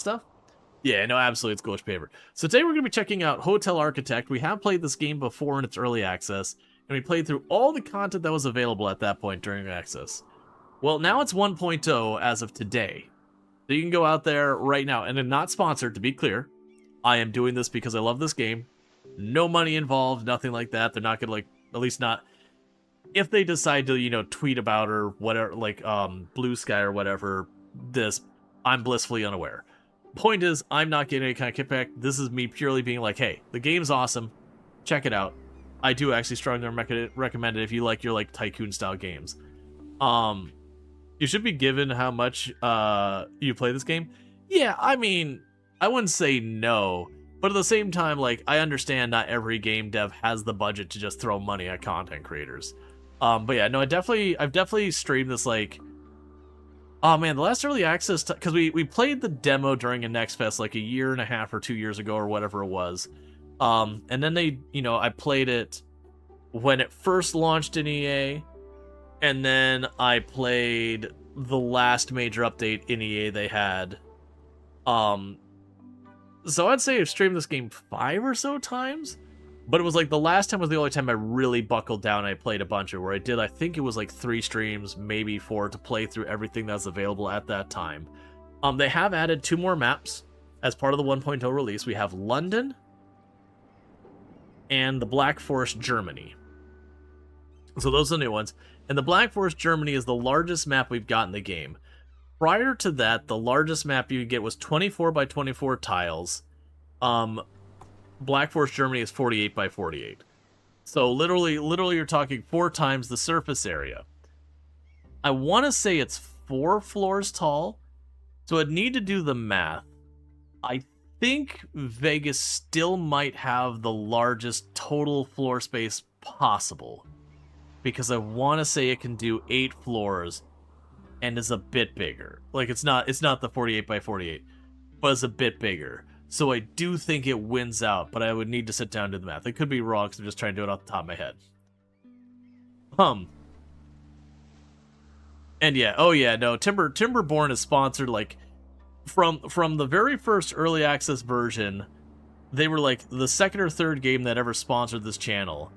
stuff. Yeah, no, absolutely, it's Ghost Paper. So today we're going to be checking out Hotel Architect. We have played this game before in its early access, and we played through all the content that was available at that point during access. Well, now it's 1.0 as of today. So you can go out there right now, and I'm not sponsored, to be clear. I am doing this because I love this game. No money involved, nothing like that. They're not going to, like, at least not... If they decide to, you know, tweet about or whatever, like, Blue Sky or whatever, this, I'm blissfully unaware. Point is, I'm not getting any kind of kickback. This is me purely being like, hey, the game's awesome. Check it out. I do actually strongly recommend it if you like your, like, tycoon-style games. You should be given how much you play this game. Yeah, I mean, I wouldn't say no, but at the same time, like, I understand not every game dev has the budget to just throw money at content creators. But yeah, no, I've definitely streamed this, like, oh man, the last early access, because we played the demo during a Next Fest like a year and a half or 2 years ago or whatever it was. And then I played it when it first launched in EA, and then I played the last major update in EA they had. So I'd say I've streamed this game 5 or so times, but it was like the last time was the only time I really buckled down and I played a bunch of, where I did, I think it was like 3 streams, maybe 4, to play through everything that's available at that time. They have added 2 more maps as part of the 1.0 release. We have London and the Black Forest, Germany. So those are the new ones. And the Black Forest, Germany is the largest map we've got in the game. Prior to that, the largest map you could get was 24 by 24 tiles. Black Forest, Germany is 48 by 48. So literally you're talking 4 times the surface area. I want to say it's 4 floors tall, so I'd need to do the math. I think Vegas still might have the largest total floor space possible, because I want to say it can do 8 floors and is a bit bigger. Like, it's not the 48 by 48, but it's a bit bigger. So I do think it wins out, but I would need to sit down and do the math. I could be wrong because I'm just trying to do it off the top of my head. And yeah, oh yeah, no, Timberborn is sponsored, like, from the very first early access version. They were like the second or third game that ever sponsored this channel.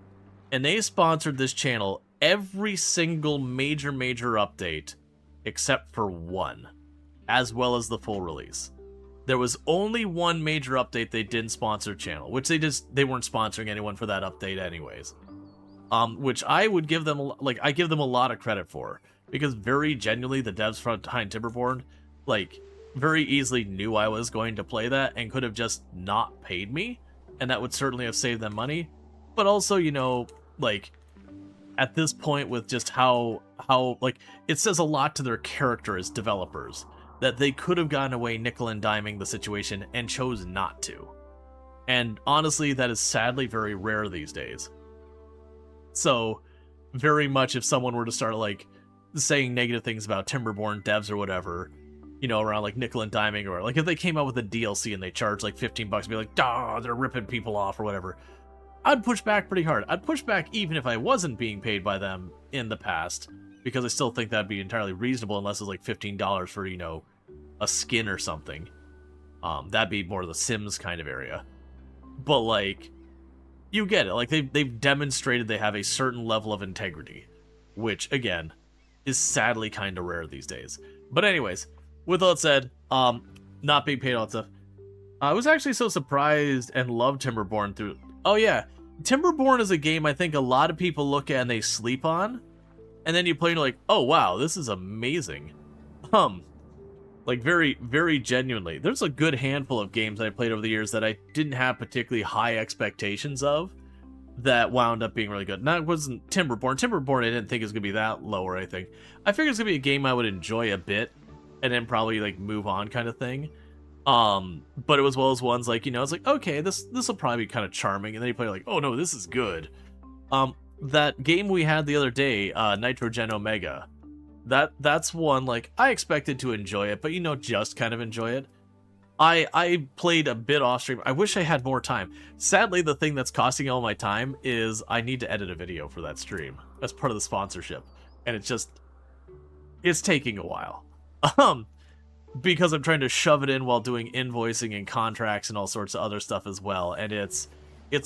And they sponsored this channel every single major update except for one, as well as the full release. There was only one major update they didn't sponsor channel, which they weren't sponsoring anyone for that update anyways. Which I would give them, like, I give them a lot of credit for, because very genuinely the devs behind Timberborn, like, very easily knew I was going to play that and could have just not paid me, and that would certainly have saved them money. But also, you know, like, at this point with just how like, it says a lot to their character as developers that they could have gotten away nickel and diming the situation and chose not to. And honestly, that is sadly very rare these days. So, very much if someone were to start, like, saying negative things about Timberborn devs or whatever, you know, around, like, nickel and diming, or, like, if they came out with a DLC and they charged, like, $15 and be like, "Duh, they're ripping people off," or whatever, I'd push back pretty hard. I'd push back even if I wasn't being paid by them in the past, because I still think that'd be entirely reasonable, unless it's, like, $15 for, you know, a skin or something. That'd be more the Sims kind of area. But, like, you get it. Like, they've demonstrated they have a certain level of integrity, which, again, is sadly kind of rare these days. But anyways, with all that said, not being paid all that stuff, I was actually so surprised and loved Timberborn through... Oh yeah, Timberborn is a game I think a lot of people look at and they sleep on, and then you play and you're like, oh wow, this is amazing. Like, very, very genuinely. There's a good handful of games I played over the years that I didn't have particularly high expectations of that wound up being really good. Now, it wasn't Timberborn. Timberborn I didn't think it was going to be that low or anything. I figured it was going to be a game I would enjoy a bit and then probably, like, move on kind of thing. But it was one of those ones, like, you know, it's like, okay, this will probably be kind of charming, and then you play like, oh no, this is good. That game we had the other day, Nitrogen Omega, that's one, like, I expected to enjoy it, but, you know, just kind of enjoy it. I played a bit off stream. I wish I had more time. Sadly, the thing that's costing all my time is I need to edit a video for that stream. That's part of the sponsorship, and it's taking a while. because I'm trying to shove it in while doing invoicing and contracts and all sorts of other stuff as well, and it's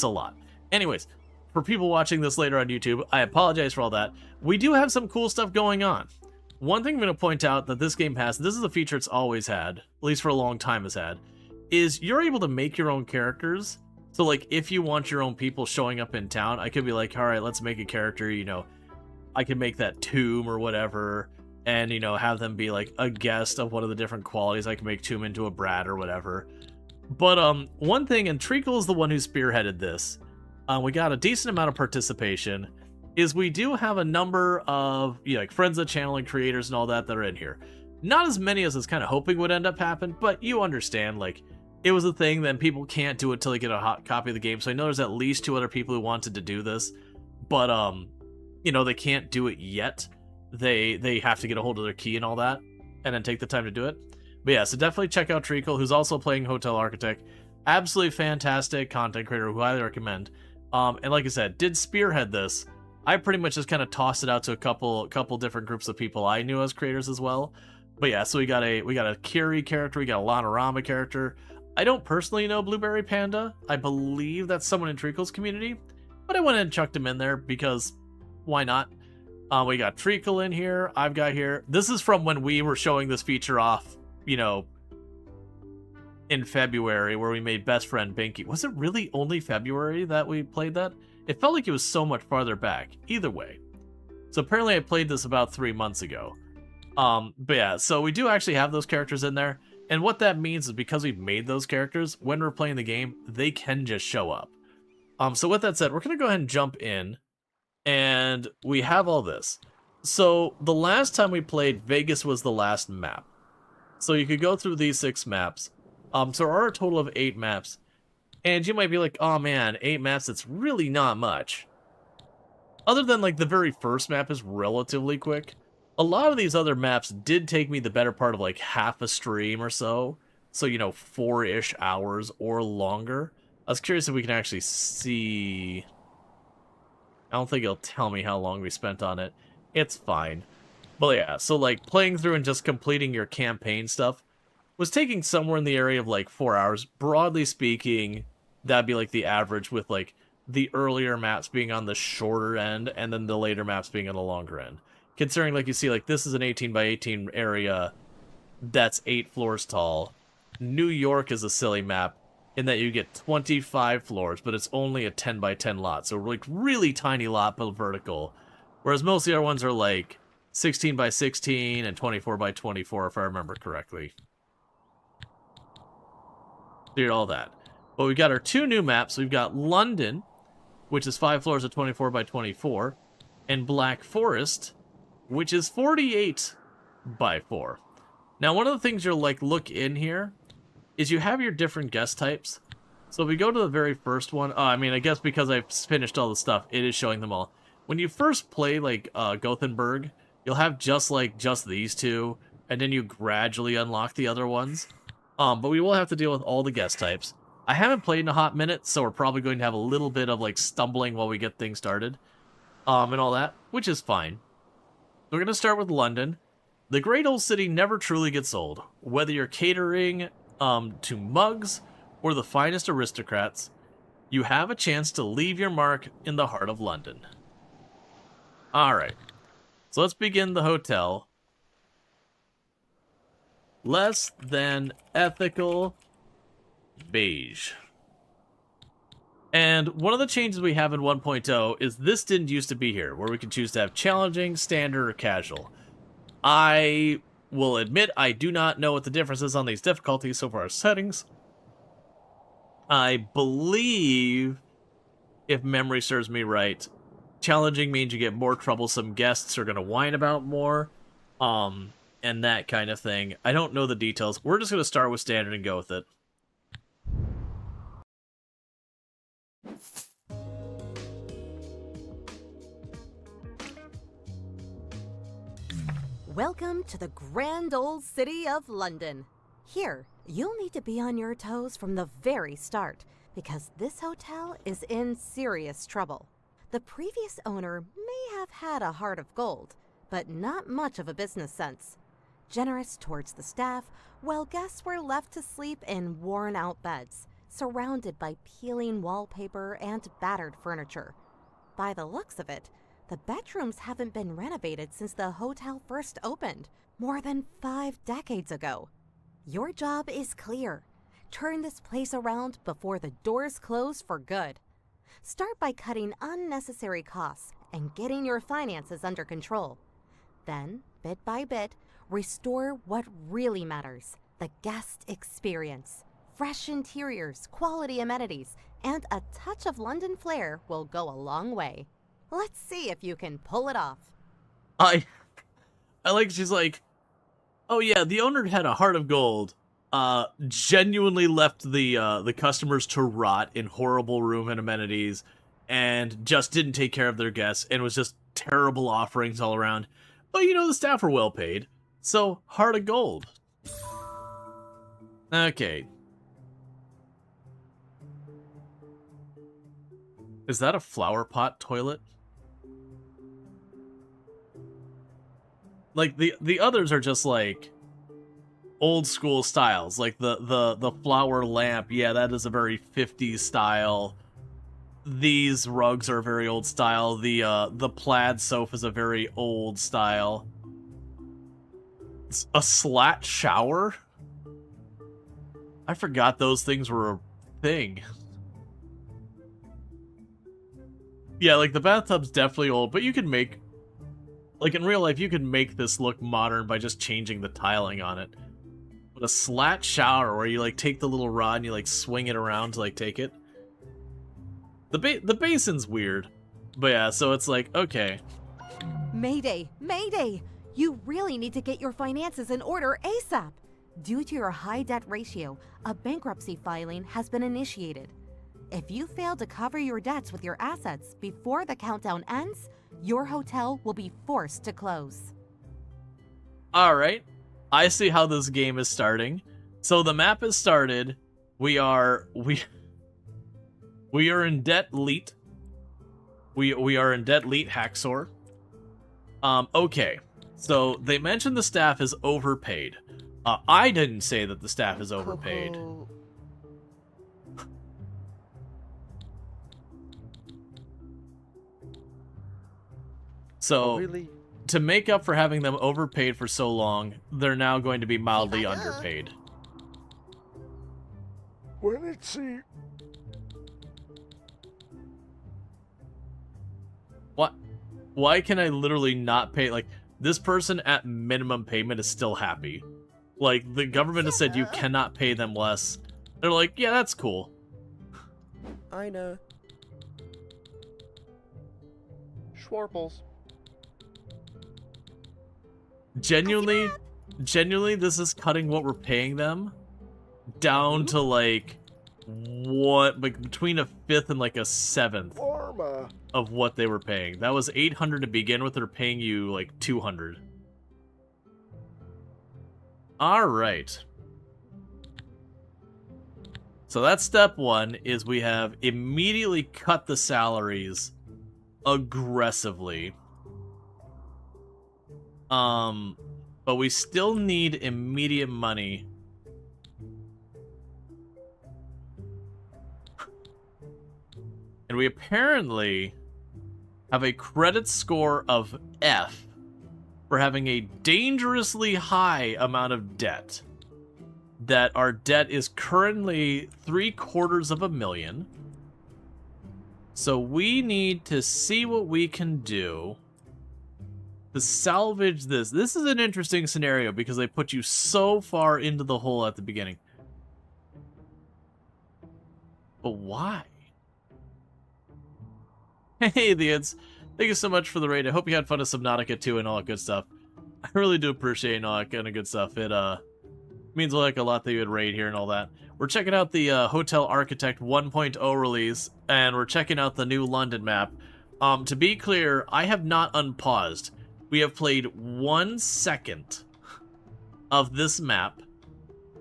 a lot. Anyways, for people watching this later on YouTube, I apologize for all that. We do have some cool stuff going on. One thing I'm going to point out that this game has, this is a feature it's always had, at least for a long time has had, is you're able to make your own characters. So like if you want your own people showing up in town, I could be like, all right, let's make a character, you know, I can make that Tomb or whatever, and, you know, have them be like a guest of one of the different qualities. I can make Tomb into a Brad or whatever. But one thing, and Treacle is the one who spearheaded this, we got a decent amount of participation, is we do have a number of, you know, like friends of the channel and creators and all that are in here. Not as many as I was kind of hoping would end up happening, but you understand, like, it was a thing, then people can't do it till they get a hot copy of the game. So I know there's at least 2 other people who wanted to do this, but you know, they can't do it yet. They have to get a hold of their key and all that, and then take the time to do it. But yeah, so definitely check out Treacle, who's also playing Hotel Architect. Absolutely fantastic content creator who I highly recommend. And like I said, did spearhead this. I pretty much just kind of tossed it out to a couple different groups of people I knew as creators as well. But yeah, so we got a Kiri character, we got a Lanarama character. I don't personally know Blueberry Panda. I believe that's someone in Treacle's community, but I went ahead and chucked him in there because why not? We got Treacle in here. I've got here. This is from when we were showing this feature off, you know, in February, where we made Best Friend Binky. Was it really only February that we played that? It felt like it was so much farther back. Either way. So apparently I played this about 3 months ago. But yeah, so we do actually have those characters in there. And what that means is because we've made those characters, when we're playing the game, they can just show up. So with that said, we're going to go ahead and jump in. And we have all this. So the last time we played, Vegas was the last map. So you could go through these 6 maps. So there are a total of 8 maps. And you might be like, oh man, 8 maps, it's really not much. Other than like the very first map is relatively quick. A lot of these other maps did take me the better part of like half a stream or so. So, you know, 4-ish hours or longer. I was curious if we can actually see... I don't think it'll tell me how long we spent on it. It's fine. But yeah, so like playing through and just completing your campaign stuff was taking somewhere in the area of like 4 hours. Broadly speaking, that'd be like the average, with like the earlier maps being on the shorter end and then the later maps being on the longer end. Considering, like, you see, like, this is an 18 by 18 area that's 8 floors tall. New York is a silly map in that you get 25 floors, but it's only a 10 by 10 lot. So, like, really tiny lot, but vertical. Whereas most of the other ones are, like, 16 by 16 and 24 by 24, if I remember correctly. Did all that. But we've got our 2 new maps. We've got London, which is 5 floors of 24 by 24, and Black Forest, which is 48 by 4. Now, one of the things you'll like look in here is you have your different guest types. So if we go to the very first one, I mean, I guess because I've finished all the stuff, it is showing them all. When you first play like Gothenburg, you'll have just these 2, and then you gradually unlock the other ones. But we will have to deal with all the guest types. I haven't played in a hot minute, so we're probably going to have a little bit of like stumbling while we get things started, and all that, which is fine. We're going to start with London. The great old city never truly gets old. Whether you're catering to mugs or the finest aristocrats, you have a chance to leave your mark in the heart of London. Alright, so let's begin the hotel. Less than ethical beige. And one of the changes we have in 1.0 is this didn't used to be here, where we can choose to have challenging, standard, or casual. I will admit I do not know what the difference is on these difficulties so far as settings. I believe, if memory serves me right, challenging means you get more troublesome guests who are going to whine about more, and that kind of thing. I don't know the details. We're just going to start with standard and go with it. Welcome to the grand old city of London. Here, you'll need to be on your toes from the very start, because this hotel is in serious trouble. The previous owner may have had a heart of gold, but not much of a business sense. generous towards the staff, while guests were left to sleep in worn-out beds, surrounded by peeling wallpaper and battered furniture. By the looks of it, the bedrooms haven't been renovated since the hotel first opened, more than 5 decades ago. Your job is clear. Turn this place around before the doors close for good. Start by cutting unnecessary costs and getting your finances under control. Then, bit by bit, restore what really matters, the guest experience. Fresh interiors, quality amenities, and a touch of London flair will go a long way. Let's see if you can pull it off. I like, she's like, oh yeah, the owner had a heart of gold. Genuinely left the customers to rot in horrible room and amenities, and just didn't take care of their guests, and was just terrible offerings all around. But you know, the staff are well paid, so heart of gold. Okay. Is that a flower pot toilet? Like the others are just like old school styles, like the flower lamp. Yeah, that is a very 50s style. These rugs are very old style. The plaid sofa is a very old style. It's a slat shower? I forgot those things were a thing. Yeah, like the bathtub's definitely old, but you can make, like in real life, you can make this look modern by just changing the tiling on it. But a slat shower where you like take the little rod and you like swing it around to like take it. The basin's weird. But yeah, so it's like, okay. Mayday! Mayday! You really need to get your finances in order ASAP. Due to your high debt ratio, a bankruptcy filing has been initiated. If you fail to cover your debts with your assets before the countdown ends, your hotel will be forced to close. Alright. I see how this game is starting. So the map is started. We are in debt leet. We are in debt leet Haxor. Okay. So they mentioned the staff is overpaid. I didn't say that the staff is overpaid. So, really? To make up for having them overpaid for so long, they're now going to be mildly underpaid. Well, let's see. What? Why can I literally not pay? Like, this person at minimum payment is still happy. Like, the government has said you cannot pay them less. They're like, yeah, that's cool. I know. Schwarples. Genuinely, this is cutting what we're paying them down to like what, like between a 5th and like a 7th Pharma. of what they were paying. That was 800 to begin with. They're paying you like 200. All right. So that's step one. Is we have immediately cut the salaries aggressively. But we still need immediate money. And we apparently have a credit score of F for having a dangerously high amount of debt. That our debt is currently $750,000. So we need to see what we can do to salvage this. This is an interesting scenario because they put you so far into the hole at the beginning. But why? Hey, the Eds. Thank you so much for the raid. I hope you had fun with Subnautica 2 and all that good stuff. I really do appreciate all that kind of good stuff. It means like a lot that you would raid here and all that. We're checking out the Hotel Architect 1.0 release, and we're checking out the new London map. To be clear, I have not unpaused. We have played 1 second of this map.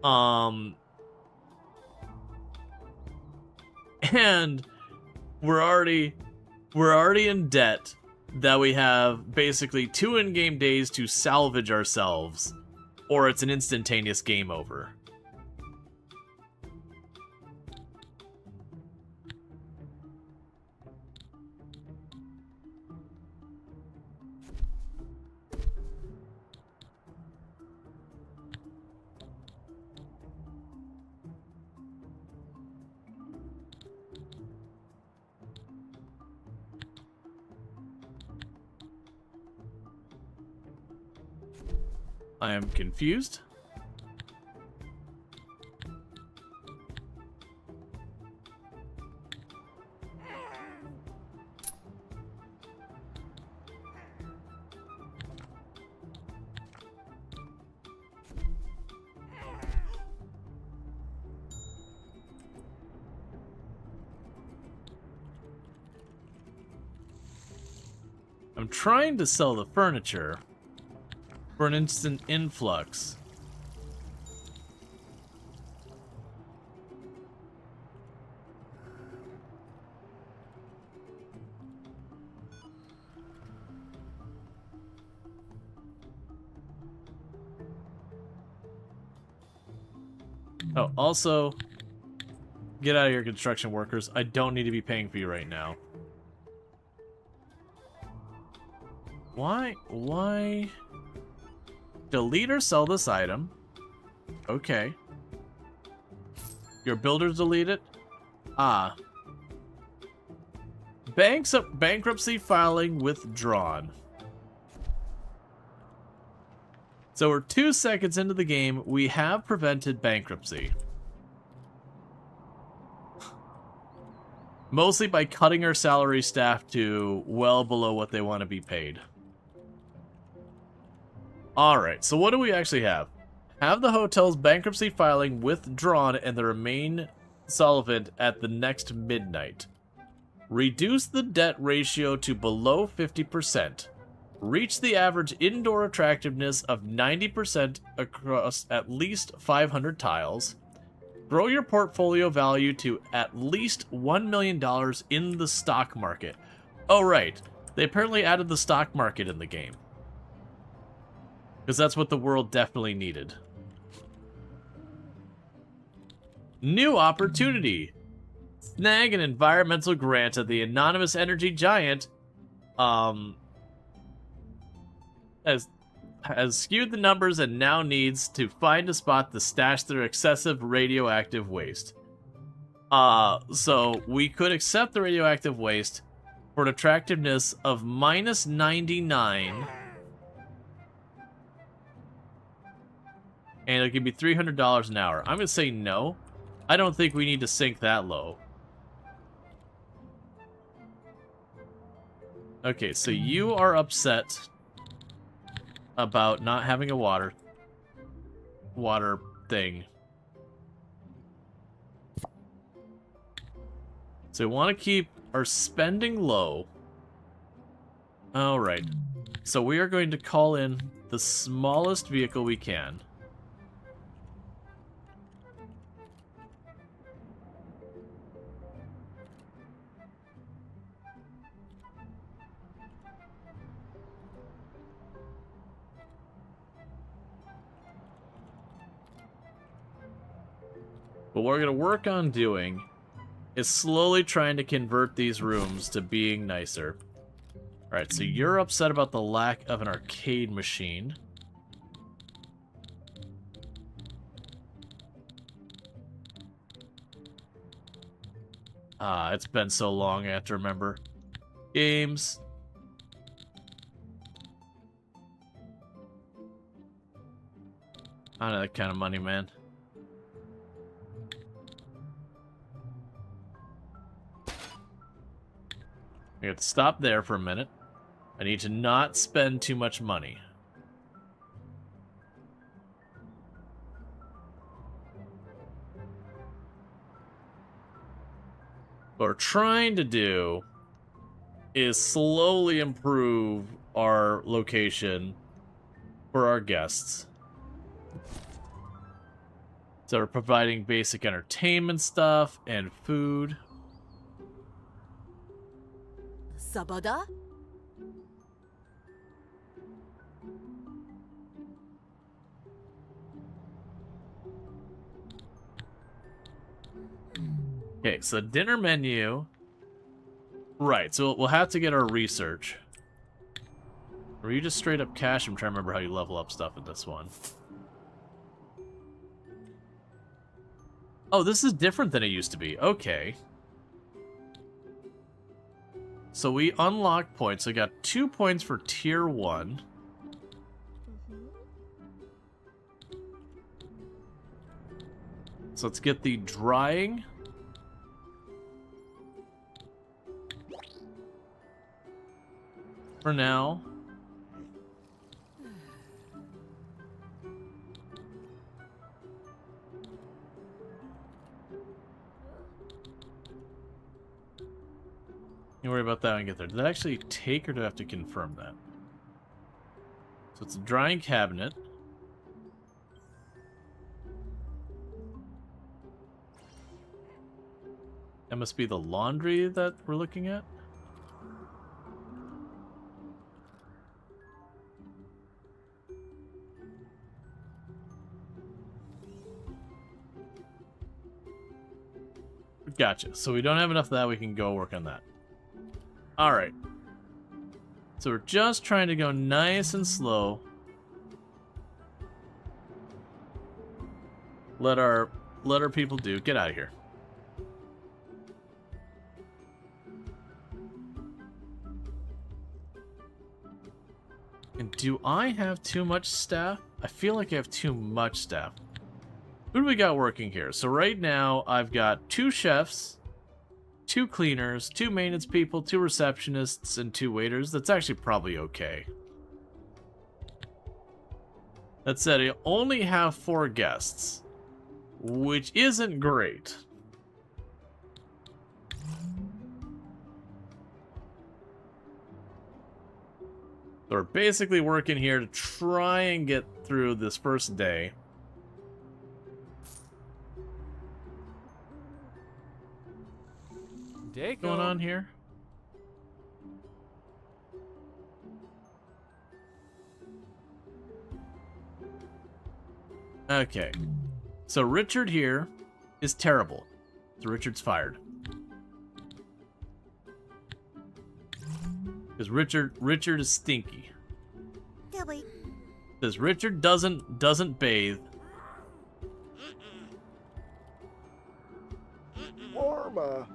And we're already in debt that we have basically 2 in-game days to salvage ourselves. or it's an instantaneous game over. I am confused. I'm trying to sell the furniture for an instant influx. Oh, also, get out of here, construction workers. I don't need to be paying for you right now. Why? Delete or sell this item. Okay. Your builders delete it? Ah. Bankruptcy filing withdrawn. So we're 2 seconds into the game. We have prevented bankruptcy. Mostly by cutting our salary staff to well below what they want to be paid. Alright, so what do we actually have? Have the hotel's bankruptcy filing withdrawn and the remain solvent at the next midnight. Reduce the debt ratio to below 50%. Reach the average indoor attractiveness of 90% across at least 500 tiles. Grow your portfolio value to at least $1 million in the stock market. Oh, right. They apparently added the stock market in the game. Because that's what the world definitely needed. New opportunity. Snag an environmental grant at the anonymous energy giant. Has skewed the numbers and now needs to find a spot to stash their excessive radioactive waste. So we could accept the radioactive waste for an attractiveness of minus 99. And it could be $300 an hour. I'm going to say no. I don't think we need to sink that low. Okay, so you are upset about not having a water thing. So we want to keep our spending low. Alright. So we are going to call in the smallest vehicle we can. What we're going to work on doing is slowly trying to convert these rooms to being nicer. Alright, so you're upset about the lack of an arcade machine. Ah, it's been so long I have to remember. Games. I don't know that kind of money, man. I have to stop there for a minute. I need to not spend too much money. What we're trying to do is slowly improve our location for our guests. So we're providing basic entertainment stuff and food. Sabada? Okay, so dinner menu. Right, so we'll have to get our research. Or you just straight up cash? I'm trying to remember how you level up stuff in this one. Oh, this is different than it used to be. Okay. So we unlock points. I got 2 points for tier 1. So let's get the drying. For now. You worry about that when I get there. Did that actually take, or do I have to confirm that? So it's a drying cabinet. That must be the laundry that we're looking at. Gotcha. So we don't have enough of that. We can go work on that. All right. So we're just trying to go nice and slow. Let our people do. Get out of here. And do I have too much staff? I feel like I have too much staff. Who do we got working here? So right now, I've got 2 chefs, 2 cleaners, 2 maintenance people, 2 receptionists, and 2 waiters. That's actually probably okay. That said, I only have 4 guests, which isn't great. So we're basically working here to try and get through this first day. What's going on here? Okay. So Richard here is terrible. So Richard's fired. Because Richard is stinky. Because Richard doesn't bathe. Warma.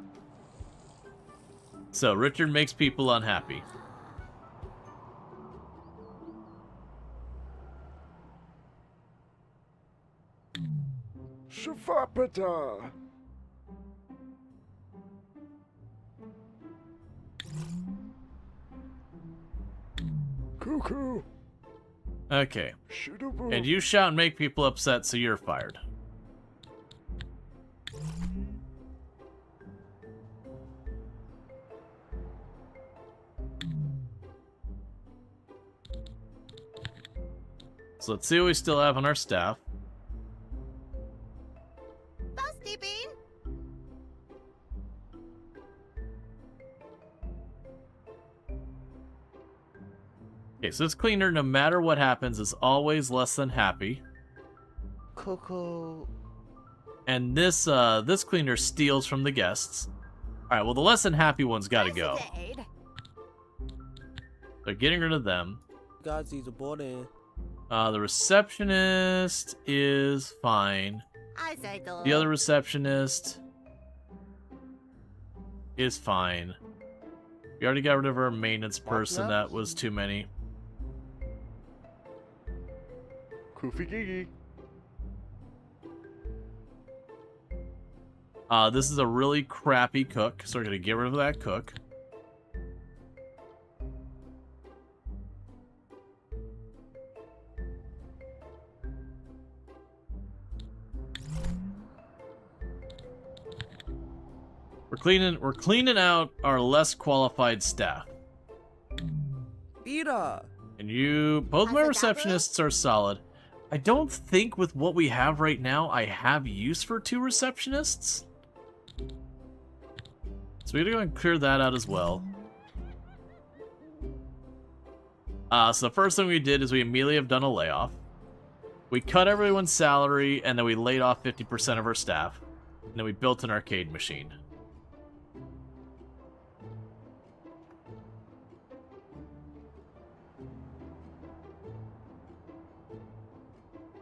So Richard makes people unhappy. Shafapata. Cuckoo. Okay. Shoot-a-boo. And you shout and make people upset, so you're fired. So let's see what we still have on our staff. Dusty Bean! Okay, so this cleaner, no matter what happens, is always less than happy. Cuckoo. And this this cleaner steals from the guests. Alright, well the less than happy one's gotta go. So getting rid of them. Guys, he's a boarding. The receptionist is fine. I say The other receptionist is fine. We already got rid of our maintenance person. That was too many. Koofy Gigi. This is a really crappy cook, so we're gonna get rid of that cook. We're cleaning out our less qualified staff. Peter! And both my receptionists are solid. I don't think with what we have right now, I have use for 2 receptionists. So we're gonna go and clear that out as well. So the first thing we did is we immediately have done a layoff. We cut everyone's salary, and then we laid off 50% of our staff. And then we built an arcade machine.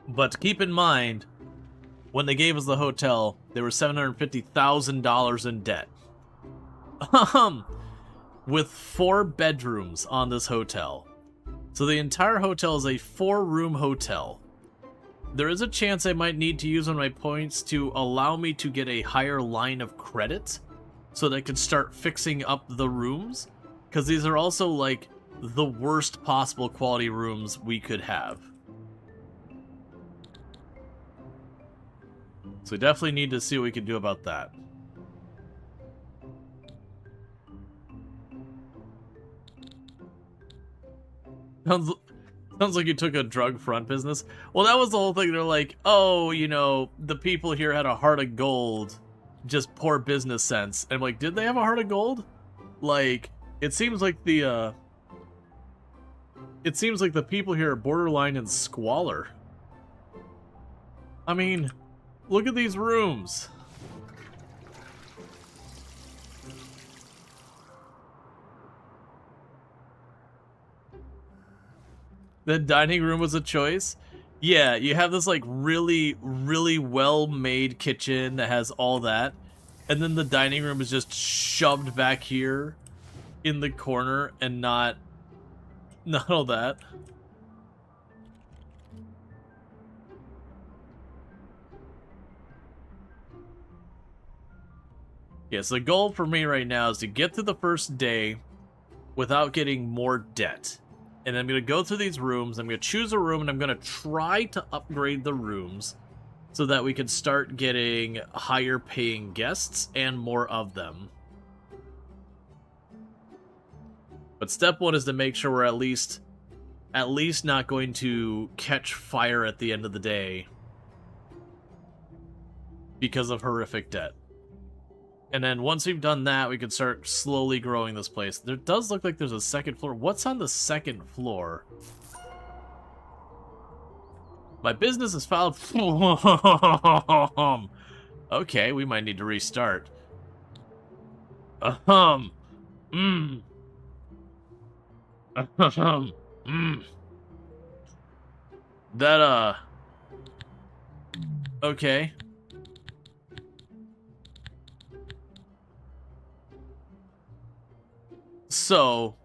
But keep in mind, when they gave us the hotel, they were $750,000 in debt. With 4 bedrooms on this hotel. So the entire hotel is a 4-room hotel. There is a chance I might need to use one of my points to allow me to get a higher line of credit so that I can start fixing up the rooms. Because these are also, like, the worst possible quality rooms we could have. So we definitely need to see what we can do about that. Sounds like you took a drug front business. Well, that was the whole thing. They're like, oh, you know, the people here had a heart of gold. Just poor business sense. And I'm like, did they have a heart of gold? Like, it seems like the people here are borderline in squalor. I mean, look at these rooms. The dining room was a choice. Yeah, you have this like really, really well-made kitchen that has all that. And then the dining room is just shoved back here in the corner and not all that. Yeah, so the goal for me right now is to get through the first day without getting more debt. And I'm going to go through these rooms, I'm going to choose a room, and I'm going to try to upgrade the rooms so that we can start getting higher paying guests and more of them. But step 1 is to make sure we're at least not going to catch fire at the end of the day because of horrific debt. And then once we've done that, we can start slowly growing this place. There does look like there's a second floor. What's on the second floor? My business is filed. Okay, we might need to restart. That, okay. So,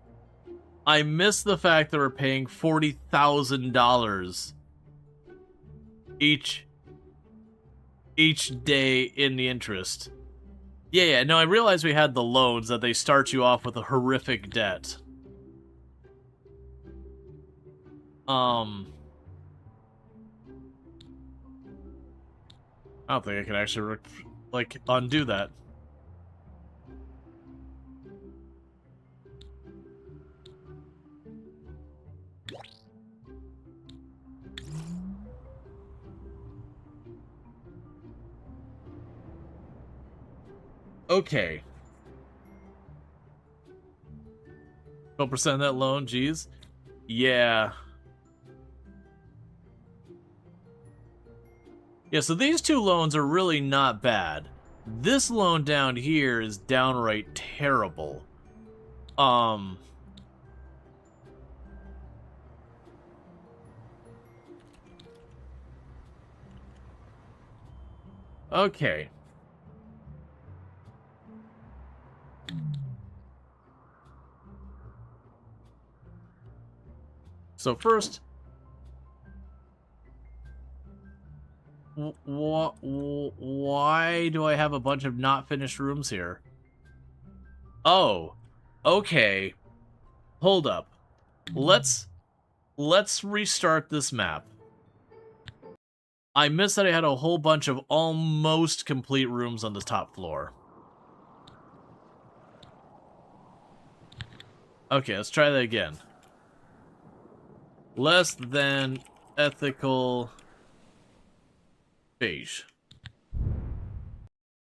I missed the fact that we're paying $40,000 each day in the interest. Yeah, no, I realized we had the loans that they start you off with a horrific debt. I don't think I can actually, like, undo that. Okay. 12% of that loan, geez. Yeah. Yeah, so these two loans are really not bad. This loan down here is downright terrible. Okay. So first, why do I have a bunch of not finished rooms here? Oh, okay. Hold up. Let's restart this map. I missed that I had a whole bunch of almost complete rooms on the top floor. Okay, let's try that again. Less than ethical beige.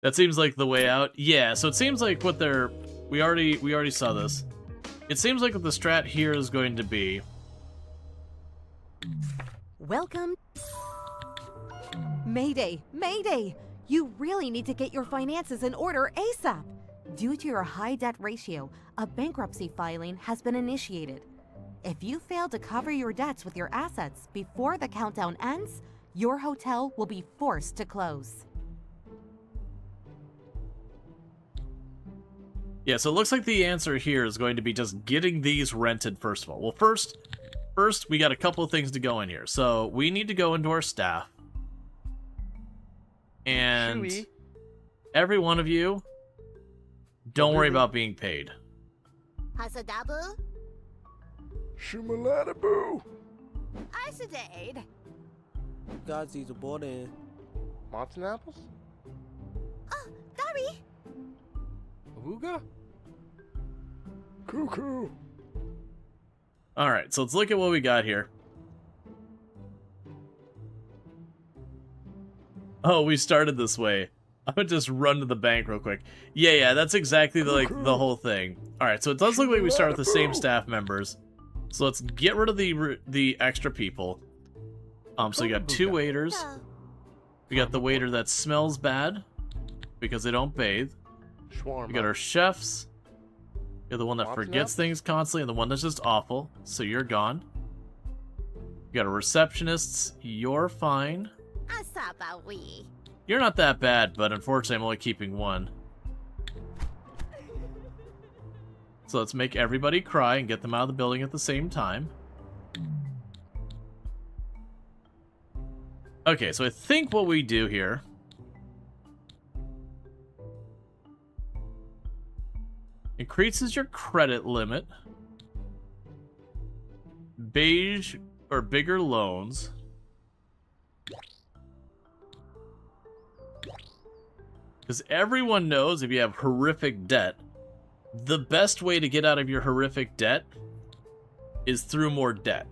That seems like the way out. Yeah, so it seems like what they're... We already saw this. It seems like what the strat here is going to be... Welcome. Mayday! Mayday! You really need to get your finances in order ASAP. Due to your high debt ratio, a bankruptcy filing has been initiated. If you fail to cover your debts with your assets before the countdown ends, your hotel will be forced to close. Yeah, so it looks like the answer here is going to be just getting these rented first of all. Well, first we got a couple of things to go in here. So we need to go into our staff. And Chewy. every one of you, don't worry about being paid. Hasadabu? Shumaladabu. Isidade? Got these aboard in. Monson apples? Oh, Dari? Awooga? Cuckoo. Alright, so let's look at what we got here. Oh, we started this way. I'm gonna just run to the bank real quick. Yeah, that's exactly the whole thing. Alright, so it does look like we start with the same staff members. So let's get rid of the extra people. So we got 2 waiters. We got the waiter that smells bad because they don't bathe. Shawarma. We got our chefs. You're the one that Monson forgets apples? things constantly and the one that's just awful. So you're gone. We got our receptionists. You're fine. Asabawi. You're not that bad, but unfortunately I'm only keeping 1. So let's make everybody cry and get them out of the building at the same time. Okay, so I think what we do here... increases your credit limit. Beige or bigger loans. Because everyone knows if you have horrific debt, the best way to get out of your horrific debt is through more debt.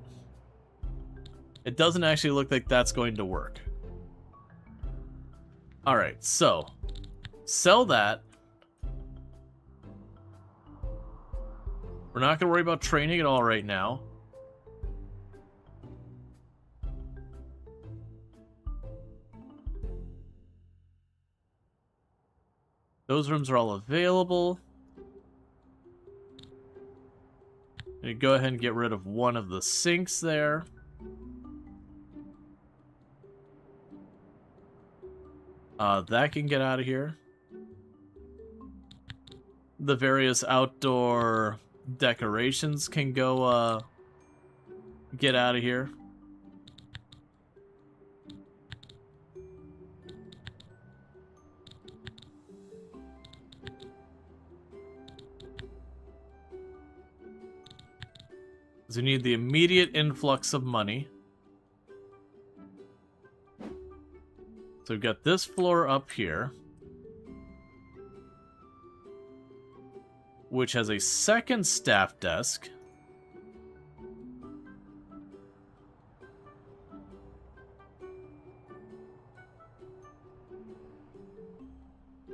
It doesn't actually look like that's going to work. Alright, so sell that. We're not going to worry about training at all right now. Those rooms are all available. You go ahead and get rid of one of the sinks there. That can get out of here. The various outdoor decorations can go get out of here. So we need the immediate influx of money. So we've got this floor up here, which has a second staff desk.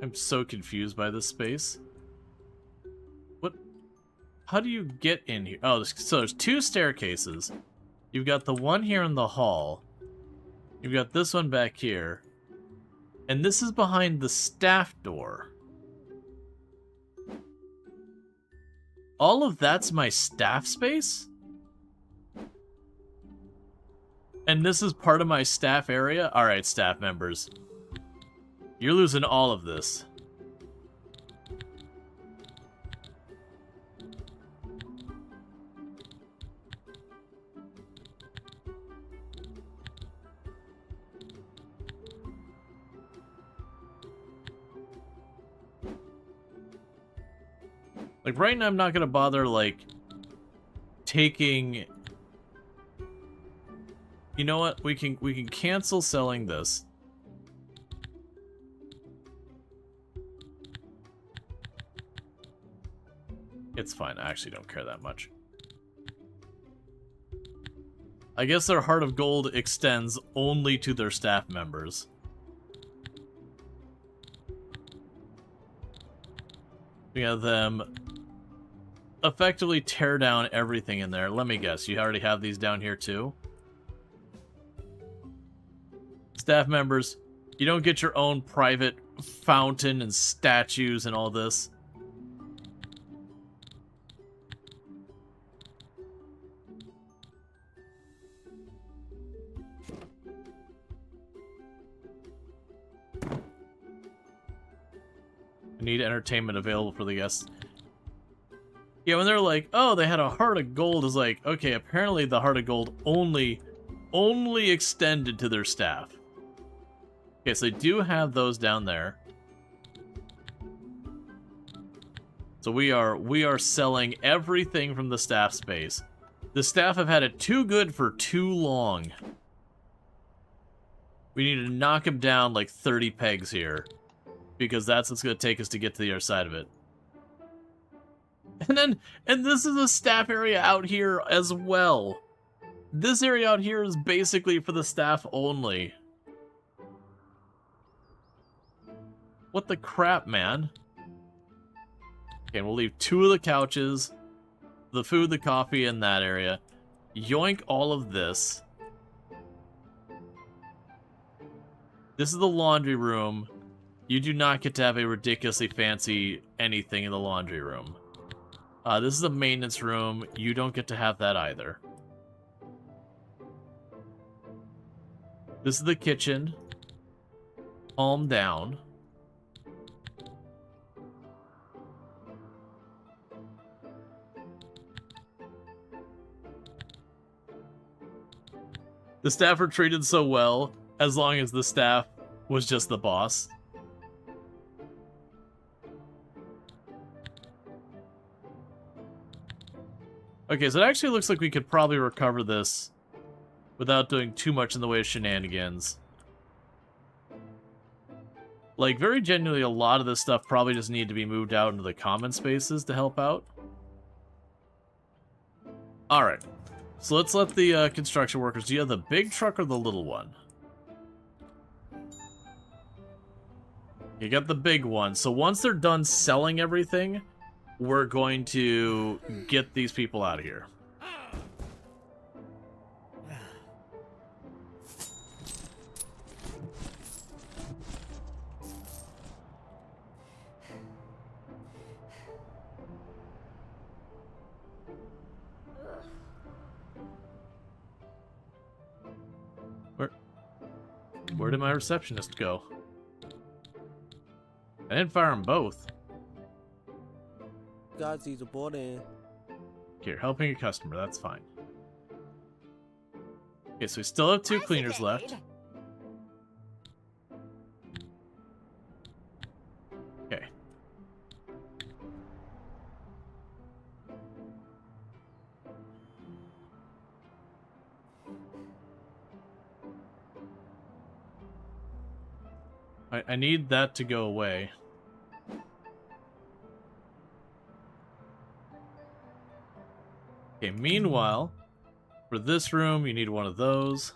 I'm so confused by this space. What? How do you get in here? Oh, so there's 2 staircases. You've got the one here in the hall. You've got this one back here. And this is behind the staff door. All of that's my staff space? And this is part of my staff area? Alright, staff members. You're losing all of this. Like, right now I'm not gonna bother, like, taking... You know what? We can cancel selling this. It's fine. I actually don't care that much. I guess their Heart of Gold extends only to their staff members. We have them effectively tear down everything in there. Let me guess, you already have these down here too? Staff members, You don't get your own private fountain and statues and all this. Need entertainment available for the guests. Yeah, when they're like, oh, they had a heart of gold, is like, okay, apparently the heart of gold only extended to their staff. Okay, so they do have those down there. So we are selling everything from the staff space. The staff have had it too good for too long. We need to knock them down like 30 pegs here, because that's what's going to take us to get to the other side of it. And this is a staff area out here as well. This area out here is basically for the staff only. What the crap, man? Okay, we'll leave 2 of the couches, the food, the coffee in that area. Yoink all of this. This is the laundry room. You do not get to have a ridiculously fancy anything in the laundry room. This is the maintenance room. You don't get to have that either. This is the kitchen. Calm down. The staff were treated so well, as long as the staff was just the boss. Okay, so it actually looks like we could probably recover this without doing too much in the way of shenanigans. Like, very genuinely, a lot of this stuff probably just need to be moved out into the common spaces to help out. Alright, so let's let the construction workers... Do you have the big truck or the little one? You got the big one. So once they're done selling everything, we're going to get these people out of here. Where did my receptionist go? I didn't fire them both. Guys, he's aboard in. Here, helping a customer, that's fine. Okay, so we still have 2 cleaners left. Okay. I need that to go away. Okay, meanwhile, for this room, you need one of those.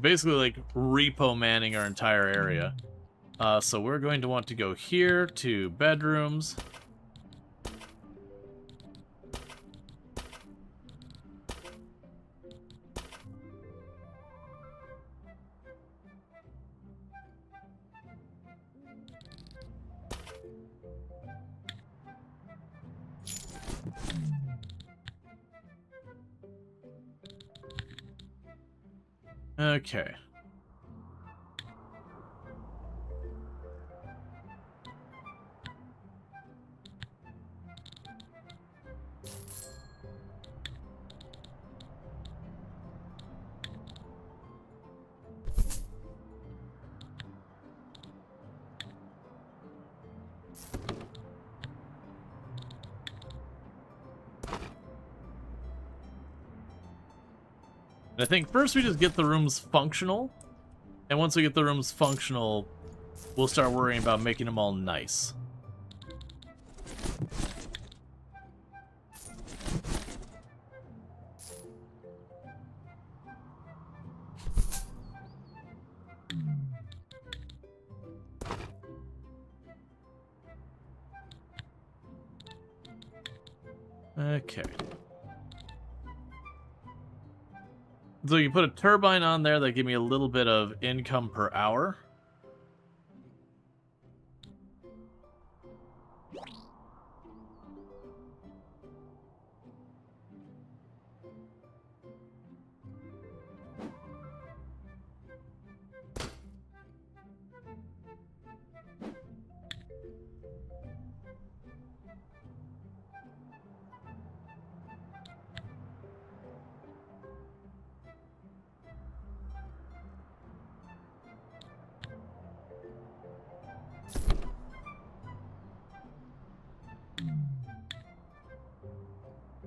Basically like repo manning our entire area. So we're going to want to go here to bedrooms. Okay. I think first we just get the rooms functional, and once we get the rooms functional, we'll start worrying about making them all nice. Okay. So you put a turbine on there that give me a little bit of income per hour.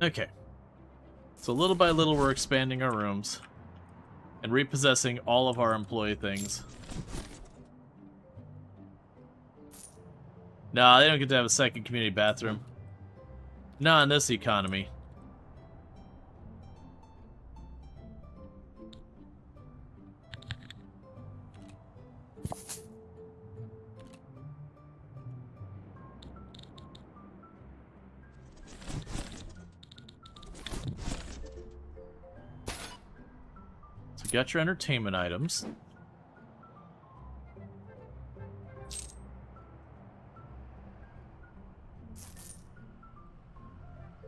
Okay. So little by little we're expanding our rooms and repossessing all of our employee things. Nah, they don't get to have a second community bathroom. Not in this economy. So got your entertainment items.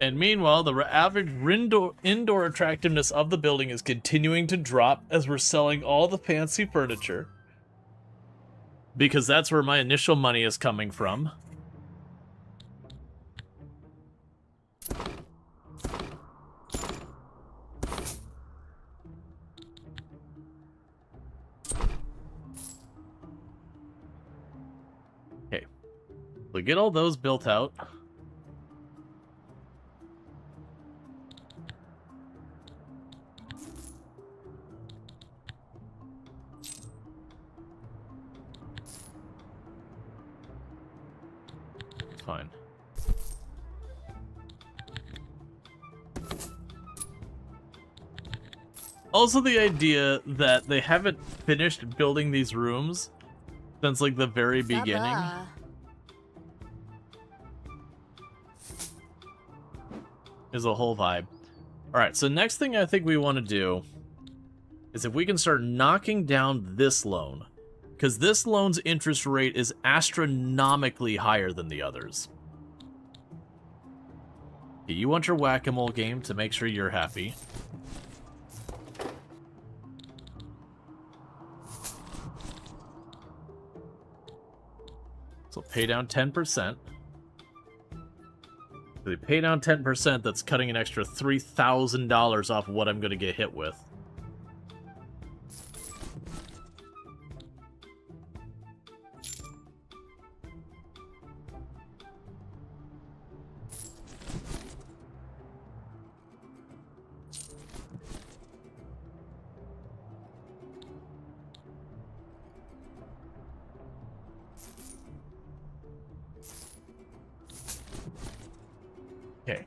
And meanwhile, the average indoor attractiveness of the building is continuing to drop as we're selling all the fancy furniture. Because that's where my initial money is coming from. Okay. So get all those built out. Fine. Also the idea that they haven't finished building these rooms since like the very beginning Baba. is a whole vibe. Alright, so next thing I think we want to do is if we can start knocking down this loan. Because this loan's interest rate is astronomically higher than the others. You want your whack-a-mole game to make sure you're happy. So pay down 10%. If they pay down 10%, that's cutting an extra $3,000 off of what I'm going to get hit with. Okay.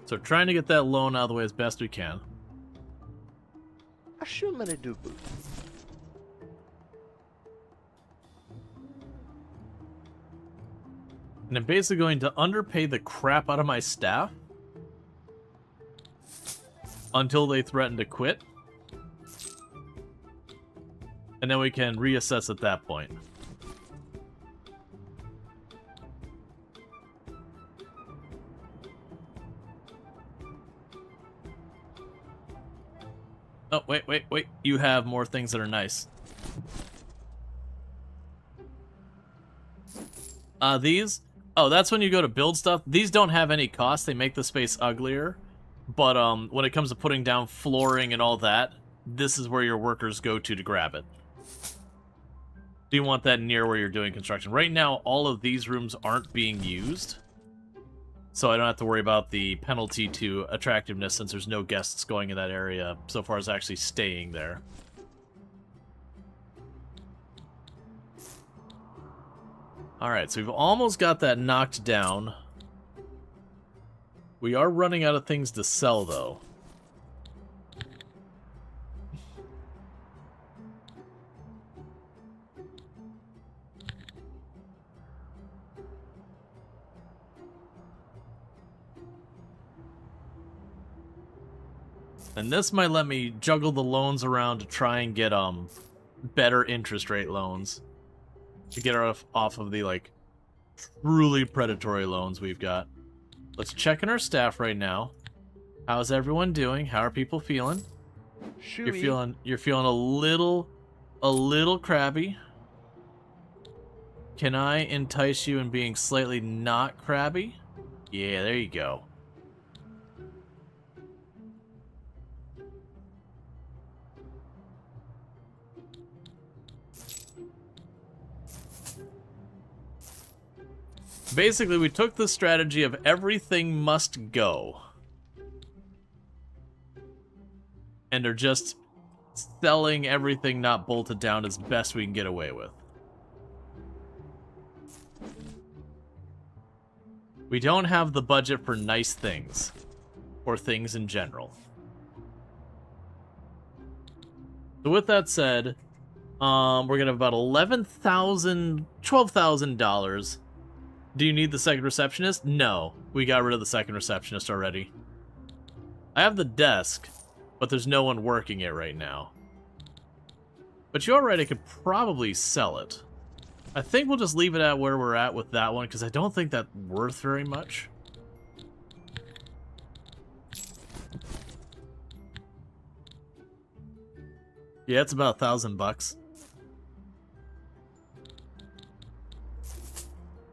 So trying to get that loan out of the way as best we can. Ashumanadubu. And I'm basically going to underpay the crap out of my staff until they threaten to quit. And then we can reassess at that point. Oh, wait. You have more things that are nice. These? Oh, that's when you go to build stuff. These don't have any cost. They make the space uglier. But, when it comes to putting down flooring and all that, this is where your workers go to grab it. Do you want that near where you're doing construction? Right now, all of these rooms aren't being used. So I don't have to worry about the penalty to attractiveness since there's no guests going in that area so far as actually staying there. Alright, so we've almost got that knocked down. We are running out of things to sell, though. And this might let me juggle the loans around to try and get better interest rate loans. To get off of the like truly predatory loans we've got. Let's check in our staff right now. How's everyone doing? How are people feeling? Shooey. You're feeling a little crabby. Can I entice you in being slightly not crabby? Yeah, there you go. Basically, we took the strategy of everything must go. And are just selling everything not bolted down as best we can get away with. We don't have the budget for nice things. Or things in general. So with that said, we're gonna have about $12,000. Do you need the second receptionist? No, we got rid of the second receptionist already. I have the desk, but there's no one working it right now. But you're right, I could probably sell it. I think we'll just leave it at where we're at with that one, because I don't think that's worth very much. Yeah, it's about $1,000.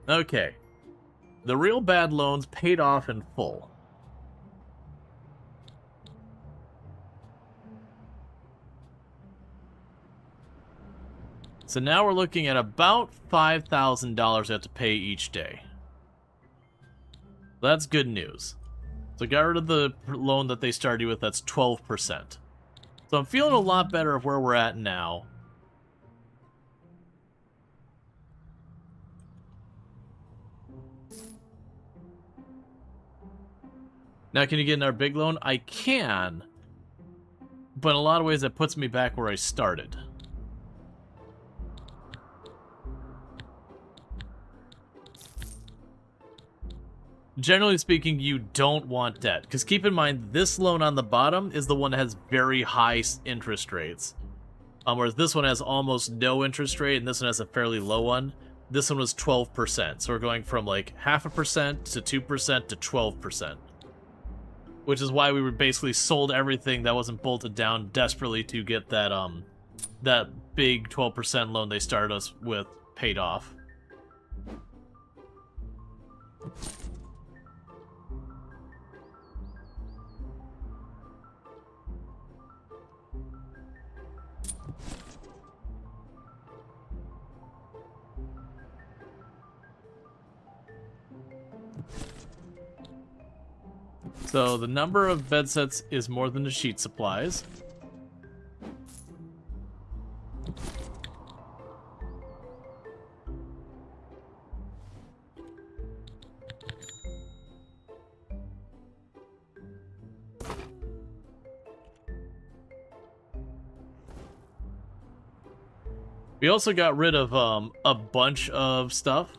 Okay. The real bad loans paid off in full. So now we're looking at about $5,000 we have to pay each day. That's good news. So got rid of the loan that they started you with, that's 12%. So I'm feeling a lot better of where we're at now. Now, can you get in our big loan? I can. But in a lot of ways, that puts me back where I started. Generally speaking, you don't want debt. Because keep in mind, this loan on the bottom is the one that has very high interest rates. Whereas this one has almost no interest rate, and this one has a fairly low one. This one was 12%. So we're going from like 0.5% to 2% to 12%. Which is why we were basically sold everything that wasn't bolted down desperately to get that that big 12% loan they started us with paid off. So the number of bed sets is more than the sheet supplies. We also got rid of a bunch of stuff.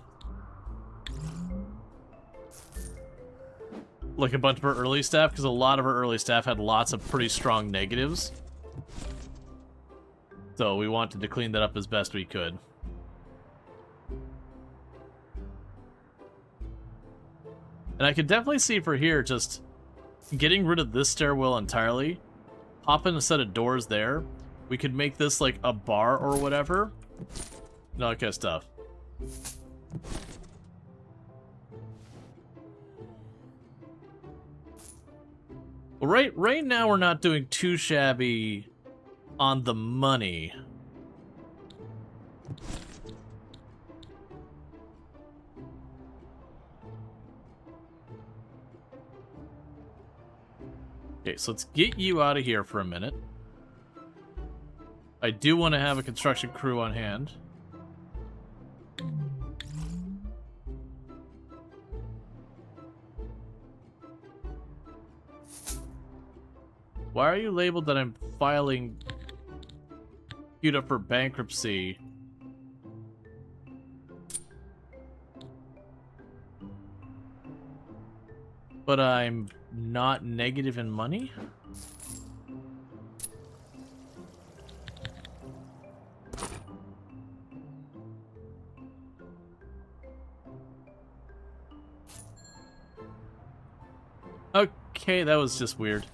Like a bunch of our early staff, because a lot of our early staff had lots of pretty strong negatives. So we wanted to clean that up as best we could. And I could definitely see for here just getting rid of this stairwell entirely, popping a set of doors there. We could make this like a bar or whatever. And all that kind of stuff. Well, right now we're not doing too shabby on the money. Okay, so let's get you out of here for a minute. I do want to have a construction crew on hand. Why are you labeled that I'm filing queued up for bankruptcy? But I'm not negative in money? Okay, that was just weird.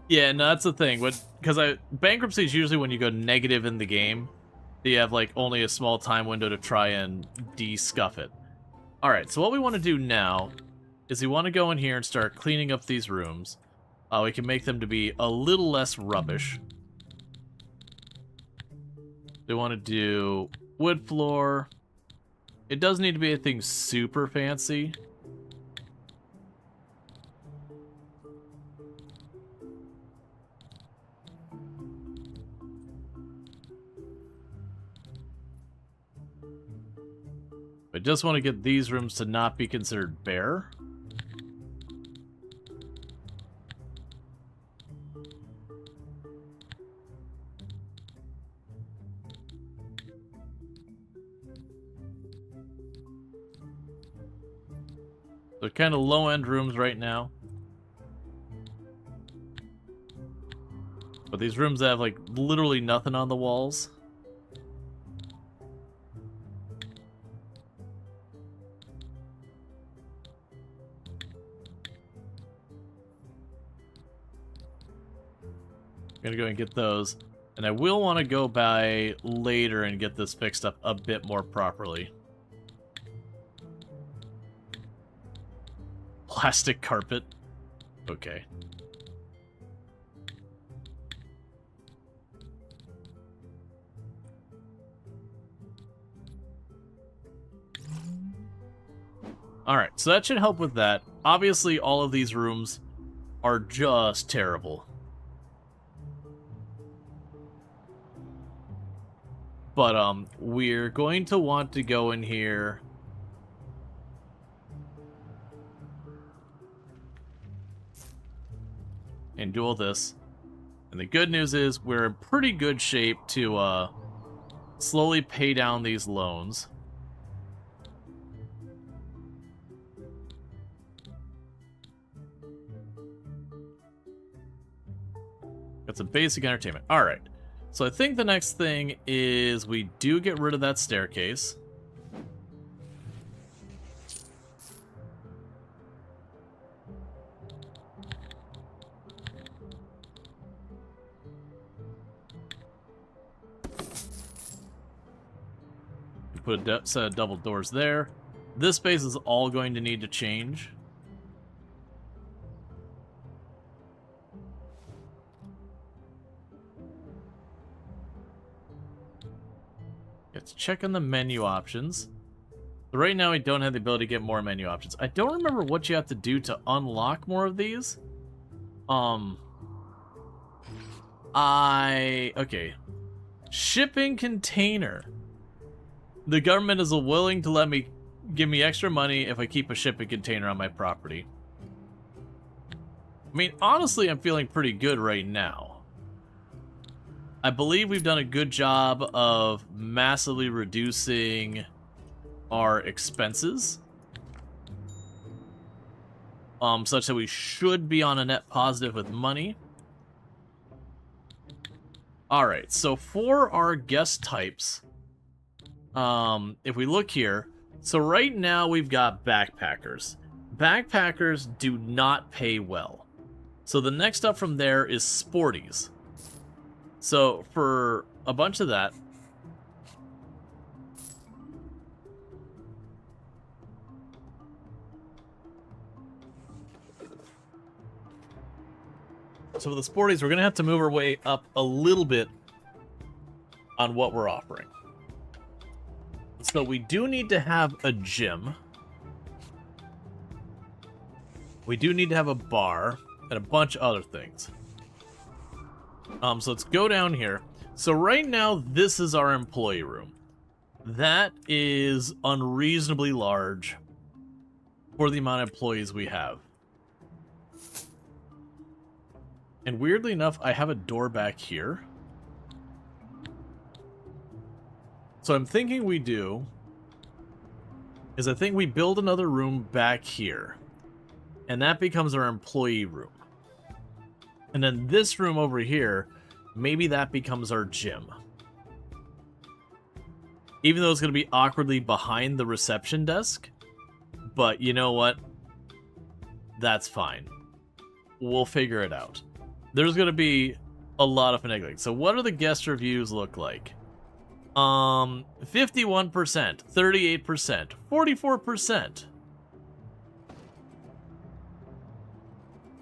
Yeah, no, that's the thing. Because bankruptcy is usually when you go negative in the game. You have like only a small time window to try and de-scuff it. Alright, so what we want to do now is we want to go in here and start cleaning up these rooms. We can make them to be a little less rubbish. We want to do wood floor. It doesn't need to be anything super fancy. I just want to get these rooms to not be considered bare. They're kind of low-end rooms right now. But these rooms have, like, literally nothing on the walls. I'm gonna go and get those. And I will want to go by later and get this fixed up a bit more properly. Plastic carpet. Okay. Alright, so that should help with that. Obviously, all of these rooms are just terrible. But, we're going to want to go in here and do all this. And the good news is we're in pretty good shape to slowly pay down these loans. Got some basic entertainment. All right. So I think the next thing is we do get rid of that staircase. Put a set of double doors there. This space is all going to need to change. Let's check on the menu options. So right now we don't have the ability to get more menu options. I don't remember what you have to do to unlock more of these. Okay. Shipping container. The government is willing to give me extra money if I keep a shipping container on my property. I mean, honestly, I'm feeling pretty good right now. I believe we've done a good job of massively reducing our expenses. Such that we should be on a net positive with money. Alright, so for our guest types, if we look here, so right now we've got backpackers. Backpackers do not pay well. So the next up from there is sporties. So for a bunch of that, so for the sporties, we're going to have to move our way up a little bit on what we're offering. So we do need to have a gym. We do need to have a bar and a bunch of other things. So let's go down here. So right now, this is our employee room. That is unreasonably large for the amount of employees we have. And weirdly enough, I have a door back here. So I'm thinking we do is I think we build another room back here. And that becomes our employee room. And then this room over here, maybe that becomes our gym. Even though it's going to be awkwardly behind the reception desk. But you know what? That's fine. We'll figure it out. There's going to be a lot of finagling. So what do the guest reviews look like? 51%, 38%, 44%.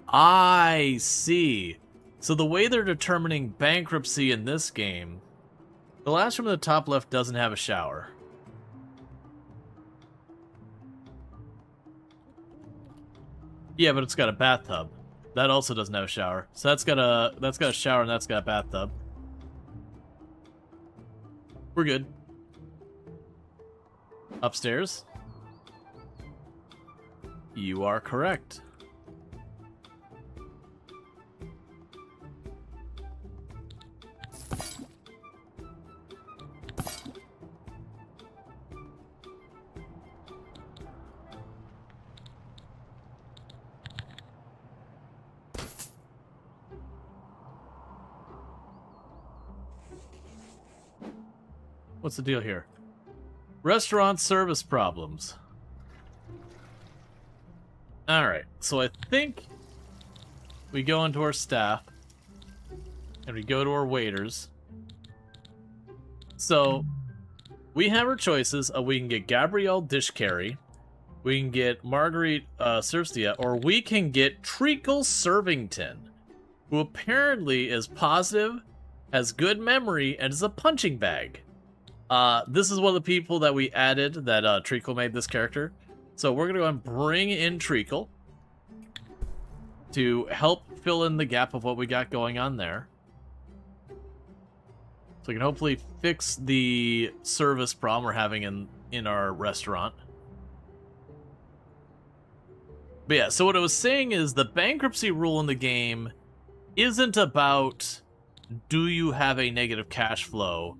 I see. So the way they're determining bankruptcy in this game, the last room in the top left doesn't have a shower. Yeah, but it's got a bathtub. That also doesn't have a shower. So that's got a shower and that's got a bathtub. We're good. Upstairs. You are correct. What's the deal here? Restaurant service problems. Alright, so I think we go into our staff and we go to our waiters. So we have our choices of we can get Gabrielle Dish Carry, we can get Marguerite Servstia, or we can get Treacle Servington, who apparently is positive, has good memory, and is a punching bag. This is one of the people that we added that Treacle made this character. So we're going to go and bring in Treacle to help fill in the gap of what we got going on there. So we can hopefully fix the service problem we're having in our restaurant. But yeah, so what I was saying is the bankruptcy rule in the game isn't about do you have a negative cash flow.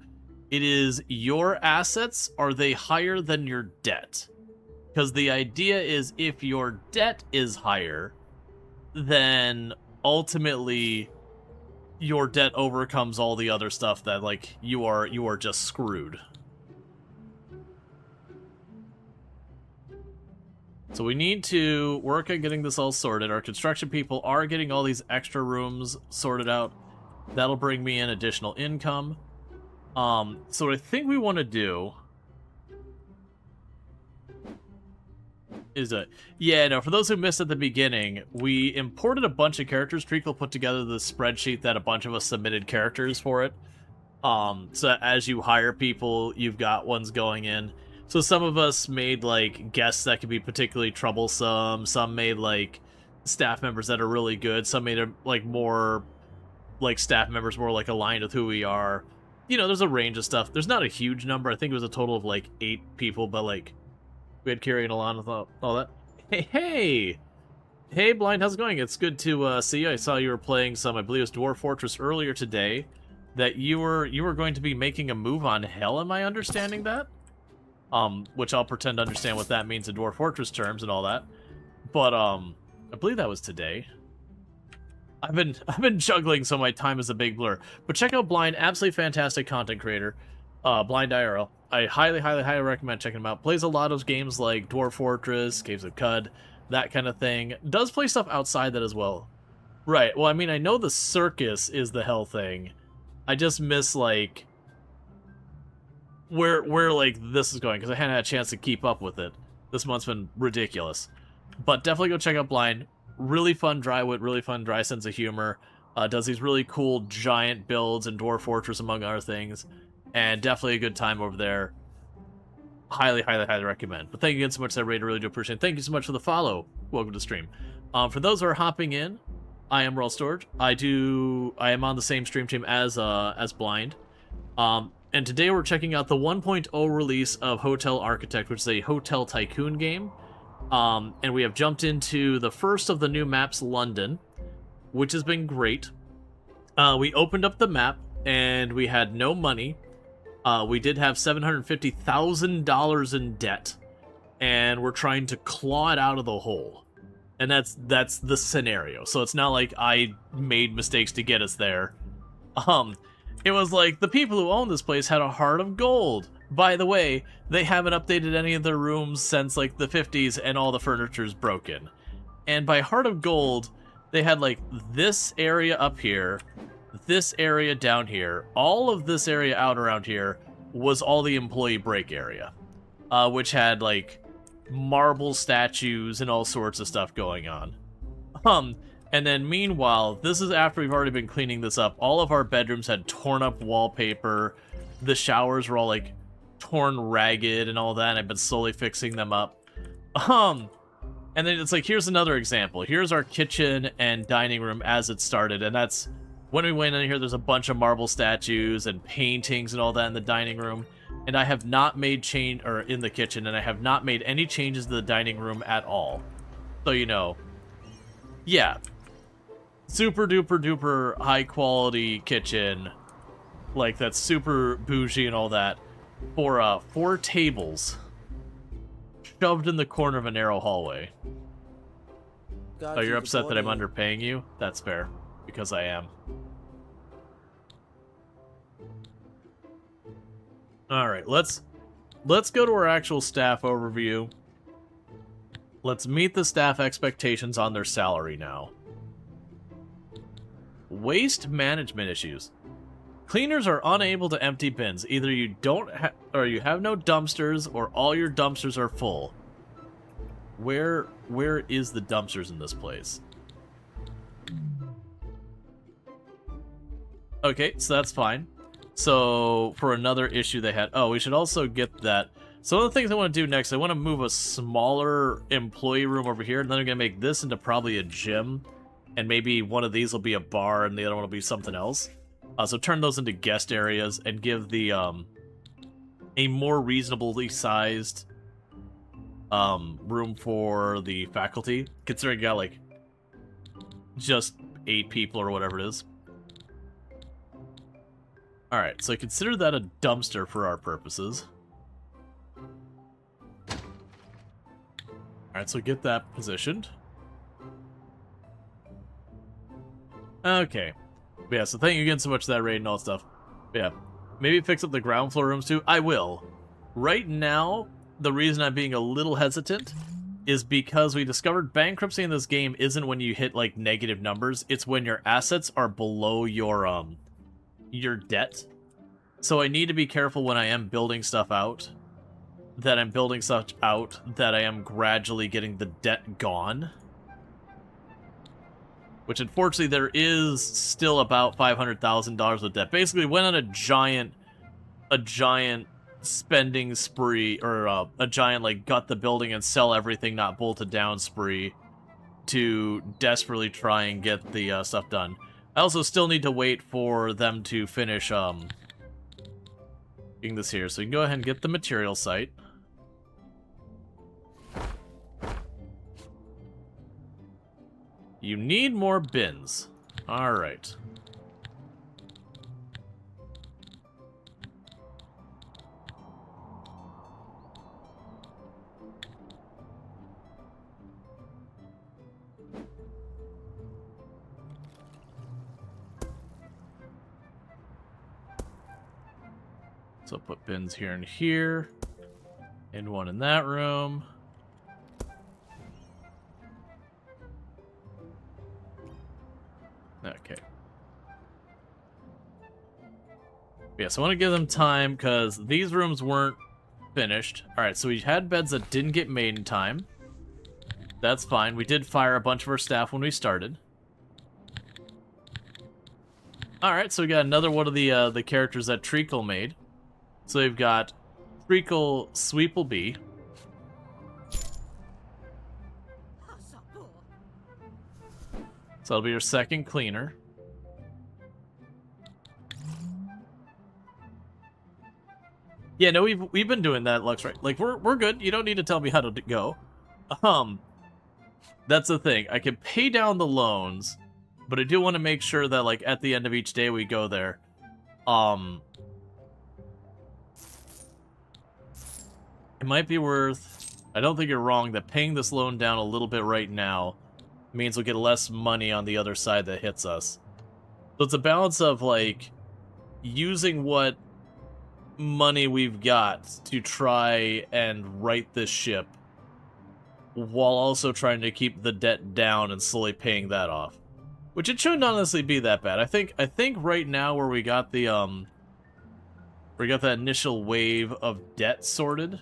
It is your assets, are they higher than your debt? Because the idea is if your debt is higher, then ultimately your debt overcomes all the other stuff that like you are just screwed. So we need to work on getting this all sorted. Our construction people are getting all these extra rooms sorted out. That'll bring me in additional income. So what I think we want to do is for those who missed at the beginning, we imported a bunch of characters. Treacle put together the spreadsheet that a bunch of us submitted characters for it. So as you hire people, you've got ones going in. So some of us made like guests that could be particularly troublesome. Some made like staff members that are really good. Some made like more like staff members more like aligned with who we are. You know, there's a range of stuff. There's not a huge number. I think it was a total of like 8 people, but like we had Carrie and Alana with all that. Hey, Blind, how's it going? It's good to see you. I saw you were playing some, I believe it was Dwarf Fortress earlier today. That you were going to be making a move on Hell. Am I understanding that? Which I'll pretend to understand what that means in Dwarf Fortress terms and all that. But I believe that was today. I've been juggling, so my time is a big blur. But check out Blind, absolutely fantastic content creator. Blind IRL. I highly recommend checking him out. Plays a lot of games like Dwarf Fortress, Caves of Cud, that kind of thing. Does play stuff outside that as well. Right, well, I mean, I know the circus is the hell thing. I just miss, like, where like, this is going, because I hadn't had a chance to keep up with it. This month's been ridiculous. But definitely go check out Blind. Really fun dry wit, really fun dry sense of humor. Does these really cool giant builds in Dwarf Fortress, among other things. And definitely a good time over there. Highly recommend. But thank you again so much, I really do appreciate it. Thank you so much for the follow. Welcome to the stream. For those who are hopping in, I am Rual Storge. I am on the same stream team as Blind. And today we're checking out the 1.0 release of Hotel Architect, which is a hotel tycoon game. And we have jumped into the first of the new maps, London, which has been great. We opened up the map, and we had no money. We did have $750,000 in debt, and we're trying to claw it out of the hole. And that's the scenario. So it's not like I made mistakes to get us there. It was like the people who own this place had a heart of gold. by the way, they haven't updated any of their rooms since like the 50s, and all the furniture's broken. And by Heart of Gold, they had like this area up here, this area down here, all of this area out around here was all the employee break area, which had like marble statues and all sorts of stuff going on. And then meanwhile, this is after we've already been cleaning this up. All of our bedrooms had torn up wallpaper. The showers were all like torn ragged and all that, and I've been slowly fixing them up. And then it's like, here's another example. Here's our kitchen and dining room as it started, and that's when we went in here. There's a bunch of marble statues and paintings and all that in the dining room, and I have not made in the kitchen, and I have not made any changes to the dining room at all. So, you know, yeah, super duper duper high quality kitchen, like that's super bougie and all that, for 4 tables shoved in the corner of a narrow hallway. Oh, you're upset that I'm underpaying you? That's fair, because I am. Alright, let's go to our actual staff overview. Let's meet the staff expectations on their salary now. Waste management issues. Cleaners are unable to empty bins. Either you don't or you have no dumpsters, or all your dumpsters are full. Where is the dumpsters in this place? Okay, so that's fine. So for another issue they had, we should also get that. So one of the things I want to do next, I want to move a smaller employee room over here, and then I'm going to make this into probably a gym, and maybe one of these will be a bar and the other one will be something else. So turn those into guest areas and give the a more reasonably sized room for the faculty, considering you got like just 8 people or whatever it is. Alright, so consider that a dumpster for our purposes. Alright, so get that positioned. Okay. Yeah, so thank you again so much for that raid and all that stuff. Yeah, maybe fix up the ground floor rooms too. I will. Right now, the reason I'm being a little hesitant is because we discovered bankruptcy in this game isn't when you hit like negative numbers. It's when your assets are below your debt. So I need to be careful when I am building stuff out, that I'm building such out that I am gradually getting the debt gone. Which, unfortunately, there is still about $500,000 of debt. Basically, went on a giant spending spree, or a giant, like, gut the building and sell everything not bolted down spree to desperately try and get the stuff done. I also still need to wait for them to finish getting this here. So you can go ahead and get the material site. You need more bins. Alright. So put bins here and here, and one in that room. Okay. Yeah, so I want to give them time, because these rooms weren't finished. Alright, so we had beds that didn't get made in time. That's fine. We did fire a bunch of our staff when we started. Alright, so we got another one of the characters that Treacle made. So we've got Treacle Sweepleby. So that'll be your second cleaner. Yeah, no, we've been doing that, Lux, right? Like, we're good. You don't need to tell me how to go. That's the thing. I can pay down the loans, but I do want to make sure that, like, at the end of each day we go there. It might be worth... I don't think you're wrong that paying this loan down a little bit right now means we'll get less money on the other side that hits us. So it's a balance of, like, using what money we've got to try and right this ship while also trying to keep the debt down and slowly paying that off. Which it shouldn't honestly be that bad. I think right now where we got the that initial wave of debt sorted.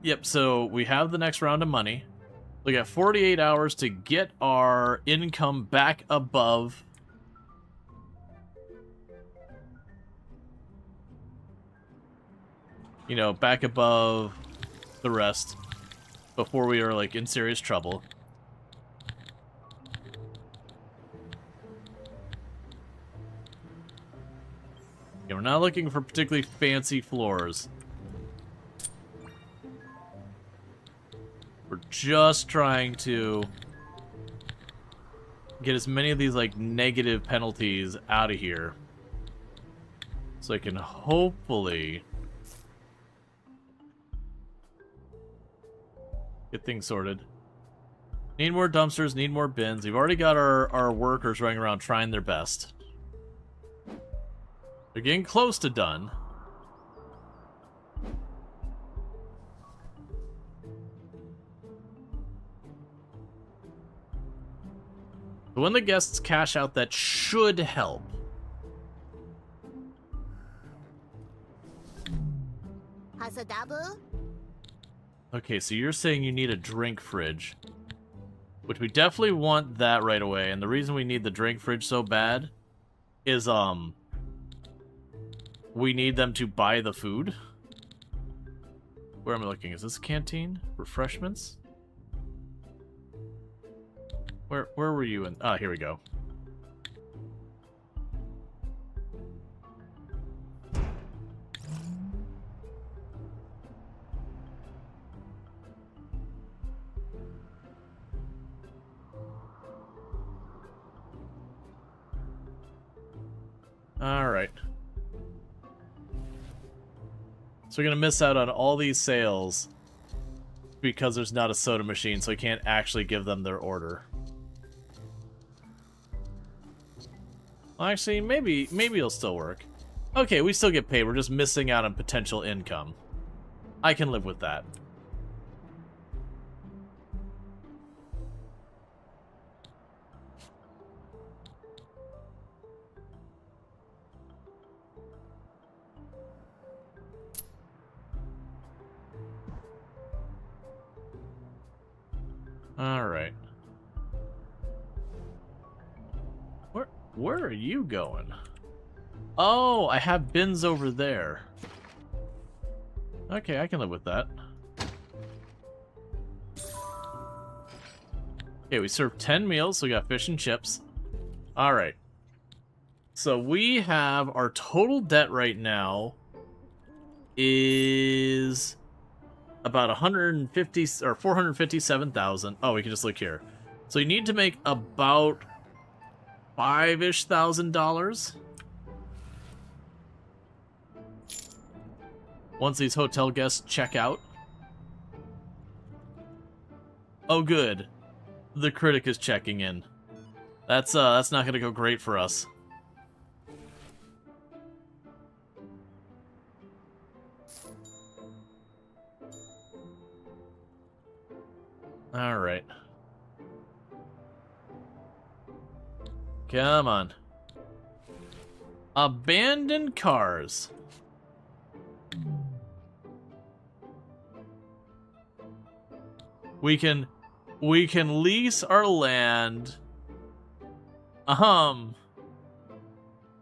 Yep, so we have the next round of money. We got 48 hours to get our income back above back above the rest before we are like in serious trouble. Yeah, we're not looking for particularly fancy floors. We're just trying to get as many of these like negative penalties out of here so I can hopefully get things sorted. Need more dumpsters, need more bins. We've already got our workers running around trying their best. They're getting close to done. But when the guests cash out, that should help. Hasadabu? Okay, so you're saying you need a drink fridge. Which we definitely want that right away. And the reason we need the drink fridge so bad is, we need them to buy the food. Where am I looking? Is this canteen? Refreshments? Where were you in? Ah, here we go. Alright. So we're going to miss out on all these sales because there's not a soda machine, so we can't actually give them their order. Well, actually, maybe it'll still work. Okay, we still get paid. We're just missing out on potential income. I can live with that. Alright. Where are you going? Oh, I have bins over there. Okay, I can live with that. Okay, we served 10 meals, so we got fish and chips. Alright. So we have our total debt right now is about 150 or 457,000. Oh, we can just look here. So you need to make about $5,000-ish. Once these hotel guests check out. Oh, good. The critic is checking in. That's not gonna go great for us. All right. Come on. Abandoned cars. We can lease our land.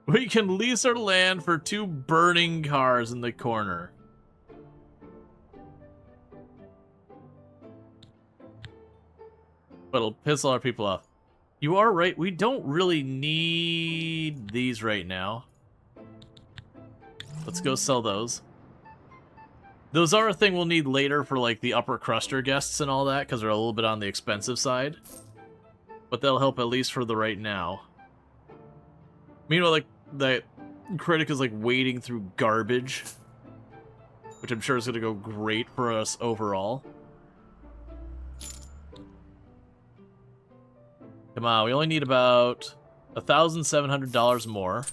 We can lease our land for 2 burning cars in the corner. But it'll piss a lot of people off. You are right, we don't really need these right now. Let's go sell those. Those are a thing we'll need later for like the upper cruster guests and all that, because they're a little bit on the expensive side. But they'll help at least for the right now. Meanwhile, like, the critic is like wading through garbage, which I'm sure is going to go great for us overall. Come on, we only need about $1,700 more.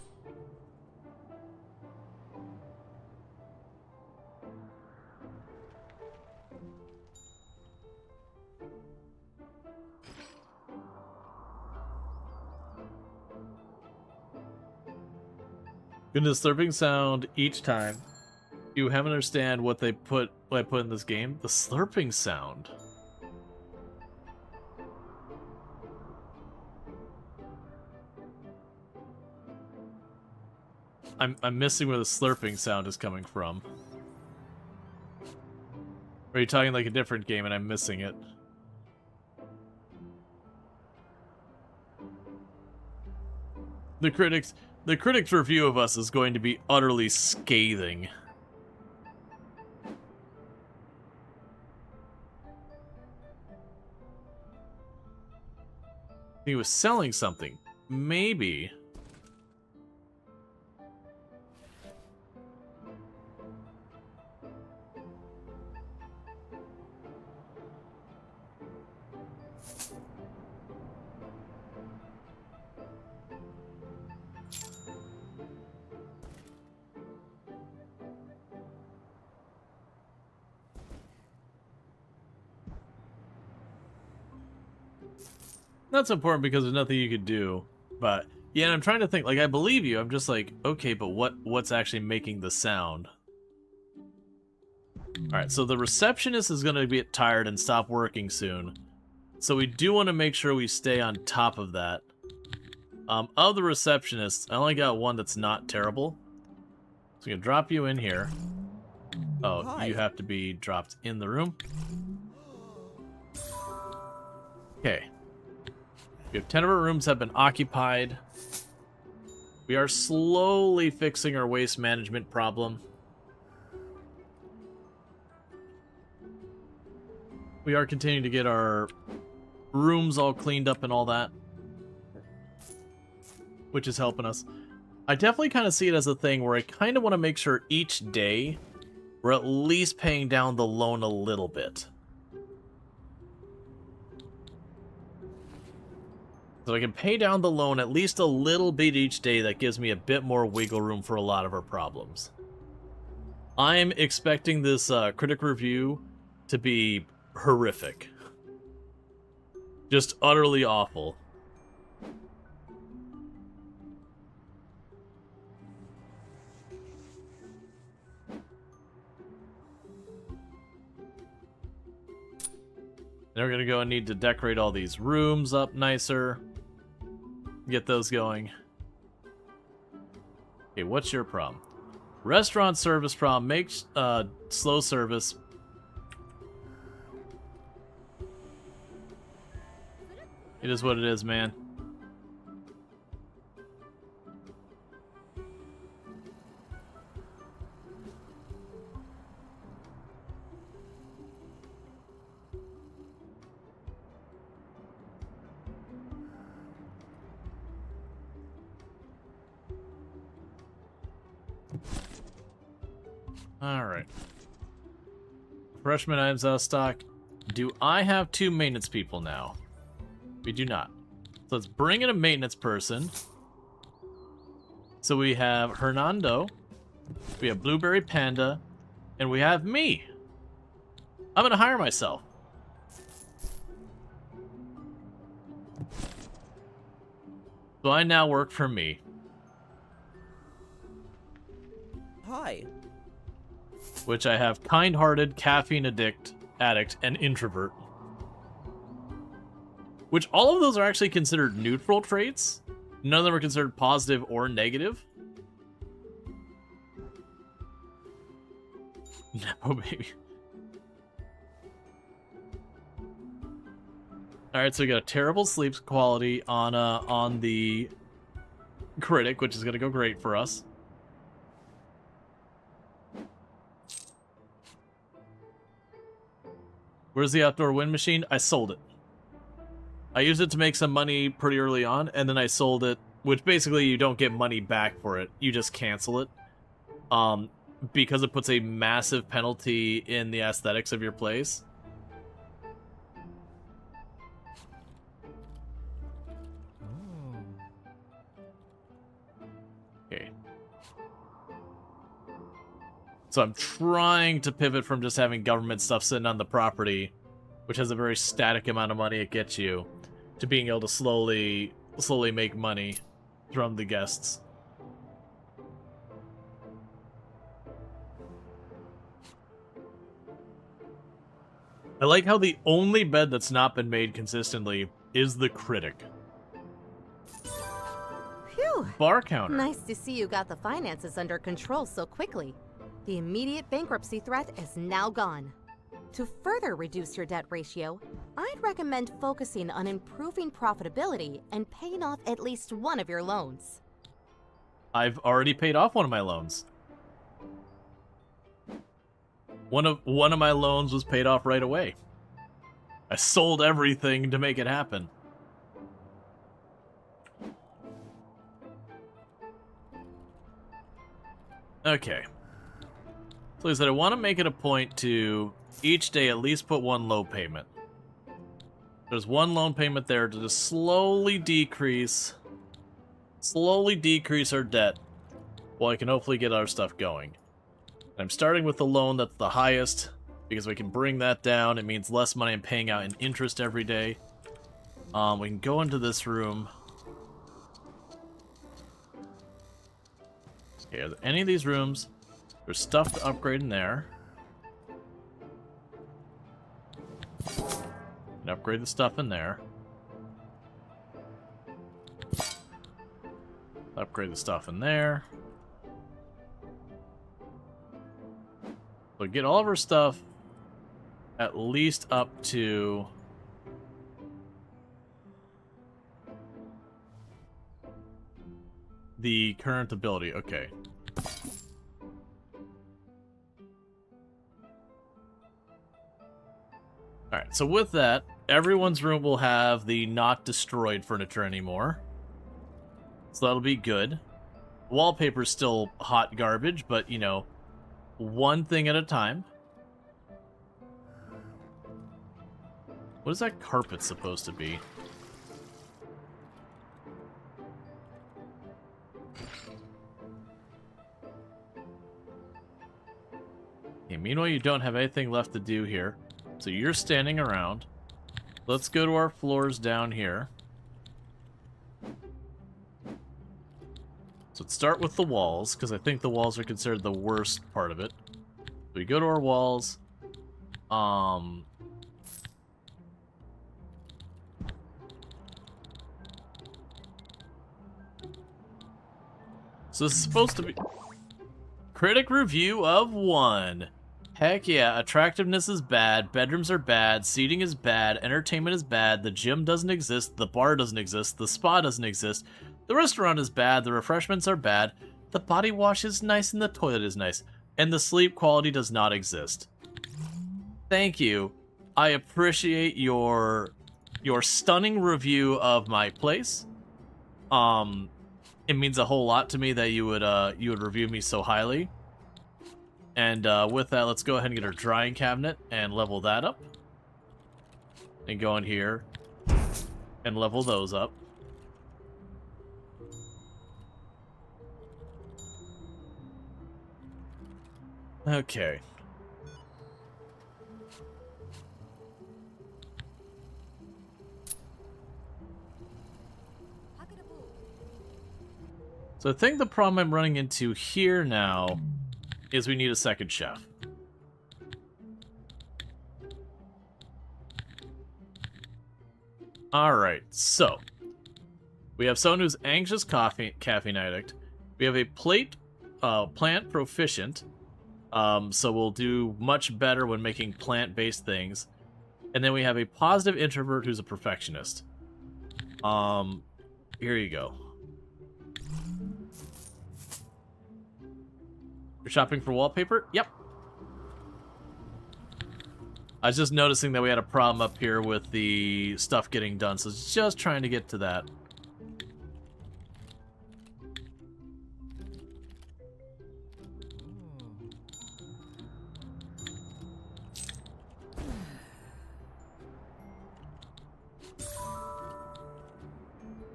In the slurping sound each time. You haven't understand what I put in this game. The slurping sound. I'm missing where the slurping sound is coming from. Or are you talking like a different game and I'm missing it? The critics' review of us is going to be utterly scathing. He was selling something. Maybe. That's important because there's nothing you could do. But yeah, and I'm trying to think, like, I believe you. I'm just like, okay, but what's actually making the sound? Alright, so the receptionist is gonna get tired and stop working soon. So we do want to make sure we stay on top of that. Of the receptionists, I only got one that's not terrible. So I'm gonna drop you in here. Oh, Hi. you have to be dropped in the room. Okay. We have 10 of our rooms have been occupied. We are slowly fixing our waste management problem. We are continuing to get our rooms all cleaned up and all that, which is helping us. I definitely kind of see it as a thing where I kind of want to make sure each day we're at least paying down the loan a little bit. So I can pay down the loan at least a little bit each day. That gives me a bit more wiggle room for a lot of our problems. I'm expecting this critic review to be horrific. Just utterly awful. Then we're gonna go and need to decorate all these rooms up nicer. Get those going. Okay, what's your problem? Restaurant service problem. Make slow service. It is what it is, man. Alright. Freshman items out of stock. Do I have 2 maintenance people now? We do not. So let's bring in a maintenance person. So we have Hernando, we have Blueberry Panda, and we have me. I'm gonna hire myself. So I now work for me. Hi. Which I have kind-hearted, caffeine addict, and introvert. Which all of those are actually considered neutral traits. None of them are considered positive or negative. No, baby. Alright, so we got a terrible sleep quality on the critic, which is going to go great for us. Where's the outdoor wind machine? I sold it. I used it to make some money pretty early on, and then I sold it, which basically you don't get money back for it. You just cancel it. Because it puts a massive penalty in the aesthetics of your place. Okay. So I'm trying to pivot from just having government stuff sitting on the property, which has a very static amount of money it gets you, to being able to slowly make money from the guests. I like how the only bed that's not been made consistently is the critic. Phew! Bar counter. Nice to see you got the finances under control so quickly. The immediate bankruptcy threat is now gone. To further reduce your debt ratio, I'd recommend focusing on improving profitability and paying off at least one of your loans. I've already paid off one of my loans. One of my loans was paid off right away. I sold everything to make it happen. Okay. So I said I want to make it a point to each day at least put one low payment. There's one loan payment there to just slowly decrease our debt while I can hopefully get our stuff going. I'm starting with the loan that's the highest, because we can bring that down. It means less money I'm paying out in interest every day. We can go into this room. Okay, are there any of these rooms? There's stuff to upgrade in there. And upgrade the stuff in there. Upgrade the stuff in there. So get all of our stuff at least up to the current ability. Okay. Alright, so with that, everyone's room will have the not destroyed furniture anymore. So that'll be good. Wallpaper's still hot garbage, but, you know, one thing at a time. What is that carpet supposed to be? Okay, meanwhile, you don't have anything left to do here. So you're standing around. Let's go to our floors down here. So let's start with the walls, because I think the walls are considered the worst part of it. So we go to our walls. So this is supposed to be... Critic review of 1. Heck yeah, attractiveness is bad, bedrooms are bad, seating is bad, entertainment is bad, the gym doesn't exist, the bar doesn't exist, the spa doesn't exist, the restaurant is bad, the refreshments are bad, the body wash is nice and the toilet is nice, and the sleep quality does not exist. Thank you. I appreciate your stunning review of my place. It means a whole lot to me that you would review me so highly. And with that, let's go ahead and get our drying cabinet and level that up. And go in here and level those up. Okay. So I think the problem I'm running into here now is we need a second chef. Alright, so we have someone who's anxious caffeine addict. We have a plant proficient, so we'll do much better when making plant-based things. And then we have a positive introvert who's a perfectionist. Here you go. You're shopping for wallpaper? Yep. I was just noticing that we had a problem up here with the stuff getting done, so just trying to get to that.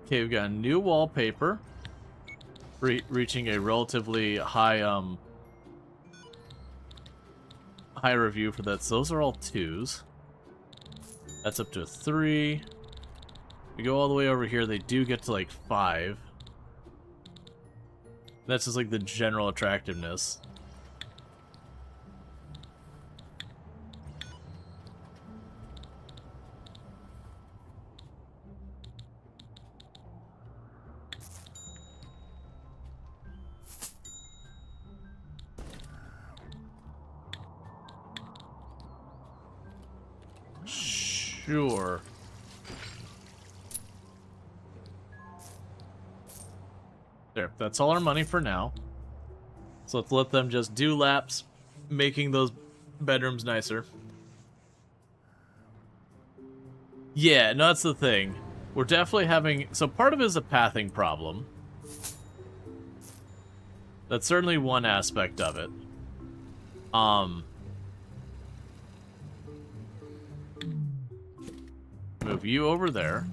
Okay, we've got a new wallpaper. Reaching a relatively high high review for that. So those are all 2s. That's up to a 3. We go all the way over here, they do get to like 5. That's just like the general attractiveness. Sure. There, that's all our money for now. So let's let them just do laps, making those bedrooms nicer. Yeah, no, that's the thing. We're definitely having... So part of it is a pathing problem. That's certainly one aspect of it. Move you over there.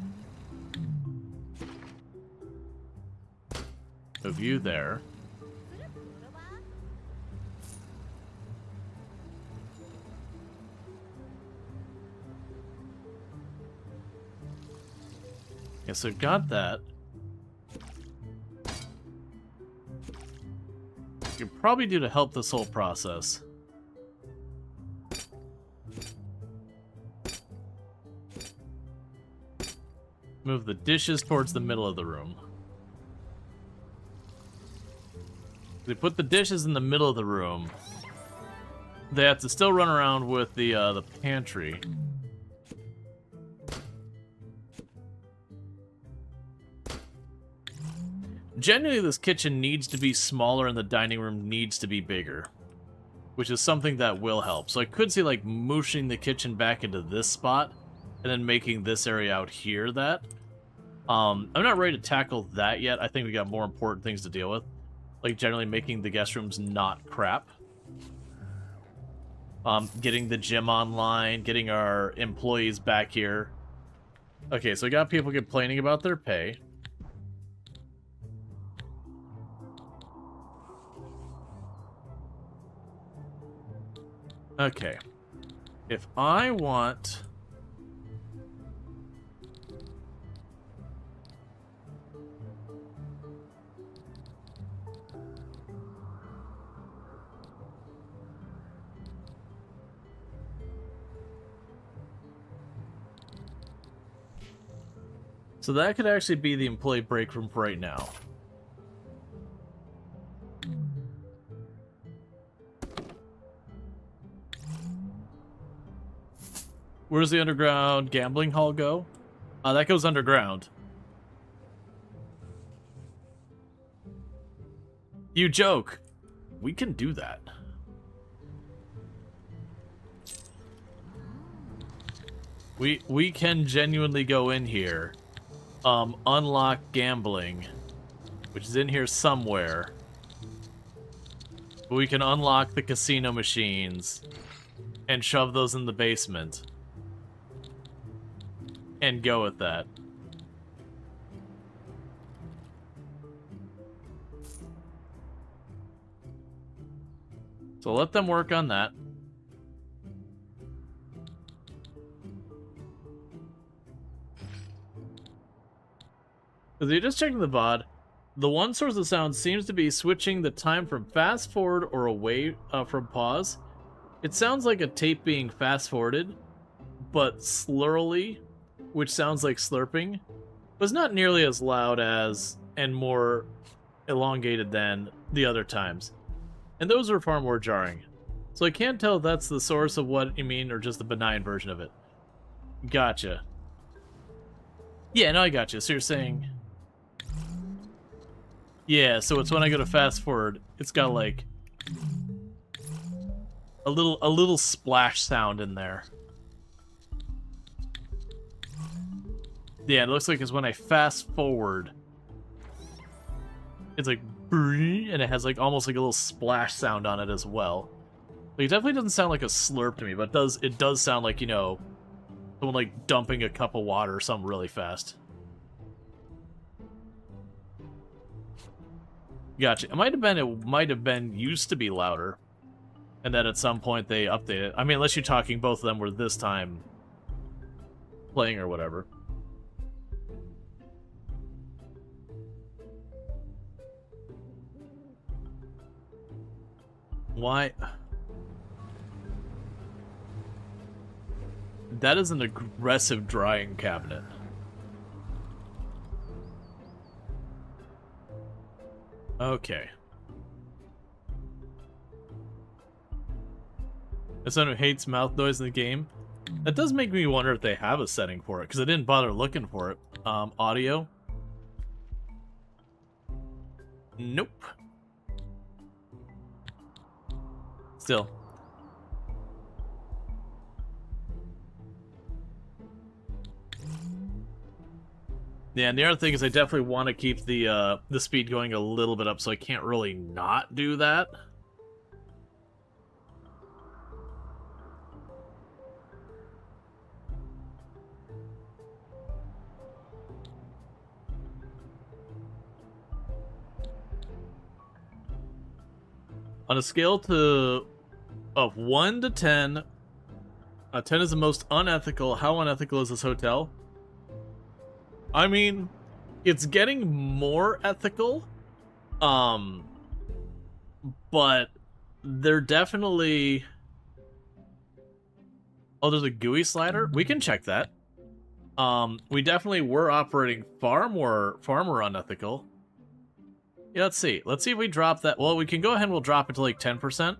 Move you there. Yeah, so got that. You could probably do to help this whole process. Move the dishes towards the middle of the room. They put the dishes in the middle of the room. They have to still run around with the pantry. Generally, this kitchen needs to be smaller and the dining room needs to be bigger, which is something that will help. So I could see, like, mooshing the kitchen back into this spot and then making this area out here that. I'm not ready to tackle that yet. I think we got more important things to deal with. Like, generally making the guest rooms not crap. Getting the gym online, getting our employees back here. Okay, so we got people complaining about their pay. Okay. If I want... So that could actually be the employee break room for right now. Where does the underground gambling hall go? That goes underground. You joke. We can do that. We can genuinely go in here. Unlock gambling, which is in here somewhere. But we can unlock the casino machines and shove those in the basement. And go with that. So let them work on that. Because you're just checking the VOD, the one source of sound seems to be switching the time from fast forward or away from pause. It sounds like a tape being fast forwarded, but slurrily, which sounds like slurping, but it's not nearly as loud as and more elongated than the other times. And those are far more jarring. So I can't tell if that's the source of what you mean or just the benign version of it. Gotcha. Yeah, no, I gotcha. So you're saying... Yeah, so it's when I go to fast forward, it's got like a little splash sound in there. Yeah, it looks like it's when I fast forward. It's like, and it has like almost like a little splash sound on it as well. Like, it definitely doesn't sound like a slurp to me, but it does sound like, you know, someone like dumping a cup of water or something really fast. Gotcha. It might have been used to be louder, and then at some point they update it. I mean, unless you're talking both of them were this time playing or whatever. Why? That is an aggressive drying cabinet. Okay. As someone who hates mouth noise in the game, That does make me wonder if they have a setting for it, because I didn't bother looking for it. Audio. Nope. Still. Yeah, and the other thing is I definitely want to keep the speed going a little bit up, so I can't really not do that. On a scale of 1 to 10, 10 is the most unethical. How unethical is this hotel? I mean, it's getting more ethical, but they're definitely... Oh, there's a GUI slider? We can check that. We definitely were operating far more unethical. Yeah, let's see. Let's see if we drop that. Well, we can go ahead and we'll drop it to like 10%.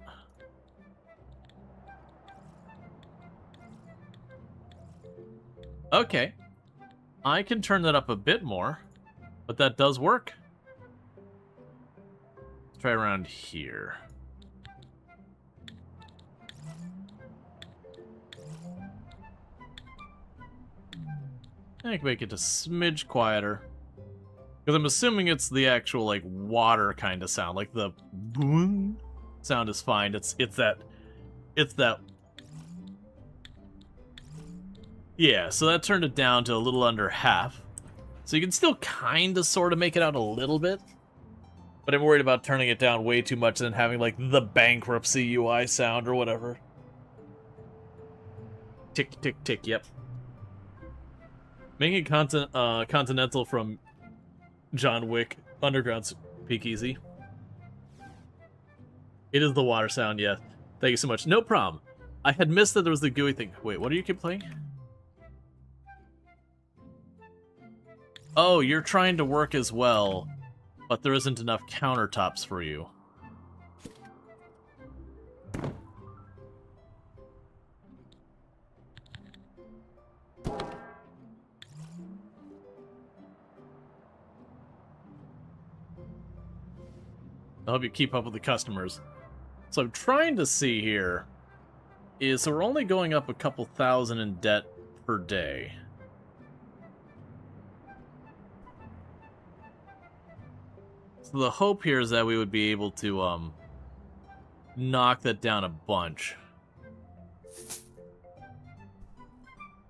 Okay. I can turn that up a bit more, but that does work. Let's try around here. I can make it a smidge quieter. Because I'm assuming it's the actual, like, water kind of sound. Like, the boom sound is fine. It's that... Yeah, so that turned it down to a little under half. So you can still kind of sort of make it out a little bit. But I'm worried about turning it down way too much and then having, like, the bankruptcy UI sound or whatever. Tick, tick, tick, yep. Making Continental from John Wick Underground Speakeasy. It is the water sound, yeah. Thank you so much. No problem. I had missed that there was the GUI thing. Wait, what do you keep playing? Oh, you're trying to work as well, but there isn't enough countertops for you. I'll help you keep up with the customers. So I'm trying to see here is, so we're only going up a couple thousand in debt per day. So the hope here is that we would be able to knock that down a bunch.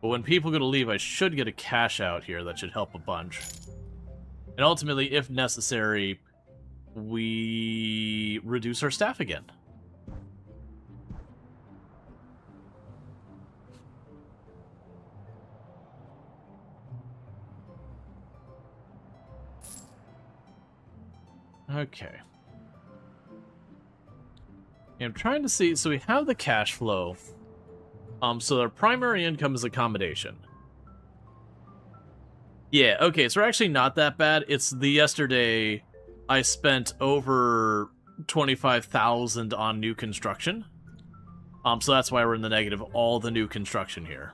But when people go to leave, I should get a cash out here that should help a bunch. And ultimately, if necessary, we reduce our staff again. Okay. I'm trying to see, so we have the cash flow. So our primary income is accommodation. Yeah, okay, so we're actually not that bad. It's the yesterday I spent over 25,000 on new construction. So that's why we're in the negative, all the new construction here.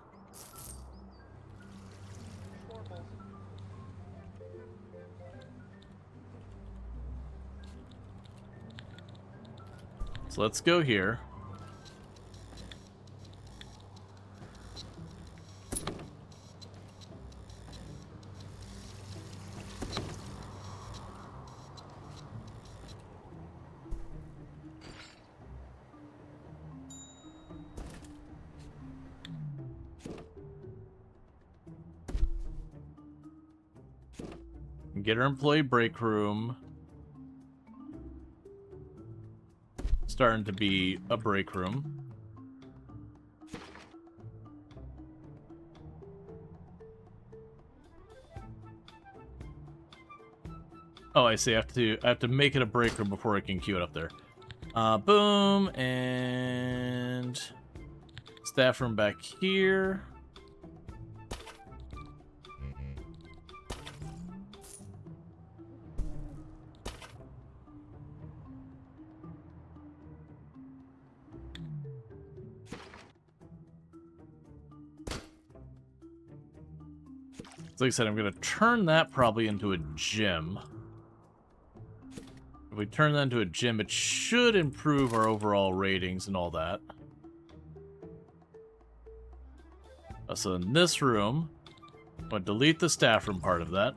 So let's go here. Get our employee break room. Starting to be a break room. Oh, I see. I have to make it a break room before I can queue it up there. Boom, and staff room back here. So like I said, I'm going to turn that probably into a gym. If we turn that into a gym, it should improve our overall ratings and all that. So in this room, I'm going to delete the staff room part of that.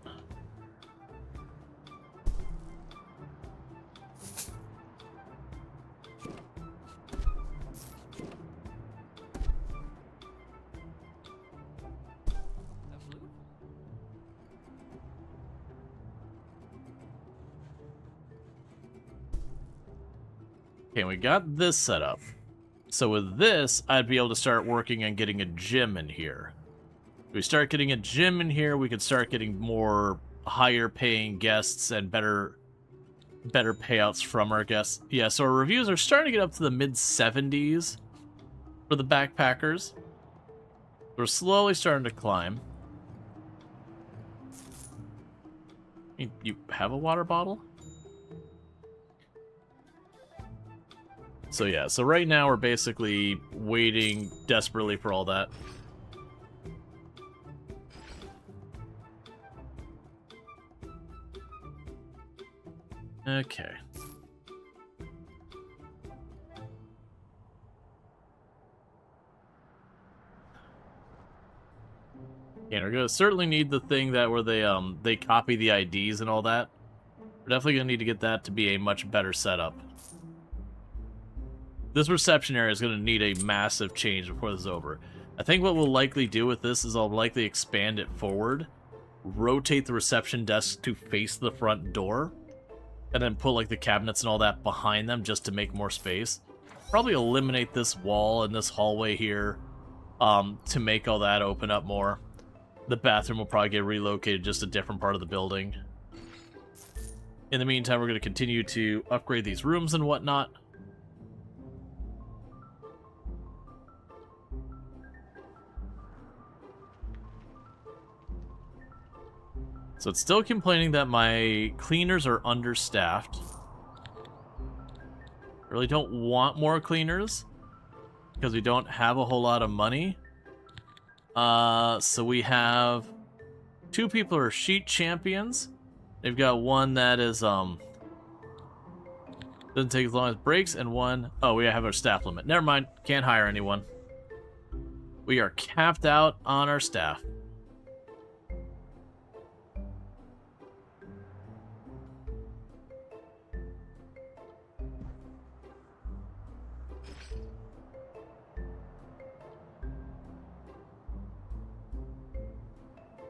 Okay, we got this set up. So with this, I'd be able to start working on getting a gym in here. If we start getting a gym in here, we could start getting more higher paying guests and better payouts from our guests. Yeah, so our reviews are starting to get up to the mid-70s for the backpackers. We're slowly starting to climb. You have a water bottle? So yeah, so right now we're basically waiting desperately for all that. Okay. Yeah, we're gonna certainly need the thing that where they copy the IDs and all that. We're definitely gonna need to get that to be a much better setup. This reception area is going to need a massive change before this is over. I think what we'll likely do with this is I'll likely expand it forward, rotate the reception desk to face the front door, and then put like the cabinets and all that behind them just to make more space. Probably eliminate this wall and this hallway here to make all that open up more. The bathroom will probably get relocated just a different part of the building. In the meantime, we're going to continue to upgrade these rooms and whatnot. So it's still complaining that my cleaners are understaffed. I really don't want more cleaners because we don't have a whole lot of money. So we have 2 people who are sheet champions. They've got one that is doesn't take as long as breaks, and one, oh, we have our staff limit. Never mind, can't hire anyone. We are capped out on our staff.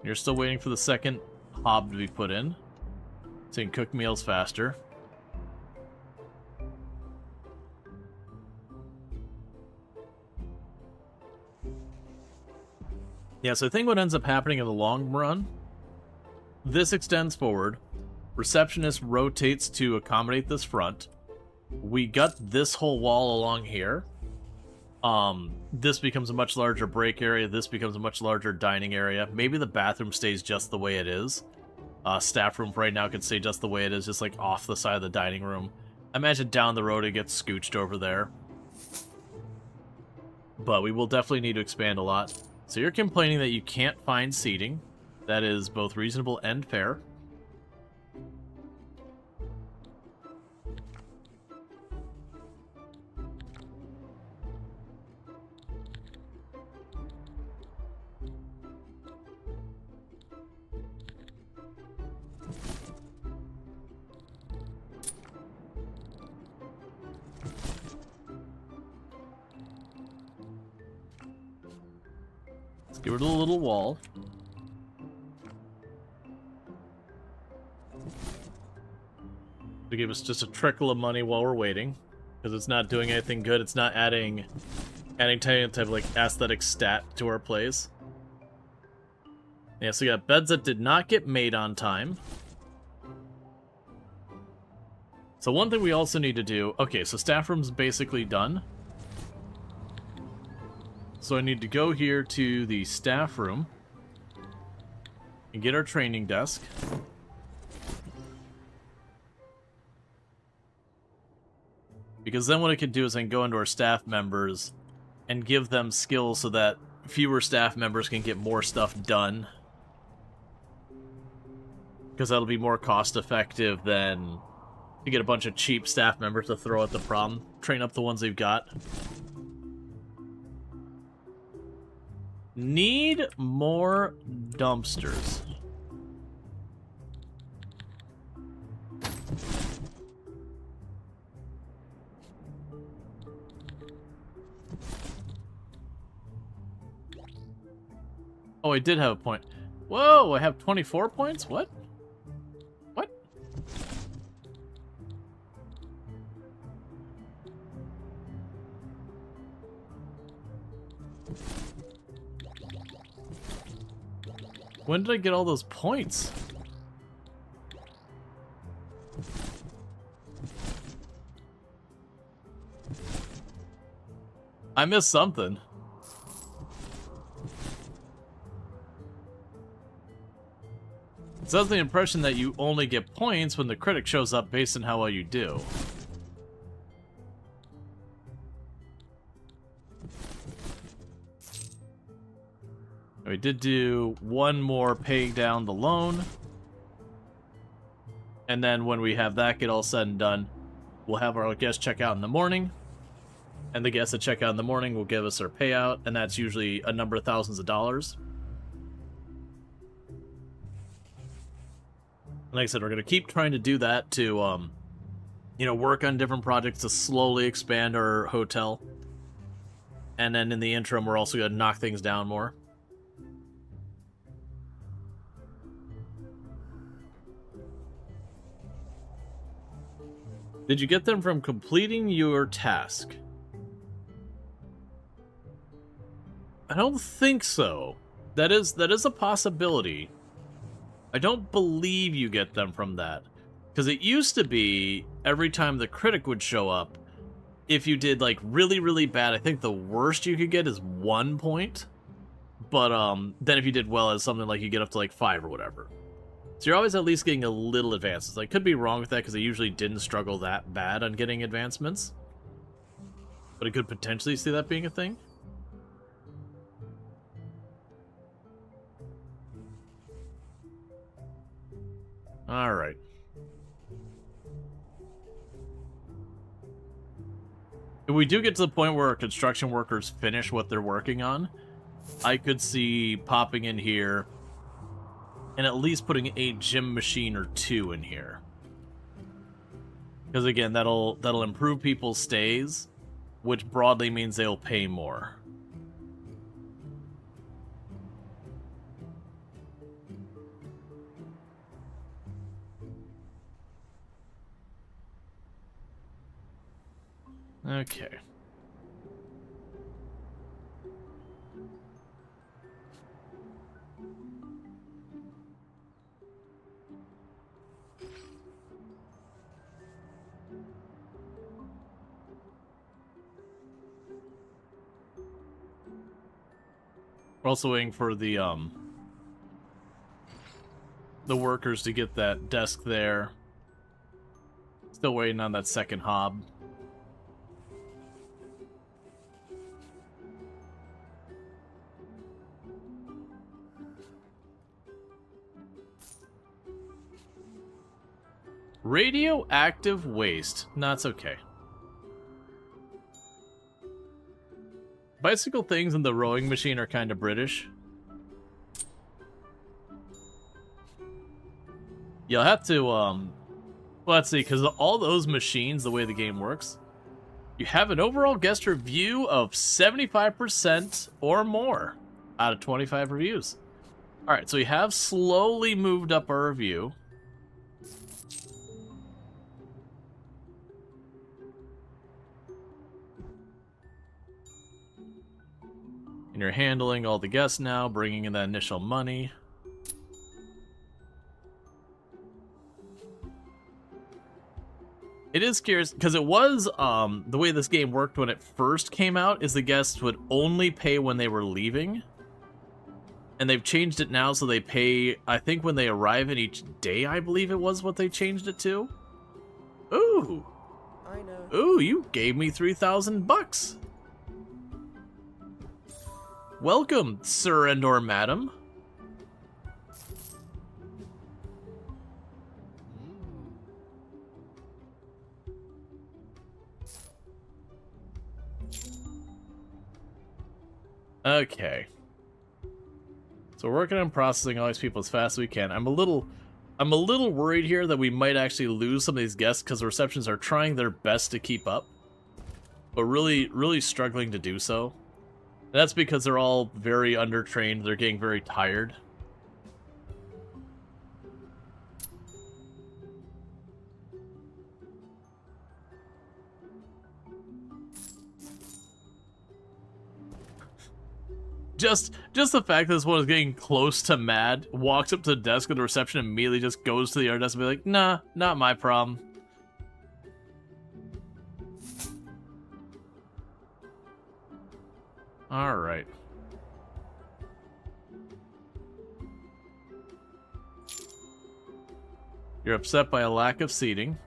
You're still waiting for the second hob to be put in, so you can cook meals faster. Yeah, so I think what ends up happening in the long run, this extends forward, receptionist rotates to accommodate this front. We got this whole wall along here. This becomes a much larger break area. This becomes a much larger dining area. Maybe the bathroom stays just the way it is. Staff room right now can stay just the way it is, just like off the side of the dining room. I imagine down the road it gets scooched over there. But we will definitely need to expand a lot. So you're complaining that you can't find seating. That is both reasonable and fair. Give it a little wall. To give us just a trickle of money while we're waiting, because it's not doing anything good. It's not adding any type of like aesthetic stat to our place. Yeah, so we got beds that did not get made on time. So one thing we also need to do. Okay, so staff room's basically done. So I need to go here to the staff room and get our training desk. Because then what I can do is I can go into our staff members and give them skills so that fewer staff members can get more stuff done because that'll be more cost effective than to get a bunch of cheap staff members to throw at the problem. Train up the ones they've got. Need more dumpsters. Oh, I did have a point. Whoa, I have 24 points? What? What? When did I get all those points? I missed something. It has the impression that you only get points when the critic shows up based on how well you do. We did do one more paying down the loan. And then when we have that get all said and done, we'll have our guests check out in the morning. And the guests that check out in the morning will give us our payout, and that's usually a number of thousands of dollars. Like I said, we're going to keep trying to do that to, you know, work on different projects to slowly expand our hotel. And then in the interim, we're also going to knock things down more. Did you get them from completing your task? I don't think so. That is a possibility. I don't believe you get them from that. Because it used to be, every time the critic would show up, if you did, like, really, really bad, I think the worst you could get is 1 point. But, then if you did well, it's something like you get up to, like, 5 or whatever. So you're always at least getting a little advances. I could be wrong with that, because I usually didn't struggle that bad on getting advancements. But I could potentially see that being a thing. Alright. If we do get to the point where our construction workers finish what they're working on, I could see popping in here and at least putting a gym machine or 2 in here. Because again, that'll improve people's stays, which broadly means they'll pay more. Okay. We're also waiting for the workers to get that desk there. Still waiting on that second hob. Radioactive waste. No, it's okay. Bicycle things and the rowing machine are kind of British. You'll have to, well, let's see, because all those machines, the way the game works, you have an overall guest review of 75% or more out of 25 reviews. Alright, so we have slowly moved up our review. And you're handling all the guests now, bringing in that initial money. It is curious, because it was, the way this game worked when it first came out, is the guests would only pay when they were leaving. And they've changed it now, so they pay, I think, when they arrive in each day, I believe it was what they changed it to. Ooh. I know. Ooh, you gave me 3,000 bucks. Welcome, sir and or madam. Okay. So we're working on processing all these people as fast as we can. I'm a little worried here that we might actually lose some of these guests because the receptions are trying their best to keep up, but really struggling to do so. And that's because they're all very undertrained. They're getting very tired. Just the fact that this one is getting close to mad, walks up to the desk at the reception and immediately just goes to the other desk and be like, nah, not my problem. Alright. You're upset by a lack of seating.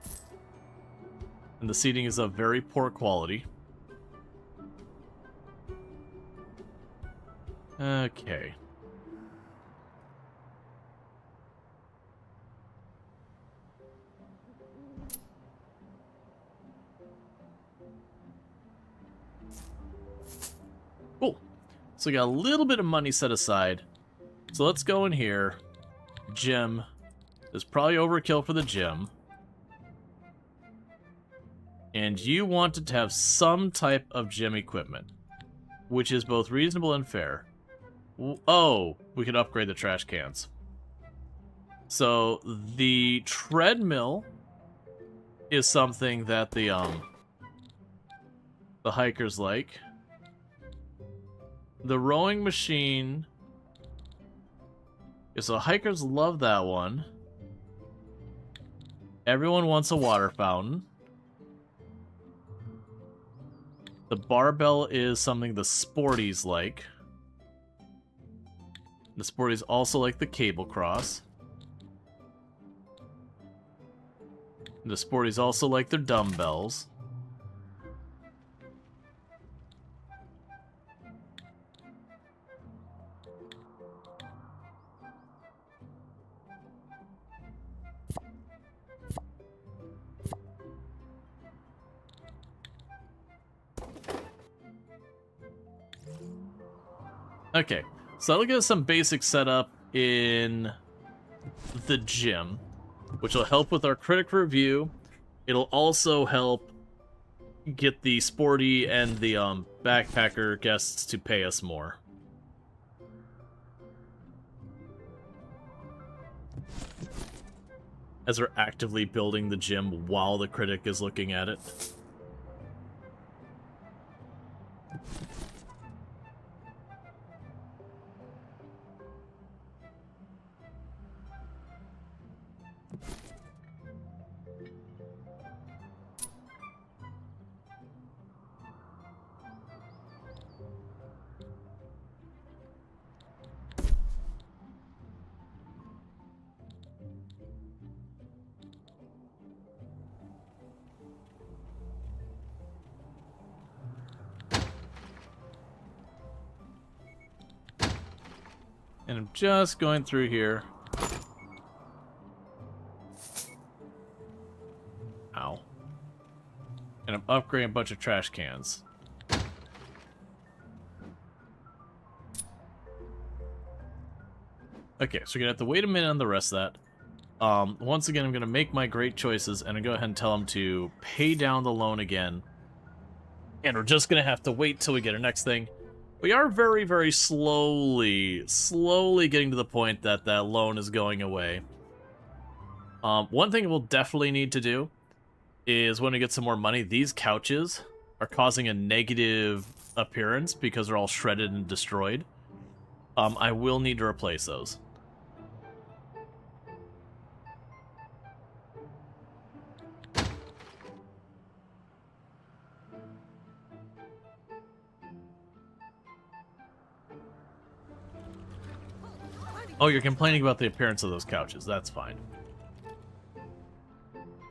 And the seating is of very poor quality. Okay. Cool. So we got a little bit of money set aside. So let's go in here. Gym. There's probably overkill for the gym. And you wanted to have some type of gym equipment, which is both reasonable and fair. Oh, we could upgrade the trash cans. So the treadmill is something that the hikers like. The rowing machine. Yeah, so hikers love that one. Everyone wants a water fountain. The barbell is something the sporties like. The sporties also like the cable cross. The sporties also like their dumbbells. Okay, so look at some basic setup in the gym, which will help with our critic review. It'll also help get the sporty and the backpacker guests to pay us more. As we're actively building the gym while the critic is looking at it. And I'm just going through here. Ow. And I'm upgrading a bunch of trash cans. Okay, so we're gonna have to wait a minute on the rest of that. Once again, I'm gonna make my great choices and I go ahead and tell them to pay down the loan again. And we're just gonna have to wait till we get our next thing. We are very slowly getting to the point that that loan is going away. One thing we'll definitely need to do is when we get some more money, these couches are causing a negative appearance because they're all shredded and destroyed. I will need to replace those. Oh, you're complaining about the appearance of those couches. That's fine.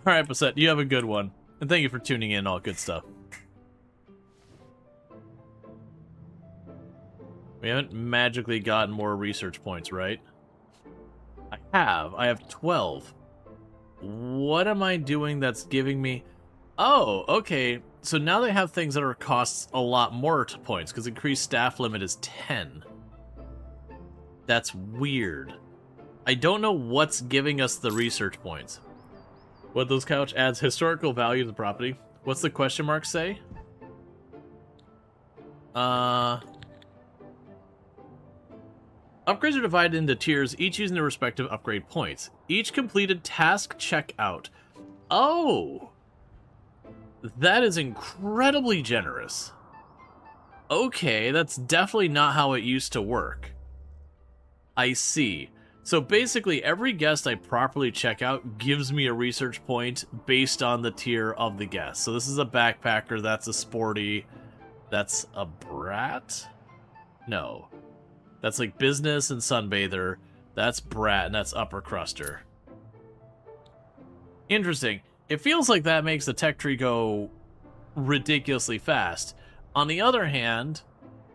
Alright, Basset, you have a good one. And thank you for tuning in, all good stuff. We haven't magically gotten more research points, right? I have 12. What am I doing that's giving me... Oh, okay. so now they have things that are costs a lot more points, because increased staff limit is 10. That's weird. I don't know what's giving us the research points. What those couch adds historical value to the property. What's the question mark say? Upgrades are divided into tiers, each using their respective upgrade points. Each completed task checkout. Oh! That is incredibly generous. Okay, that's definitely not how it used to work. I see. So basically, every guest I properly check out gives me a research point based on the tier of the guest. So this is a backpacker, that's a sporty, that's a brat? No. That's like business and sunbather. That's brat, and that's upper cruster. Interesting. It feels like that makes the tech tree go ridiculously fast. On the other hand,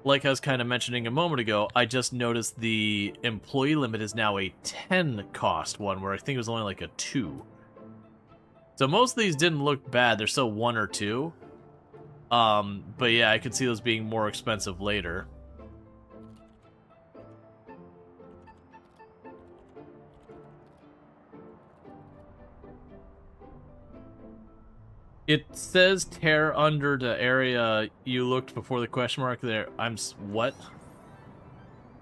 like I was kind of mentioning a moment ago, I just noticed the employee limit is now a 10 cost one, where I think it was only like a 2. So most of these didn't look bad. They're still 1 or 2. But yeah, I could see those being more expensive later. It says tear under the area you looked before the question mark there. What?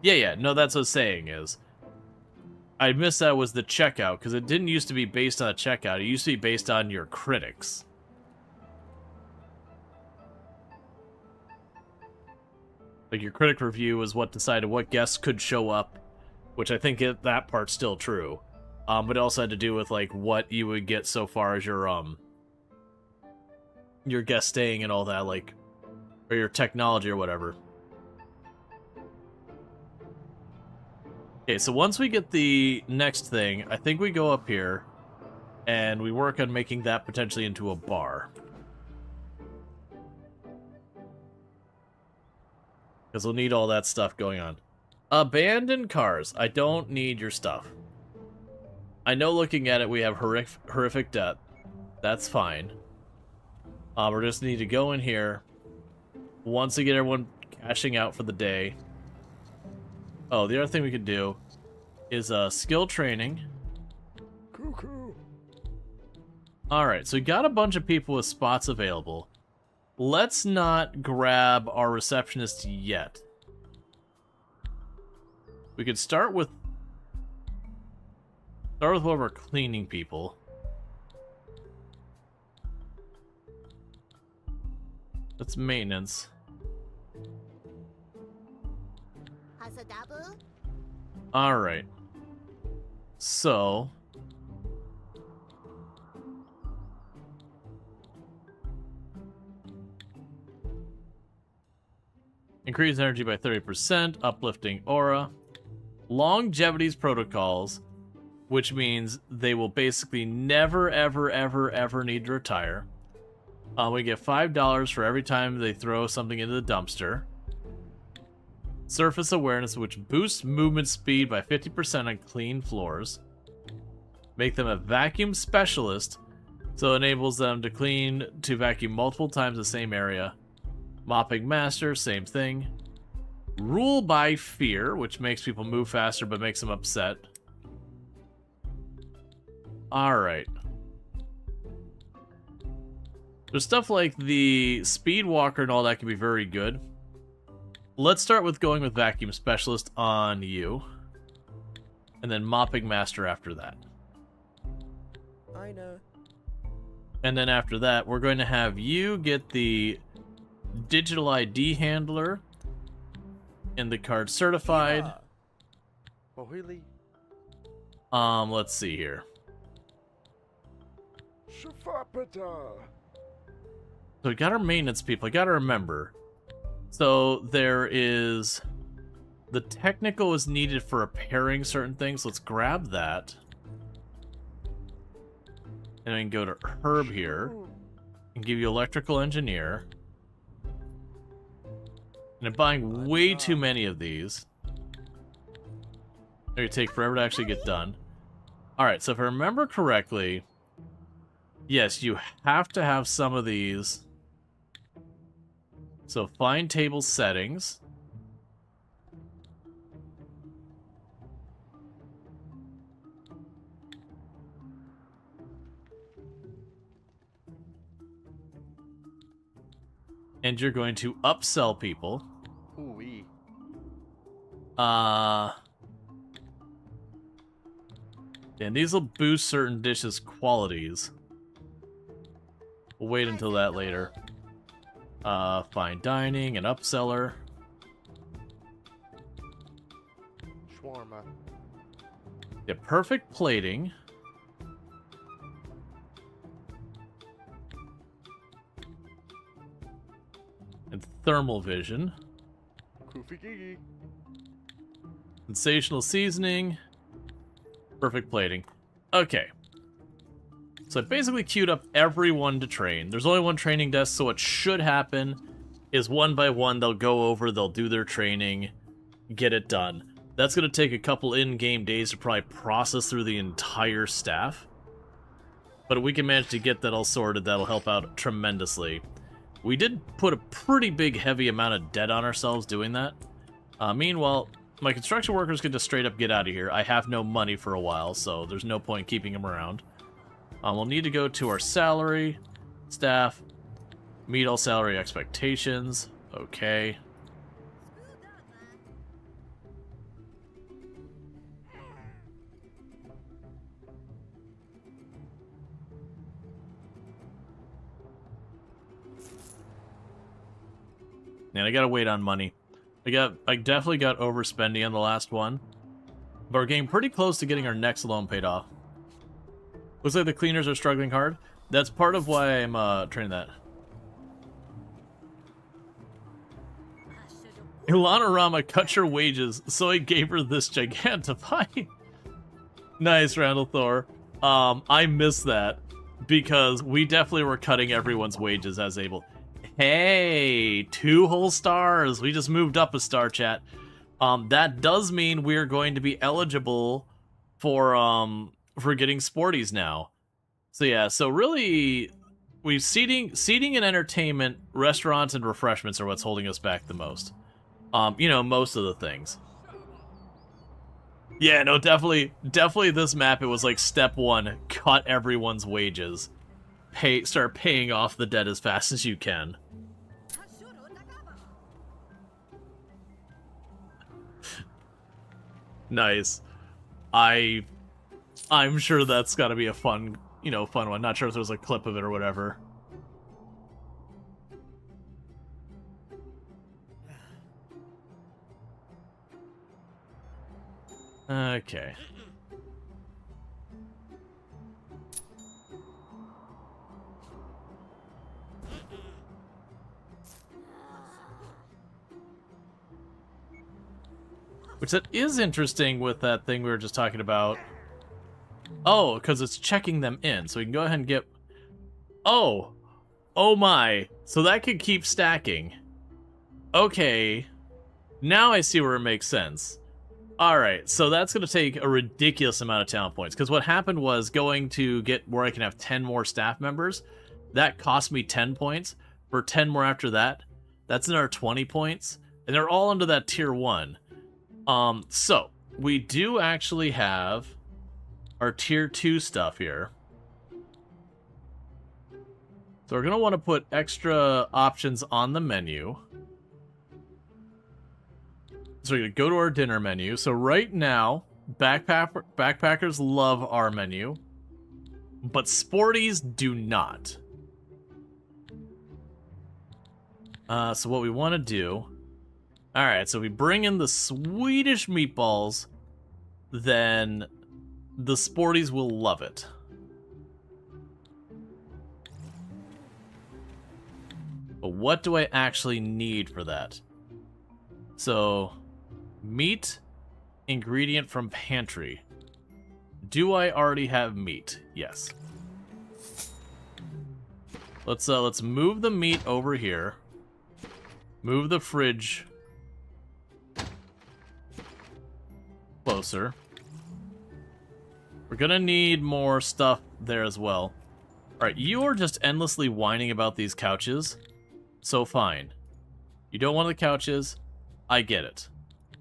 Yeah, no, that's what I'm saying is. I missed that was the checkout, because it didn't used to be based on a checkout. It used to be based on your critics. Like, your critic review was what decided what guests could show up, which I think that part's still true. But it also had to do with, like, what you would get so far as your guest staying and all that, like, or your technology or whatever. Okay, so once we get the next thing, I think we go up here and we work on making that potentially into a bar. Because we'll need all that stuff going on. Abandoned cars. I don't need your stuff. I know looking at it we have horrific debt. That's fine. We just need to go in here. Once we get everyone cashing out for the day. Oh, the other thing we could do is skill training. Cuckoo. Alright, so we got a bunch of people with spots available. Let's not grab our receptionist yet. We could start with one of our cleaning people. That's maintenance. Hasadabu? Alright. So... increase energy by 30%, uplifting aura. Longevity's protocols, which means they will basically never, ever need to retire. We get $5 for every time they throw something into the dumpster. Surface awareness, which boosts movement speed by 50% on clean floors. Make them a vacuum specialist, so it enables them to vacuum multiple times the same area. Mopping master, same thing. Rule by fear, which makes people move faster but makes them upset. Alright. There's stuff like the speed walker and all that can be very good. Let's start with going with vacuum specialist on you. And then mopping master after that. I know. And then after that, we're going to have you get the digital ID handler and the card certified. Yeah. Oh, really? Let's see here. Shafapata. So we got our maintenance people. I gotta remember. So there is the technical is needed for repairing certain things. Let's grab that. And then go to Herb here and give you electrical engineer. And I'm buying way too many of these. They're gonna take forever to actually get done. Alright, so if I remember correctly, yes, you have to have some of these So find table settings. And you're going to upsell people. Ooh-wee. And these will boost certain dishes' qualities. We'll wait until that later. Fine dining and upseller. Shawarma. Yeah, perfect plating. And thermal vision. Koofy-gigi. Sensational seasoning. Perfect plating. Okay. So I basically queued up everyone to train. There's only one training desk, so what should happen is one by one they'll go over, they'll do their training, get it done. That's going to take a couple in-game days to probably process through the entire staff. But if we can manage to get that all sorted, that'll help out tremendously. We did put a pretty big, heavy amount of debt on ourselves doing that. Meanwhile, my construction workers can just straight up get out of here. I have no money for a while, so there's no point keeping them around. We'll need to go to our salary, staff, meet all salary expectations. Okay. And I gotta wait on money. I definitely got overspending on the last one. But we're getting pretty close to getting our next loan paid off. Looks like the cleaners are struggling hard. That's part of why I'm training that. Ilana Rama cut your wages, so I gave her this Gigantify. Nice, Randall Thor. I missed that because we definitely were cutting everyone's wages as able. Hey, 2 whole stars. We just moved up a star, chat. That does mean we're going to be eligible for getting sporties now. So yeah, so really we've seating and entertainment, restaurants and refreshments are what's holding us back the most. You know, most of the things. Yeah, no, definitely this map, it was like step 1, cut everyone's wages. Start paying off the debt as fast as you can. Nice. I'm sure that's gotta be a fun one. Not sure if there's a clip of it or whatever. Okay. Which that is interesting with that thing we were just talking about. Oh, because it's checking them in. So we can go ahead and get... Oh! Oh my! So that could keep stacking. Okay. Now I see where it makes sense. Alright, so that's going to take a ridiculous amount of talent points. Because what happened was going to get where I can have 10 more staff members. That cost me 10 points. For 10 more after that, that's another 20 points. And they're all under that tier 1. So, we do actually have our tier 2 stuff here. So we're going to want to put extra options on the menu. So we're going to go to our dinner menu. So right now, backpackers love our menu, but sporties do not. So what we want to do... Alright, so we bring in the Swedish meatballs, then the sporties will love it. But what do I actually need for that? So, meat, ingredient from pantry. Do I already have meat? Yes. Let's move the meat over here. Move the fridge closer. We're gonna need more stuff there as well. Alright, you are just endlessly whining about these couches. So fine. You don't want the couches. I get it.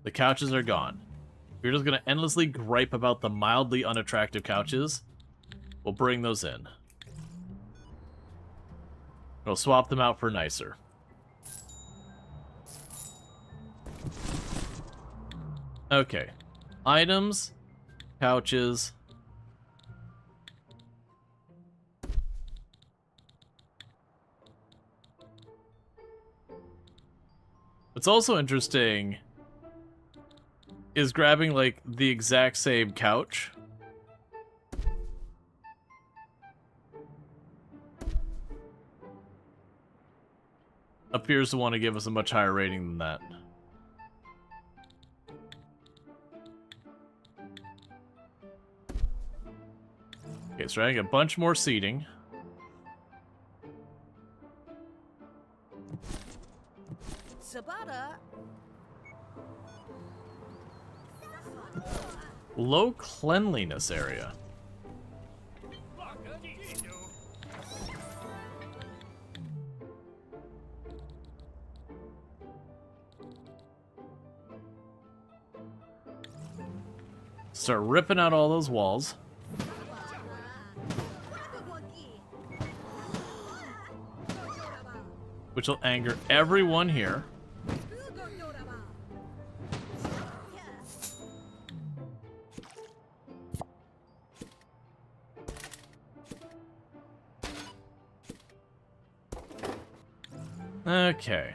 The couches are gone. You're just gonna endlessly gripe about the mildly unattractive couches. We'll bring those in. We'll swap them out for nicer. Okay. Items, couches. What's also interesting is grabbing, like, the exact same couch. Appears to want to give us a much higher rating than that. Okay, so adding a bunch more seating. Sabata. Low cleanliness area. Start ripping out all those walls. Which will anger everyone here. Okay.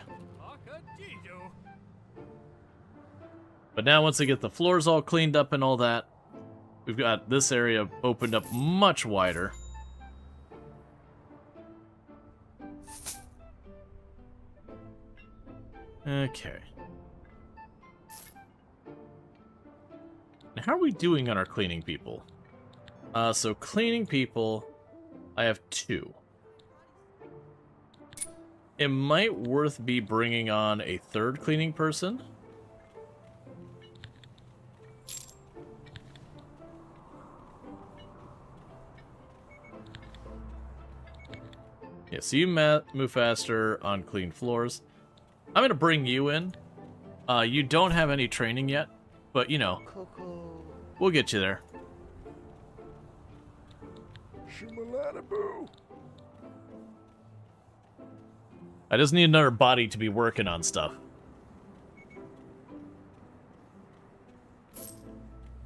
But now once I get the floors all cleaned up and all that, we've got this area opened up much wider. Okay. Now, how are we doing on our cleaning people? So cleaning people, I have 2. It might worth be bringing on a 3rd cleaning person. Yeah, so you move faster on clean floors. I'm gonna bring you in. You don't have any training yet, but you know, we'll get you there. Shimalada-boo. I just need another body to be working on stuff.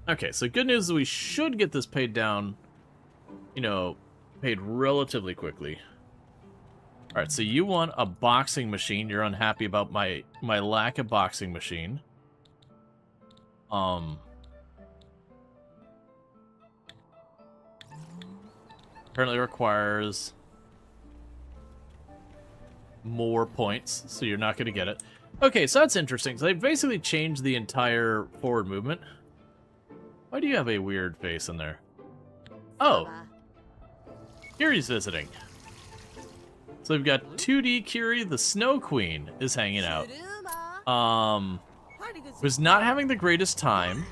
Okay, so good news is we should get this paid down, you know, paid relatively quickly. Alright, so you want a boxing machine. You're unhappy about my lack of boxing machine. Apparently requires more points, so you're not going to get it. Okay, so that's interesting. So they basically changed the entire forward movement. Why do you have a weird face in there? Oh, Kiri's visiting. So we've got 2D Kiri, the Snow Queen, is hanging out. Was not having the greatest time.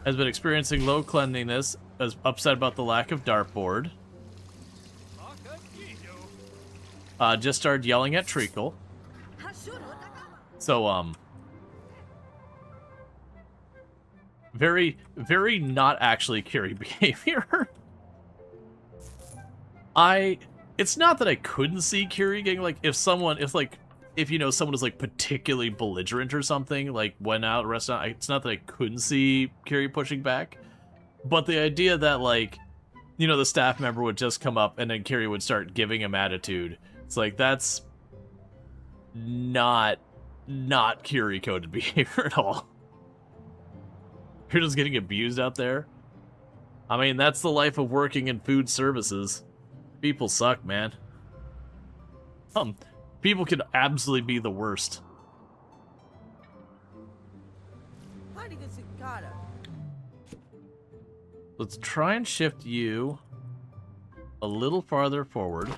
Has been experiencing low cleanliness. Is upset about the lack of dartboard. Just started yelling at Treacle. So, very, very not actually Kiri behavior. It's not that I couldn't see Kiri getting, like, if you know, someone is, like, particularly belligerent or something, like, went out at a restaurant, it's not that I couldn't see Kiri pushing back, but the idea that, like, you know, the staff member would just come up and then Kiri would start giving him attitude, it's like, that's not Kiri coded behavior at all. You're just getting abused out there. I mean, that's the life of working in food services. People suck, man. People can absolutely be the worst. Let's try and shift you a little farther forward.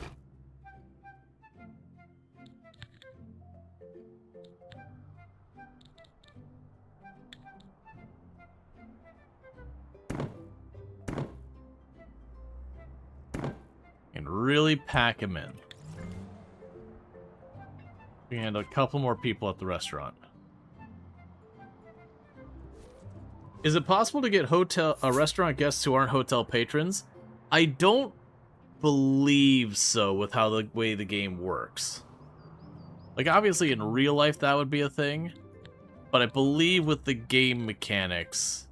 And really pack him in. And a couple more people at the restaurant. Is it possible to get restaurant guests who aren't hotel patrons? I don't believe so with how the way the game works. Like, obviously in real life that would be a thing, but I believe with the game mechanics,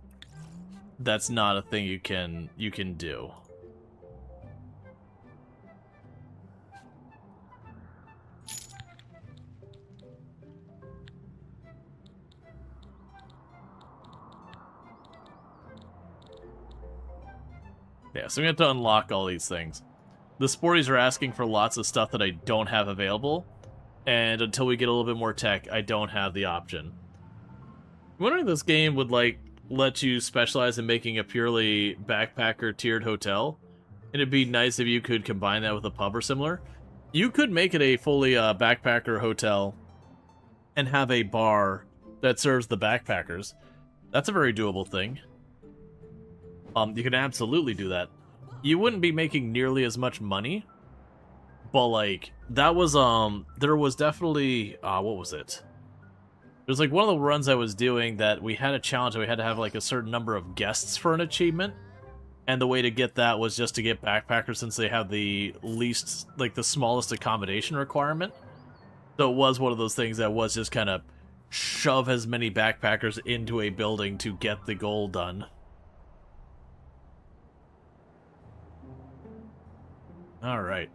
that's not a thing you can do. Yeah, so we have to unlock all these things. The Sporties are asking for lots of stuff that I don't have available, and until we get a little bit more tech, I don't have the option. I'm wondering if this game would, like, let you specialize in making a purely backpacker tiered hotel, and it'd be nice if you could combine that with a pub or similar. You could make it a fully backpacker hotel and have a bar that serves the backpackers. That's a very doable thing. You can absolutely do that. You wouldn't be making nearly as much money, but like that was there was definitely what was it? There's like one of the runs I was doing that we had a challenge that we had to have like a certain number of guests for an achievement, and the way to get that was just to get backpackers since they have the least, like the smallest accommodation requirement. So it was one of those things that was just kind of shove as many backpackers into a building to get the goal done. All right.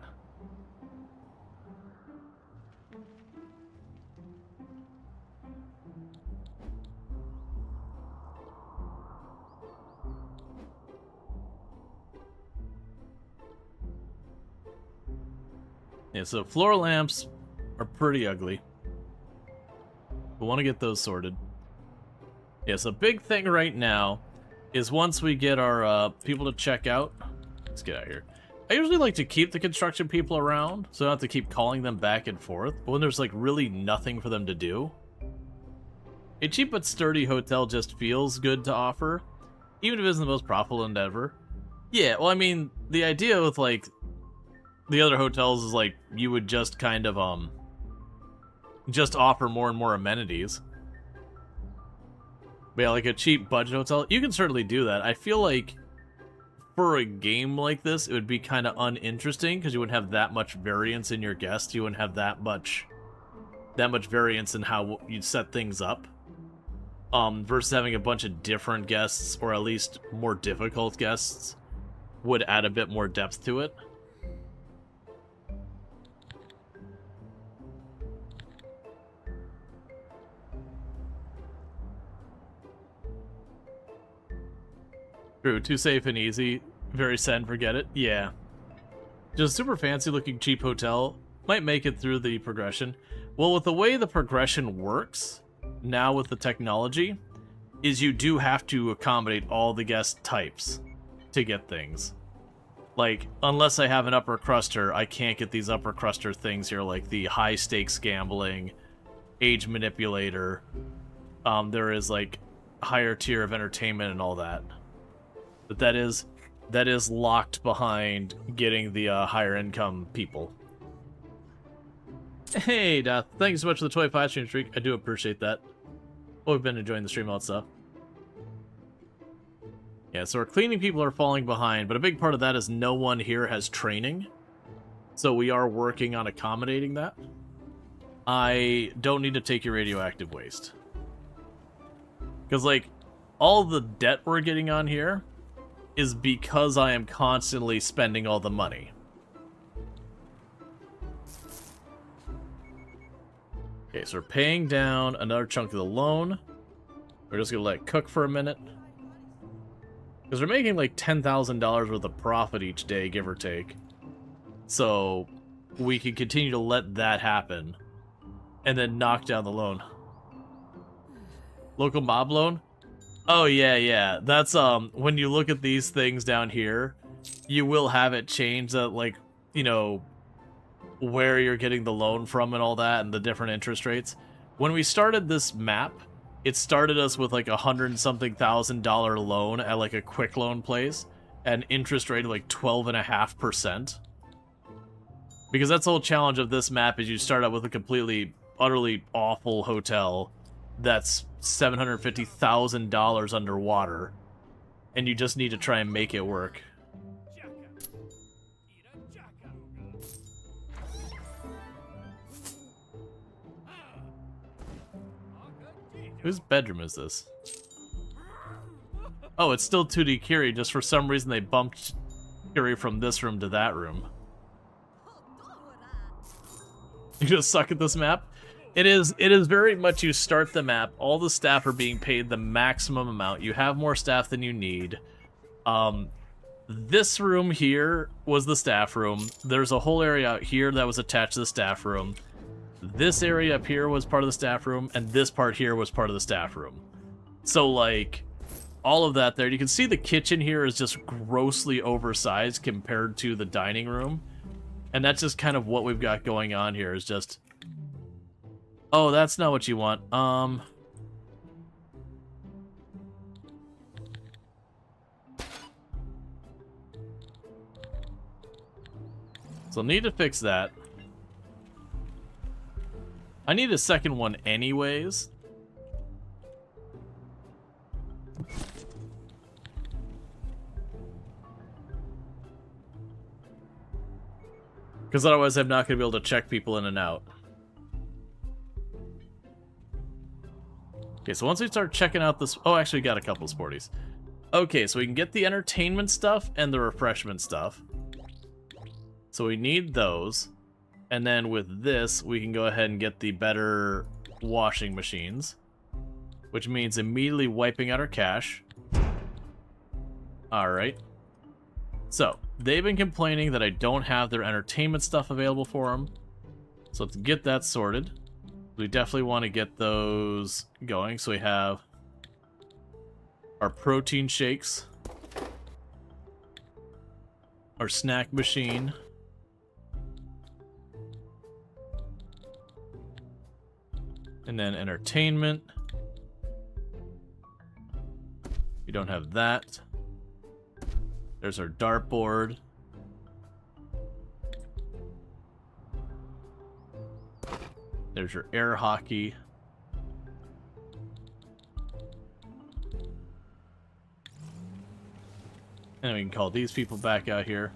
Yeah, so floor lamps are pretty ugly. We want to get those sorted. Yeah, so big thing right now is once we get our people to check out. Let's get out of here. I usually like to keep the construction people around, so I don't have to keep calling them back and forth. But when there's like really nothing for them to do, a cheap but sturdy hotel just feels good to offer, even if it isn't the most profitable endeavor. Yeah, well, I mean, the idea with like the other hotels is like you would just kind of just offer more and more amenities. But yeah, like a cheap budget hotel, you can certainly do that. I feel like for a game like this, it would be kind of uninteresting because you wouldn't have that much variance in your guests. You wouldn't have that much variance in how you'd set things up. Versus having a bunch of different guests, or at least more difficult guests, would add a bit more depth to it. True, too safe and easy. Very set and forget it. Yeah. Just super fancy looking cheap hotel. Might make it through the progression. Well, with the way the progression works, now with the technology, is you do have to accommodate all the guest types to get things. Like, unless I have an upper cruster, I can't get these upper cruster things here, like the high stakes gambling, age manipulator. There is like higher tier of entertainment and all that. But that is locked behind getting the higher income people. Hey, Death. Thank you so much for the 25 stream streak. I do appreciate that. Oh, we've been enjoying the stream, all that stuff. Yeah, so our cleaning people are falling behind, but a big part of that is no one here has training. So we are working on accommodating that. I don't need to take your radioactive waste. Because, like, all the debt we're getting on here is because I am constantly spending all the money. Okay, so we're paying down another chunk of the loan. We're just gonna let it cook for a minute. Because we're making like $10,000 worth of profit each day, give or take. So we can continue to let that happen and then knock down the loan. Local mob loan? Oh, yeah. That's, when you look at these things down here, you will have it change that, like, you know, where you're getting the loan from and all that, and the different interest rates. When we started this map, it started us with, like, $100-something thousand loan at, like, a quick loan place, at an interest rate of, like, 12.5%. Because that's the whole challenge of this map, is you start out with a completely utterly awful hotel that's $750,000 underwater, and you just need to try and make it work. Whose bedroom is this? Oh, it's still 2D Kiri, just for some reason they bumped Kiri from this room to that room. You just suck at this map? It is very much you start the map, all the staff are being paid the maximum amount, you have more staff than you need. This room here was the staff room. There's a whole area out here that was attached to the staff room. This area up here was part of the staff room, and this part here was part of the staff room. So, like, all of that there. You can see the kitchen here is just grossly oversized compared to the dining room. And that's just kind of what we've got going on here, is just... Oh, that's not what you want. So I'll need to fix that. I need a second one anyways. Because otherwise I'm not going to be able to check people in and out. Okay, so once we start checking out this... Oh, actually we got a couple of sporties. Okay, so we can get the entertainment stuff and the refreshment stuff. So we need those. And then with this, we can go ahead and get the better washing machines. Which means immediately wiping out our cash. Alright. So, they've been complaining that I don't have their entertainment stuff available for them. So let's get that sorted. We definitely want to get those going. So we have our protein shakes. Our snack machine. And then entertainment. We don't have that. There's our dartboard. There's your air hockey. And we can call these people back out here.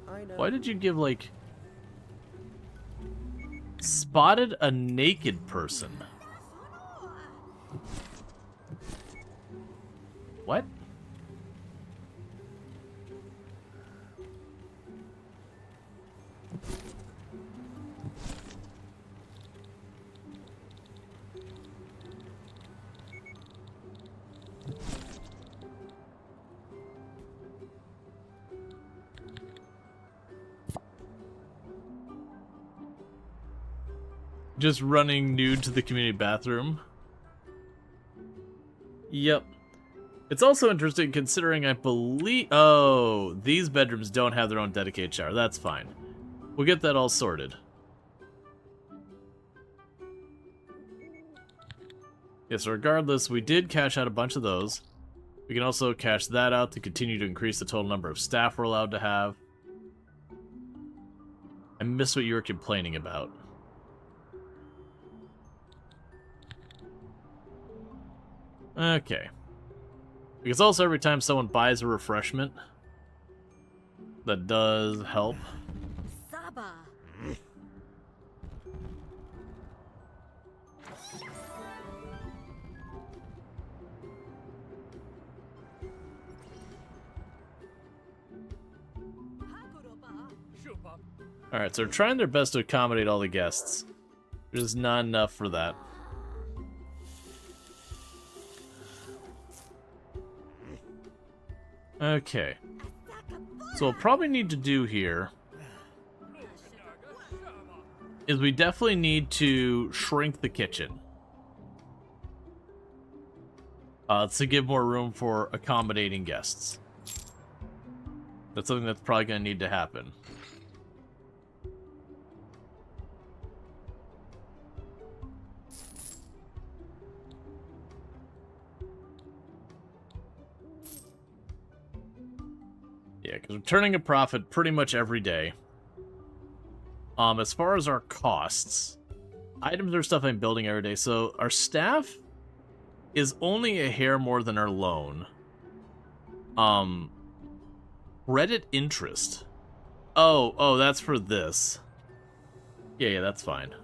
I know. Why did you give, like... Spotted a naked person? What? Just running nude to the community bathroom. Yep. It's also interesting considering I believe... Oh, these bedrooms don't have their own dedicated shower. That's fine. We'll get that all sorted. Yes, regardless, we did cash out a bunch of those. We can also cash that out to continue to increase the total number of staff we're allowed to have. I missed what you were complaining about. Okay. Because also every time someone buys a refreshment, that does help. Saba. Alright, so they're trying their best to accommodate all the guests. There's not enough for that. Okay. So what we'll probably need to do here is we definitely need to shrink the kitchen. To give more room for accommodating guests. That's something that's probably going to need to happen. Yeah, because we're turning a profit pretty much every day As far as our costs, items are stuff I'm building every day. So our staff is only a hair more than our loan. Credit interest. Oh, that's for this. Yeah, that's fine.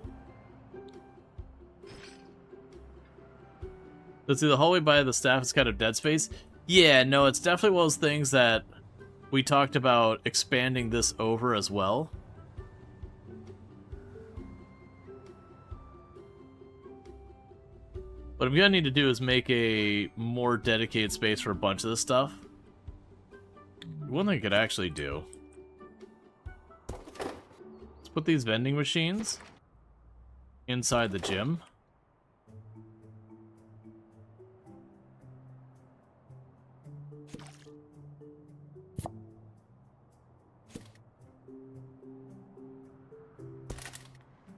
Let's see, the hallway by the staff is kind of dead space. Yeah, no, it's definitely one of those things that we talked about expanding this over as well. What I'm gonna need to do is make a more dedicated space for a bunch of this stuff. One thing I could actually do. Let's put these vending machines inside the gym.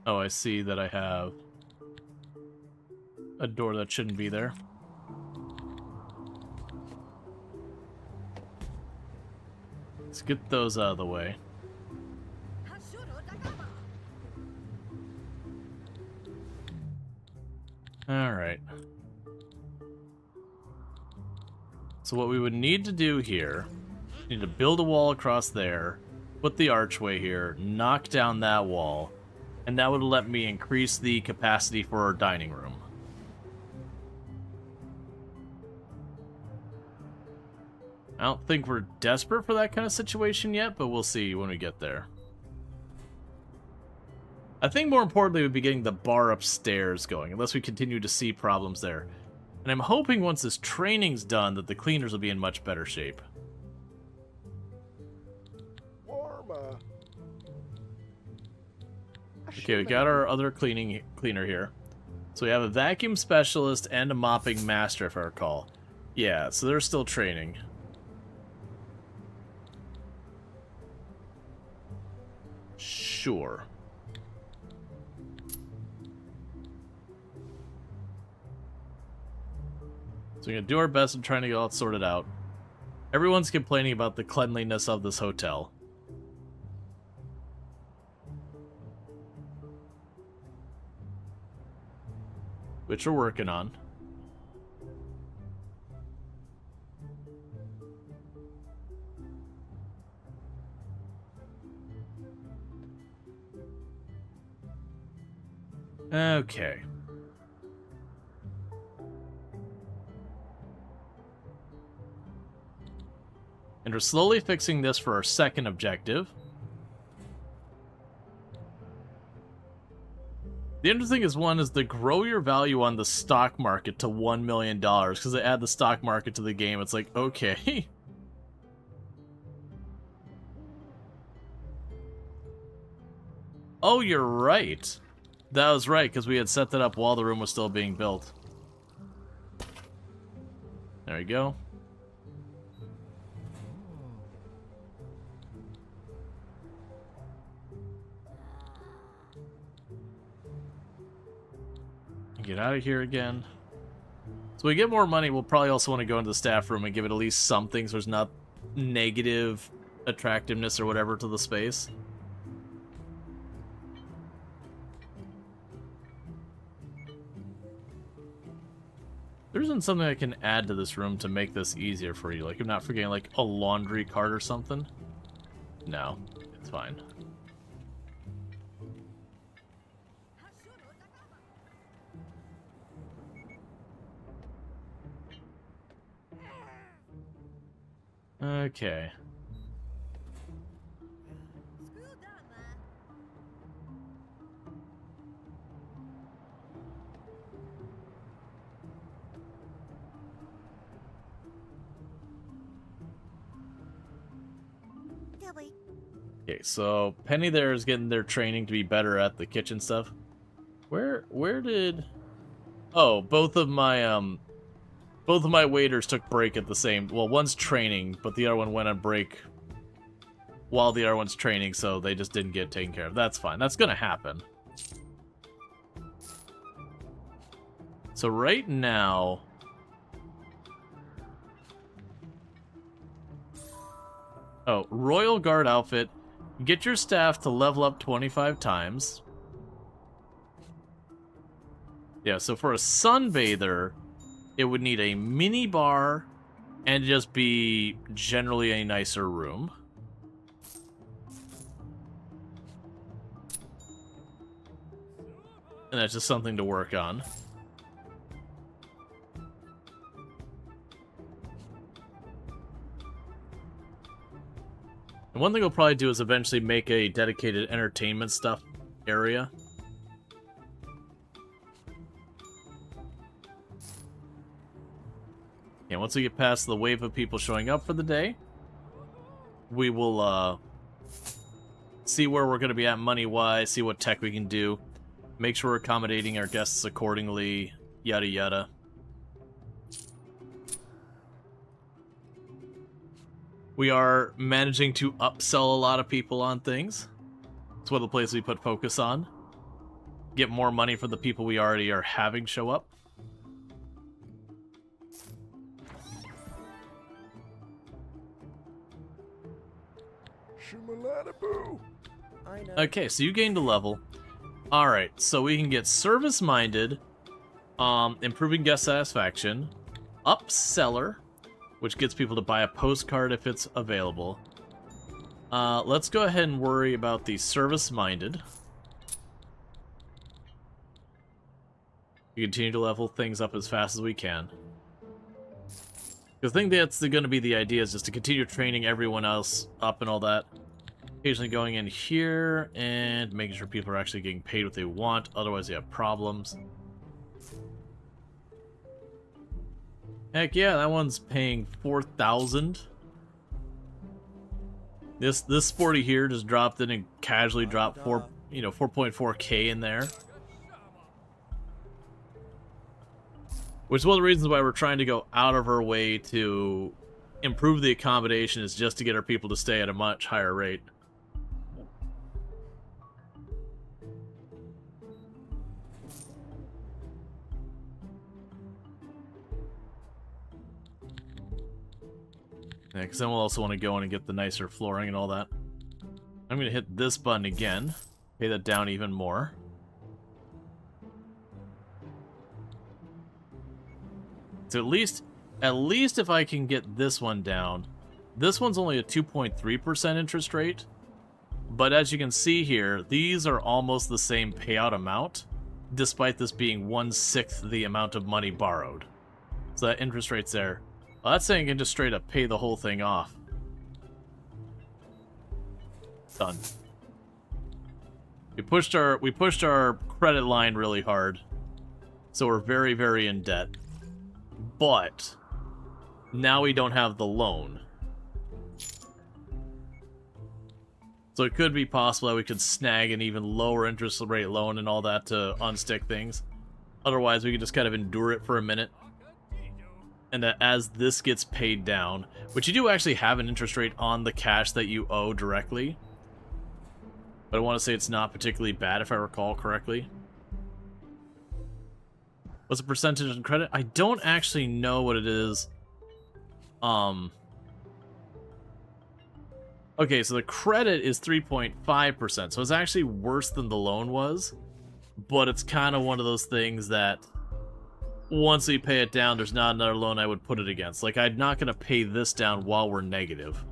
Oh, I see that I have a door that shouldn't be there. Let's get those out of the way. Alright. So what we would need to do here, we need to build a wall across there, put the archway here, knock down that wall, and that would let me increase the capacity for our dining room. I don't think we're desperate for that kind of situation yet, but we'll see when we get there. I think more importantly would be getting the bar upstairs going, unless we continue to see problems there. And I'm hoping once this training's done that the cleaners will be in much better shape. Warma. Okay, we got our other cleaner here. So we have a vacuum specialist and a mopping master, if I recall. Yeah, so they're still training. Sure. So we're going to do our best in trying to get all it sorted out. Everyone's complaining about the cleanliness of this hotel. Which we're working on. Okay. And we're slowly fixing this for our second objective. The interesting one is to grow your value on the stock market to $1 million, because they add the stock market to the game. It's like, okay. Oh, you're right. That was right, because we had set that up while the room was still being built. There we go. Get out of here again. So we get more money, we'll probably also want to go into the staff room and give it at least something so there's not negative attractiveness or whatever to the space. There isn't something I can add to this room to make this easier for you. Like, I'm not forgetting, like, a laundry cart or something. No, it's fine. Okay. Okay, so Penny there is getting their training to be better at the kitchen stuff. Where did... Oh, both of my waiters took break at the same... Well, one's training, but the other one went on break while the other one's training, so they just didn't get taken care of. That's fine. That's gonna happen. So right now... Oh, Royal Guard outfit. Get your staff to level up 25 times. Yeah, so for a sunbather, it would need a mini bar and just be generally a nicer room. And that's just something to work on. And one thing we'll probably do is eventually make a dedicated entertainment stuff area. And once we get past the wave of people showing up for the day, we will see where we're going to be at money-wise, see what tech we can do, make sure we're accommodating our guests accordingly, yada yada. We are managing to upsell a lot of people on things. It's one of the places we put focus on. Get more money for the people we already are having show up. Shoo-ma-lada-boo. I know. Okay, so you gained a level. Alright, so we can get service-minded, improving guest satisfaction, upseller, which gets people to buy a postcard if it's available. Let's go ahead and worry about the service-minded. We continue to level things up as fast as we can. The thing that's going to be the idea is just to continue training everyone else up and all that. Occasionally going in here and making sure people are actually getting paid what they want, otherwise they have problems. Heck yeah, that one's paying 4,000. This sporty here just dropped in and casually dropped 4.4K in there. Which is one of the reasons why we're trying to go out of our way to improve the accommodation, is just to get our people to stay at a much higher rate. Yeah, because then we'll also want to go in and get the nicer flooring and all that. I'm going to hit this button again, pay that down even more. So at least if I can get this one down, this one's only a 2.3% interest rate, but as you can see here, these are almost the same payout amount, despite this being 1/6 the amount of money borrowed. So that interest rate's there. Well, that's saying you can just straight up pay the whole thing off. Done. We pushed our credit line really hard, so we're very, very in debt. But now we don't have the loan. So it could be possible that we could snag an even lower interest rate loan and all that to unstick things. Otherwise, we could just kind of endure it for a minute. And that as this gets paid down, which you do actually have an interest rate on the cash that you owe directly. But I want to say it's not particularly bad if I recall correctly. What's the percentage in credit? I don't actually know what it is. Okay, so the credit is 3.5%, so it's actually worse than the loan was. But it's kind of one of those things that once we pay it down, there's not another loan I would put it against. Like, I'm not going to pay this down while we're negative.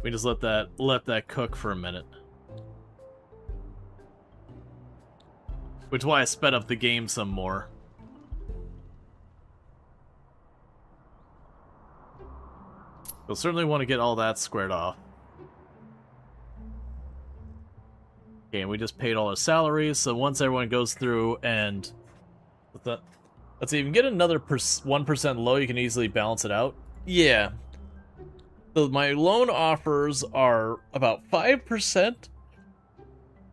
We just let that cook for a minute. Which is why I sped up the game some more. We'll certainly want to get all that squared off. Okay, and we just paid all our salaries, so once everyone goes through and... let's see, if you can get another 1% low, you can easily balance it out. Yeah. So my loan offers are about 5%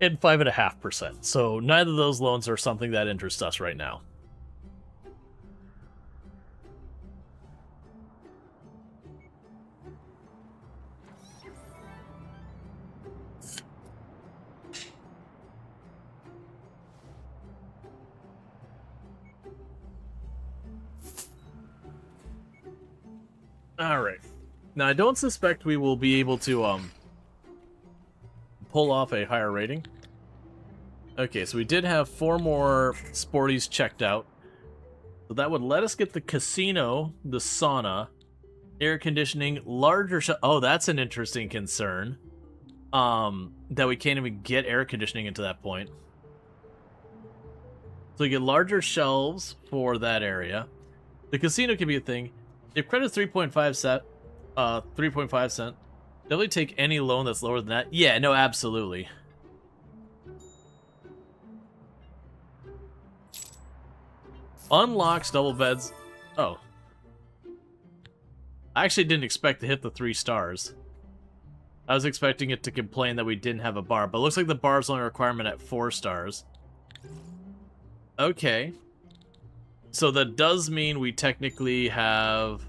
and 5.5%. So neither of those loans are something that interests us right now. All right. Now, I don't suspect we will be able to pull off a higher rating. Okay, so we did have 4 more sporties checked out. So that would let us get the casino, the sauna, air conditioning, larger oh, that's an interesting concern. That we can't even get air conditioning into that point. So you get larger shelves for that area. The casino can be a thing. If credit's 3.5 cent, 3.5 cent. Definitely take any loan that's lower than that. Yeah, no, absolutely. Unlocks double beds. Oh. I actually didn't expect to hit the 3 stars. I was expecting it to complain that we didn't have a bar, but it looks like the bar's only requirement at 4 stars. Okay. So that does mean we technically have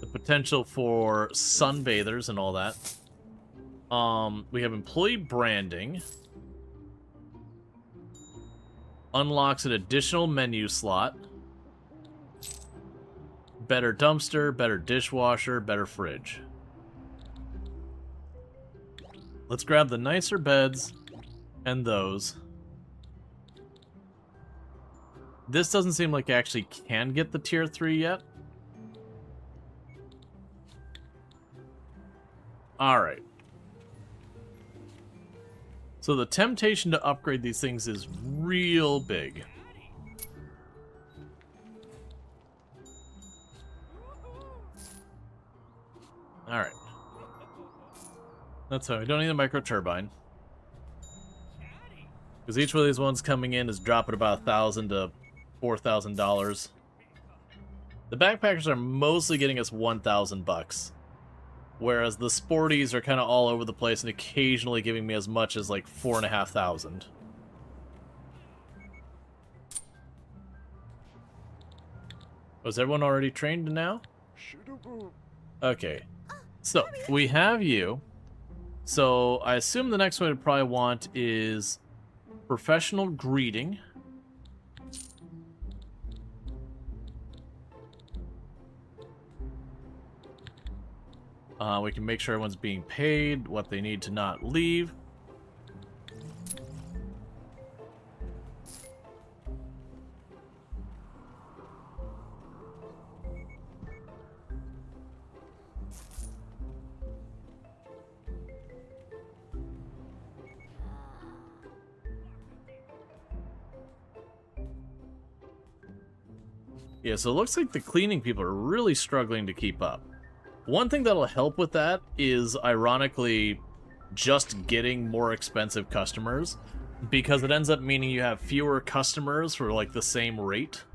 the potential for sunbathers and all that. We have employee branding. Unlocks an additional menu slot. Better dumpster, better dishwasher, better fridge. Let's grab the nicer beds and those. This doesn't seem like I actually can get the tier 3 yet. Alright. So the temptation to upgrade these things is real big. Alright. That's fine. We don't need a micro turbine. Because each one of these ones coming in is dropping about $1,000 to $4,000. The backpackers are mostly getting us 1,000 bucks. Whereas the sporties are kind of all over the place and occasionally giving me as much as like 4,500. Was everyone already trained now? Okay. So, we have you. So, I assume the next one I'd probably want is professional greeting. We can make sure everyone's being paid, what they need to not leave. Yeah, so it looks like the cleaning people are really struggling to keep up. One thing that'll help with that is, ironically, just getting more expensive customers, because it ends up meaning you have fewer customers for, like, the same rate,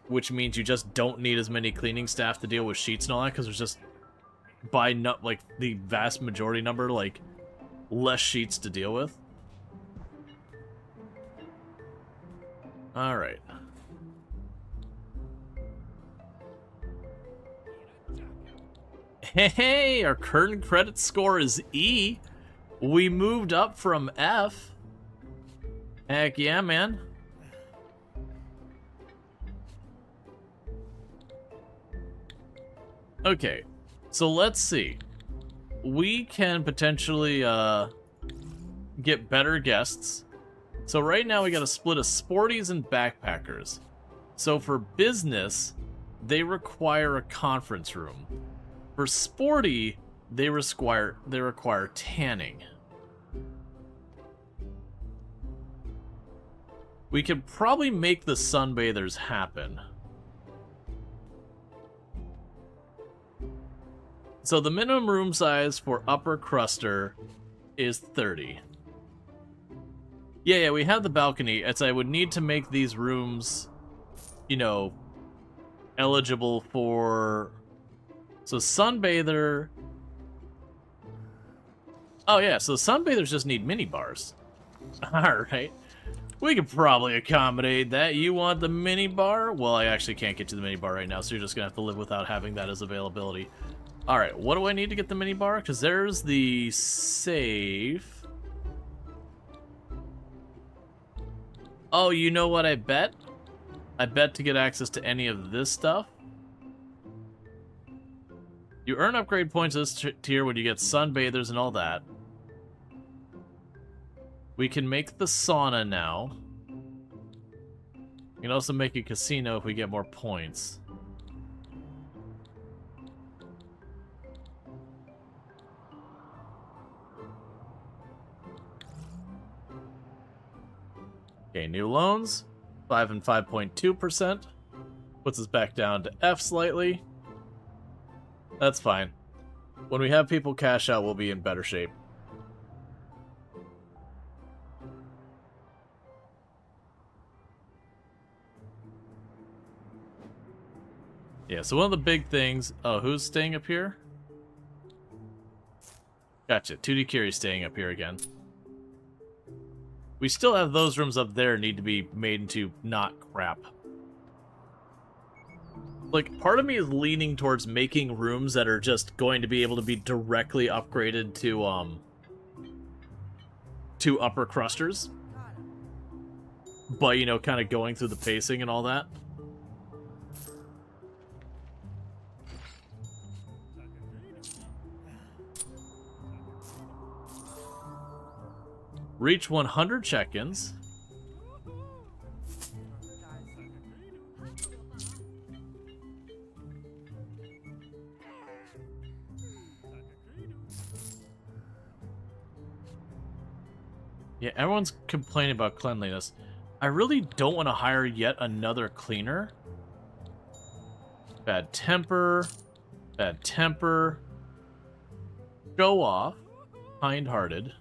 which means you just don't need as many cleaning staff to deal with sheets and all that, because there's just, by, like, the vast majority number, like, less sheets to deal with. Alright. Hey, our current credit score is E. We moved up from F. Heck yeah, man. Okay, so let's see. We can potentially get better guests. So right now we got a split of sporties and backpackers. So for business, they require a conference room. For sporty, they require tanning. We could probably make the sunbathers happen. So the minimum room size for upper cruster is 30. Yeah, we have the balcony. As I would need to make these rooms, you know, eligible for... So sunbather... Oh yeah, so sunbathers just need mini bars. Alright. We could probably accommodate that. You want the mini bar? Well, I actually can't get to the mini bar right now, so you're just gonna have to live without having that as availability. Alright, what do I need to get the mini bar? Because there's the safe. Oh, you know what I bet? I bet to get access to any of this stuff, You earn upgrade points this tier when you get sunbathers and all that. We can make the sauna now. We can also make a casino if we get more points. Okay, new loans. 5 and 5.2%. Puts us back down to F slightly. That's fine. When we have people cash out, we'll be in better shape. Yeah, so one of the big things... Oh, who's staying up here? Gotcha. 2D Kiri's staying up here again. We still have those rooms up there need to be made into not crap. Like, part of me is leaning towards making rooms that are just going to be able to be directly upgraded to upper crusters. But, you know, kind of going through the pacing and all that. Reach 100 check-ins. Yeah, everyone's complaining about cleanliness. I really don't want to hire yet another cleaner. Bad temper. Bad temper. Show off. Kind-hearted.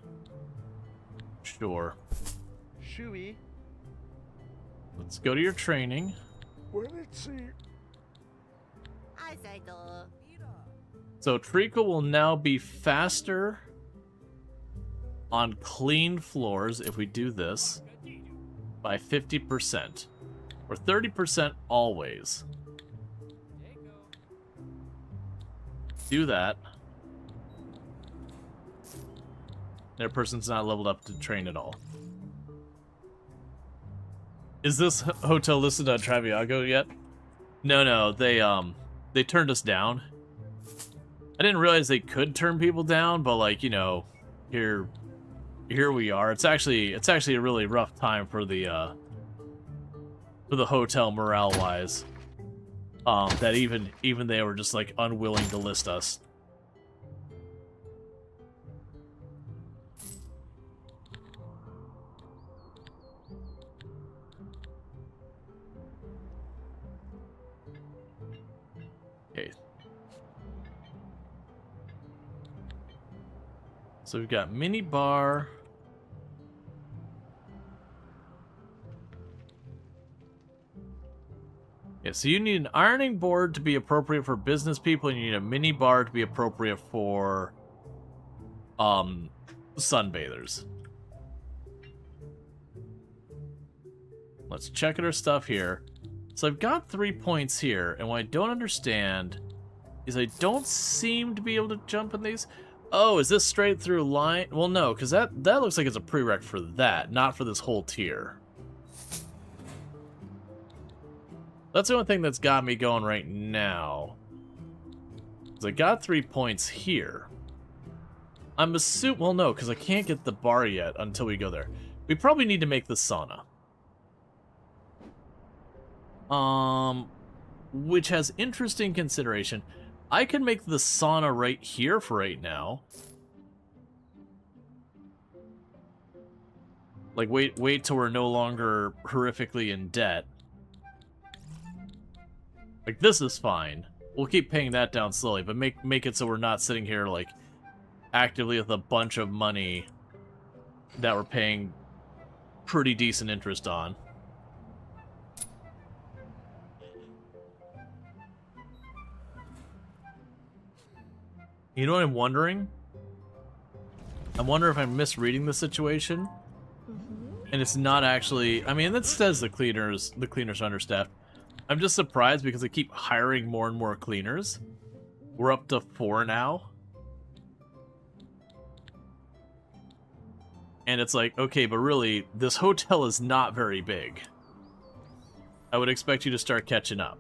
Sure. Shooey. Let's go to your training. Well, let's see. I say though. So treacle will now be faster on clean floors if we do this by 50%. Or 30% always. Do that. Their person's not leveled up to train at all. Is this hotel listed on Traviago yet? No, they turned us down. I didn't realize they could turn people down, but like, you know, here we are. It's actually a really rough time for the hotel morale wise. That even they were just like unwilling to list us. Okay. So we've got mini bar. Yeah, so you need an ironing board to be appropriate for business people, and you need a mini bar to be appropriate for sunbathers. Let's check at our stuff here. So I've got 3 points here, and what I don't understand is I don't seem to be able to jump in these. Oh, is this straight through line? Well, no, because that looks like it's a prereq for that, not for this whole tier. That's the only thing that's got me going right now. Because I got 3 points here. I'm assuming... Well, no, because I can't get the bar yet until we go there. We probably need to make the sauna. Which has interesting consideration. I can make the sauna right here for right now. Like, wait till we're no longer horrifically in debt. Like, this is fine. We'll keep paying that down slowly, but make it so we're not sitting here, like, actively with a bunch of money that we're paying pretty decent interest on. You know what I'm wondering? I wonder if I'm misreading the situation. And it's not actually... I mean, that says the cleaners are understaffed. I'm just surprised because I keep hiring more and more cleaners. We're up to 4 now. And it's like, okay, but really, this hotel is not very big. I would expect you to start catching up.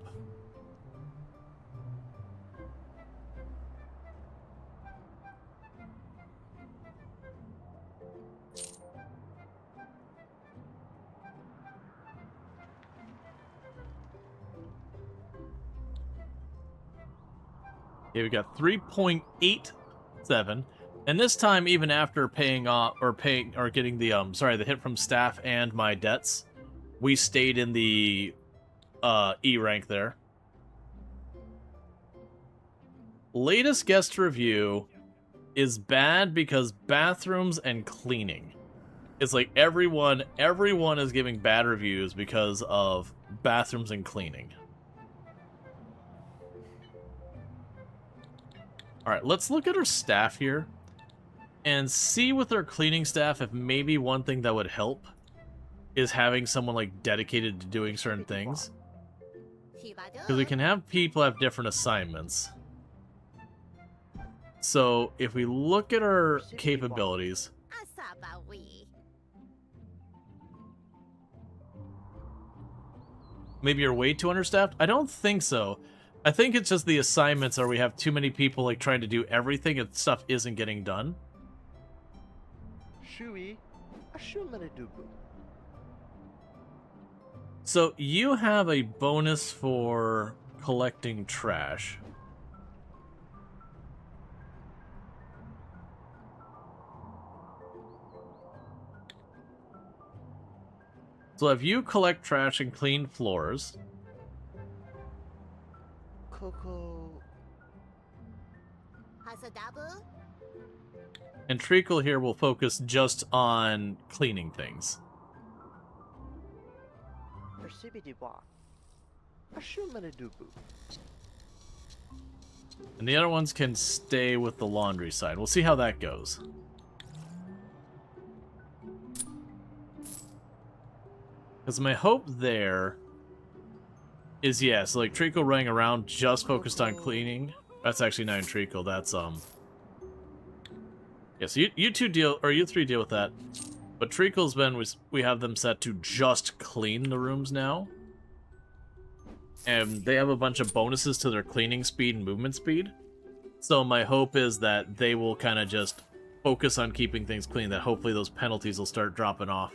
Okay, we got 3.87. And this time, even after paying off or getting the the hit from staff and my debts, we stayed in the E rank there. Latest guest review is bad because bathrooms and cleaning. It's like everyone is giving bad reviews because of bathrooms and cleaning. All right, let's look at our staff here and see with our cleaning staff if maybe one thing that would help is having someone like dedicated to doing certain things. Because we can have people have different assignments. So if we look at our capabilities, maybe you're way too understaffed? I don't think so. I think it's just the assignments or we have too many people like trying to do everything and stuff isn't getting done. So you have a bonus for collecting trash. So if you collect trash and clean floors, and Treacle here will focus just on cleaning things. And the other ones can stay with the laundry side. We'll see how that goes. Because my hope there is, yes, like Treacle running around just focused on cleaning. That's actually not in Treacle, that's yeah, so you two deal, or you three deal with that. But Treacle's been, we have them set to just clean the rooms now. And they have a bunch of bonuses to their cleaning speed and movement speed. So my hope is that they will kind of just focus on keeping things clean, that hopefully those penalties will start dropping off.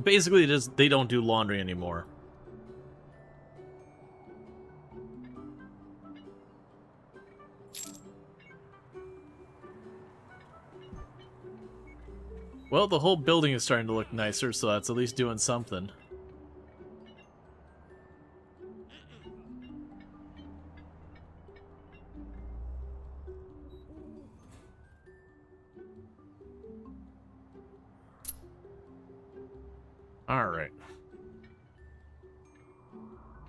Basically, it is, they don't do laundry anymore. Well, the whole building is starting to look nicer, so that's at least doing something. Alright.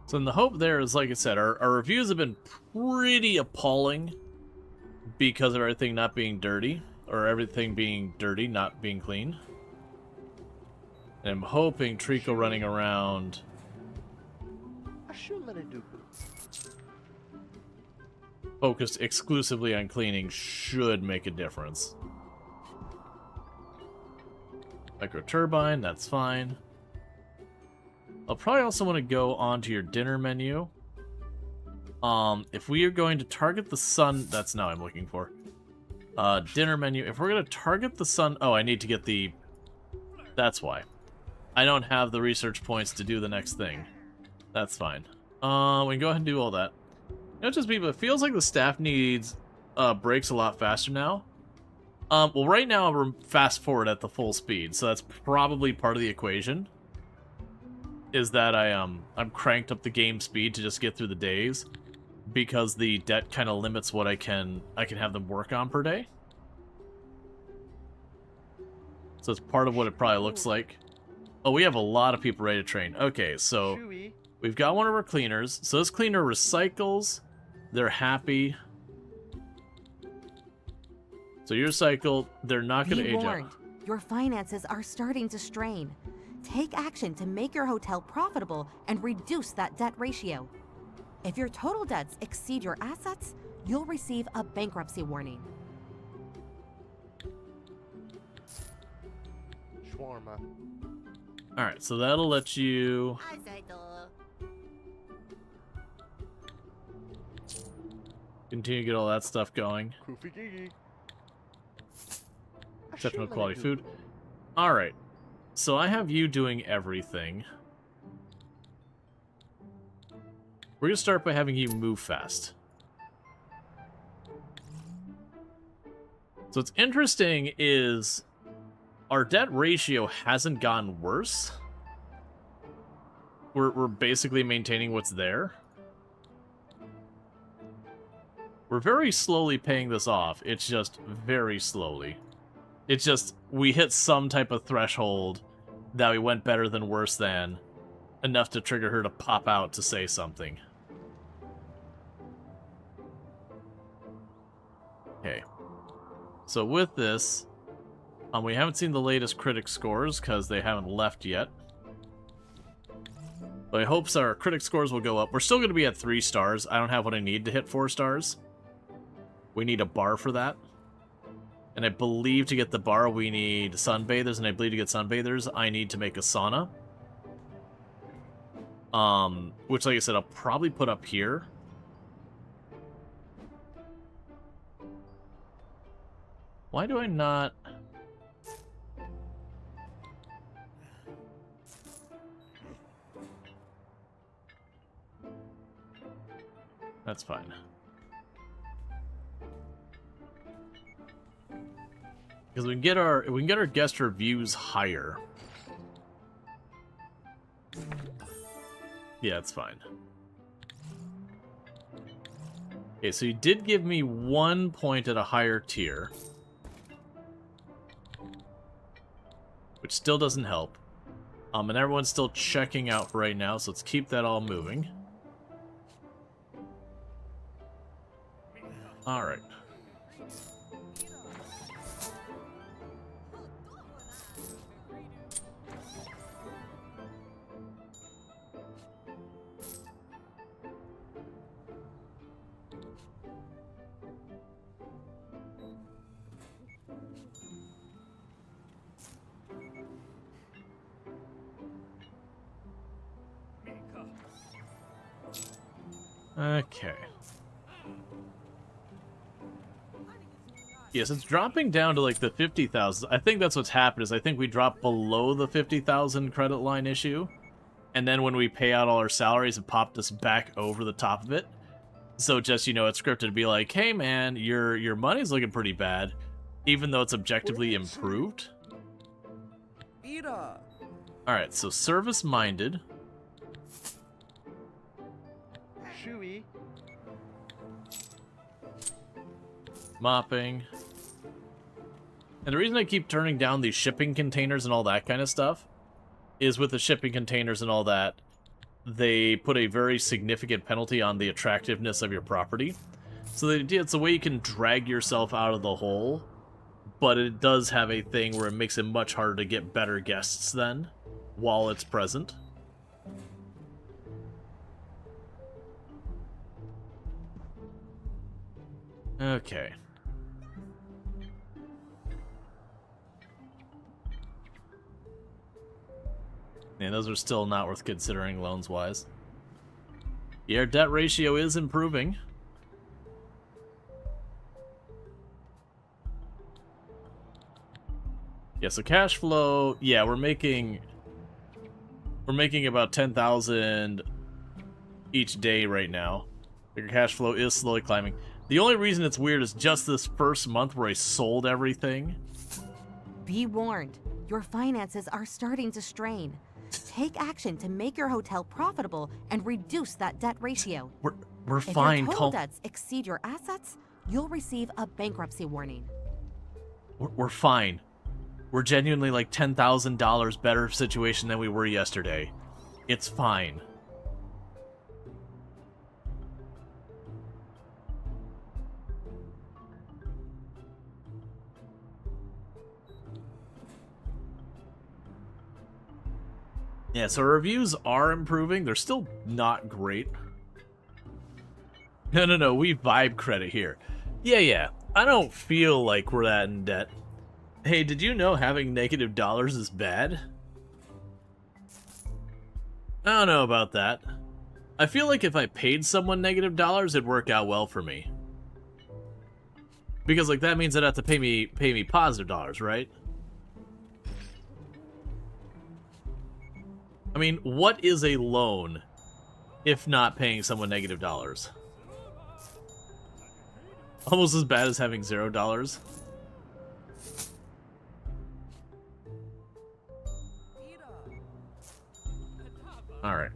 So the hope there is, like I said, our reviews have been pretty appalling because of everything not being dirty. Or everything being dirty, not being clean. And I'm hoping Treacle running around focused exclusively on cleaning should make a difference. Micro turbine, that's fine. I'll probably also want to go onto your dinner menu. If we are going to target the sun, that's not what I'm looking for. Dinner menu. If we're going to target the sun... Oh, I need to get the... That's why. I don't have the research points to do the next thing. That's fine. We can go ahead and do all that. You know, just people, it feels like the staff needs breaks a lot faster now. Well, right now we're fast forward at the full speed, so that's probably part of the equation. Is that I'm cranked up the game speed to just get through the days. Because the debt kind of limits what I can have them work on per day. So it's part of what it probably looks like. Oh, we have a lot of people ready to train. Okay, so we've got one of our cleaners. So this cleaner recycles. They're happy. So you recycle. They're not going to age out. Your finances are starting to strain. Take action to make your hotel profitable and reduce that debt ratio. If your total debts exceed your assets, you'll receive a bankruptcy warning. Shawarma. Alright, so that'll let you... continue to get all that stuff going. Exceptional quality food. Alright, so I have you doing everything. We're going to start by having you move fast. So what's interesting is our debt ratio hasn't gotten worse. We're basically maintaining what's there. We're very slowly paying this off. It's just very slowly. It's just, we hit some type of threshold that we went better than worse than, enough to trigger her to pop out to say something. Okay. So with this, we haven't seen the latest critic scores because they haven't left yet. But I hope our critic scores will go up. We're still going to be at 3 stars. I don't have what I need to hit 4 stars. We need a bar for that. And I believe to get the bar, we need sunbathers. And I believe to get sunbathers, I need to make a sauna. Which, like I said, I'll probably put up here. Why do I not... That's fine. Because we can get our guest reviews higher. Yeah, it's fine. Okay, so you did give me 1 point at a higher tier. Which still doesn't help. And everyone's still checking out right now, so let's keep that all moving. Alright. Okay. Yes, it's dropping down to like the 50,000. I think that's what's happened is I think we dropped below the 50,000 credit line issue. And then when we pay out all our salaries, it popped us back over the top of it. So just, you know, it's scripted to be like, hey man, your money's looking pretty bad, even though it's objectively improved. Alright, so service-minded. Shuey. Mopping. And the reason I keep turning down these shipping containers and all that kind of stuff is with the shipping containers and all that, they put a very significant penalty on the attractiveness of your property. So it's a way you can drag yourself out of the hole, but it does have a thing where it makes it much harder to get better guests then, while it's present. Okay. And those are still not worth considering loans-wise. Your debt ratio is improving. Yeah, so cash flow, yeah, we're making about 10,000 each day right now. Your cash flow is slowly climbing. The only reason it's weird is just this first month where I sold everything. Be warned, your finances are starting to strain. Take action to make your hotel profitable and reduce that debt ratio. We're If fine. your total debts exceed your assets, you'll receive a bankruptcy warning. We're fine. We're genuinely like $10,000 better situation than we were yesterday. It's fine. Yeah, so our reviews are improving. They're still not great. No, we vibe credit here. Yeah, I don't feel like we're that in debt. Hey, did you know having negative dollars is bad? I don't know about that. I feel like if I paid someone negative dollars, it'd work out well for me. Because, like, that means they'd have to pay me positive dollars, right? I mean, what is a loan if not paying someone negative dollars. Almost as bad as having $0. Alright.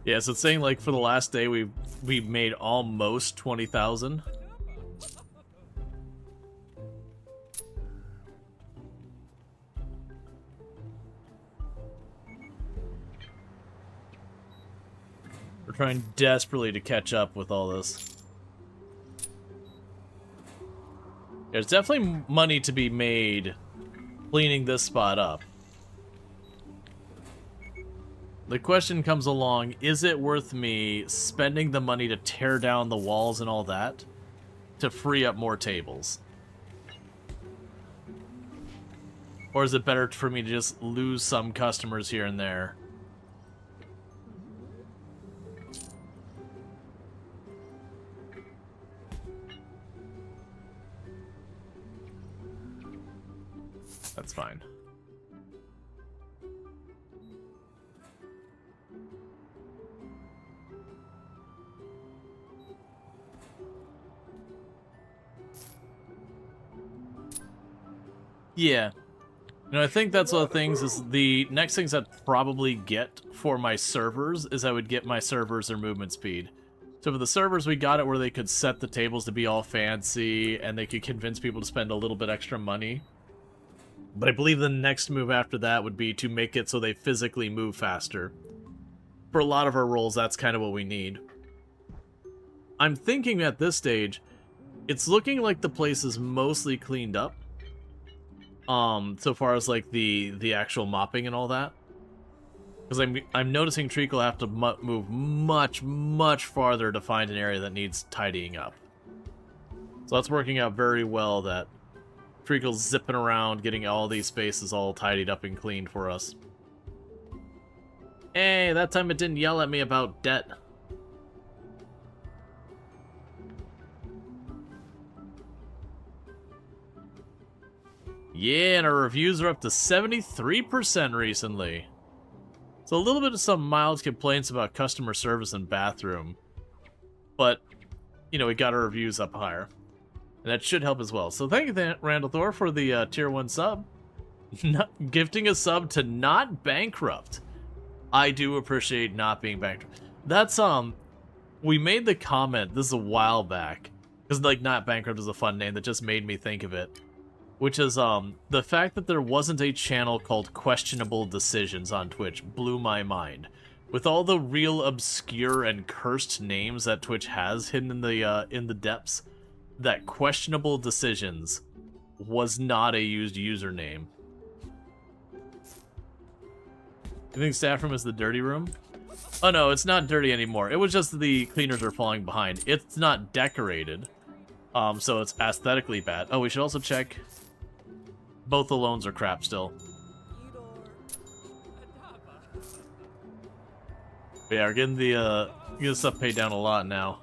Yeah, so it's saying like for the last day we made almost 20,000. We're trying desperately to catch up with all this. There's definitely money to be made cleaning this spot up. The question comes along, is it worth me spending the money to tear down the walls and all that to free up more tables? Or is it better for me to just lose some customers here and there? That's fine. Yeah. You know, I think that's one of the things is the next things I'd probably get for my servers is I would get my servers their movement speed. So for the servers, we got it where they could set the tables to be all fancy and they could convince people to spend a little bit extra money. But I believe the next move after that would be to make it so they physically move faster. For a lot of our roles, that's kind of what we need. I'm thinking at this stage, it's looking like the place is mostly cleaned up. So far as like the actual mopping and all that. Because I'm noticing Treacle have to move much farther to find an area that needs tidying up. So that's working out very well that Treacle's zipping around, getting all these spaces all tidied up and cleaned for us. Hey, that time it didn't yell at me about debt. Yeah, and our reviews are up to 73% recently. So a little bit of some mild complaints about customer service and bathroom. But, you know, we got our reviews up higher. And that should help as well. So thank you, Randall Thor, for the tier 1 sub. Gifting a sub to Not Bankrupt. I do appreciate not being bankrupt. That's, we made the comment, this is a while back. Because, like, Not Bankrupt is a fun name that just made me think of it. Which is, the fact that there wasn't a channel called Questionable Decisions on Twitch blew my mind. With all the real obscure and cursed names that Twitch has hidden in the depths, that Questionable Decisions was not a used username. You think staff room is the dirty room? Oh no, it's not dirty anymore. It was just the cleaners are falling behind. It's not decorated, so it's aesthetically bad. Oh, we should also check. Both the loans are crap still. But yeah, we're getting the stuff paid down a lot now.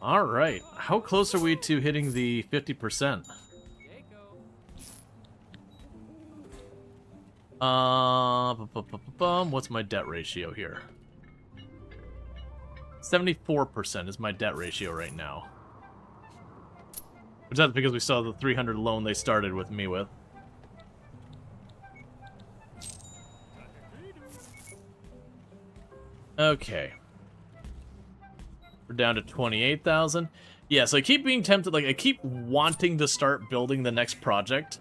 Alright, how close are we to hitting the 50%? What's my debt ratio here? 74% is my debt ratio right now. Which that's because we still have the 300 loan they started with me with. Okay. We're down to 28,000. Yeah, so I keep being tempted, like, I keep wanting to start building the next project,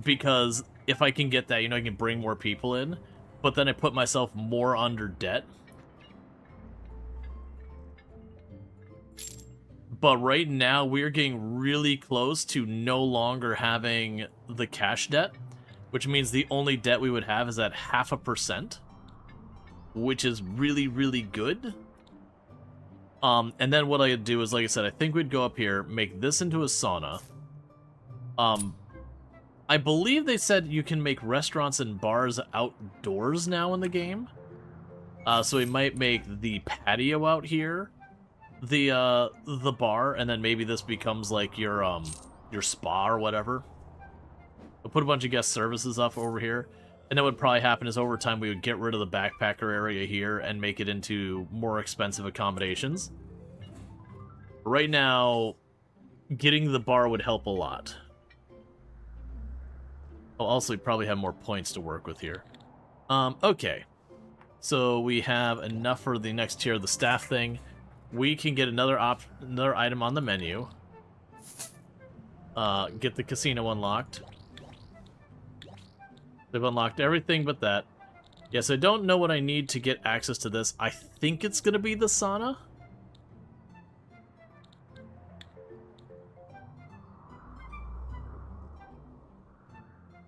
because if I can get that, you know, I can bring more people in, but then I put myself more under debt. But right now, we're getting really close to no longer having the cash debt, which means the only debt we would have is at 0.5%, which is really, really good. And then what I'd do is, like I said, I think we'd go up here, make this into a sauna. I believe they said you can make restaurants and bars outdoors now in the game. So we might make the patio out here the bar, and then maybe this becomes like your spa or whatever. We'll put a bunch of guest services up over here, and then what would probably happen is over time we would get rid of the backpacker area here and make it into more expensive accommodations. Right now, getting the bar would help a lot. I'll also probably have more points to work with here. Okay. So we have enough for the next tier of the staff thing. We can get another item on the menu. Get the casino unlocked. They've unlocked everything but that. Yes, I don't know what I need to get access to this. I think it's going to be the sauna.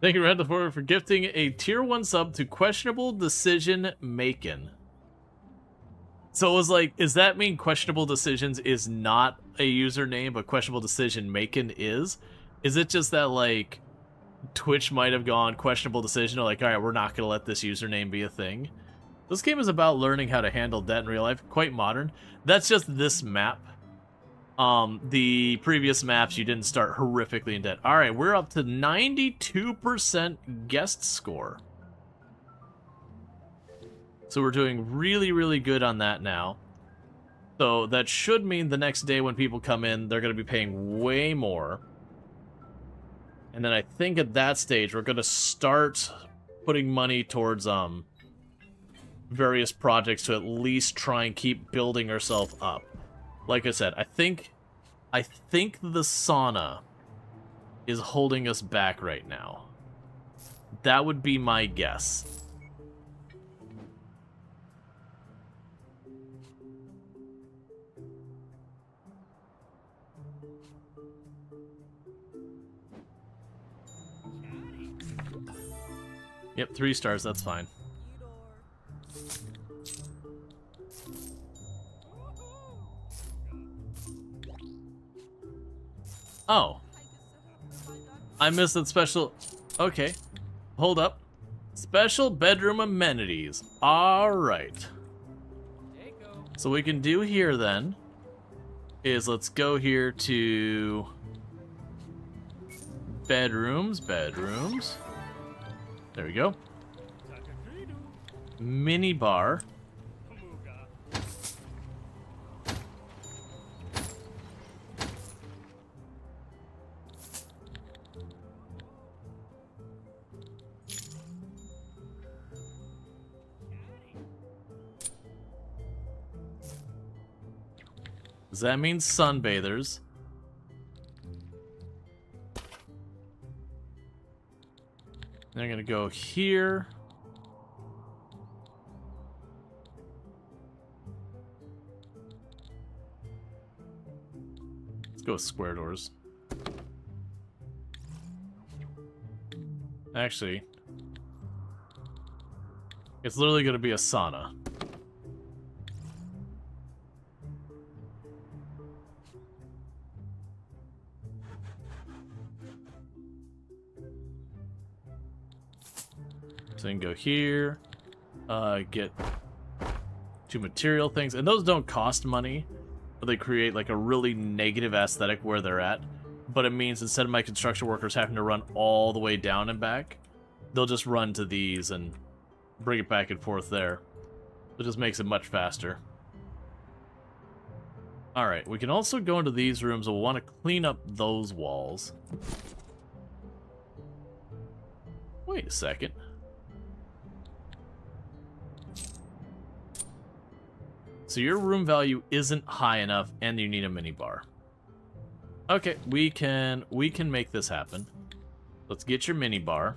Thank you, Red, for gifting a tier 1 sub to Questionable Decision Making. So it was like, does that mean Questionable Decisions is not a username, but Questionable Decision Making is? Is it just that, like, Twitch might have gone questionable decision, or like, alright, we're not going to let this username be a thing? This game is about learning how to handle debt in real life. Quite modern. That's just this map. The previous maps, you didn't start horrifically in debt. Alright, we're up to 92% guest score. So we're doing really, really good on that now. So that should mean the next day when people come in, they're going to be paying way more. And then I think at that stage, we're going to start putting money towards various projects to at least try and keep building ourselves up. Like I said, I think the sauna is holding us back right now. That would be my guess. Yep, 3 stars, that's fine. Oh. I missed that special... Okay. Hold up. Special bedroom amenities. Alright. So what we can do here then is let's go here to... Bedrooms. There we go. Mini bar. Does that mean sunbathers? They're gonna go here. Let's go with square doors. Actually, it's literally gonna be a sauna. So you can go here, get 2 material things, and those don't cost money, but they create like a really negative aesthetic where they're at. But it means instead of my construction workers having to run all the way down and back, they'll just run to these and bring it back and forth there. It just makes it much faster. Alright, we can also go into these rooms. We'll want to clean up those walls. Wait a second. So your room value isn't high enough, and you need a minibar. Okay, we can make this happen. Let's get your minibar.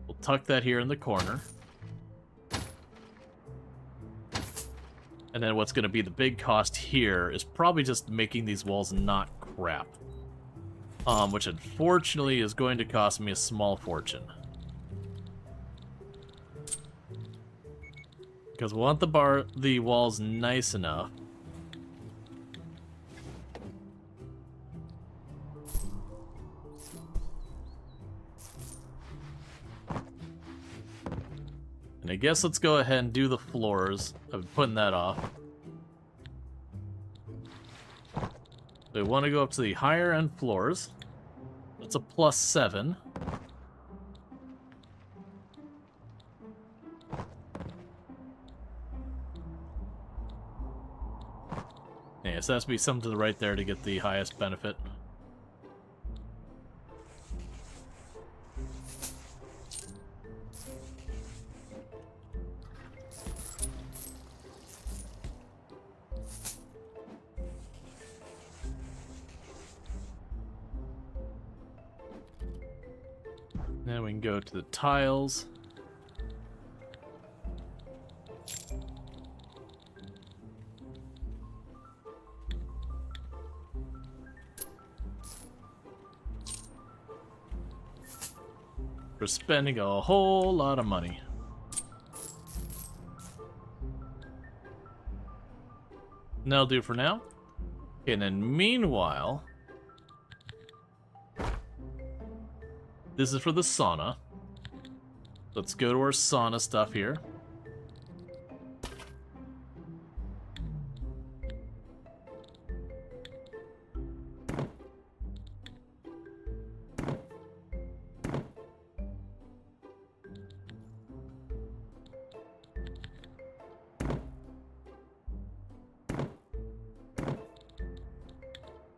We'll tuck that here in the corner. And then what's going to be the big cost here is probably just making these walls not crap. Which unfortunately is going to cost me a small fortune. Because we want the walls nice enough. And I guess let's go ahead and do the floors. I've been putting that off. We want to go up to the higher end floors. That's a +7. Yeah, so that has to be something to the right there to get the highest benefit. Then we can go to the tiles. We're spending a whole lot of money. And that'll do for now. Okay, and then meanwhile, this is for the sauna. Let's go to our sauna stuff here.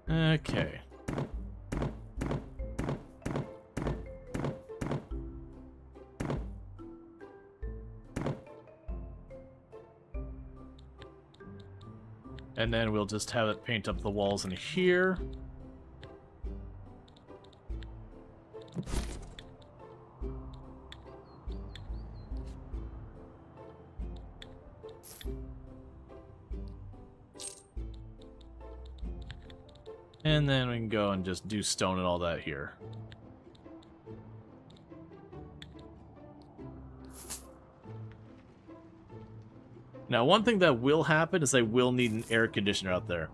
Okay. And then we'll just have it paint up the walls in here. And then we can go and just do stone and all that here. Now, one thing that will happen is I will need an air conditioner out there.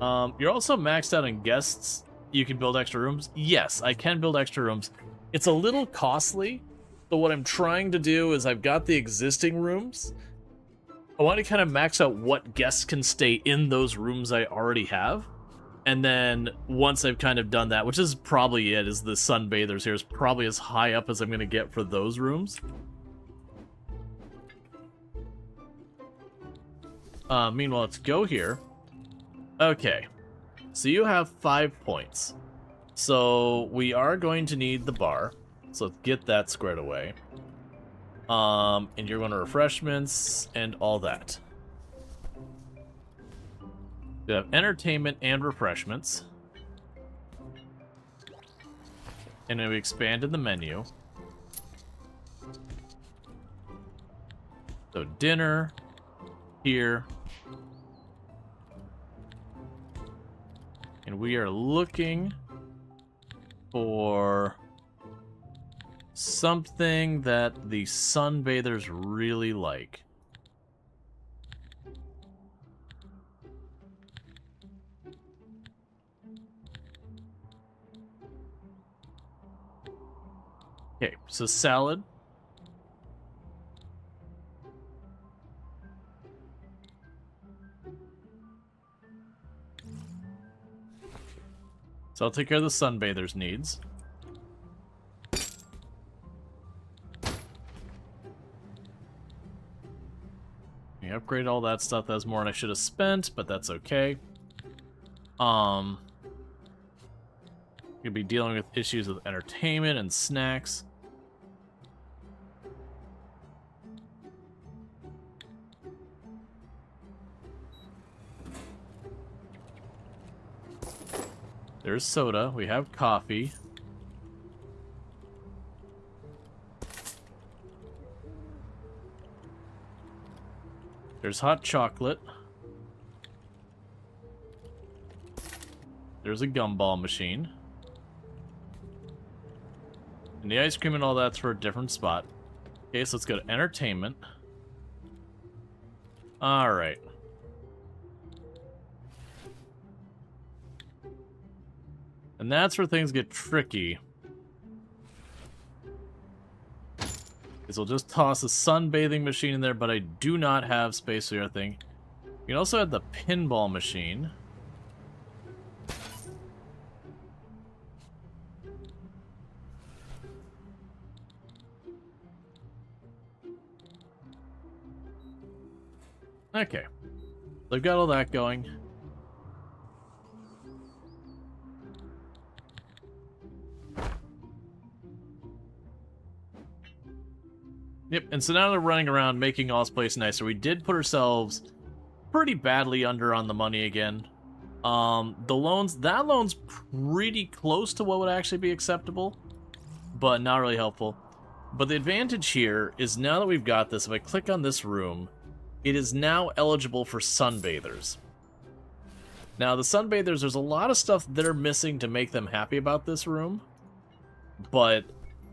You're also maxed out on guests. You can build extra rooms. Yes, I can build extra rooms. It's a little costly, but what I'm trying to do is I've got the existing rooms. I want to kind of max out what guests can stay in those rooms I already have. And then once I've kind of done that, which is probably it, is the sunbathers here is probably as high up as I'm going to get for those rooms. Meanwhile, let's go here. Okay, so you have 5 points. So we are going to need the bar. So let's get that squared away. And you're going to refreshments and all that. We have entertainment and refreshments. And then we expanded the menu. So dinner here. And we are looking for something that the sunbathers really like. Okay, so salad. So I'll take care of the sunbathers' needs. We upgrade all that stuff. That's more than I should have spent, but that's okay. Gonna be dealing with issues with entertainment and snacks. There's soda. We have coffee. There's hot chocolate. There's a gumball machine. And the ice cream and all that's for a different spot. Okay, so let's go to entertainment. Alright. And that's where things get tricky. Is we'll just toss a sunbathing machine in there, but I do not have space for the other thing. You can also have the pinball machine. Okay. They've got all that going. Yep, and so now they're running around making all this place nicer. We did put ourselves pretty badly under on the money again. The loans, that loan's pretty close to what would actually be acceptable, but not really helpful. But the advantage here is now that we've got this, if I click on this room, it is now eligible for sunbathers. Now, the sunbathers, there's a lot of stuff they're missing to make them happy about this room, but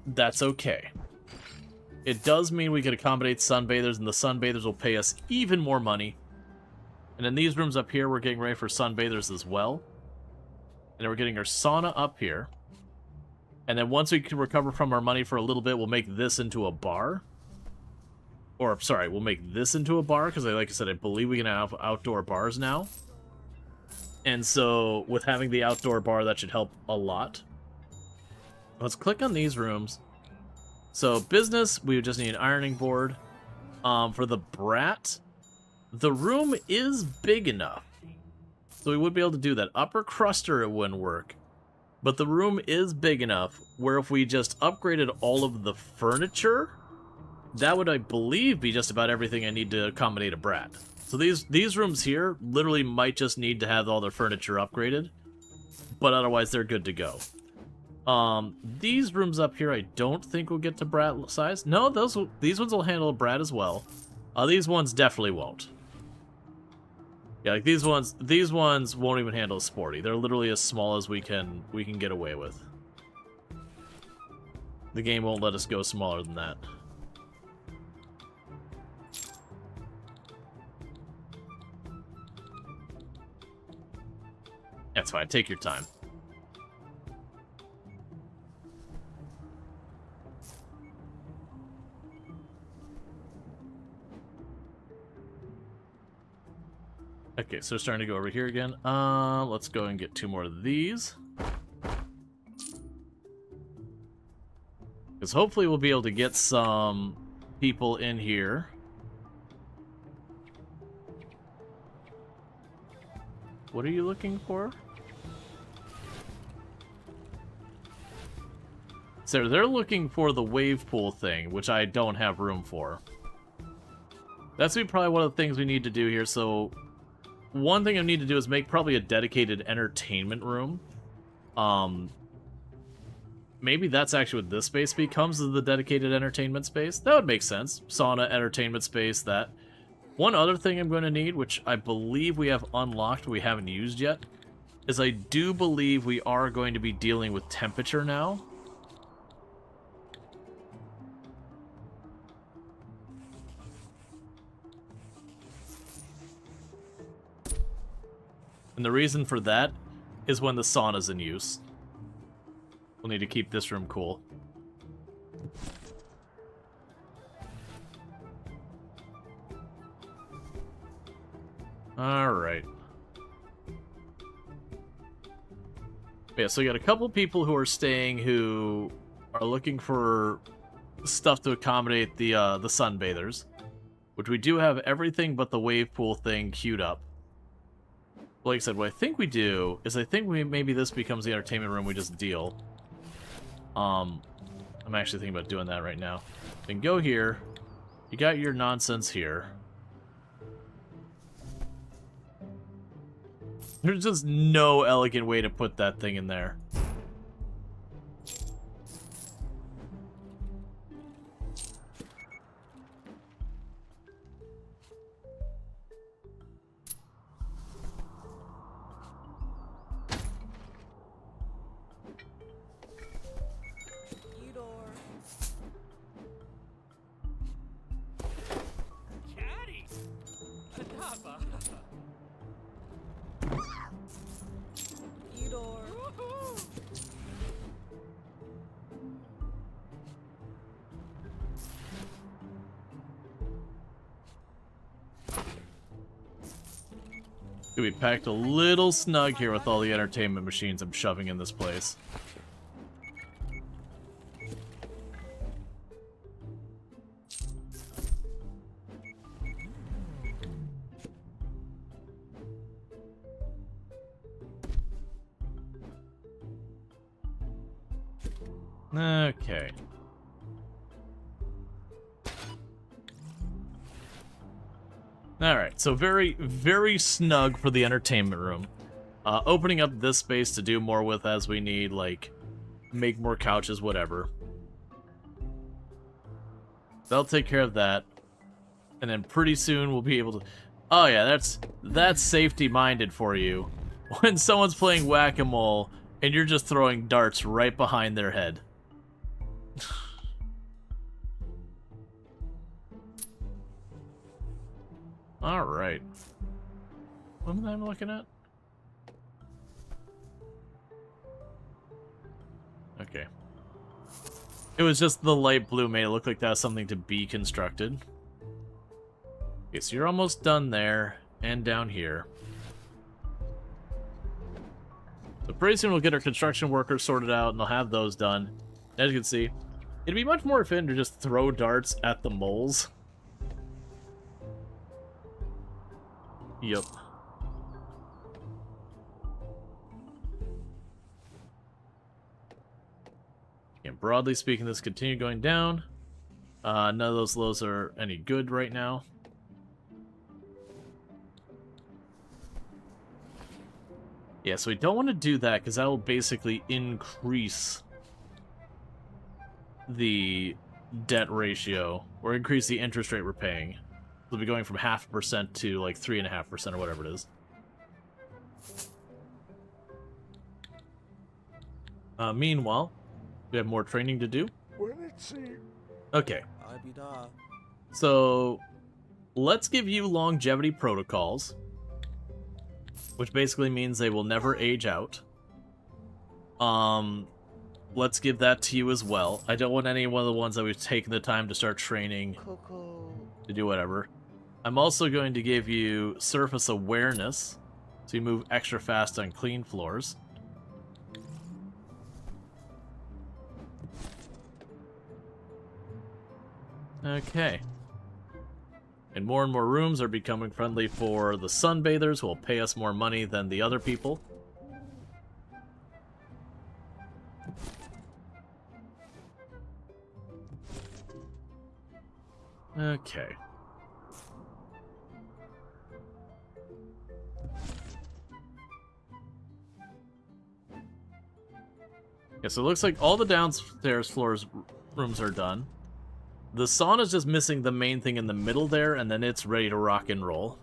that's okay. It does mean we can accommodate sunbathers, and the sunbathers will pay us even more money. And in these rooms up here, we're getting ready for sunbathers as well. And then we're getting our sauna up here. And then once we can recover from our money for a little bit, we'll make this into a bar. Or, sorry, we'll make this into a bar, because like I said, I believe we can have outdoor bars now. And so, with having the outdoor bar, that should help a lot. Let's click on these rooms. So, business, we would just need an ironing board. For the brat, the room is big enough. So we would be able to do that. Upper cruster, it wouldn't work. But the room is big enough where if we just upgraded all of the furniture, that would, I believe, be just about everything I need to accommodate a brat. So these rooms here literally might just need to have all their furniture upgraded. But otherwise, they're good to go. These rooms up here, I don't think will get to brat size. No, these ones will handle a brat as well. These ones definitely won't. Yeah, like these ones won't even handle a sporty. They're literally as small as we can get away with. The game won't let us go smaller than that. That's fine. Take your time. Okay, so we're starting to go over here again. Let's go and get 2 more of these. Because hopefully we'll be able to get some people in here. What are you looking for? So they're looking for the wave pool thing, which I don't have room for. That's gonna be probably one of the things we need to do here, so... One thing I need to do is make probably a dedicated entertainment room. Maybe that's actually what this space becomes, is the dedicated entertainment space. That would make sense. Sauna, entertainment space, that. One other thing I'm going to need, which I believe we have unlocked, we haven't used yet, is I do believe we are going to be dealing with temperature now. And the reason for that is when the sauna's in use. We'll need to keep this room cool. Alright. Yeah, so we got a couple people who are staying who are looking for stuff to accommodate the sunbathers. Which we do have everything but the wave pool thing queued up. Like I said, what I think we do is I think maybe this becomes the entertainment room we just deal. I'm actually thinking about doing that right now. Then go here. You got your nonsense here. There's just no elegant way to put that thing in there. We packed a little snug here with all the entertainment machines I'm shoving in this place. Okay. Alright, so very, very snug for the entertainment room. Opening up this space to do more with as we need, like, make more couches, whatever. They'll take care of that. And then pretty soon we'll be able to... Oh yeah, that's safety-minded for you. When someone's playing whack-a-mole and you're just throwing darts right behind their head. Alright. What am I looking at? Okay. It was just the light blue made it look like that was something to be constructed. Okay, so you're almost done there, and down here. So pretty soon we'll get our construction workers sorted out, and they'll have those done. As you can see, it'd be much more efficient to just throw darts at the moles. Yep. And broadly speaking, this continue going down. None of those lows are any good right now. Yeah, so we don't want to do that because that will basically increase the debt ratio or increase the interest rate we're paying. We'll be going from 0.5% to like 3.5% or whatever it is. Meanwhile, we have more training to do. Okay. So let's give you longevity protocols, which basically means they will never age out. Let's give that to you as well. I don't want any one of the ones that we've taken the time to start training to do whatever. I'm also going to give you surface awareness, so you move extra fast on clean floors. Okay. And more rooms are becoming friendly for the sunbathers, who will pay us more money than the other people. Okay. Yeah, so it looks like all the downstairs rooms are done. The sauna's just missing the main thing in the middle there, and then it's ready to rock and roll.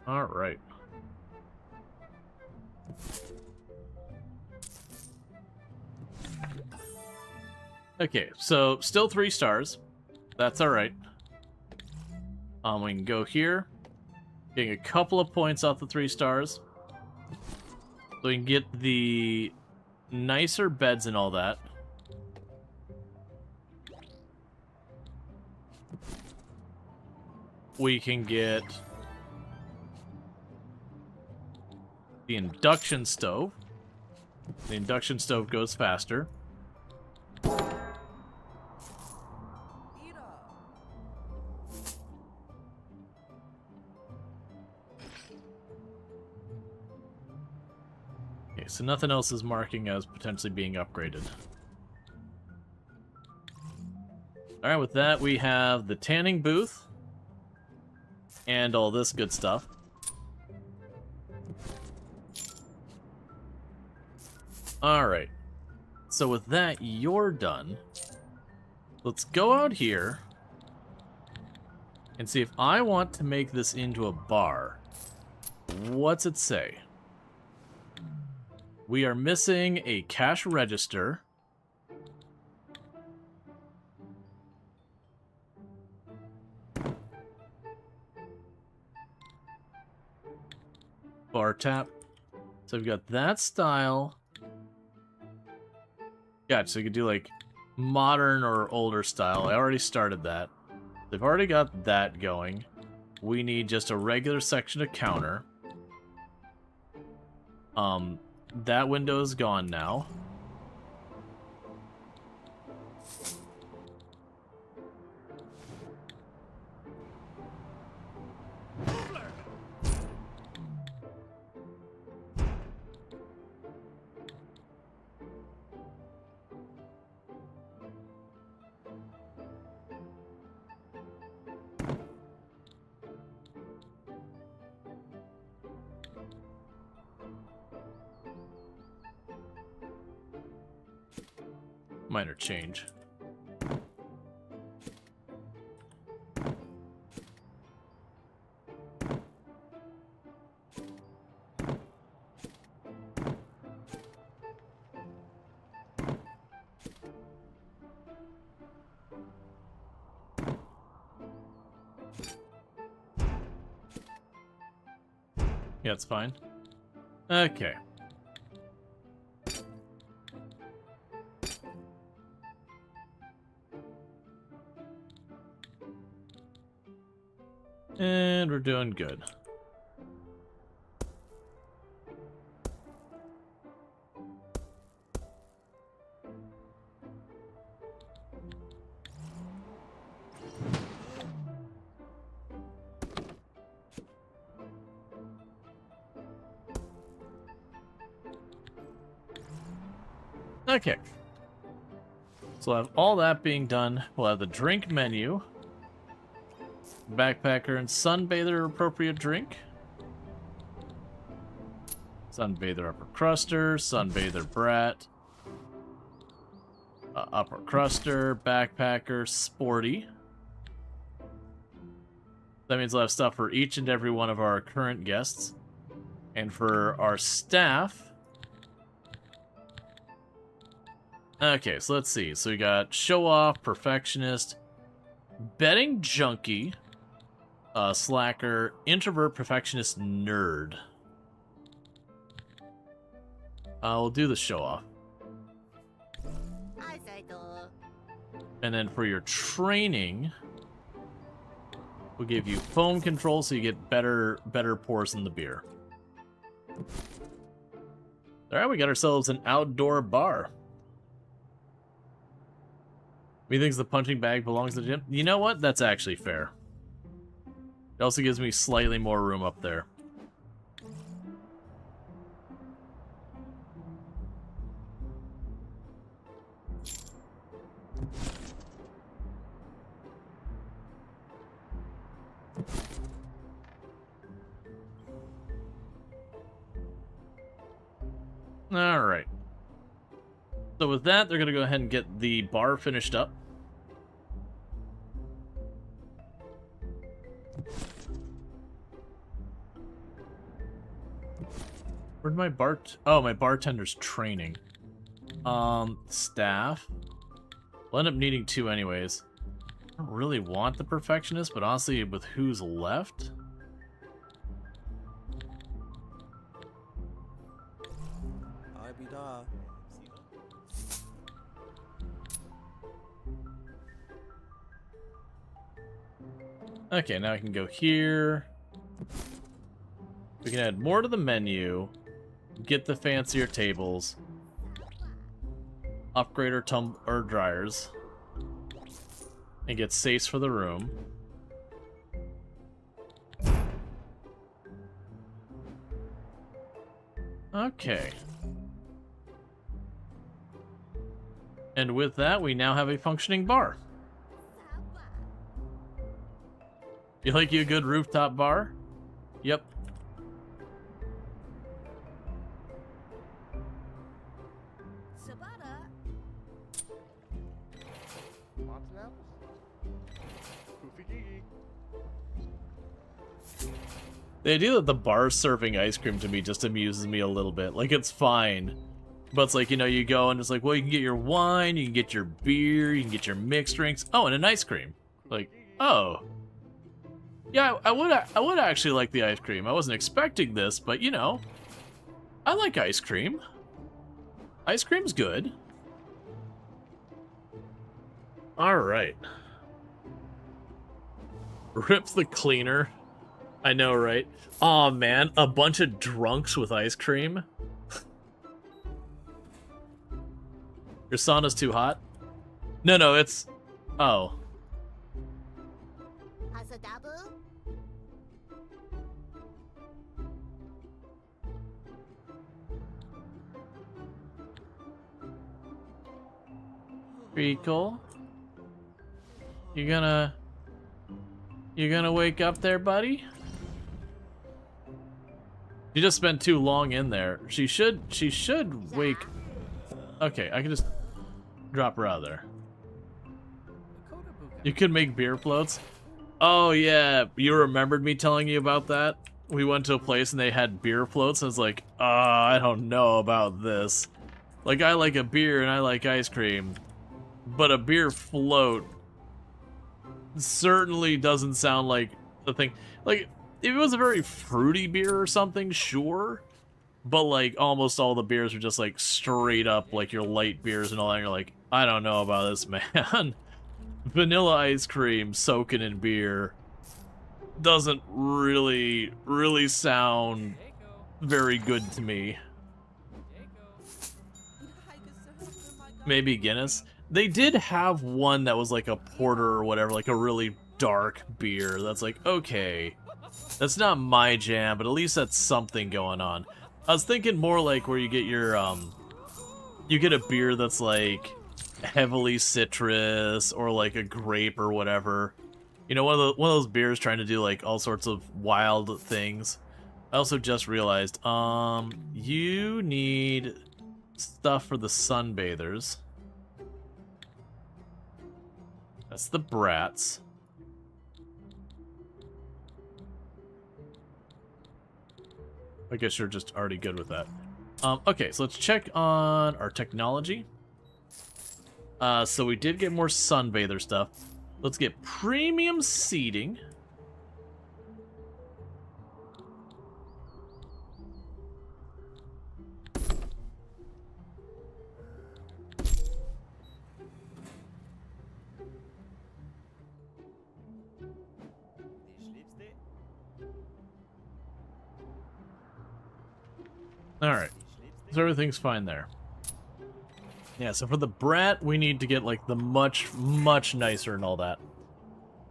Alright. Okay, so still 3 stars. That's alright. We can go here. Getting a couple of points off the 3 stars. So we can get the nicer beds and all that. We can get the induction stove. The induction stove goes faster. So nothing else is marking as potentially being upgraded. Alright, with that we have the tanning booth and all this good stuff. Alright, so with that you're done. Let's go out here and see if I want to make this into a bar. What's it say? We are missing a cash register. Bar tap. So we've got that style. Gotcha, so you could do like modern or older style. I already started that. They've already got that going. We need just a regular section of counter. That window is gone now. Minor change. Yeah, it's fine. Okay. And we're doing good. Okay. So we'll have all that being done. We'll have the drink menu. Backpacker and Sunbather appropriate drink. Sunbather upper cruster, Sunbather brat. Upper cruster, backpacker, sporty. That means we'll have stuff for each and every one of our current guests. And for our staff... Okay, so let's see. So we got show off, perfectionist, betting junkie, slacker, introvert, perfectionist, nerd. We'll do the show off. I say do. And then for your training, we'll give you foam control so you get better pours in the beer. Alright, we got ourselves an outdoor bar. Me thinks the punching bag belongs to the gym. You know what? That's actually fair. It also gives me slightly more room up there. Alright. So with that, they're going to go ahead and get the bar finished up. Where'd my Oh, my bartender's training. Staff. We'll end up needing 2 anyways. I don't really want the perfectionist, but honestly, with who's left... I be da. Okay, now I can go here. We can add more to the menu. Get the fancier tables. Upgrade our dryers. And get safes for the room. Okay. And with that, we now have a functioning bar. You like you a good rooftop bar? Yep. Sabada. Monster apples? Poofy Gigi. The idea that the bar's serving ice cream to me just amuses me a little bit. Like, it's fine. But it's like, you know, you go and it's like, well, you can get your wine, you can get your beer, you can get your mixed drinks. Oh, and an ice cream. Like, oh. Yeah, I would actually like the ice cream. I wasn't expecting this, but, you know, I like ice cream. Ice cream's good. All right. Rip the cleaner. I know, right? Aw, man, a bunch of drunks with ice cream. Your sauna's too hot? No, it's... Oh. Hasadabu. Treacle? You gonna wake up there, buddy? You just spent too long in there. She should wake... Okay, I can just... Drop her out of there. You could make beer floats. Oh yeah, you remembered me telling you about that? We went to a place and they had beer floats, and I was like, I don't know about this. Like, I like a beer and I like ice cream, but a beer float certainly doesn't sound like the thing. Like, if it was a very fruity beer or something, sure. But, like, almost all the beers are just, like, straight up, like, your light beers and all that. And you're like, I don't know about this, man. Vanilla ice cream soaking in beer doesn't really sound very good to me. Maybe Guinness. They did have one that was like a porter or whatever, like a really dark beer. That's like, okay, that's not my jam, but at least that's something going on. I was thinking more like where you get your, you get a beer that's like heavily citrus or like a grape or whatever. You know, one of those beers trying to do like all sorts of wild things. I also just realized, you need stuff for the sunbathers. That's the brats. I guess you're just already good with that. Okay, so let's check on our technology. So we did get more sunbather stuff. Let's get premium seating. Alright, so everything's fine there. Yeah, so for the brat, we need to get, like, the much nicer and all that.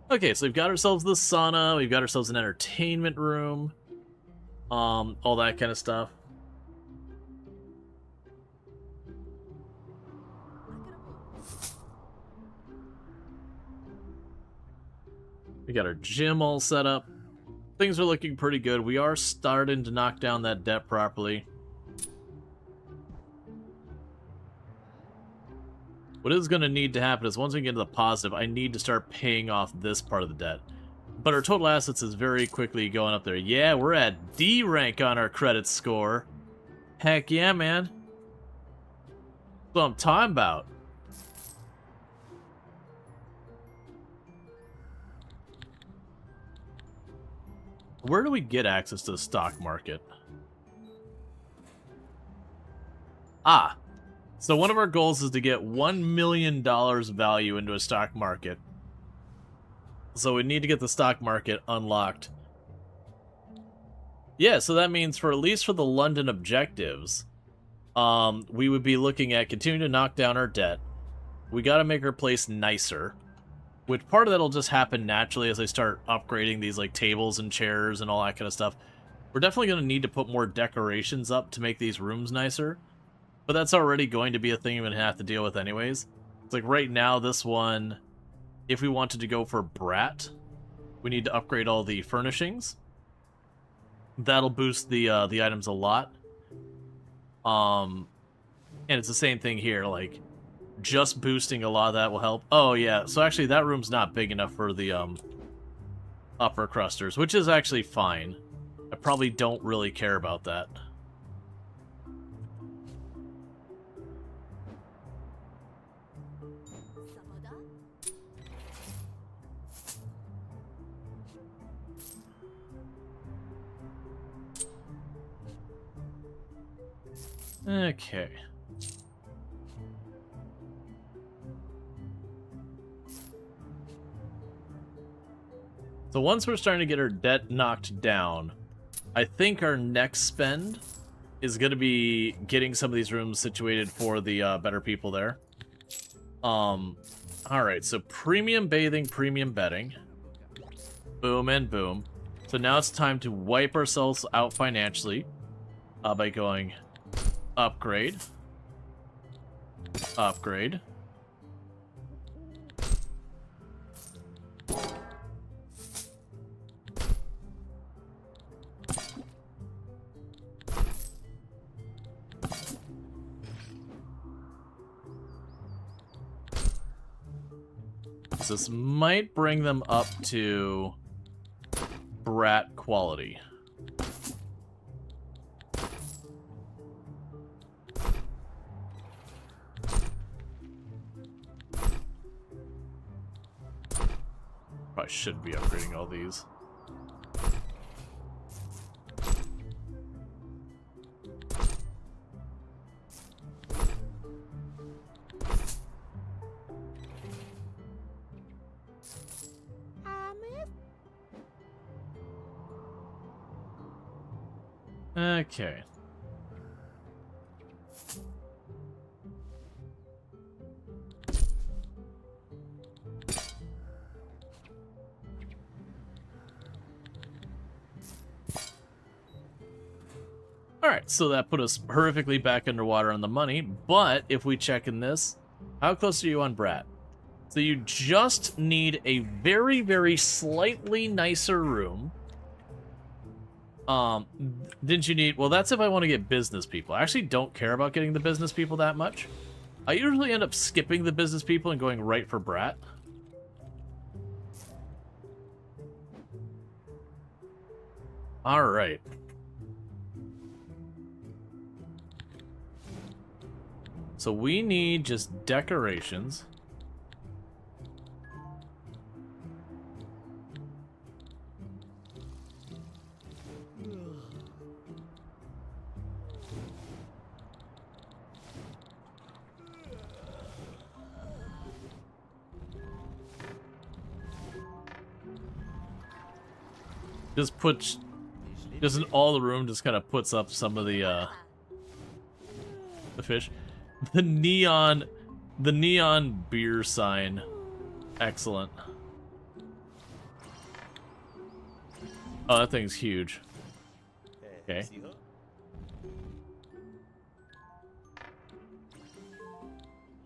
Okay, so we've got ourselves the sauna, we've got ourselves an entertainment room, all that kind of stuff. We got our gym all set up. Things are looking pretty good. We are starting to knock down that debt properly. What is going to need to happen is once we get into the positive, I need to start paying off this part of the debt. But our total assets is very quickly going up there. Yeah, we're at D rank on our credit score. Heck yeah, man. That's what I'm talking about. Where do we get access to the stock market? Ah. So one of our goals is to get $1 million value into a stock market. So we need to get the stock market unlocked. Yeah, so that means for at least for the London objectives, we would be looking at continuing to knock down our debt. We got to make our place nicer. Which part of that will just happen naturally as I start upgrading these like tables and chairs and all that kind of stuff. We're definitely going to need to put more decorations up to make these rooms nicer. But that's already going to be a thing you're going to have to deal with anyways. It's like right now, this one, if we wanted to go for Brat, we need to upgrade all the furnishings. That'll boost the items a lot. And it's the same thing here, like, just boosting a lot of that will help. Oh, yeah, so actually that room's not big enough for the upper crusters, which is actually fine. I probably don't really care about that. Okay. So once we're starting to get our debt knocked down, I think our next spend is going to be getting some of these rooms situated for the better people there. Alright, so premium bathing, premium bedding. Boom and boom. So now it's time to wipe ourselves out financially by going upgrade, upgrade, So this might bring them up to brat quality. Probably should be upgrading all these. Okay. Alright, so that put us horrifically back underwater on the money, but if we check in this, how close are you on Brat? So you just need a very, very slightly nicer room. Didn't you need... Well, that's if I want to get business people. I actually don't care about getting the business people that much. I usually end up skipping the business people and going right for Brat. Alright. So we need just decorations. Just puts, just in all the room, just kind of puts up some of the fish. The neon beer sign. Excellent. Oh, that thing's huge. Okay.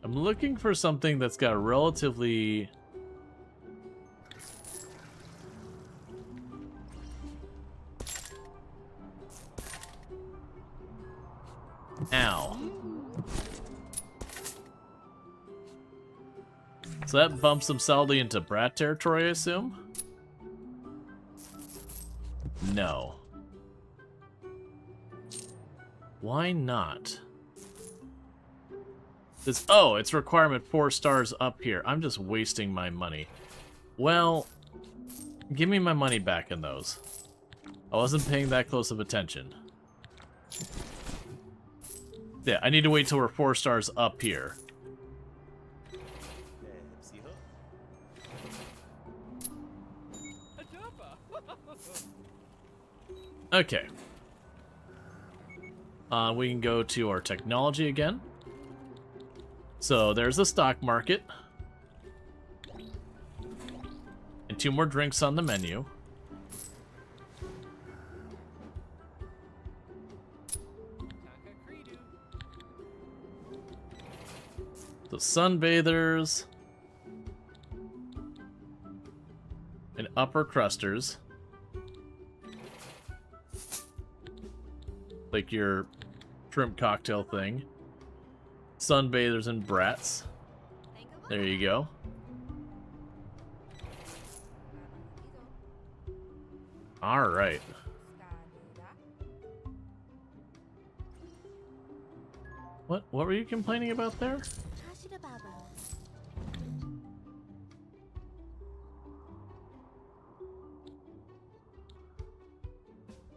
I'm looking for something that's got relatively... Ow. So that bumps them solidly into Brat territory, I assume? No. Why not? This, oh, it's requirement 4 stars up here. I'm just wasting my money. Well, give me my money back in those. I wasn't paying that close of attention. Yeah, I need to wait till we're 4 stars up here. Okay. We can go to our technology again. So there's the stock market. And 2 more drinks on the menu. The sunbathers. And upper crusters. Like your shrimp cocktail thing. Sunbathers and brats. There you go. Alright. What were you complaining about there?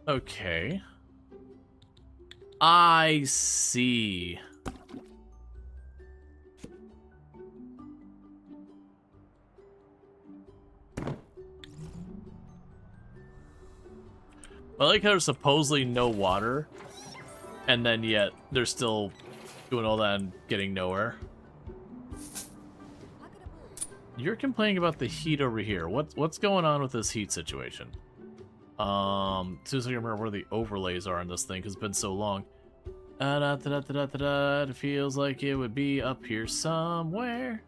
Okay. I see. I like how there's supposedly no water, and then yet they're still doing all that and getting nowhere. You're complaining about the heat over here. What's going on with this heat situation? As soon as I remember where the overlays are on this thing, because it's been so long. It feels like it would be up here somewhere.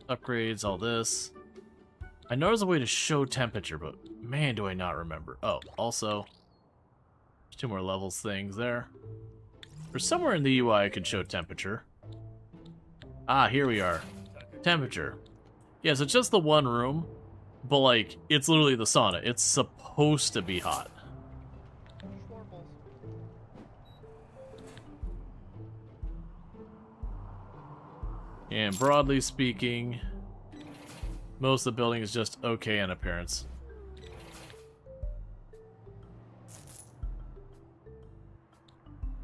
Upgrades, all this. I know there's a way to show temperature, but man, do I not remember. Oh, also, there's 2 more levels things there. There's somewhere in the UI I could show temperature. Ah, here we are. Temperature. Yeah, so it's just the one room, but like it's literally the sauna. It's supposed to be hot. Schwarbles. And broadly speaking, most of the building is just okay in appearance.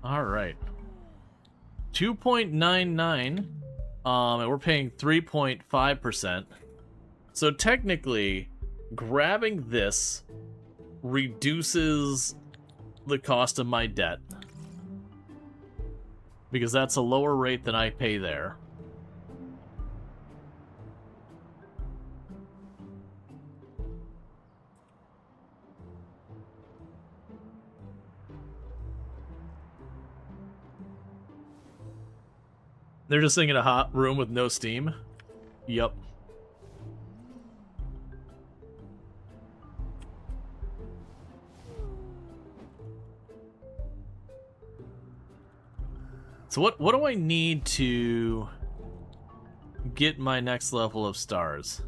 All right. 2.99, and we're paying 3.5%. So technically, grabbing this reduces the cost of my debt, because that's a lower rate than I pay there. They're just sitting in a hot room with no steam. Yup. So what do I need to get my next level of stars?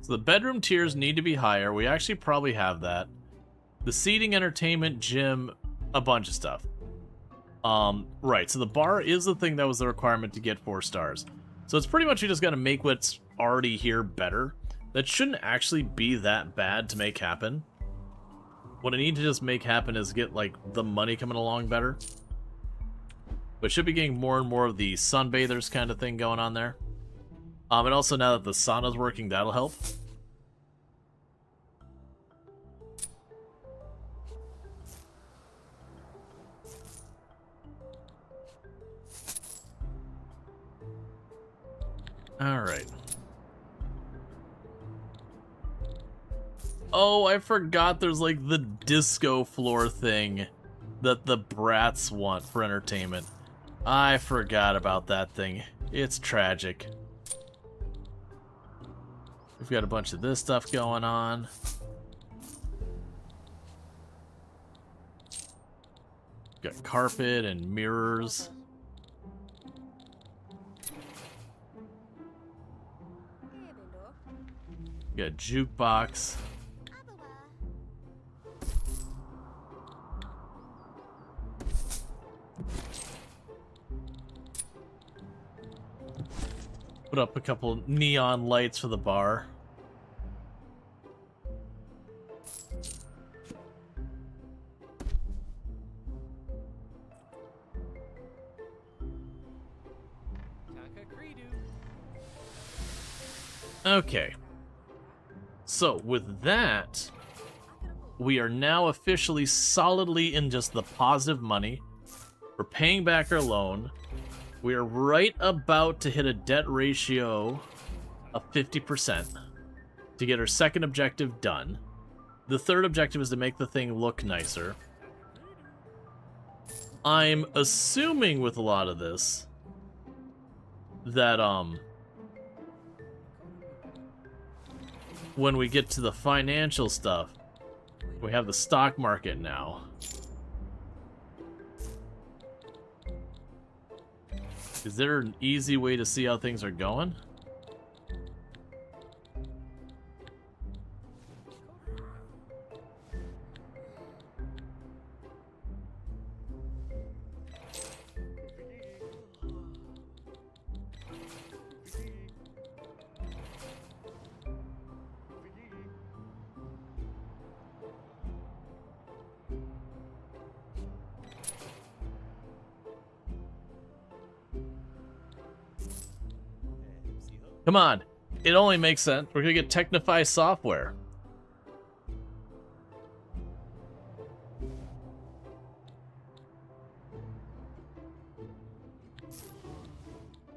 So the bedroom tiers need to be higher. We actually probably have that. The seating, entertainment, gym, a bunch of stuff. Right, so the bar is the thing that was the requirement to get 4 stars. So it's pretty much you just gotta make what's already here better. That shouldn't actually be that bad to make happen. What I need to just make happen is get, like, the money coming along better. But should be getting more and more of the sunbathers kind of thing going on there. And also now that the sauna's working, that'll help. Alright. Oh, I forgot there's like the disco floor thing that the brats want for entertainment. I forgot about that thing. It's tragic. We've got a bunch of this stuff going on. Got carpet and mirrors. Got a jukebox. Put up a couple neon lights for the bar. Okay. So, with that, we are now officially solidly in just the positive money. We're paying back our loan. We are right about to hit a debt ratio of 50% to get our second objective done. The third objective is to make the thing look nicer. I'm assuming with a lot of this that, when we get to the financial stuff, we have the stock market now. Is there an easy way to see how things are going? Come on, it only makes sense. We're gonna get Technify software.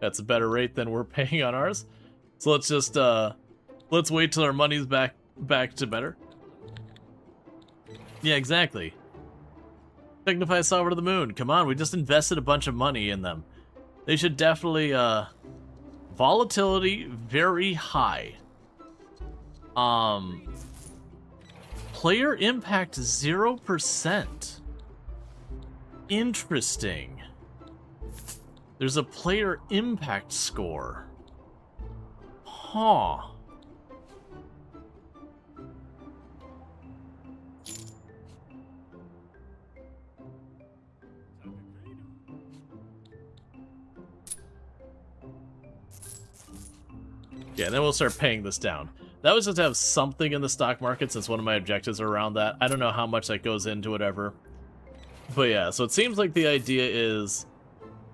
That's a better rate than we're paying on ours. So let's just let's wait till our money's back to better. Yeah, exactly. Technify software to the moon. Come on, we just invested a bunch of money in them. They should definitely volatility very high. Player impact 0%. Interesting. There's a player impact score. Huh. Yeah, then we'll start paying this down. That was just to have something in the stock market, since one of my objectives are around that. I don't know how much that goes into whatever. But yeah, so it seems like the idea is...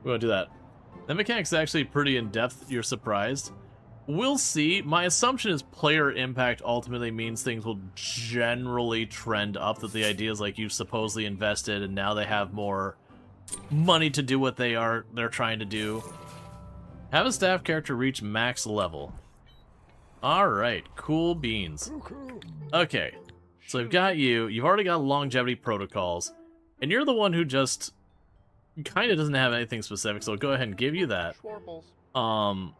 we want to do that. The mechanic's actually pretty in-depth, you're surprised. We'll see. My assumption is player impact ultimately means things will generally trend up, that the idea is like you've supposedly invested and now they have more money to do what they're trying to do. Have a staff character reach max level. Alright, cool beans. Okay, so I've got you. You've already got longevity protocols. And you're the one who just kind of doesn't have anything specific, so I'll go ahead and give you that. Schwarbles.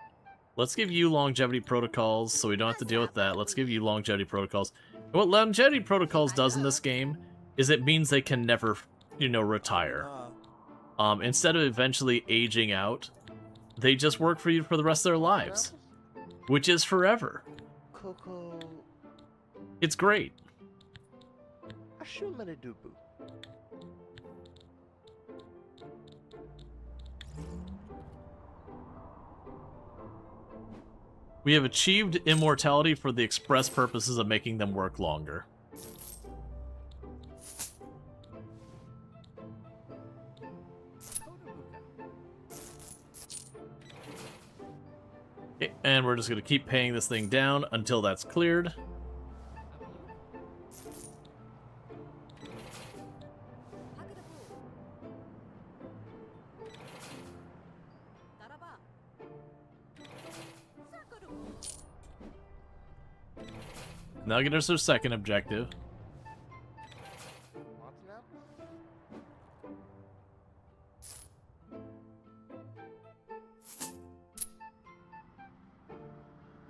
Let's give you longevity protocols, so we don't have to deal with that. Let's give you longevity protocols. And what longevity protocols does in this game is it means they can never, you know, retire. Instead of eventually aging out, they just work for you for the rest of their lives. Which is forever. Coco. It's great. Ashumanidubu. We have achieved immortality for the express purposes of making them work longer. Okay, and we're just going to keep paying this thing down until that's cleared. Now get us our second objective. Lots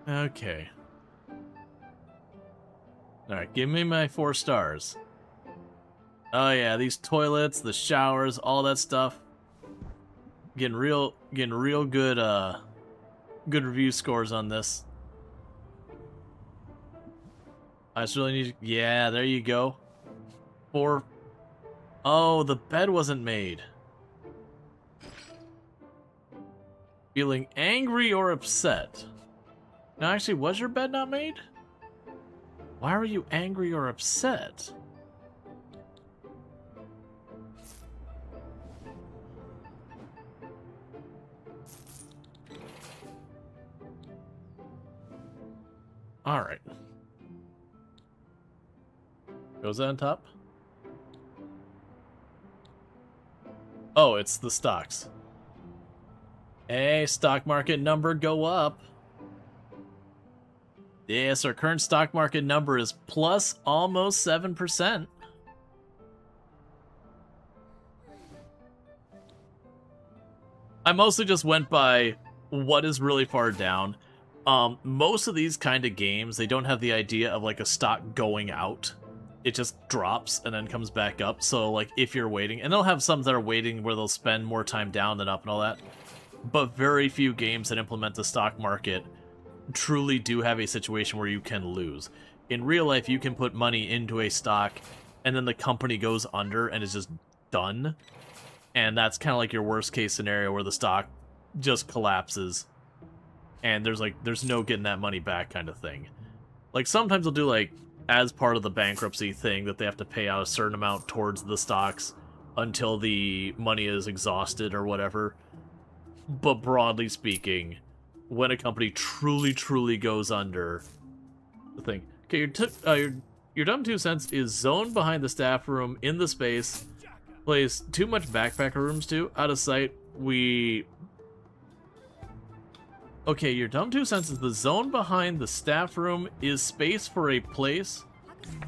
now? Okay. Alright, give me my 4 stars. Oh yeah, these toilets, the showers, all that stuff. Getting real good good review scores on this. I just really need... yeah, there you go. 4... oh, the bed wasn't made. Feeling angry or upset? No, actually, was your bed not made? Why were you angry or upset? Alright. Goes that on top? Oh, it's the stocks. Hey, stock market number go up. Yes, our current stock market number is plus almost 7%. I mostly just went by what is really far down. Most of these kind of games, they don't have the idea of like a stock going out. It just drops and then comes back up. So like if you're waiting, and they'll have some that are waiting where they'll spend more time down than up and all that. But very few games that implement the stock market truly do have a situation where you can lose. In real life, you can put money into a stock and then the company goes under and is just done. And that's kind of like your worst case scenario where the stock just collapses and there's no getting that money back kind of thing. Like sometimes they'll do like as part of the bankruptcy thing that they have to pay out a certain amount towards the stocks until the money is exhausted or whatever. But broadly speaking, when a company truly goes under, the thing. Okay, your dumb 2 cents is zoned behind the staff room in the space. Plays too much backpacker rooms too. Out of sight. Okay, your dumb 2 cents is the zone behind the staff room is space for a place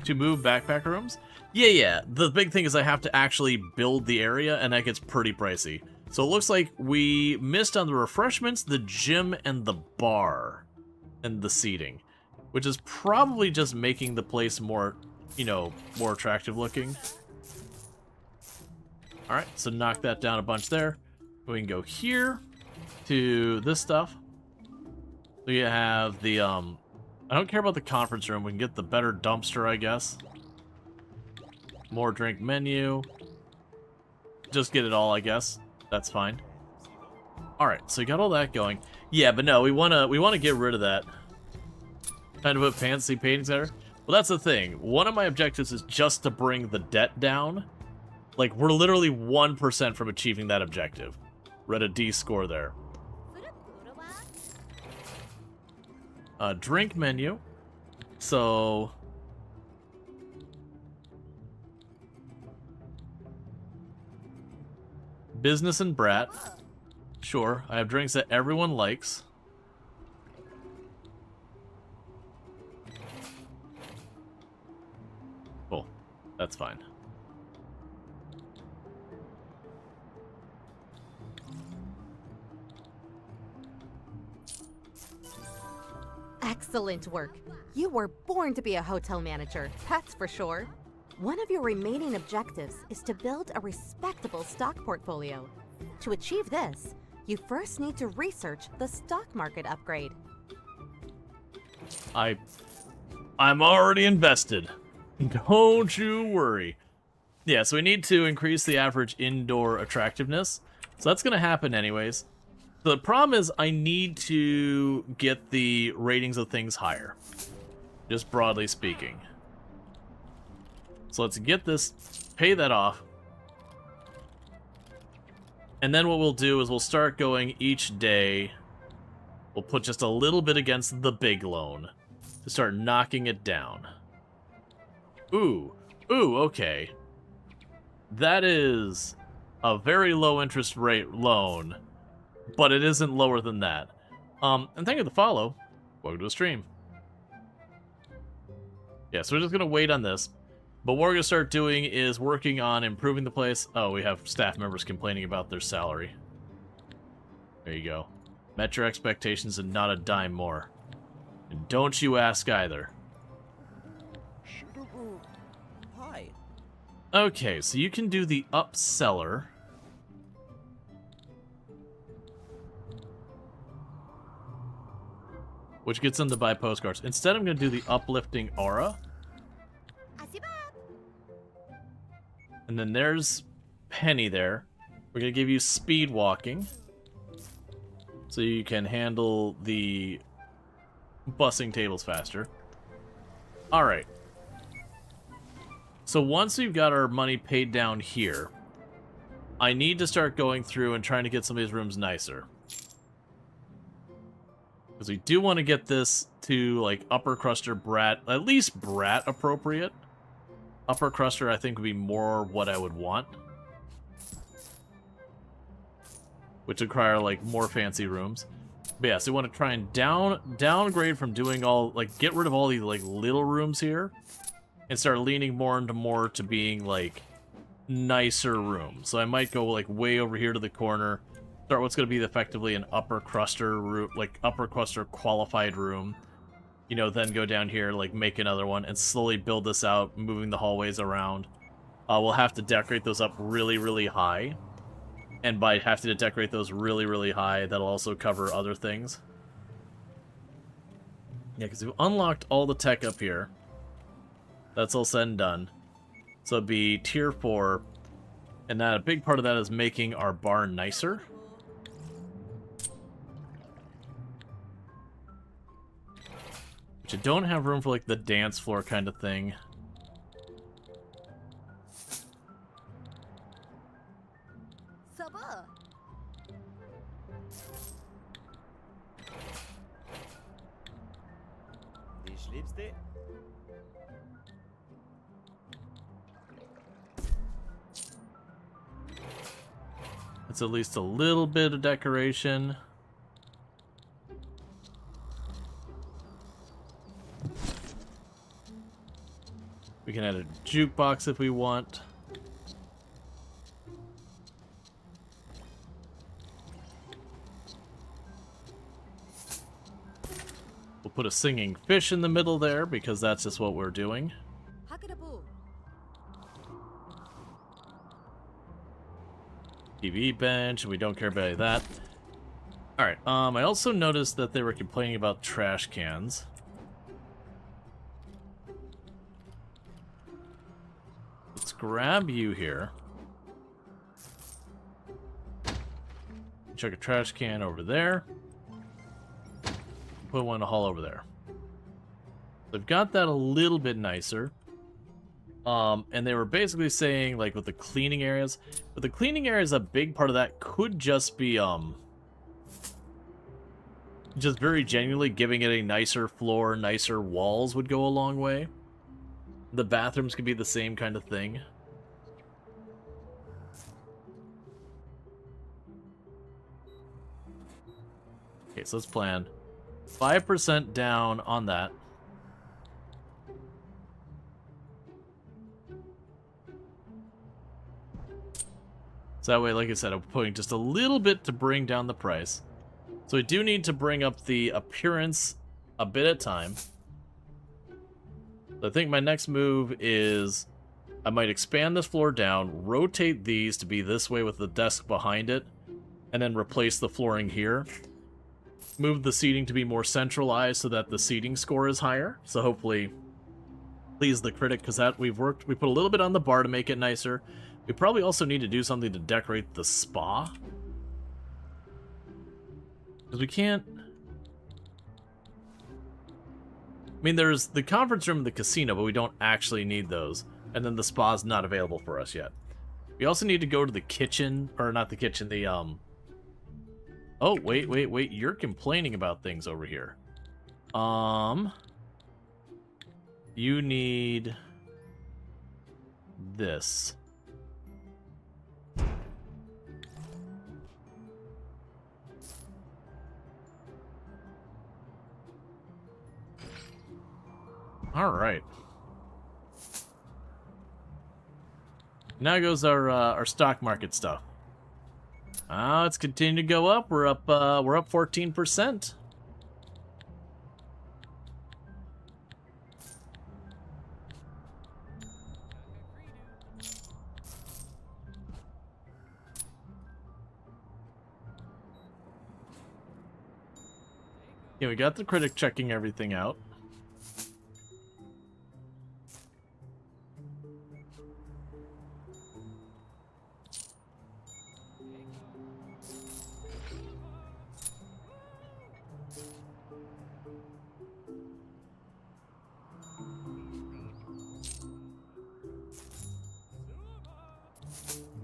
to move backpacker rooms. Yeah. The big thing is I have to actually build the area, and that gets pretty pricey. So it looks like we missed on the refreshments, the gym, and the bar, and the seating, which is probably just making the place more, more attractive looking. Alright, so knock that down a bunch there. We can go here to this stuff. We have the, I don't care about the conference room. We can get the better dumpster, I guess. More drink menu. Just get it all, I guess. That's fine. Alright, so we got all that going. Yeah, but no, we wanna get rid of that. Kind of a fancy painting center. Well, that's the thing. One of my objectives is just to bring the debt down. Like, we're literally 1% from achieving that objective. We're at a D score there. Drink menu. So... Business and brat. Sure, I have drinks that everyone likes. Cool. That's fine. Excellent work. You were born to be a hotel manager, that's for sure. One of your remaining objectives is to build a respectable stock portfolio. To achieve this, you first need to research the stock market upgrade. I'm already invested. Don't you worry. Yeah, so we need to increase the average indoor attractiveness. So that's going to happen anyways. The problem is I need to get the ratings of things higher. Just broadly speaking. So let's get this, pay that off. And then what we'll do is we'll start going each day. We'll put just a little bit against the big loan to start knocking it down. Ooh, okay. That is a very low interest rate loan, but it isn't lower than that. And thank you for the follow. Welcome to the stream. Yeah, so we're just gonna wait on this. But what we're going to start doing is working on improving the place. Oh, we have staff members complaining about their salary. There you go. Met your expectations and not a dime more. And don't you ask either. Hi. Okay, so you can do the upseller. Which gets them to buy postcards. Instead, I'm going to do the uplifting aura. And then there's Penny there. We're going to give you speed walking. So you can handle the bussing tables faster. Alright. So once we've got our money paid down here, I need to start going through and trying to get some of these rooms nicer. Because we do want to get this to, like, upper cruster brat, at least brat appropriate. Upper cruster, I think, would be more what I would want. Which would require, like, more fancy rooms. But yeah, so we want to try and downgrade from doing all, like, get rid of all these, like, little rooms here. And start leaning more into more to being, like, nicer rooms. So I might go, like, way over here to the corner. Start what's going to be effectively an upper cruster room, like, upper cruster qualified room. You know, then go down here, like, make another one, and slowly build this out, moving the hallways around. We'll have to decorate those up really, really high. And by having to decorate those really, really high, that'll also cover other things. Yeah, because we've unlocked all the tech up here. That's all said and done. So it'd be tier 4. And that a big part of that is making our bar nicer. Which I don't have room for, like, the dance floor kind of thing. It's at least a little bit of decoration. We can add a jukebox if we want. We'll put a singing fish in the middle there because that's just what we're doing. TV bench. We don't care about any of that. Alright, I also noticed that they were complaining about trash cans. Let's grab you here. Chuck a trash can over there. Put one in the hall over there. They've got that a little bit nicer. And they were basically saying, like, with the cleaning areas. But the cleaning areas, a big part of that could just be, just very genuinely giving it a nicer floor, nicer walls would go a long way. The bathrooms could be the same kind of thing. Okay, so let's plan. 5% down on that. So that way, like I said, I'm putting just a little bit to bring down the price. So we do need to bring up the appearance a bit at a time. So I think my next move is I might expand this floor down, rotate these to be this way with the desk behind it, and then replace the flooring here. Move the seating to be more centralized so that the seating score is higher. So hopefully please the critic, because that we put a little bit on the bar to make it nicer. We probably also need to do something to decorate the spa. Because we can't... I mean, there's the conference room and the casino, but we don't actually need those. And then the spa's not available for us yet. We also need to go to the kitchen, or not the kitchen, the, Oh, wait, you're complaining about things over here. You need... this. Alright. Now goes our stock market stuff. It's continuing to go up. We're up 14%. Yeah, we got the critic checking everything out.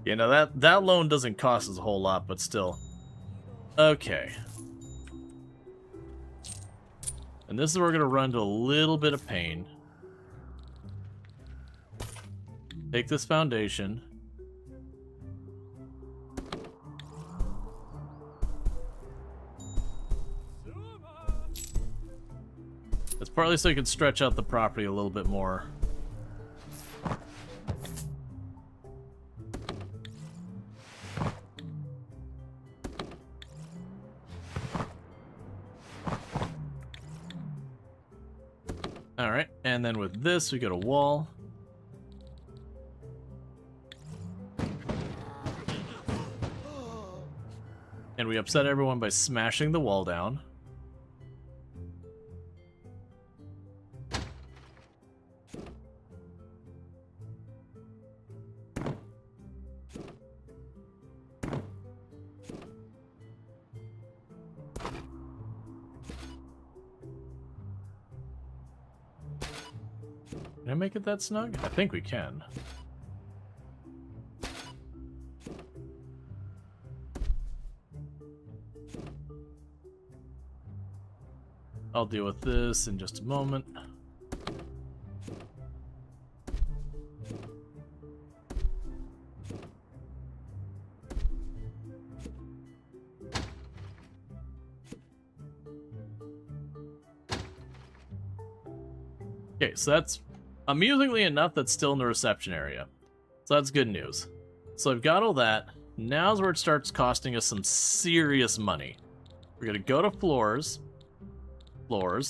You know, that loan doesn't cost us a whole lot, but still. Okay. And this is where we're going to run into a little bit of pain. Take this foundation. It's partly so you can stretch out the property a little bit more. Alright, and then with this, we got a wall. And we upset everyone by smashing the wall down. Can I make it that snug? I think we can. I'll deal with this in just a moment. Okay, so that's amusingly enough, that's still in the reception area. So that's good news. So I've got all that. Now's where it starts costing us some serious money. We're gonna go to floors. We're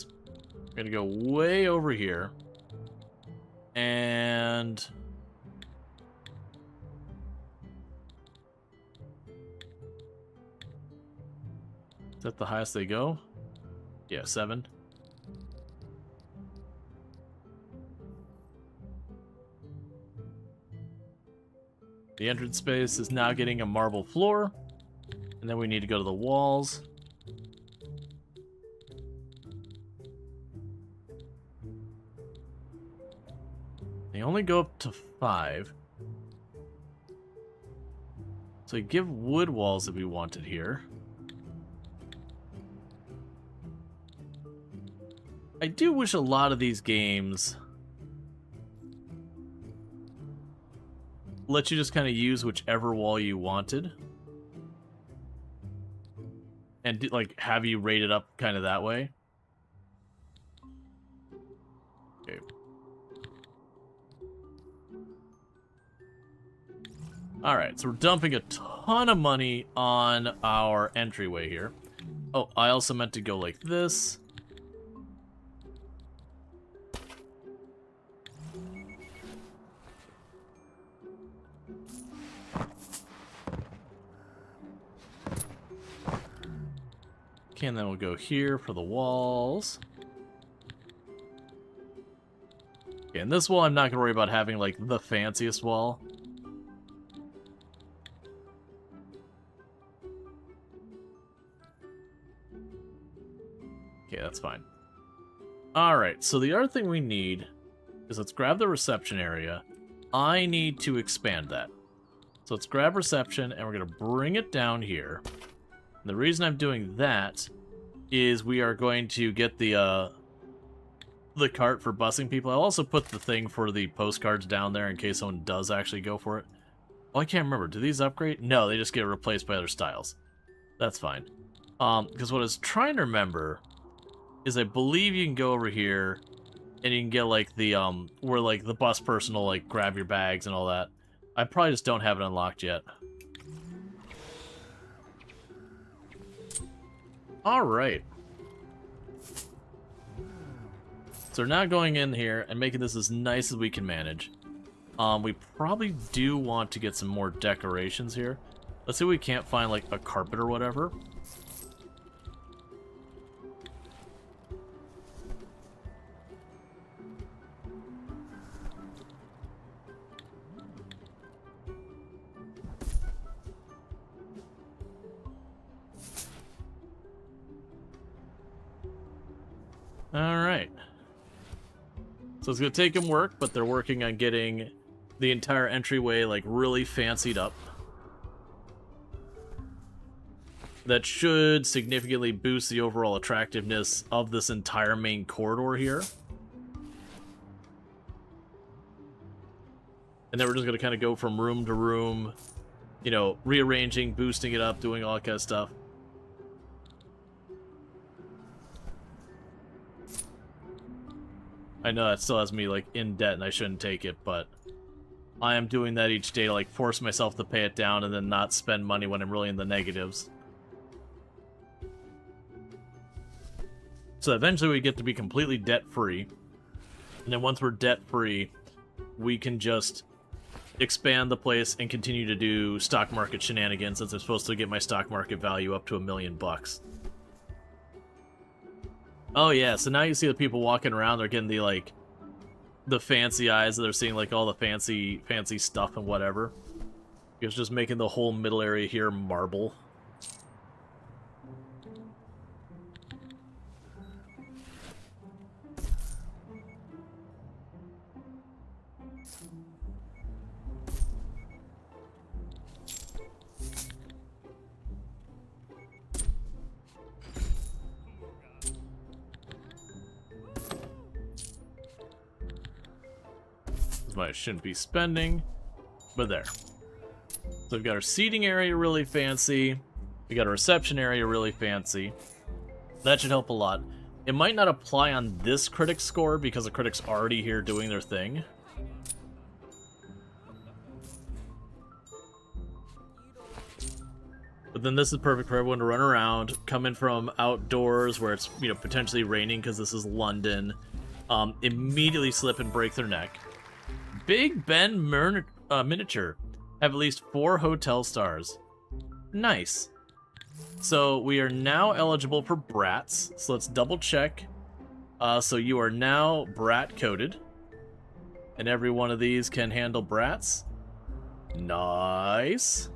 gonna go way over here. And that the highest they go? Yeah, 7. The entrance space is now getting a marble floor. And then we need to go to the walls. They only go up to 5. So we give wood walls if we wanted here. I do wish a lot of these games let you just kind of use whichever wall you wanted. And like have you rate it up kind of that way. Okay. Alright, so we're dumping a ton of money on our entryway here. Oh, I also meant to go like this. Okay, and then we'll go here for the walls. Okay, and this wall I'm not going to worry about having, like, the fanciest wall. Okay, that's fine. Alright, so the other thing we need is let's grab the reception area. I need to expand that. So let's grab reception, and we're going to bring it down here. And the reason I'm doing that is we are going to get the cart for busing people. I'll also put the thing for the postcards down there in case someone does actually go for it. Oh, I can't remember. Do these upgrade? No, they just get replaced by other styles. That's fine. Because what I was trying to remember is I believe you can go over here and you can get like the where like the bus person will like grab your bags and all that. I probably just don't have it unlocked yet. Alright. So we're now going in here and making this as nice as we can manage. We probably do want to get some more decorations here. Let's see if we can't find like a carpet or whatever. Alright. So it's going to take them work, but they're working on getting the entire entryway, like, really fancied up. That should significantly boost the overall attractiveness of this entire main corridor here. And then we're just going to kind of go from room to room, you know, rearranging, boosting it up, doing all that kind of stuff. I know that still has me, like, in debt and I shouldn't take it, but I am doing that each day to, like, force myself to pay it down and then not spend money when I'm really in the negatives. So eventually we get to be completely debt-free. And then once we're debt-free, we can just expand the place and continue to do stock market shenanigans since I'm supposed to get my stock market value up to $1 million. Oh yeah, so now you see the people walking around, they're getting the, like, the fancy eyes, they're seeing, like, all the fancy stuff and whatever. It's just making the whole middle area here marble. I shouldn't be spending, but there. So we've got our seating area really fancy. We got a reception area really fancy. That should help a lot. It might not apply on this critic score because the critic's already here doing their thing. But then this is perfect for everyone to run around, come in from outdoors where it's, you know, potentially raining because this is London, immediately slip and break their neck. Big Ben Miniature have at least 4 hotel stars. Nice. So we are now eligible for brats. So let's double check. So you are now brat coded. And every one of these can handle brats. Nice.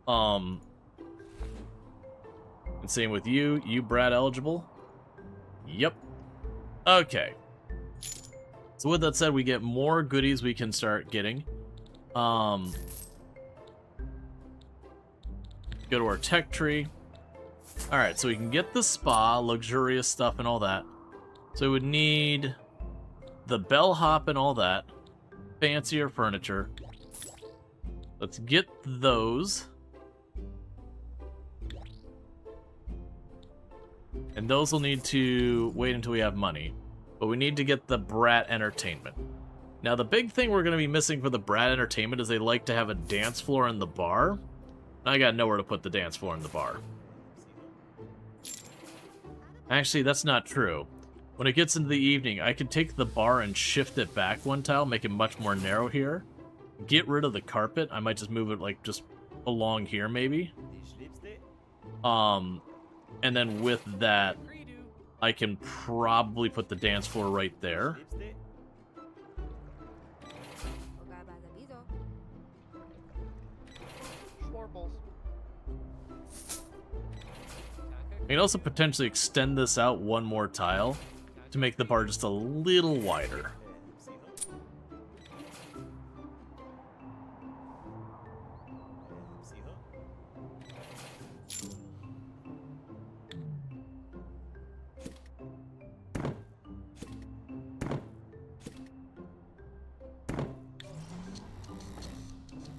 And same with you. You brat eligible? Yep. Okay. So with that said, we get more goodies we can start getting. Go to our tech tree. Alright, so we can get the spa, luxurious stuff and all that. So we would need the bellhop and all that. Fancier furniture. Let's get those. And those will need to wait until we have money. But we need to get the brat entertainment. Now the big thing we're going to be missing for the brat entertainment is they like to have a dance floor in the bar. I got nowhere to put the dance floor in the bar. Actually, that's not true. When it gets into the evening, I can take the bar and shift it back one tile, make it much more narrow here. Get rid of the carpet. I might just move it like just along here maybe. And then with that, I can probably put the dance floor right there. I can also potentially extend this out one more tile to make the bar just a little wider.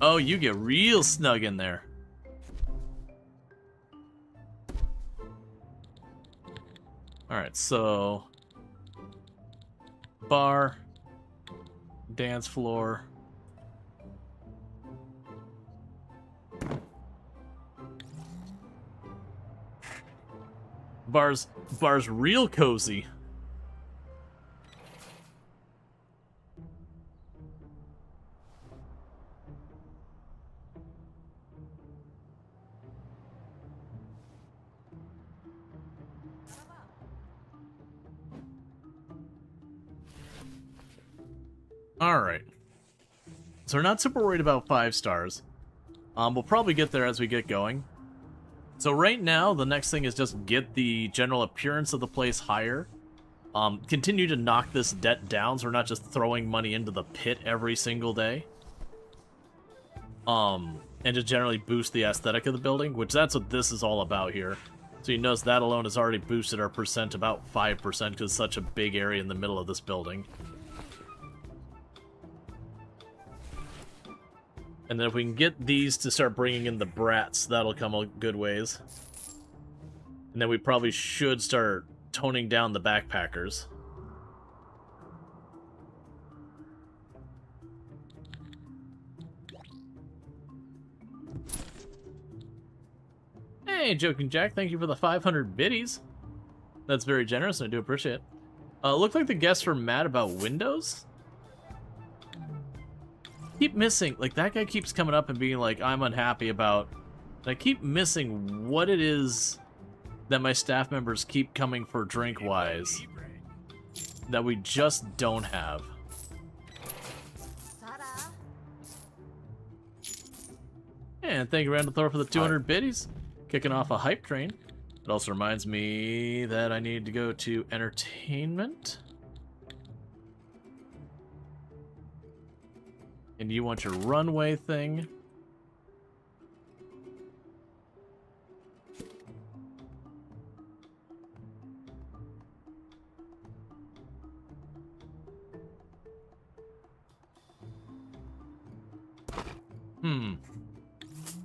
Oh, you get real snug in there. Alright, so bar, dance floor. Bar's real cozy. Alright. So we're not super worried about 5 stars. We'll probably get there as we get going. So right now, the next thing is just get the general appearance of the place higher. Continue to knock this debt down so we're not just throwing money into the pit every single day. And just generally boost the aesthetic of the building, which that's what this is all about here. So you notice that alone has already boosted our percent about 5% because it's such a big area in the middle of this building. And then if we can get these to start bringing in the brats, that'll come a good ways. And then we probably should start toning down the backpackers. Hey, Joking Jack, thank you for the 500 biddies. That's very generous, and I do appreciate it. Looked like the guests were mad about Windows. Keep missing, like, that guy keeps coming up and being like, I'm unhappy about... And I keep missing what it is that my staff members keep coming for drink-wise that we just don't have. And thank you, Randall Thor, for the 200 biddies. Kicking off a hype train. It also reminds me that I need to go to entertainment. And you want your runway thing.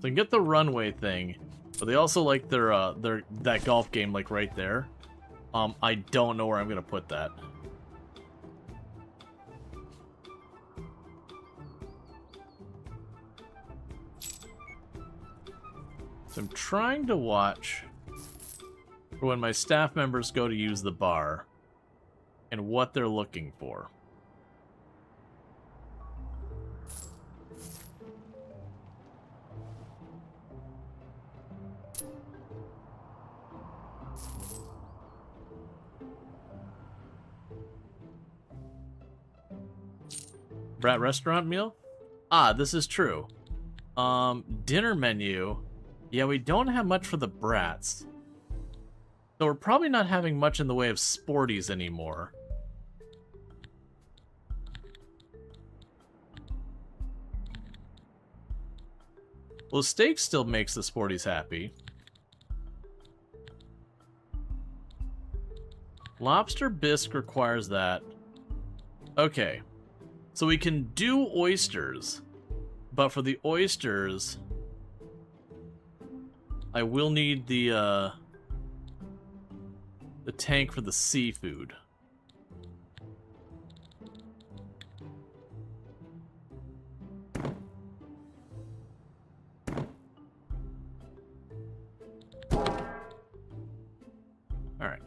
So get the runway thing, but they also like their that golf game like right there. I don't know where I'm gonna put that. So I'm trying to watch for when my staff members go to use the bar and what they're looking for. Brat restaurant meal? Ah, this is true. Dinner menu. Yeah, we don't have much for the brats. So we're probably not having much in the way of sporties anymore. Well, steak still makes the sporties happy. Lobster bisque requires that. Okay. So we can do oysters. But for the oysters, I will need the tank for the seafood. All right.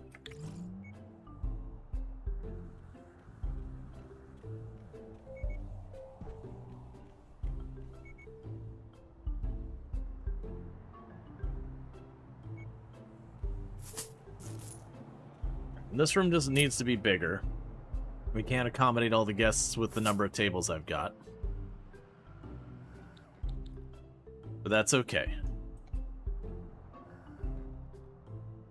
This room just needs to be bigger. We can't accommodate all the guests with the number of tables I've got. But that's okay.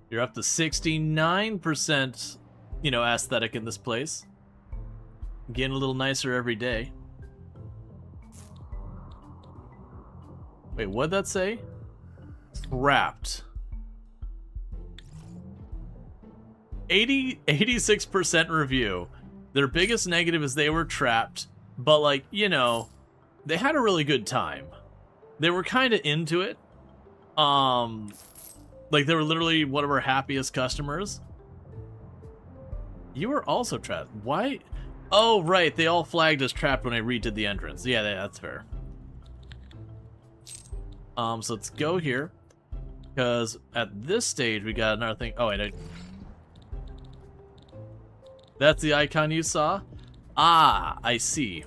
You're up to 69%, you know, aesthetic in this place. Getting a little nicer every day. Wait, what'd that say? Trapped. 86% review. Their biggest negative is they were trapped, but like, you know, they had a really good time. They were kind of into it. Like they were literally one of our happiest customers. You were also trapped. Why? Oh, right. They all flagged as trapped when I redid the entrance. Yeah, that's fair. So let's go here. Because at this stage, we got another thing. Oh, wait. That's the icon you saw? Ah, I see.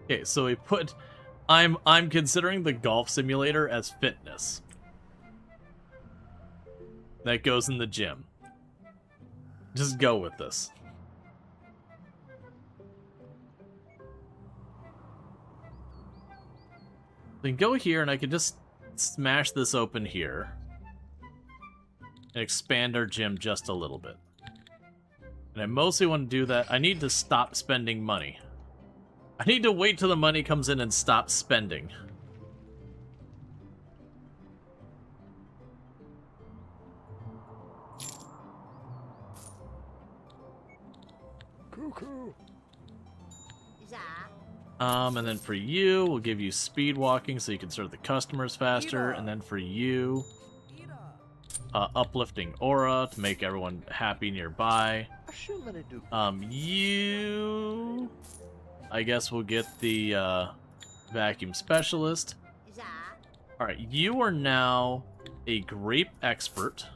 Okay, so we put I'm considering the golf simulator as fitness. That goes in the gym. Just go with this. Then go here and I can just smash this open here. And expand our gym just a little bit. And I mostly want to do that. I need to stop spending money. I need to wait till the money comes in and stop spending. Cuckoo. Ja. And then for you, we'll give you speed walking so you can serve the customers faster. And then for you, uplifting aura to make everyone happy nearby. You, I guess we'll get the vacuum specialist. Ja. All right, you are now a grape expert.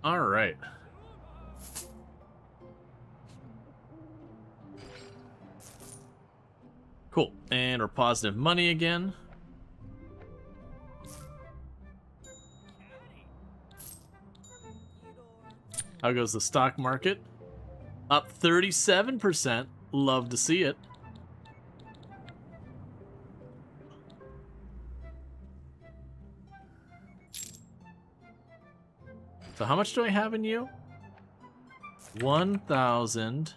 All right. Cool. And we're positive money again. How goes the stock market? Up 37%. Love to see it. So how much do I have in you? 1,000.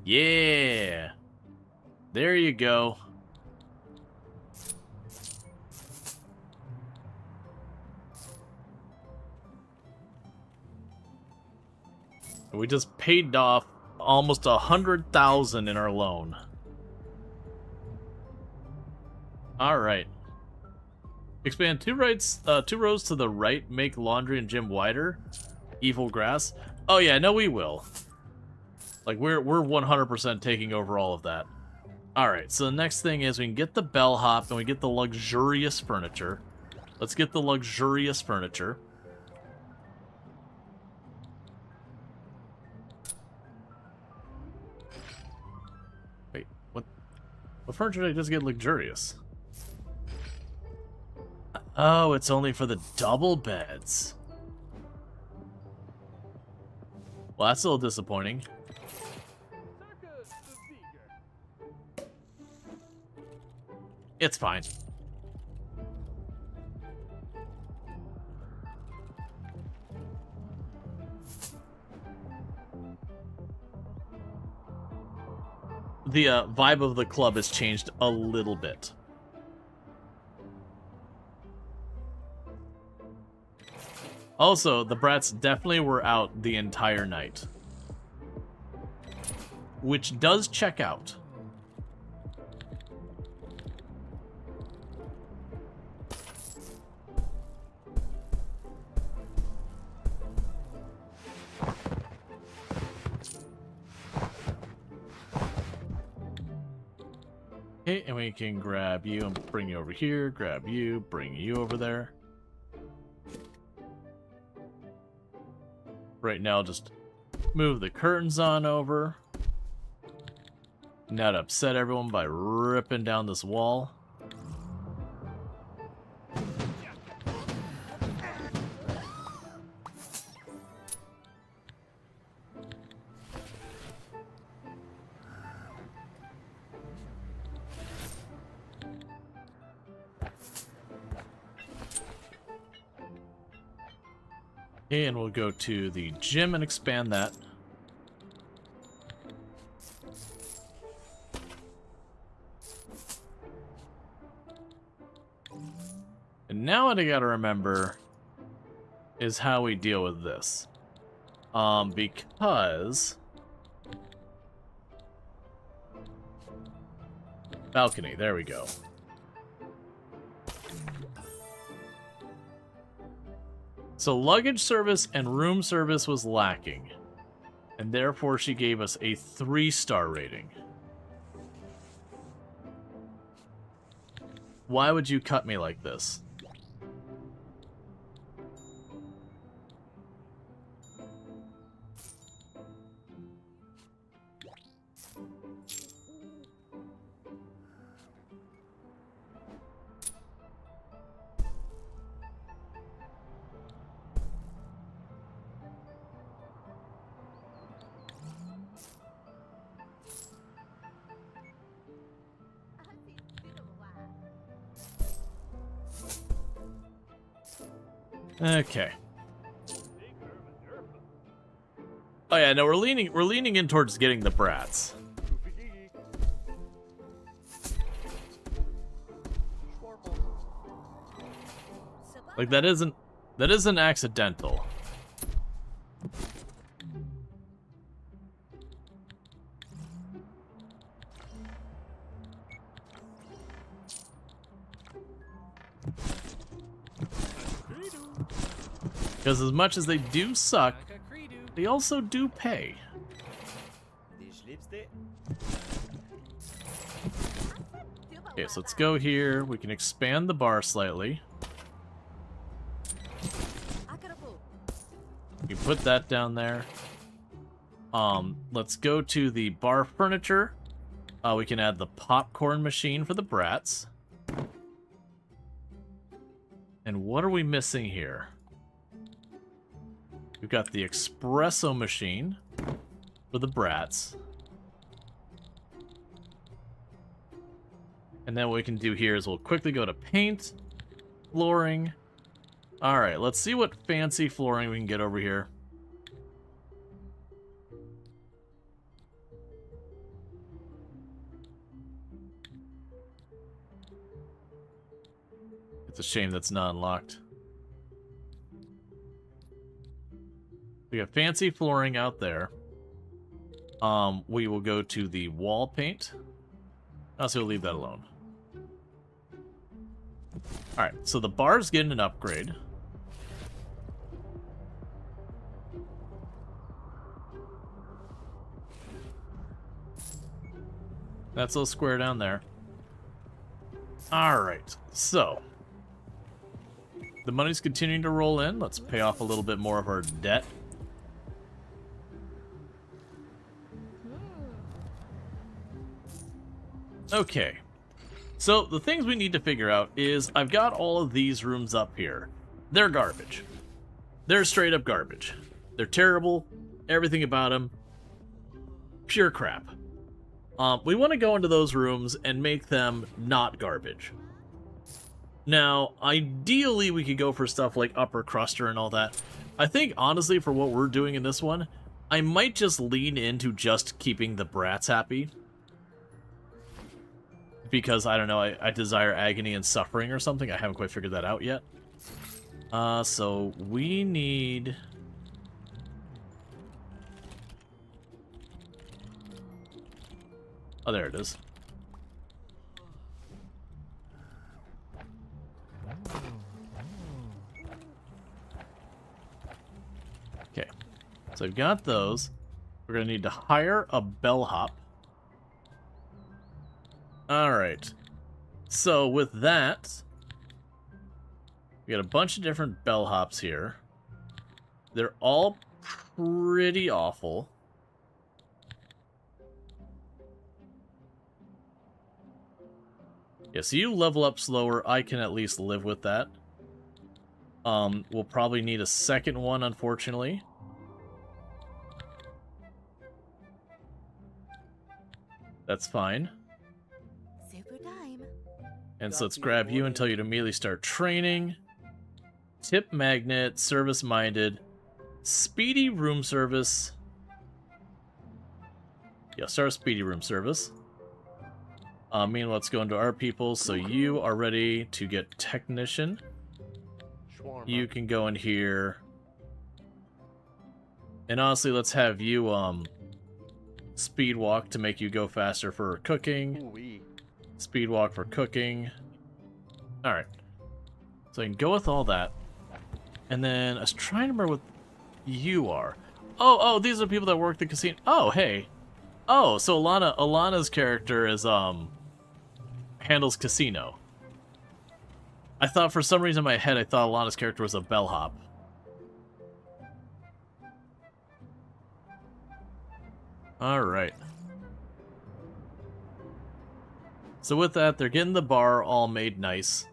Yeah. There you go. We just paid off almost 100,000 in our loan. All right. Expand two rows to the right. Make laundry and gym wider. Evil grass. Oh yeah, no, we will. Like we're 100% taking over all of that. All right. So the next thing is we can get the bellhop and we get the luxurious furniture. Let's get the luxurious furniture. Wait, what? What furniture did I just get luxurious? Oh, it's only for the double beds. Well, that's a little disappointing. It's fine. The vibe of the club has changed a little bit. Also, the brats definitely were out the entire night. Which does check out. Okay, and we can grab you and bring you over here, grab you, bring you over there. Right now, just move the curtains on over. Not upset everyone by ripping down this wall. And we'll go to the gym and expand that. And now what I gotta remember is how we deal with this. Because... balcony, there we go. So luggage service and room service was lacking, and therefore she gave us a 3-star rating. Why would you cut me like this? Okay. Oh yeah, no, we're leaning in towards getting the brats. Like that isn't accidental. Because as much as they do suck, they also do pay. Okay, so let's go here. We can expand the bar slightly. We put that down there. Let's go to the bar furniture. We can add the popcorn machine for the brats. And what are we missing here? We've got the espresso machine for the brats. And then what we can do here is we'll quickly go to paint, flooring. Alright, let's see what fancy flooring we can get over here. It's a shame that's not unlocked. We got fancy flooring out there. We will go to the wall paint. Also, we'll leave that alone. Alright, so the bar's getting an upgrade. That's a little square down there. Alright, so the money's continuing to roll in. Let's pay off a little bit more of our debt. Okay. So the things we need to figure out is I've got all of these rooms up here. They're garbage. They're straight up garbage. They're terrible. Everything about them. Pure crap. We want to go into those rooms and make them not garbage. Now, ideally we could go for stuff like upper cruster and all that. I think, honestly, for what we're doing in this one, I might just lean into just keeping the brats happy. Because, I don't know, I desire agony and suffering or something. I haven't quite figured that out yet. So we need... Oh, there it is. Okay. So I've got those. We're going to need to hire a bellhop. Alright. So with that, we got a bunch of different bellhops here. They're all pretty awful. Yeah, so you level up slower. I can at least live with that. We'll probably need a second one, unfortunately. That's fine. Super time. And so let's grab you and tell you to immediately start training. Tip magnet, service-minded, speedy room service. Yeah, start speedy room service. Meanwhile, let's go into our people. So you are ready to get technician. You can go in here. And honestly, let's have you speed walk to make you go faster for cooking. Speed walk for cooking. Alright. So I can go with all that. And then I was trying to remember what you are. Oh, these are people that work the casino. Oh, hey. Oh, so Alana's character is handles casino. I thought for some reason in my head I thought Alana's character was a bellhop. Alright. So with that, they're getting the bar all made nice.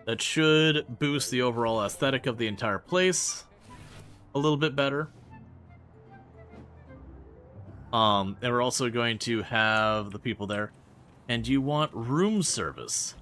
That should boost the overall aesthetic of the entire place a little bit better. And we're also going to have the people there. And you want room service.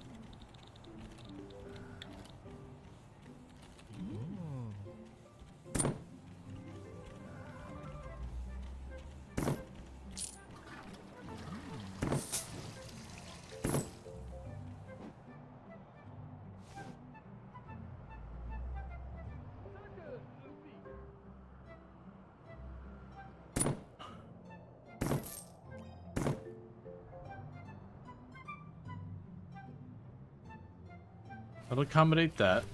That'll accommodate that.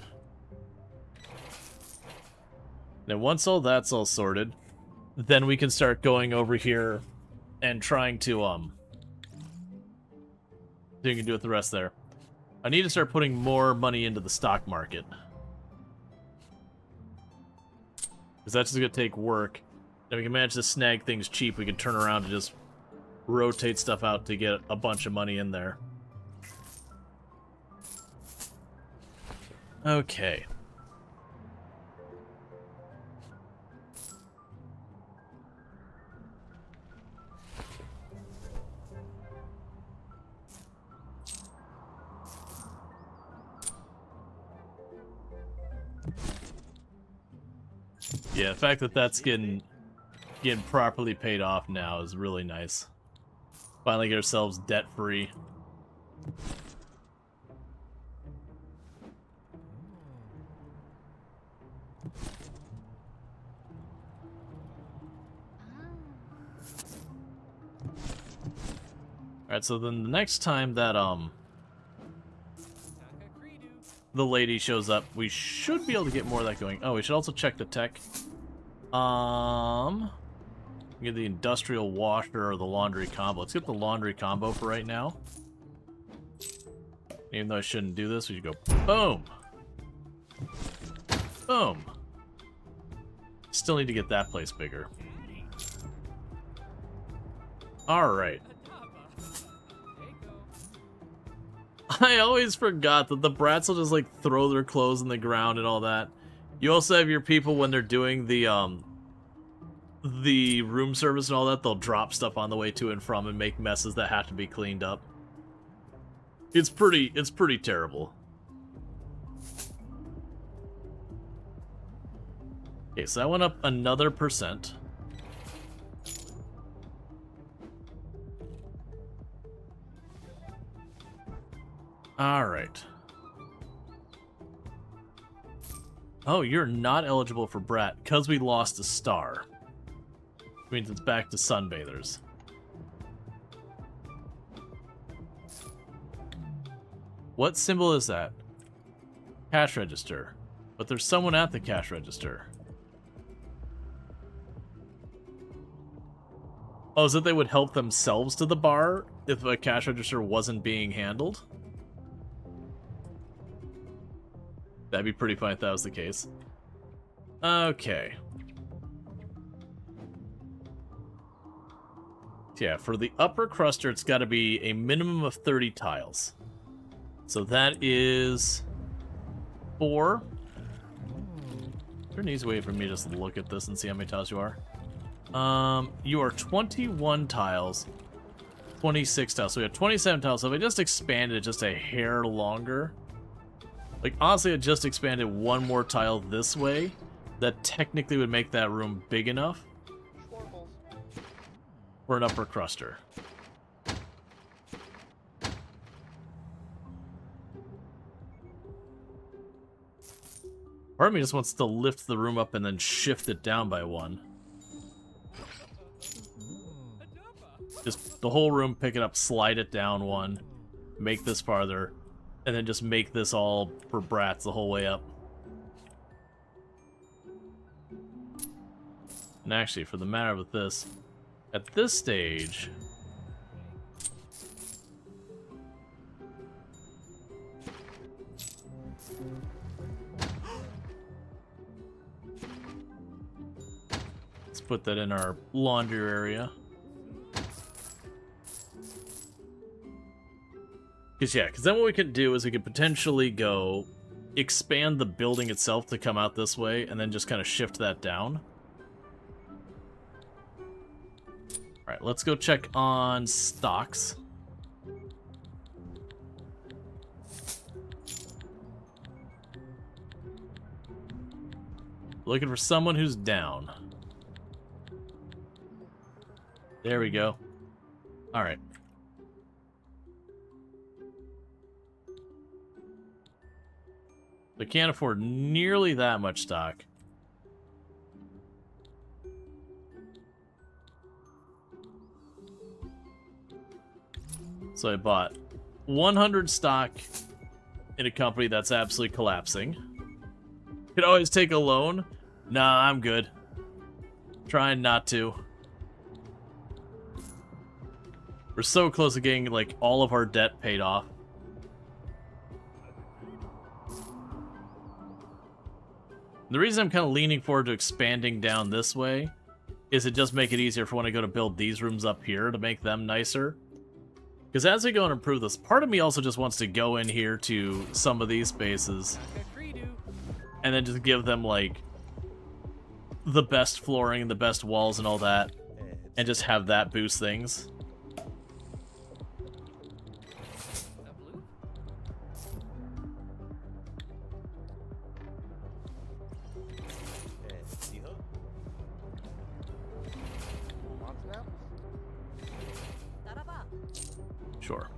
Then once all that's all sorted, then we can start going over here and trying to, so you can do it the rest there. I need to start putting more money into the stock market. Because that's just going to take work. If we can manage to snag things cheap, we can turn around and just rotate stuff out to get a bunch of money in there. Okay. Yeah, the fact that that's getting properly paid off now is really nice. Finally get ourselves debt-free. Alright, so then the next time that, the lady shows up, we should be able to get more of that going. Oh, we should also check the tech. Get the industrial washer or the laundry combo. Let's get the laundry combo for right now. Even though I shouldn't do this, we should go boom. Boom. Still need to get that place bigger. Alright. I always forgot that the brats will just like throw their clothes in the ground and all that. You also have your people when they're doing the room service and all that, they'll drop stuff on the way to and from and make messes that have to be cleaned up. It's pretty terrible. Okay, so that went up another %. Alright. Oh, you're not eligible for Brat because we lost a star. Which means it's back to sunbathers. What symbol is that? Cash register. But there's someone at the cash register. Oh, is it they would help themselves to the bar if a cash register wasn't being handled? That'd be pretty funny if that was the case. Okay. Yeah, for the upper cruster, it's got to be a minimum of 30 tiles. So that is 4. Is there an easy way for me to just look at this and see how many tiles you are? You are 21 tiles, 26 tiles. So we have 27 tiles. So if I just expanded it just a hair longer, like honestly, I just expanded one more tile this way, that technically would make that room big enough for an upper cruster. Part of me just wants to lift the room up and then shift it down by 1. Just the whole room, pick it up, slide it down 1, make this farther, and then just make this all for brats the whole way up. And actually, for the matter with this, at this stage, let's put that in our laundry area. Because then what we could do is we could potentially go expand the building itself to come out this way and then just kind of shift that down. Alright, let's go check on stocks. Looking for someone who's down. There we go. Alright. They can't afford nearly that much stock. So I bought 100 stock in a company that's absolutely collapsing. Could always take a loan. Nah, I'm good. Trying not to. We're so close to getting, like, all of our debt paid off. The reason I'm kind of leaning forward to expanding down this way is it just make it easier for when I go to build these rooms up here to make them nicer. Because as we go and improve this, part of me also just wants to go in here to some of these spaces and then just give them, like, the best flooring, the best walls and all that, and just have that boost things. Sure.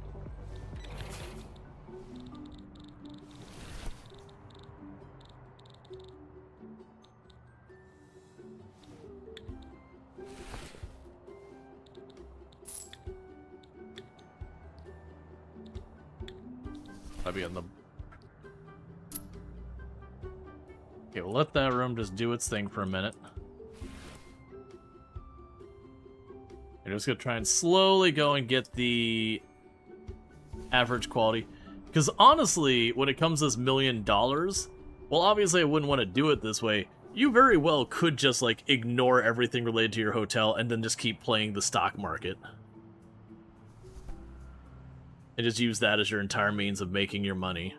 Probably on the Okay, we'll let that room just do its thing for a minute. I'm just gonna try and slowly go and get the average quality. Because honestly, when it comes to this $1 million, well, obviously I wouldn't want to do it this way. You very well could just, like, ignore everything related to your hotel and then just keep playing the stock market. And just use that as your entire means of making your money.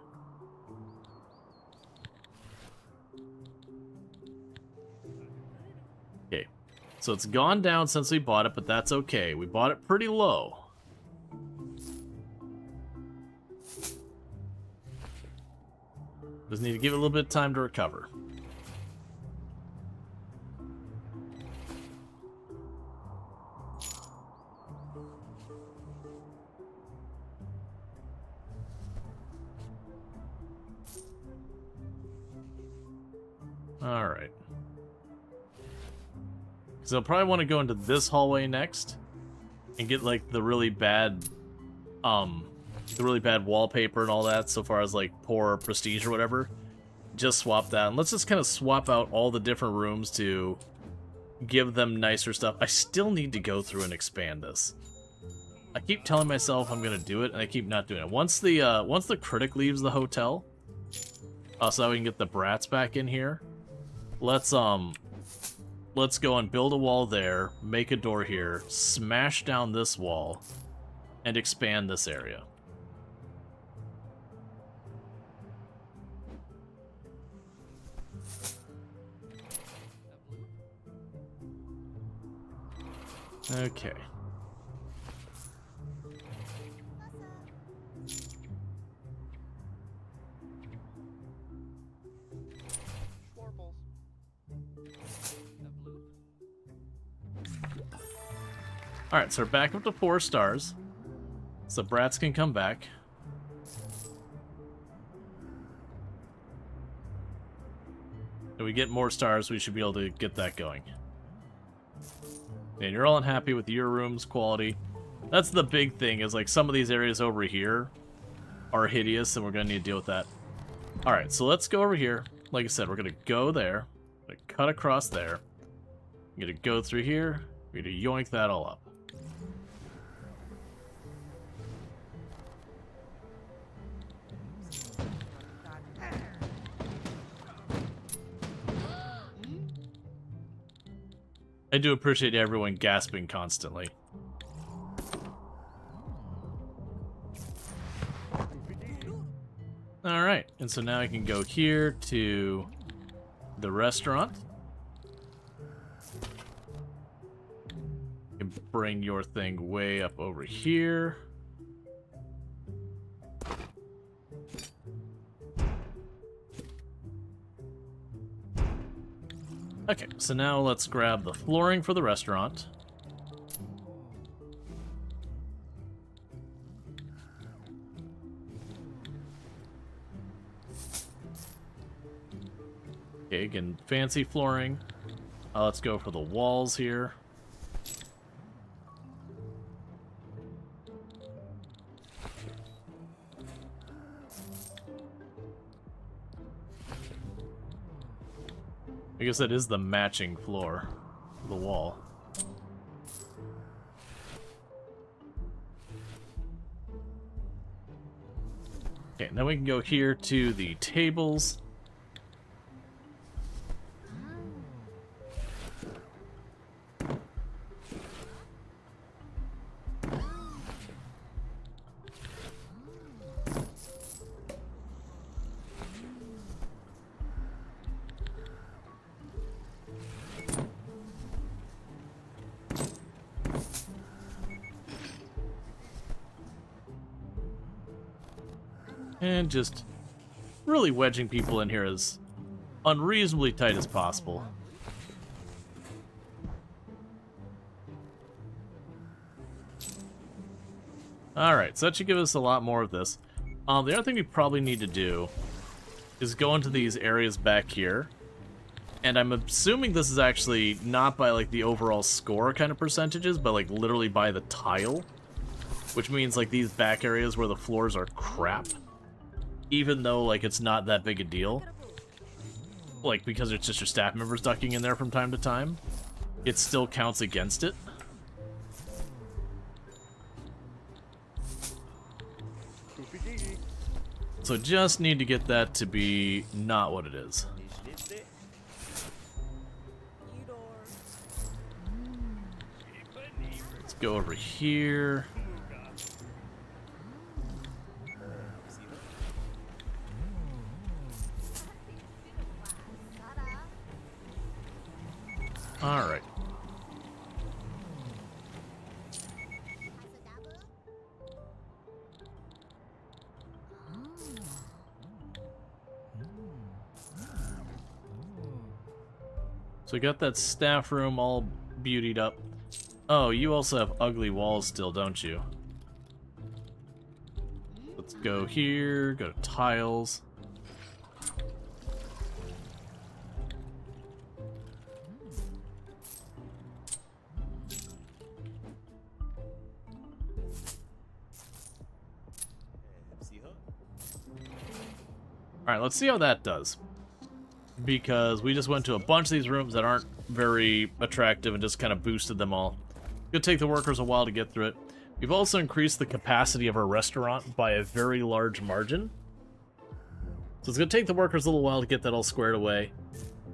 Okay, so it's gone down since we bought it, but that's okay. We bought it pretty low. Just need to give it a little bit of time to recover. Alright. So I'll probably want to go into this hallway next and get like the really bad wallpaper and all that, so far as like poor prestige or whatever. Just swap that, and let's just kind of swap out all the different rooms to give them nicer stuff. I still need to go through and expand this. I keep telling myself I'm gonna do it, and I keep not doing it. Once the critic leaves the hotel, so that we can get the brats back in here, let's go and build a wall there, make a door here, smash down this wall, and expand this area. Okay. Alright, so we're back up to 4 stars. So brats can come back. If we get more stars, we should be able to get that going. And you're all unhappy with your room's quality. That's the big thing, is like some of these areas over here are hideous, and we're going to need to deal with that. Alright, so let's go over here. Like I said, we're going to go there. We're going to cut across there. We're going to go through here. We're going to yoink that all up. I do appreciate everyone gasping constantly. Alright, and so now I can go here to the restaurant. You can bring your thing way up over here. Okay, so now let's grab the flooring for the restaurant. Okay, again, fancy flooring. Let's go for the walls here. I guess that is the matching floor, the wall. Okay, now we can go here to the tables. And just really wedging people in here as unreasonably tight as possible. Alright, so that should give us a lot more of this. The other thing we probably need to do is go into these areas back here. And I'm assuming this is actually not by like the overall score kind of percentages, but like literally by the tile. Which means like these back areas where the floors are crap. Even though, like, it's not that big a deal. like, because it's just your staff members ducking in there from time to time, it still counts against it. So just need to get that to be not what it is. Let's go over here. All right. So we got that staff room all beautied up. Oh, you also have ugly walls still, don't you? Let's go here, go to tiles. Alright, let's see how that does. Because we just went to a bunch of these rooms that aren't very attractive and just kind of boosted them all. It's gonna take the workers a while to get through it. We've also increased the capacity of our restaurant by a very large margin. So it's gonna take the workers a little while to get that all squared away.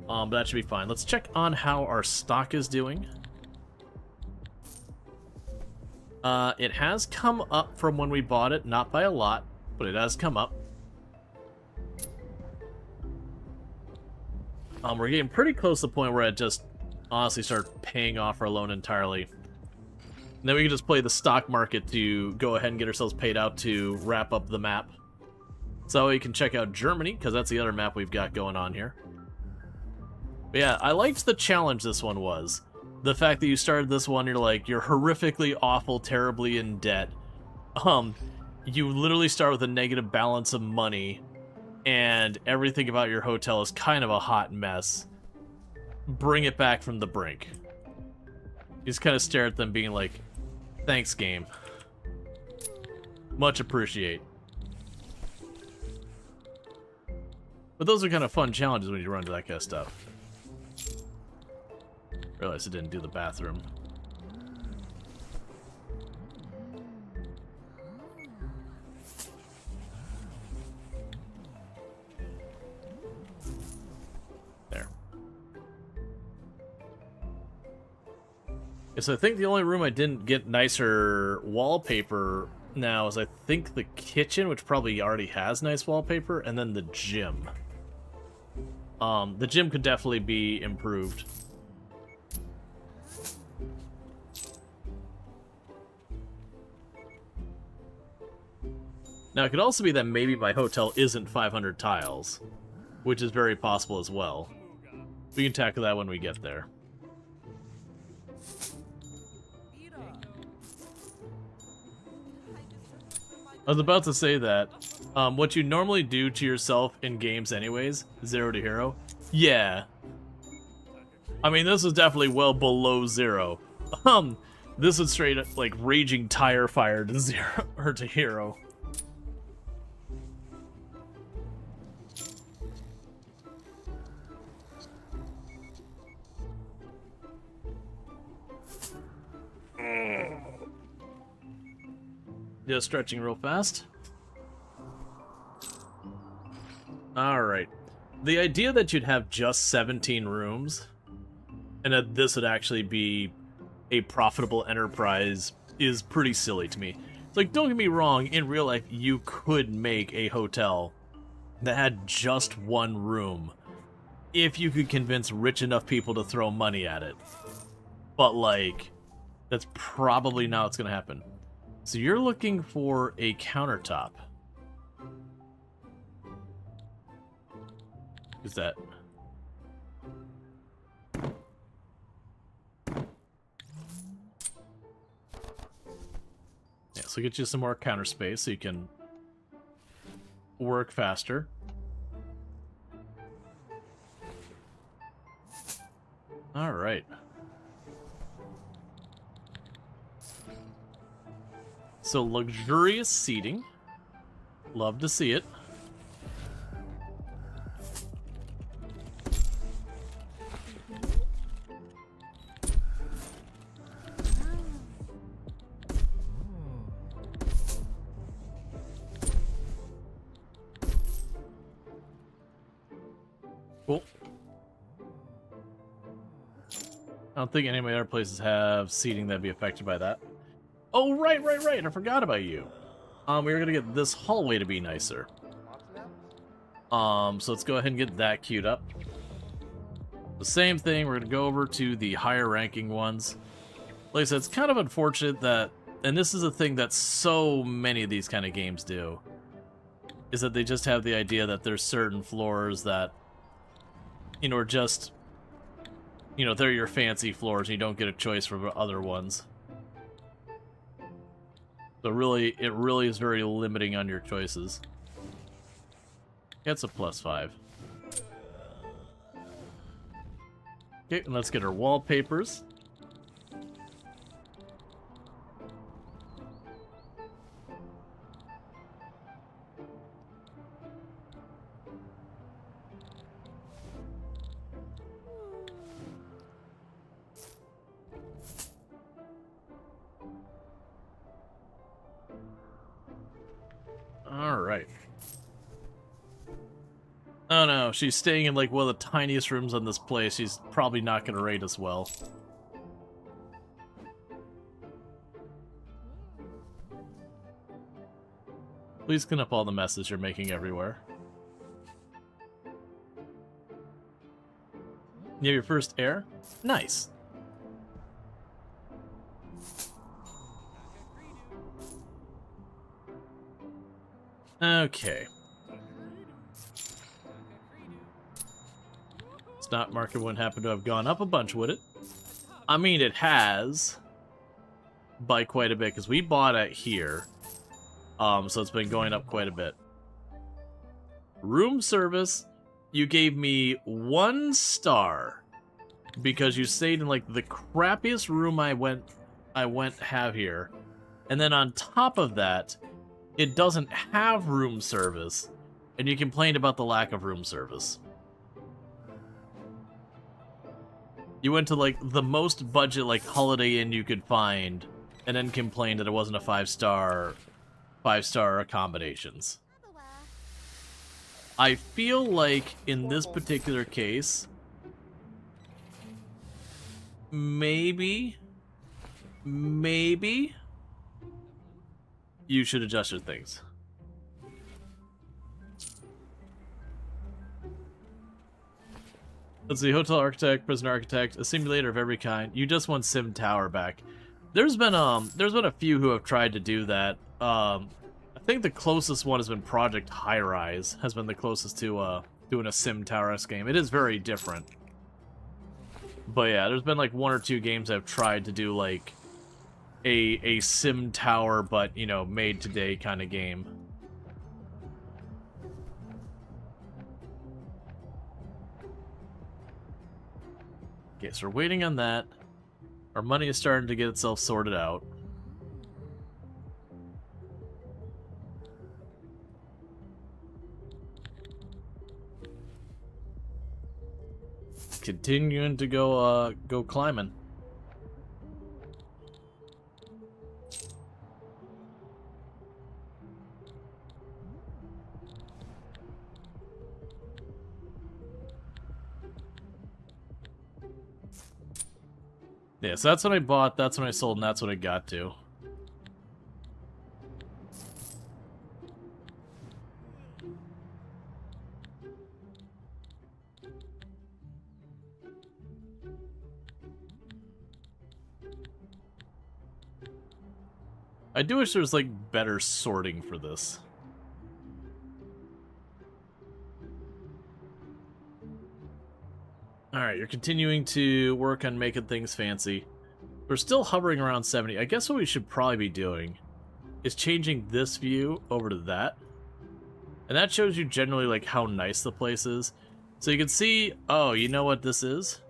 But that should be fine. Let's check on how our stock is doing. It has come up from when we bought it, not by a lot, but it has come up. We're getting pretty close to the point where I just honestly start paying off our loan entirely. And then we can just play the stock market to go ahead and get ourselves paid out to wrap up the map. So you can check out Germany, because that's the other map we've got going on here. But yeah, I liked the challenge this one was. The fact that you started this one, you're like, you're horrifically awful, terribly in debt. You literally start with a negative balance of money, and everything about your hotel is kind of a hot mess. Bring it back from the brink. You just kind of stare at them being like, thanks, game. Much appreciate. But those are kind of fun challenges when you run into that kind of stuff. Realized I didn't do the bathroom. There. Yeah, so I think the only room I didn't get nicer wallpaper now is I think the kitchen, which probably already has nice wallpaper, and then the gym. The gym could definitely be improved. Now, it could also be that maybe my hotel isn't 500 tiles, which is very possible as well. We can tackle that when we get there. I was about to say that. What you normally do to yourself in games anyways, 0 to hero, yeah. I mean, this is definitely well below 0. This is straight up like raging tire fire to 0 or to hero. Just stretching real fast. Alright. The idea that you'd have just 17 rooms, and that this would actually be a profitable enterprise, is pretty silly to me. It's like, don't get me wrong, in real life, you could make a hotel that had just one room, if you could convince rich enough people to throw money at it. But, like, that's probably not what's gonna happen. So you're looking for a countertop. Is that? Yeah, so get you some more counter space so you can work faster. All right. So luxurious seating. Love to see it. I don't think any of my other places have seating that'd be affected by that. Oh, right. I forgot about you. We were gonna get this hallway to be nicer. So let's go ahead and get that queued up. The same thing, we're gonna go over to the higher ranking ones. Like I said, it's kind of unfortunate that, and this is a thing that so many of these kind of games do, is that they just have the idea that there's certain floors that, you know, are just, you know, they're your fancy floors and you don't get a choice from other ones. So really, it really is very limiting on your choices. It's a +5. Okay, and let's get our wallpapers. Alright. Oh no, she's staying in like one of the tiniest rooms on this place. She's probably not going to rate us well. Please clean up all the messes you're making everywhere. You have your first air? Nice. Okay. Stock market wouldn't happen to have gone up a bunch, would it? I mean, it has. By quite a bit, because we bought it here. So it's been going up quite a bit. Room service, you gave me 1 star. Because you stayed in, like, the crappiest room I went have here. And then on top of that, it doesn't have room service, and you complained about the lack of room service. You went to, like, the most budget, like, Holiday Inn you could find, and then complained that it wasn't a 5-star accommodations. I feel like, in this particular case, maybe, you should adjust your things. Let's see, hotel architect, prison architect, a simulator of every kind. You just want Sim Tower back. There's been a few who have tried to do that. I think the closest one has been Project High Rise, has been the closest to doing a Sim Tower-esque game. It is very different. But yeah, there's been like 1 or 2 games I've tried to do like a sim tower, but, you know, made today kind of game. Okay, so we're waiting on that. Our money is starting to get itself sorted out. Continuing to go climbing. Yeah, so that's what I bought, that's when I sold, and that's what I got to. I do wish there was, like, better sorting for this. Alright, you're continuing to work on making things fancy. We're still hovering around 70. I guess what we should probably be doing is changing this view over to that. And that shows you generally, like, how nice the place is. So you can see, oh, you know what this is?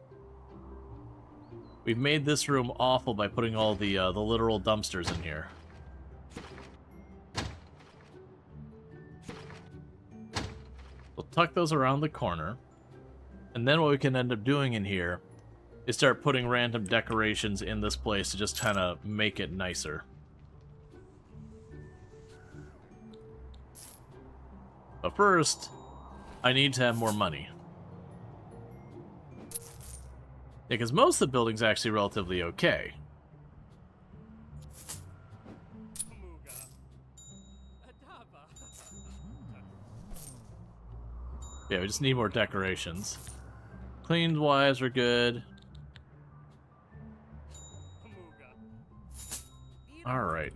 We've made this room awful by putting all the literal dumpsters in here. We'll tuck those around the corner. And then what we can end up doing in here is start putting random decorations in this place to just kind of make it nicer. But first, I need to have more money. Because most of the building's actually relatively okay. Yeah, we just need more decorations. Cleaned wise, we're good. Alright.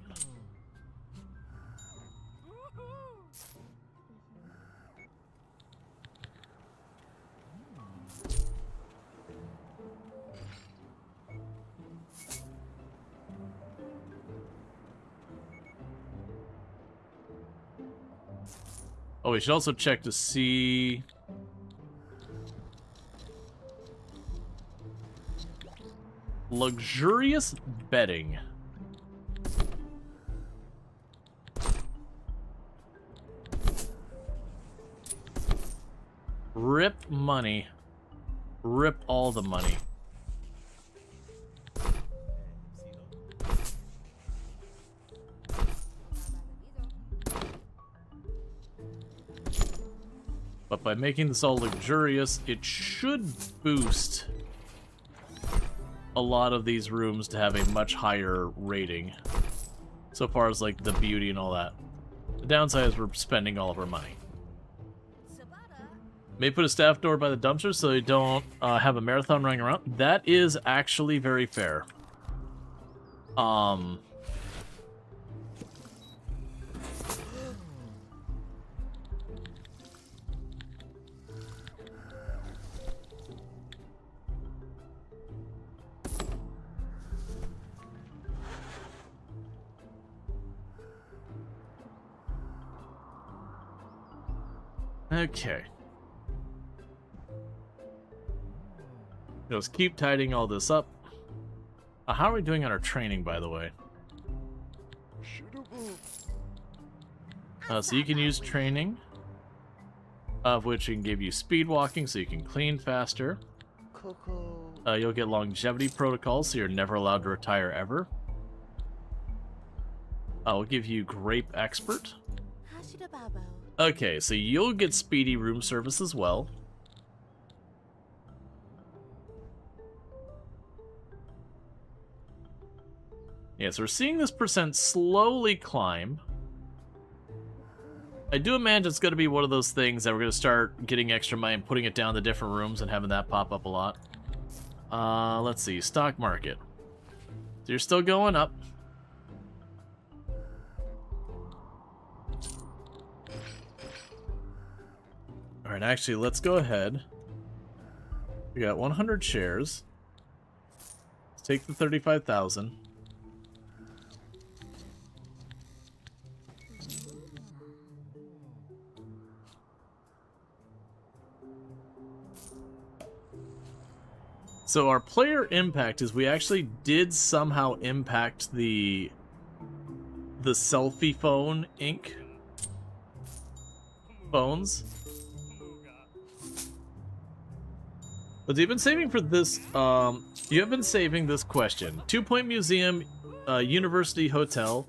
Oh, we should also check to see... Luxurious bedding. Rip money. Rip all the money. But by making this all luxurious, it should boost a lot of these rooms to have a much higher rating. So far as like the beauty and all that. The downside is we're spending all of our money. May put a staff door by the dumpster so you don't have a marathon running around. That is actually very fair. Okay. Just keep tidying all this up. How are we doing on our training, by the way? So you can use training, of which can give you speed walking so you can clean faster. You'll get longevity protocols, so you're never allowed to retire ever. We'll give you grape expert. Okay, so you'll get speedy room service as well. Yeah, so we're seeing this percent slowly climb. I do imagine it's going to be one of those things that we're going to start getting extra money and putting it down to different rooms and having that pop up a lot. Let's see, stock market. So you're still going up. Alright, actually, let's go ahead. We got 100 shares. Let's take the 35,000. So our player impact is we actually did somehow impact the selfie phone ink phones. But you've been saving for this, you have been saving this question. 2-point museum, university hotel,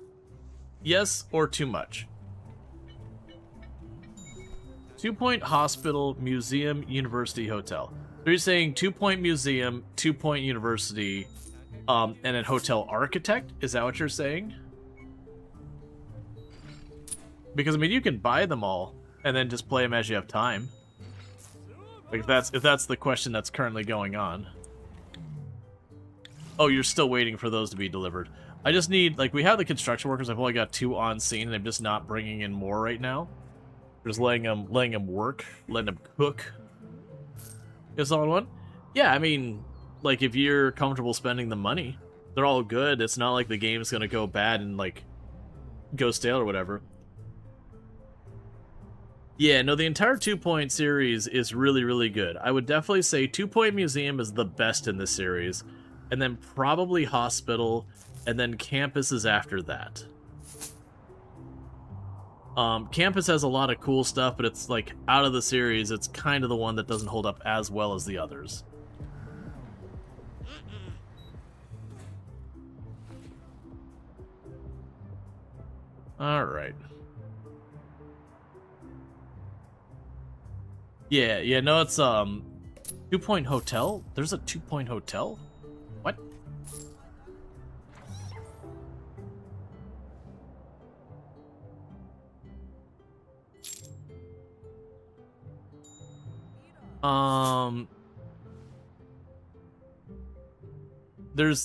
yes or too much? 2-point hospital, museum, university hotel. So you're saying 2-point museum, 2-point university, and then hotel architect? Is that what you're saying? Because, I mean, you can buy them all, and then just play them as you have time. Like, if that's the question that's currently going on. Oh, you're still waiting for those to be delivered. I just need, like, we have the construction workers. I've only got 2 on scene, and I'm just not bringing in more right now. Just letting them work, letting them cook. Is all in one? Yeah, I mean, like, if you're comfortable spending the money, they're all good. It's not like the game's gonna go bad and, like, go stale or whatever. Yeah, no, the entire 2-point series is really, really good. I would definitely say 2-point museum is the best in this series, and then probably hospital, and then campus is after that. Campus has a lot of cool stuff, but it's like out of the series, it's kind of the one that doesn't hold up as well as the others. All right. Yeah, no, it's 2-point hotel? There's a 2-point hotel? What?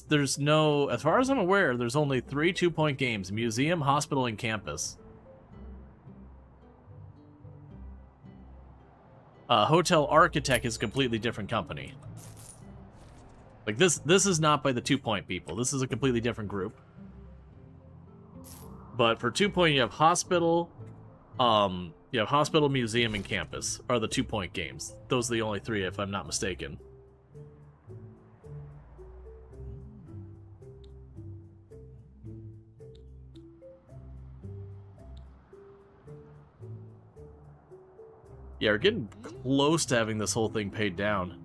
There's no, as far as I'm aware, there's only 3 2-point games: museum, hospital, and campus. Hotel Architect is a completely different company. Like this is not by the 2-point people. This is a completely different group. But for 2-point, you have hospital, museum, and campus are the 2-point games. Those are the only 3, if I'm not mistaken. Yeah, we're getting close to having this whole thing paid down.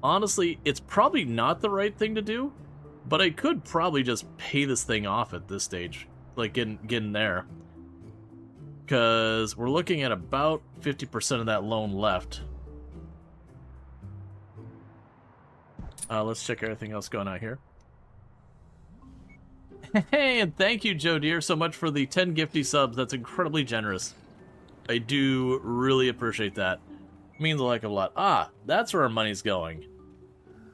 Honestly, it's probably not the right thing to do, but I could probably just pay this thing off at this stage, like getting there. Because we're looking at about 50% of that loan left. Let's check everything else going on here. Hey, and thank you, Joe Deere, so much for the 10 gifty subs. That's incredibly generous. I do really appreciate that. It means a heck of a lot. Ah, that's where our money's going.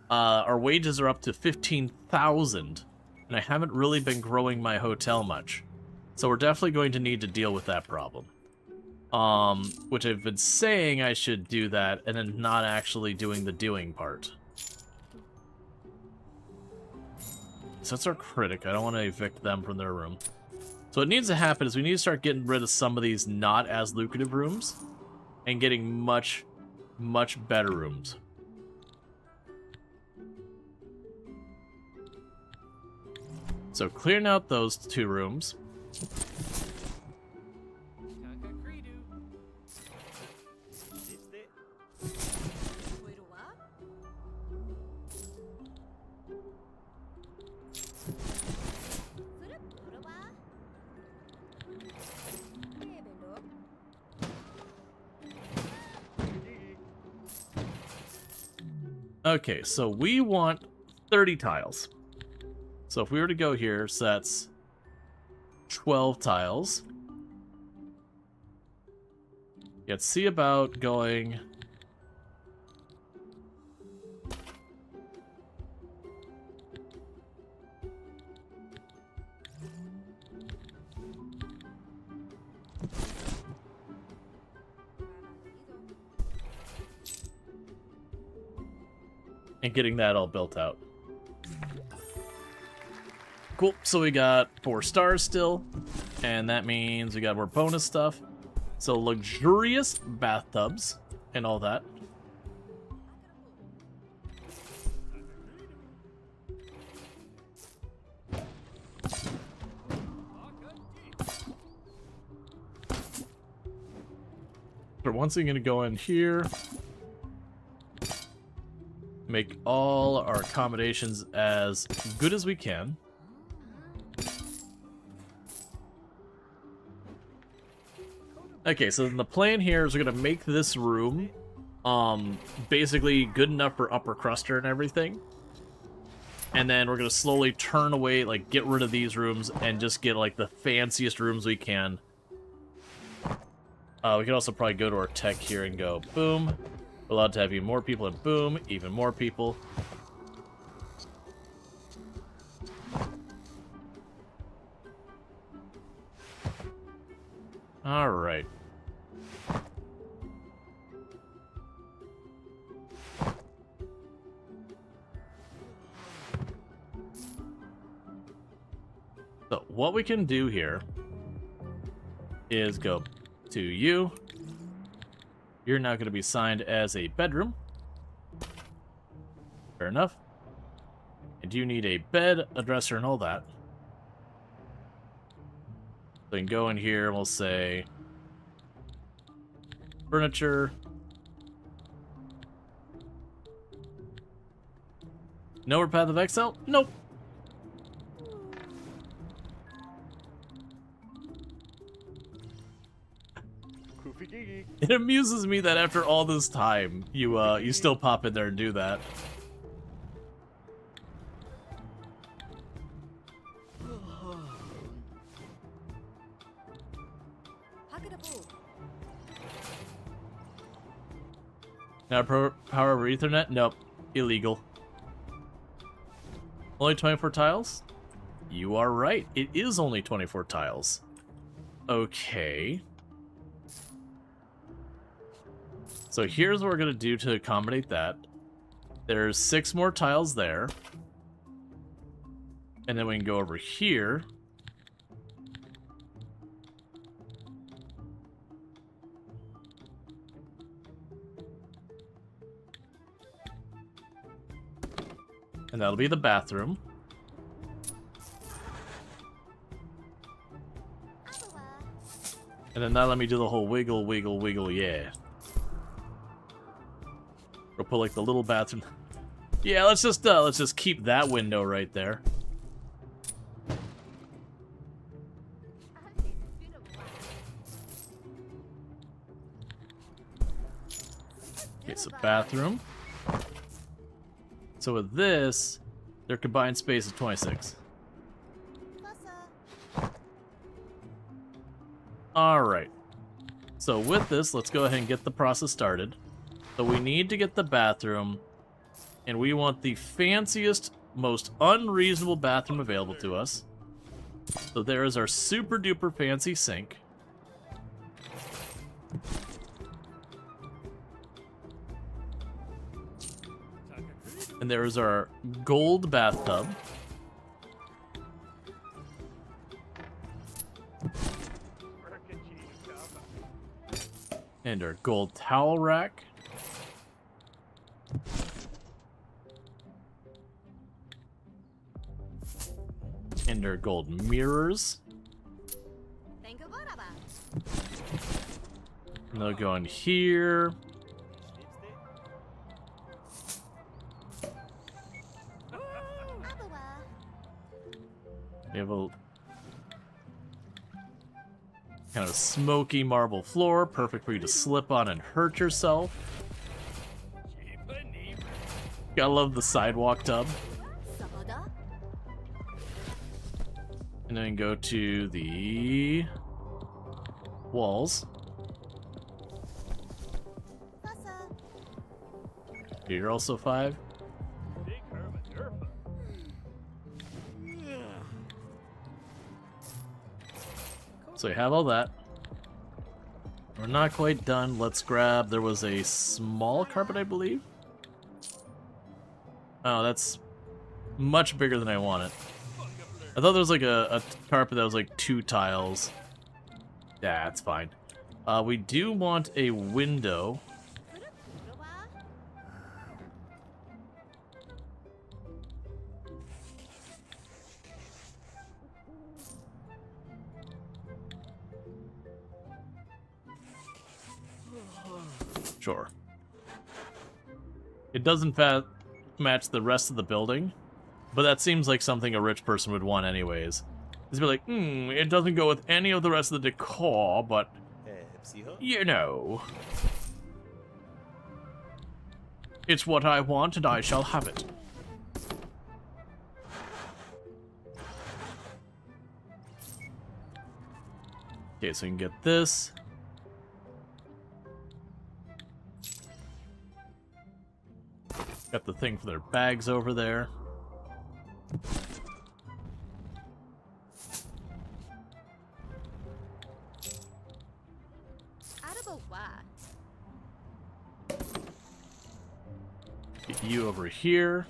Our wages are up to 15,000, and I haven't really been growing my hotel much. So we're definitely going to need to deal with that problem. Which I've been saying I should do that, and then not actually doing the doing part. So that's our critic. I don't want to evict them from their room. So what needs to happen is we need to start getting rid of some of these not as lucrative rooms and getting much, much better rooms. So clearing out those 2 rooms. Okay, so we want 30 tiles. So if we were to go here, so that's 12 tiles. Let's see about going... and getting that all built out. Cool, so we got 4 stars still, and that means we got more bonus stuff. So luxurious bathtubs and all that. So once again, gonna go in here, make all our accommodations as good as we can. Okay, so then the plan here is we're gonna make this room basically good enough for upper cluster and everything. And then we're gonna slowly turn away, like get rid of these rooms and just get like the fanciest rooms we can. We could also probably go to our tech here and go boom. We're allowed to have even more people, and boom, even more people. All right. So what we can do here is go to you. You're now going to be signed as a bedroom. Fair enough. And you need a bed, a dresser, and all that. So we can go in here and we'll say furniture. Nowhere path of exile? Nope. It amuses me that after all this time, you still pop in there and do that. Now power over Ethernet? Nope. Illegal. Only 24 tiles? You are right. It is only 24 tiles. Okay. So here's what we're going to do to accommodate that. There's 6 more tiles there. And then we can go over here. And that'll be the bathroom. And then now let me do the whole wiggle, wiggle, wiggle, yeah. We'll put like the little bathroom. Yeah, let's just keep that window right there. Okay, so bathroom. So with this, their combined space is 26. Alright. So with this, let's go ahead and get the process started. So we need to get the bathroom, and we want the fanciest, most unreasonable bathroom available to us. So there is our super duper fancy sink. And there is our gold bathtub. And our gold towel rack. And our gold mirrors. And they'll go in here. We have a kind of smoky marble floor, perfect for you to slip on and hurt yourself. Gotta love the sidewalk tub. And then go to the walls. You're also 5. So we have all that. We're not quite done. Let's grab, there was a small carpet, I believe. Oh, that's much bigger than I wanted. I thought there was like a carpet that was like 2 tiles. Yeah, that's fine. We do want a window. Sure. It doesn't match the rest of the building, but that seems like something a rich person would want anyways. It's be like, it doesn't go with any of the rest of the decor, but, you know. It's what I want and I shall have it. Okay, so we can get this. Got the thing for their bags over there. Get you over here.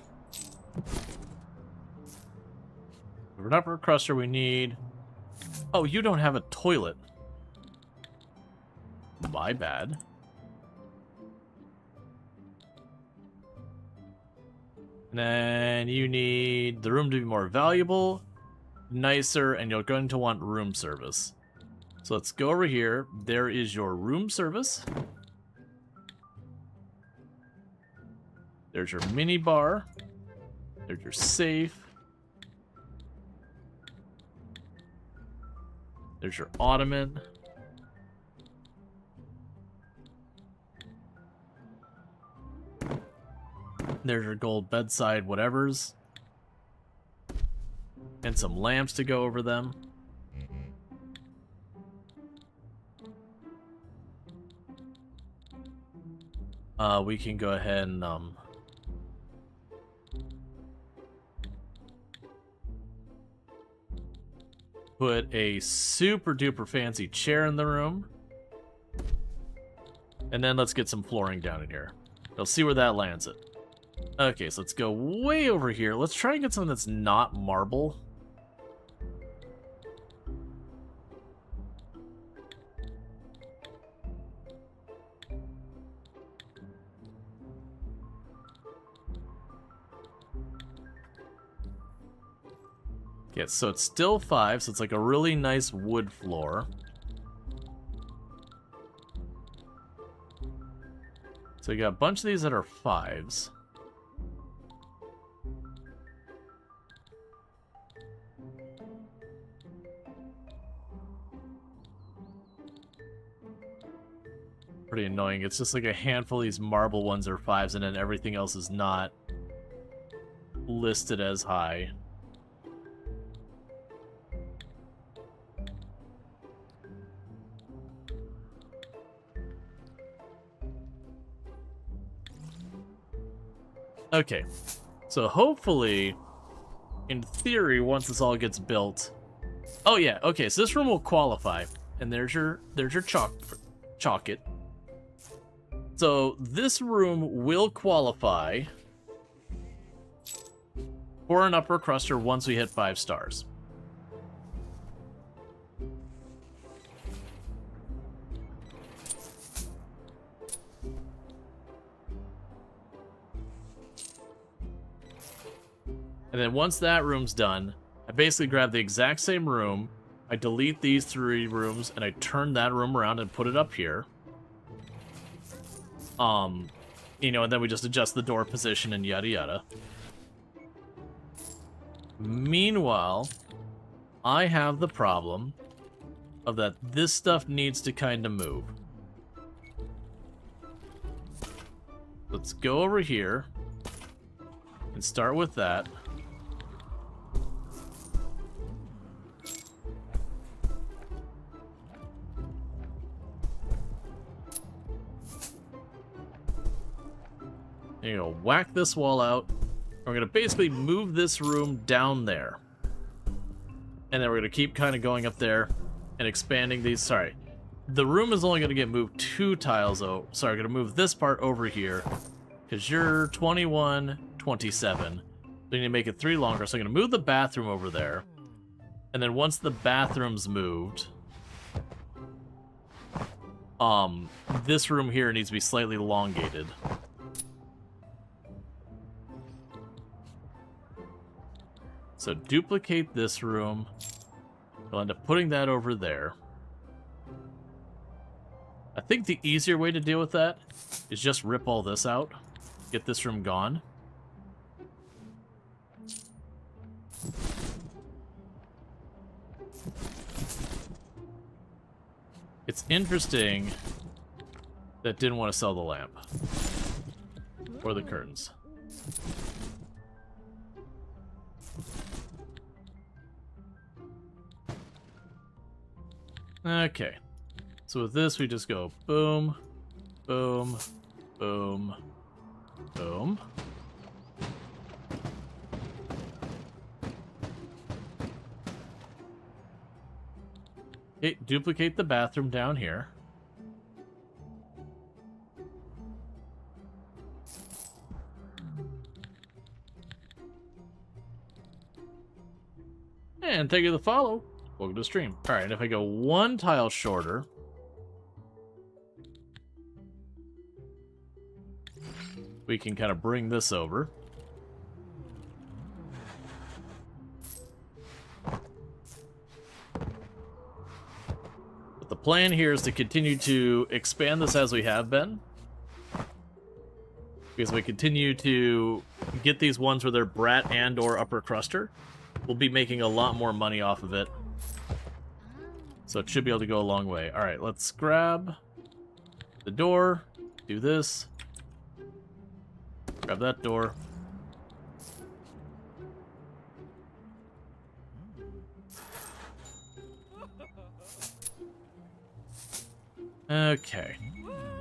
For an upper crusher we need... Oh, you don't have a toilet. My bad. And then you need the room to be more valuable, nicer, and you're going to want room service. So let's go over here. There is your room service. There's your mini bar. There's your safe. There's your ottoman. There's your gold bedside whatevers. And some lamps to go over them. We can go ahead and put a super duper fancy chair in the room. And then let's get some flooring down in here. We'll see where that lands it. Okay, so let's go way over here. Let's try and get something that's not marble. Okay, so it's still 5, so it's like a really nice wood floor. So you got a bunch of these that are 5s. Pretty annoying. It's just like a handful of these marble ones are 5s, and then everything else is not listed as high. Okay, so hopefully, in theory, once this all gets built... Oh yeah, okay, so this room will qualify. And there's your chalk it. So this room will qualify for an upper cruster once we hit 5 stars. And then once that room's done, I basically grab the exact same room, I delete these 3 rooms, and I turn that room around and put it up here. You know, and then we just adjust the door position and yada yada. Meanwhile, I have the problem of that this stuff needs to kind of move. Let's go over here and start with that. There you go, whack this wall out. We're going to basically move this room down there. And then we're going to keep kind of going up there and expanding these. Sorry, the room is only going to get moved 2 tiles. Oh, sorry, I'm going to move this part over here. Because you're 21, 27. So you need to make it 3 longer. So I'm going to move the bathroom over there. And then once the bathroom's moved, this room here needs to be slightly elongated. So duplicate this room. We'll end up putting that over there. I think the easier way to deal with that is just rip all this out. Get this room gone. It's interesting that didn't want to sell the lamp. Or the curtains. Okay, so with this we just go boom, boom, boom, boom. Okay, duplicate the bathroom down here. And thank you for the follow. Welcome to the stream. Alright, and if I go 1 tile shorter, we can kind of bring this over. But the plan here is to continue to expand this as we have been. Because we continue to get these ones where they're brat and or upper cruster. We'll be making a lot more money off of it. So it should be able to go a long way. Alright, let's grab the door, do this. Grab that door. Okay.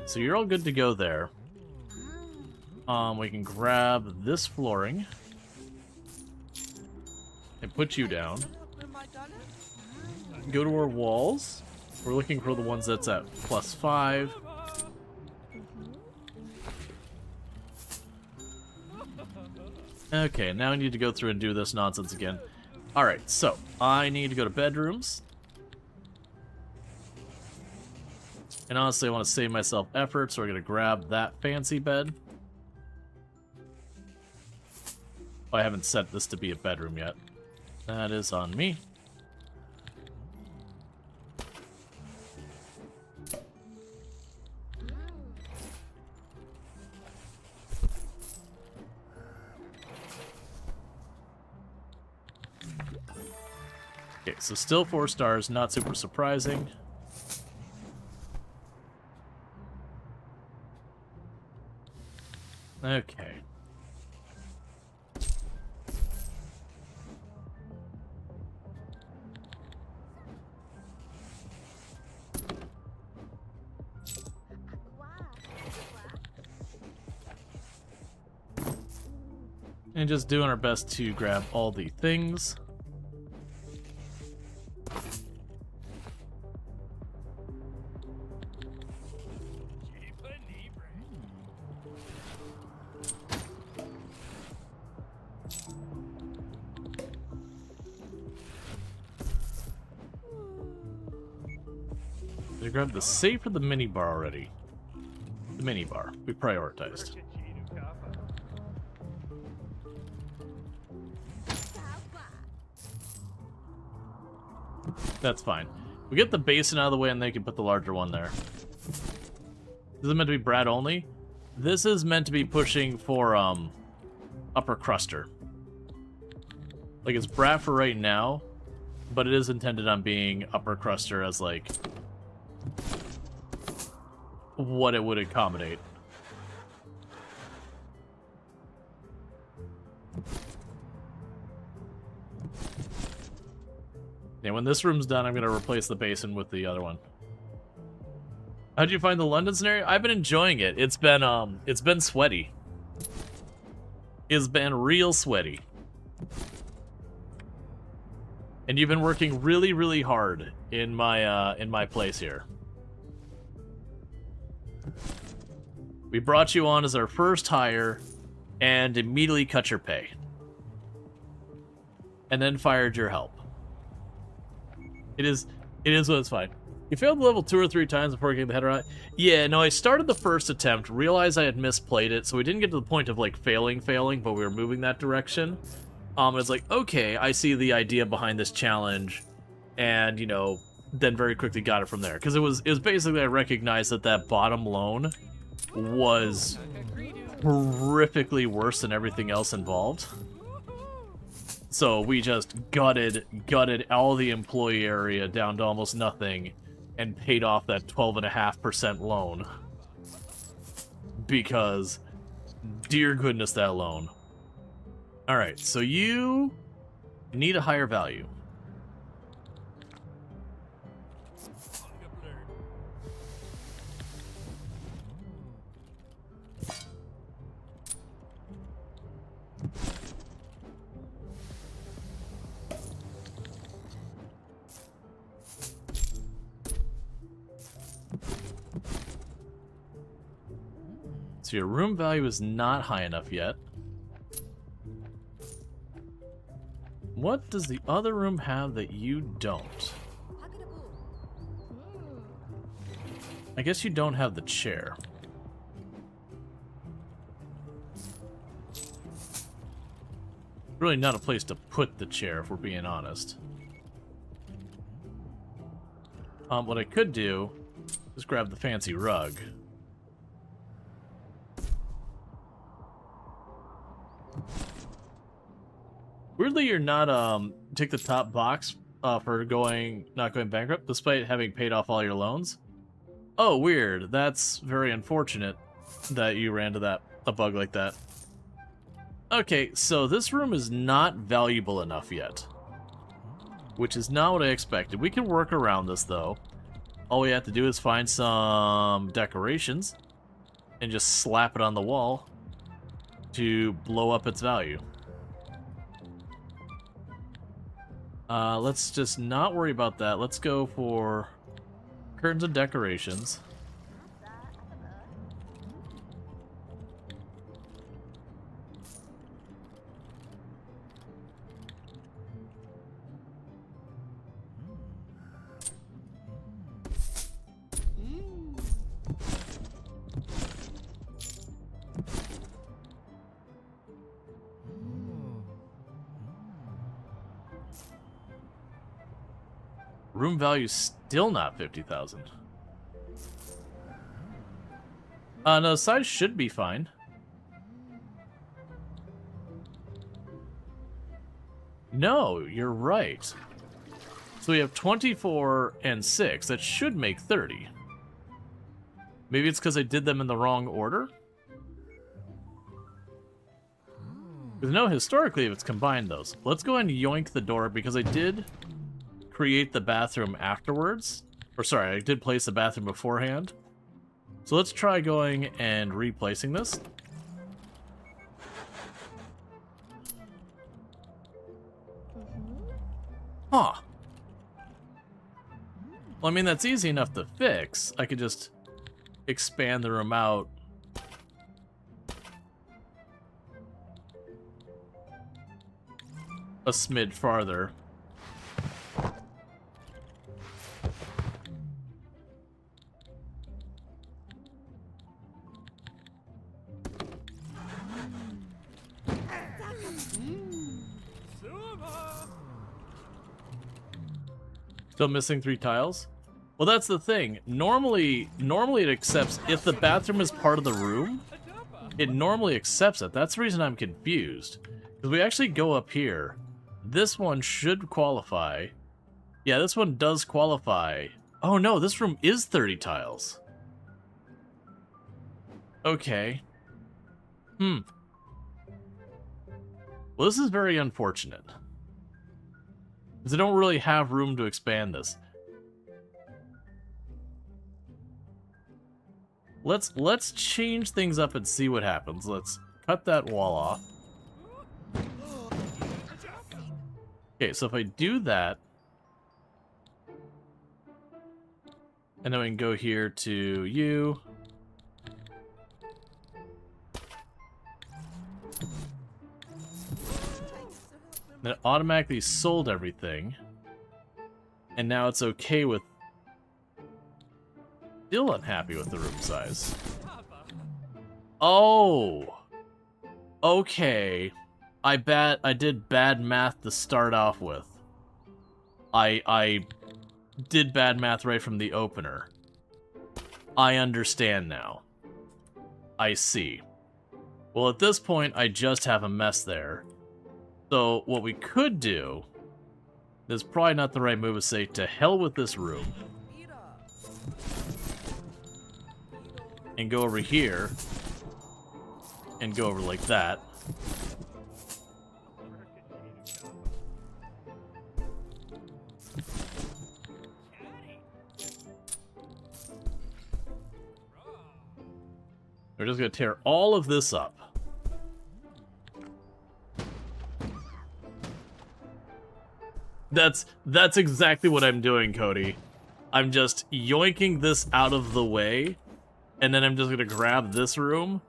So you're all good to go there. We can grab this flooring and put you down. Go to our walls. We're looking for the ones that's at +5. Okay, now I need to go through and do this nonsense again. Alright, so I need to go to bedrooms. And honestly, I want to save myself effort, so we're going to grab that fancy bed. Oh, I haven't set this to be a bedroom yet. That is on me. Okay, so still 4 stars, not super surprising. Okay. And just doing our best to grab all the things. Did I grab the safe or the mini bar already? The mini bar. We prioritized. That's fine. We get the basin out of the way and they can put the larger one there. This is meant to be Brad only. This is meant to be pushing for upper cruster. Like it's Brad for right now, but it is intended on being upper cruster as like what it would accommodate. Yeah, when this room's done, I'm gonna replace the basin with the other one. How'd you find the London scenario? I've been enjoying it. It's been sweaty. It's been real sweaty. And you've been working really, really hard in my place here. We brought you on as our first hire and immediately cut your pay. And then fired your help. It is what it's fine. You failed the level 2 or 3 times before getting the header out. Yeah, no, I started the first attempt, realized I had misplayed it, so we didn't get to the point of like failing, but we were moving that direction. It's like, okay, I see the idea behind this challenge, and you know, then very quickly got it from there. Because it was basically I recognized that bottom loan was horrifically worse than everything else involved. So we just gutted all the employee area down to almost nothing and paid off that 12.5% loan. Because, dear goodness, that loan. Alright, so you need a higher value. So your room value is not high enough yet. What does the other room have that you don't? I guess you don't have the chair. Really not a place to put the chair, if we're being honest. What I could do is grab the fancy rug. Weirdly, you're not take the top box for not going bankrupt, despite having paid off all your loans. Oh, weird. That's very unfortunate that you ran to a bug like that. Okay, so this room is not valuable enough yet. Which is not what I expected. We can work around this, though. All we have to do is find some decorations and just slap it on the wall to blow up its value. Let's just not worry about that. Let's go for curtains and decorations. Room value still not 50,000. No, the size should be fine. No, you're right. So we have 24 and 6. That should make 30. Maybe it's because I did them in the wrong order? Because no, historically, if it's combined those. Let's go and yoink the door because I did create the bathroom afterwards. Or sorry, I did place the bathroom beforehand. So let's try going and replacing this. Huh. Well, I mean, that's easy enough to fix. I could just expand the room out. A smidge farther. Still missing 3 tiles? Well, that's the thing. Normally it accepts if the bathroom is part of the room. It normally accepts it. That's the reason I'm confused. Because we actually go up here. This one should qualify. Yeah, this one does qualify. Oh no, this room is 30 tiles. Okay. Well, this is very unfortunate. Because I don't really have room to expand this. Let's change things up and see what happens. Let's cut that wall off. Okay, so if I do that, and then we can go here to you. Then it automatically sold everything. And now it's okay with... Still unhappy with the room size. Oh! Okay. I did bad math to start off with. I did bad math right from the opener. I understand now. I see. Well, at this point, I just have a mess there. So, what we could do... is probably not the right move to say, to hell with this room. And go over here. And go over like that. We're just gonna tear all of this up. That's exactly what I'm doing, Cody. I'm just yoinking this out of the way, and then I'm just gonna grab this room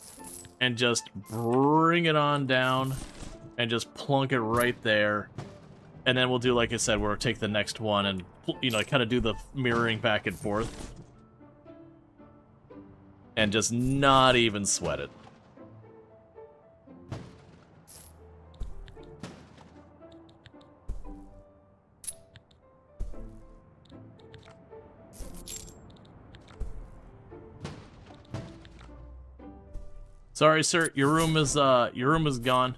and just bring it on down and just plunk it right there. And then we'll do, like I said, we'll take the next one and, you know, kind of do the mirroring back and forth. And just not even sweat it. Sorry, sir. Your room is gone.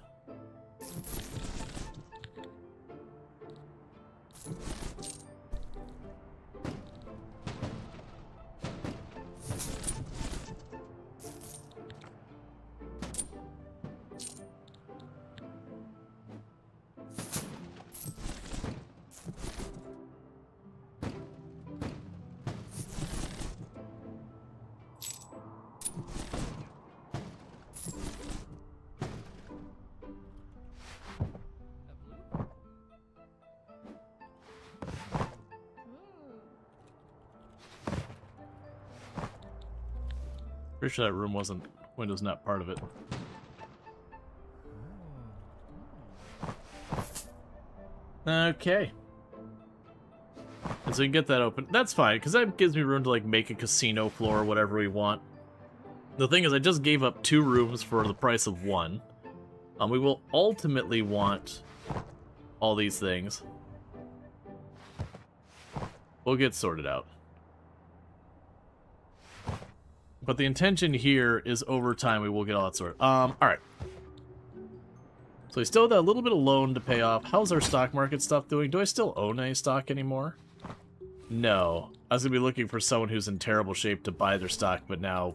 Pretty sure that room wasn't Windows Net part of it. Okay. And so you can get that open. That's fine, because that gives me room to like make a casino floor or whatever we want. The thing is, I just gave up 2 rooms for the price of 1. We will ultimately want all these things. We'll get sorted out. But the intention here is over time we will get all that sorted. Alright. So we still have that little bit of loan to pay off. How's our stock market stuff doing? Do I still own any stock anymore? No. I was going to be looking for someone who's in terrible shape to buy their stock, but now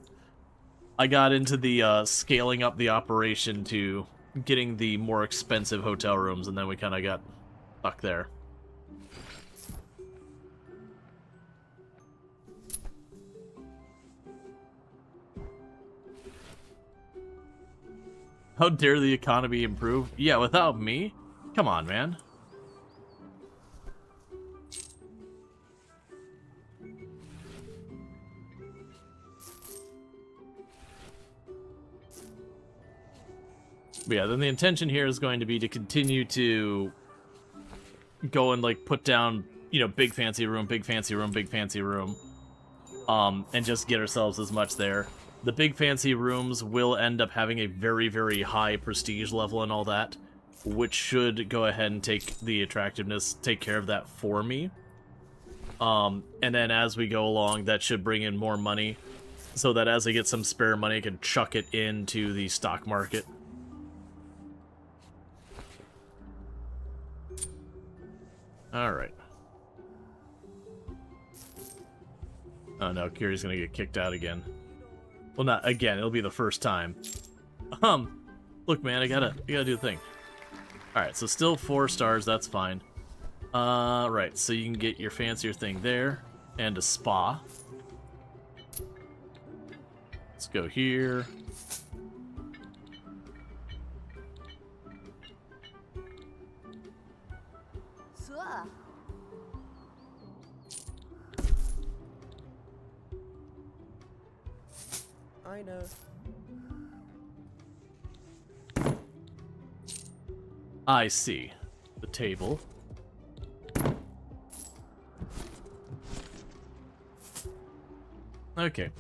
I got into the scaling up the operation to getting the more expensive hotel rooms, and then we kind of got stuck there. How dare the economy improve? Yeah, without me? Come on, man. But yeah, then the intention here is going to be to continue to go and like put down, you know, big fancy room, big fancy room, big fancy room. And just get ourselves as much there. The big fancy rooms will end up having a very, very high prestige level and all that, which should go ahead and take the attractiveness, take care of that for me. And then as we go along, that should bring in more money, so that as I get some spare money, I can chuck it into the stock market. Alright. Oh no, Kiri's gonna get kicked out again. Well, not again, it'll be the first time. Look, man, I gotta do the thing. Alright, so still 4 stars, that's fine. Right, so you can get your fancier thing there, and a spa. Let's go here. I know. I see. The table. Okay.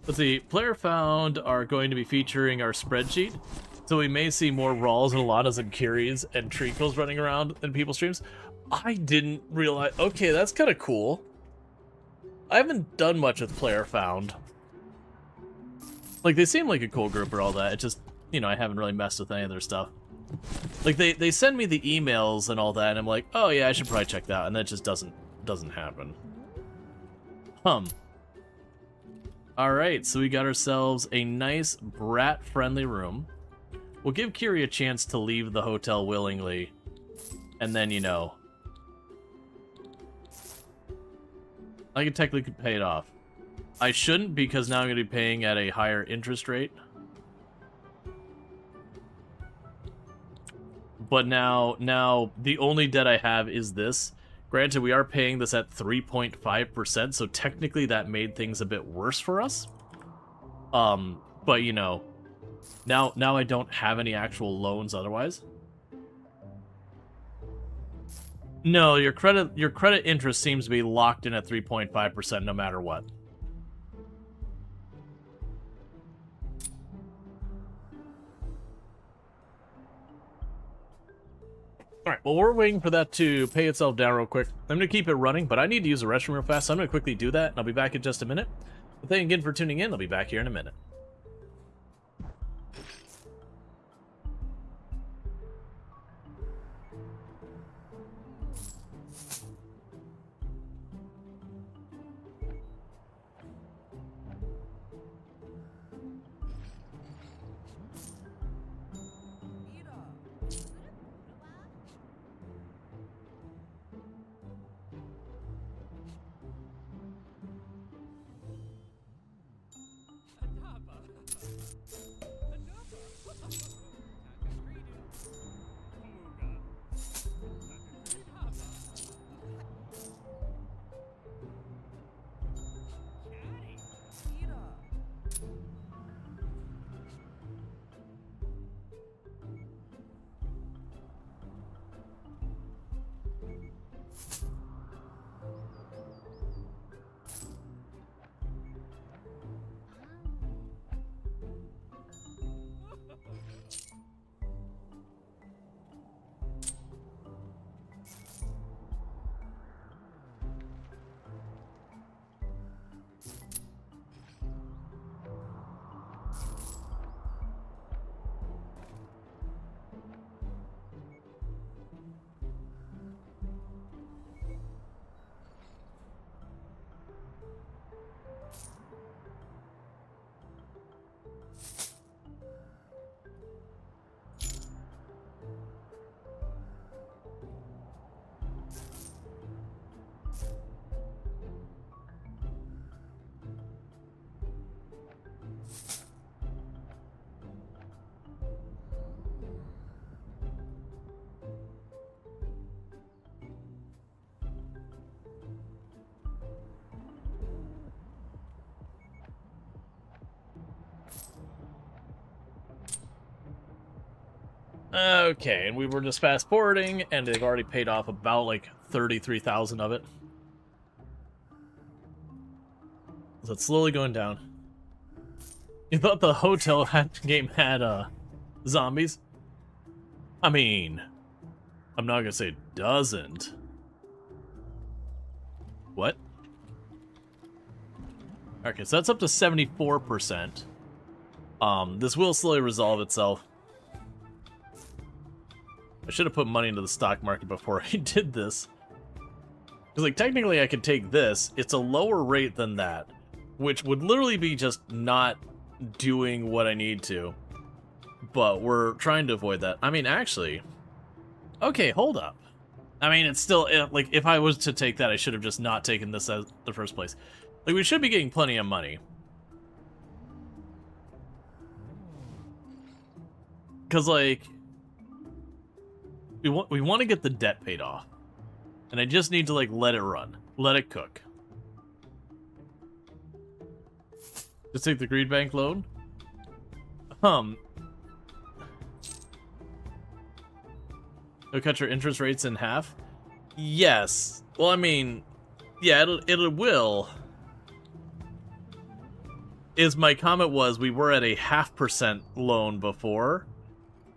Let's see. Player found are going to be featuring our spreadsheet. So we may see more Ruals and Alanas and Kiris and Treacles running around in people's streams. I didn't realize... Okay, that's kind of cool. I haven't done much with Player Found. Like, they seem like a cool group or all that. It just, you know, I haven't really messed with any of their stuff. Like, they send me the emails and all that, and I'm like, oh yeah, I should probably check that, and that just doesn't happen. Alright, so we got ourselves a nice brat-friendly room. We'll give Kiri a chance to leave the hotel willingly, and then, you know, I could technically pay it off. I shouldn't, because now I'm going to be paying at a higher interest rate. But now the only debt I have is this. Granted, we are paying this at 3.5%, so technically that made things a bit worse for us. But you know, now I don't have any actual loans otherwise. No, your credit interest seems to be locked in at 3.5% no matter what. Alright, well, we're waiting for that to pay itself down real quick. I'm going to keep it running, but I need to use the restroom real fast, so I'm going to quickly do that, and I'll be back in just a minute. But thank you again for tuning in. I'll be back here in a minute. Okay, and we were just fast forwarding, and they've already paid off about like 33,000 of it. So it's slowly going down. You thought the hotel game had zombies? I mean, I'm not gonna say it doesn't. What? Okay, so that's up to 74%. This will slowly resolve itself. I should have put money into the stock market before I did this. Because, like, technically I could take this. It's a lower rate than that, which would literally be just not doing what I need to. But we're trying to avoid that. I mean, actually... Okay, hold up. I mean, it's still... Like, if I was to take that, I should have just not taken this as the first place. Like, we should be getting plenty of money. Because, like... We want to get the debt paid off. And I just need to, like, let it run. Let it cook. Just take the greed bank loan? It'll cut your interest rates in half? Yes. Well, I mean, yeah, it will. My comment was we were at a 0.5% loan before,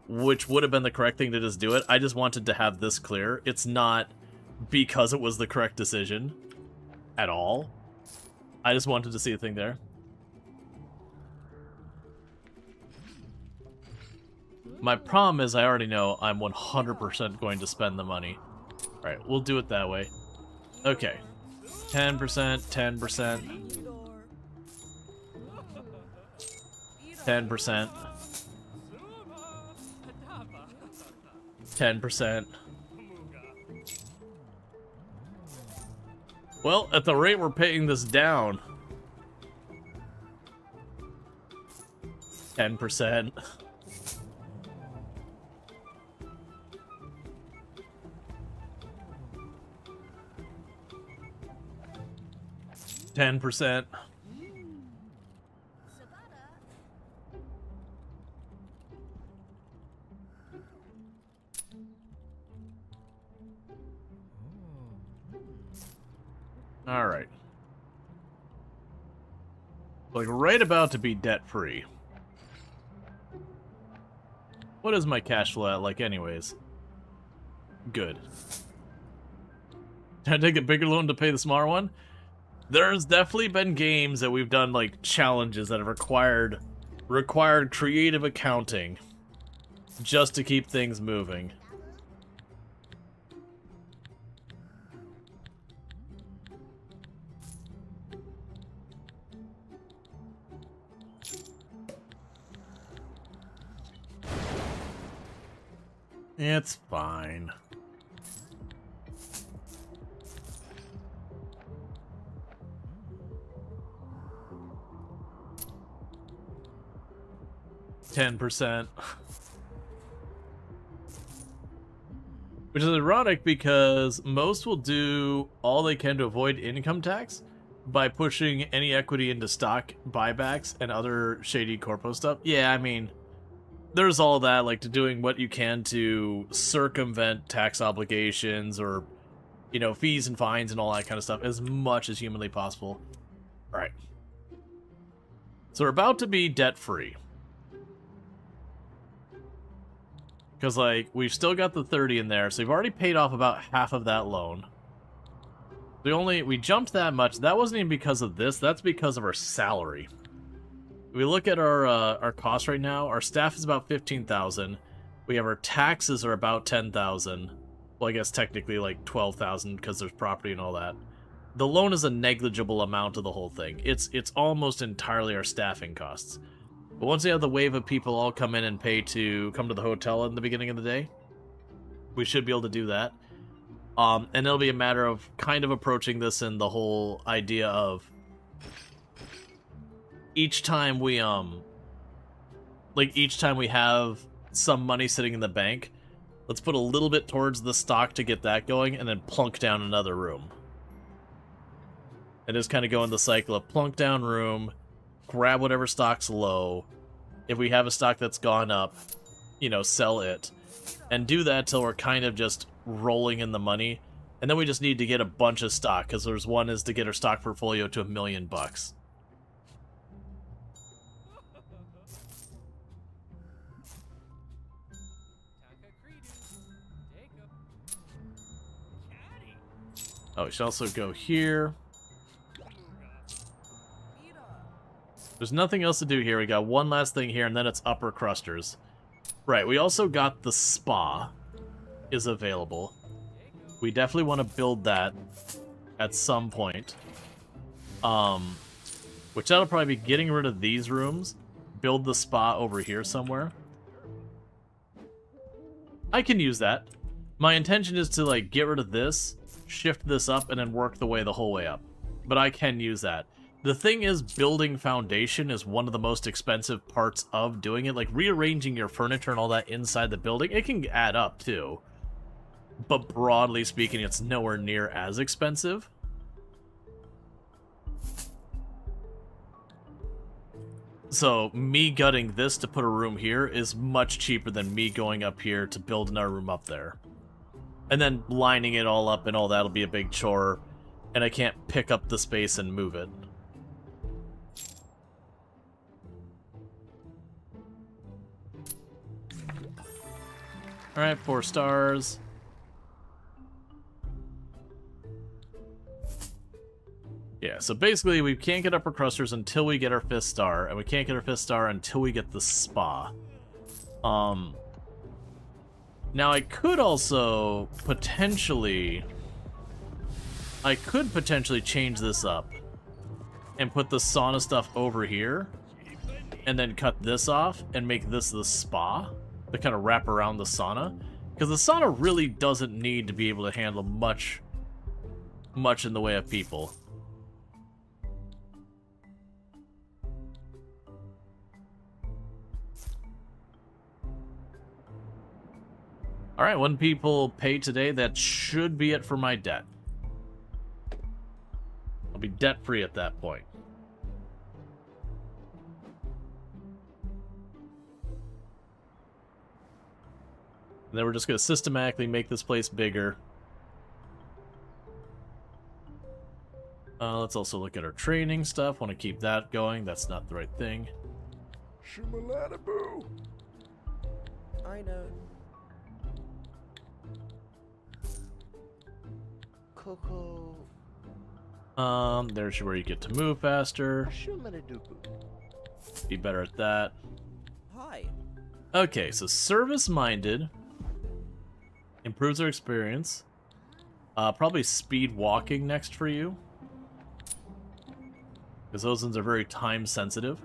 which would have been the correct thing to just do it. I just wanted to have this clear. It's not because it was the correct decision at all. I just wanted to see a thing there. My problem is I already know I'm 100% going to spend the money. Alright, we'll do it that way. Okay. 10%, 10%. 10%. 10%. Well, at the rate we're paying this down. 10%. 10%. All right. Like right about to be debt free. What is my cash flow at like anyways? Good. Did I take a bigger loan to pay the smaller one? There's definitely been games that we've done like challenges that have required creative accounting just to keep things moving. It's fine. %. Which is ironic because most will do all they can to avoid income tax by pushing any equity into stock buybacks and other shady corpo stuff. Yeah, I mean, there's all that, like to doing what you can to circumvent tax obligations or, you know, fees and fines and all that kind of stuff as much as humanly possible. All right. So we're about to be debt-free. Because, like, we've still got the 30 in there, so we've already paid off about half of that loan. We jumped that much. That wasn't even because of this. That's because of our salary. If we look at our costs right now, our staff is about 15,000. We have our taxes are about 10,000. Well, I guess technically like 12,000 because there's property and all that. The loan is a negligible amount of the whole thing. It's almost entirely our staffing costs. But once we have the wave of people all come in and pay to come to the hotel in the beginning of the day, we should be able to do that. And it'll be a matter of kind of approaching this in the whole idea of each time we have some money sitting in the bank, let's put a little bit towards the stock to get that going and then plunk down another room. And just kind of go in the cycle of plunk down room, grab whatever stock's low. If we have a stock that's gone up, you know, sell it. and do that till we're kind of just rolling in the money. And then we just need to get a bunch of stock, because there's one is to get our stock portfolio to $1 million bucks. Oh, we should also go here. There's nothing else to do here. We got one last thing here, and then it's upper crusters. Right, we also got the spa is available. We definitely want to build that at some point. Which that'll probably be getting rid of these rooms. Build the spa over here somewhere. I can use that. My intention is to, like, get rid of this, shift this up, and then work the whole way up. But I can use that. The thing is, building foundation is one of the most expensive parts of doing it. Like, rearranging your furniture and all that inside the building, it can add up, too. But broadly speaking, it's nowhere near as expensive. So, me gutting this to put a room here is much cheaper than me going up here to build another room up there. And then lining it all up and all that'll be a big chore, and I can't pick up the space and move it. Alright, 4 stars. Yeah, so basically we can't get upper crusters until we get our 5th star, and we can't get our 5th star until we get the spa. Now I could also potentially... I could potentially change this up and put the sauna stuff over here, and then cut this off and make this the spa to kind of wrap around the sauna. Because the sauna really doesn't need to be able to handle much in the way of people. Alright, when people pay today, that should be it for my debt. I'll be debt-free at that point. And then we're just going to systematically make this place bigger. Let's also look at our training stuff. Want to keep that going. That's not the right thing. Shimalada-boo. I know. Coco. There's where you get to move faster. Shimalada-doo-boo. Be better at that. Hi. Okay, so service-minded improves our experience. Probably speed walking next for you, because those ones are very time sensitive.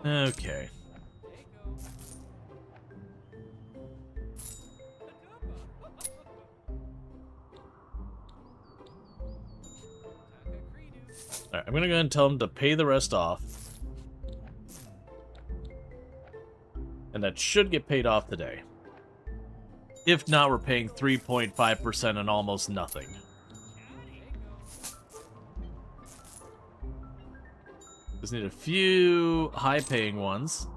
Okay. Alright, I'm gonna go ahead and tell them to pay the rest off. And that should get paid off today. If not, we're paying 3.5% on almost nothing. Just need a few high-paying ones.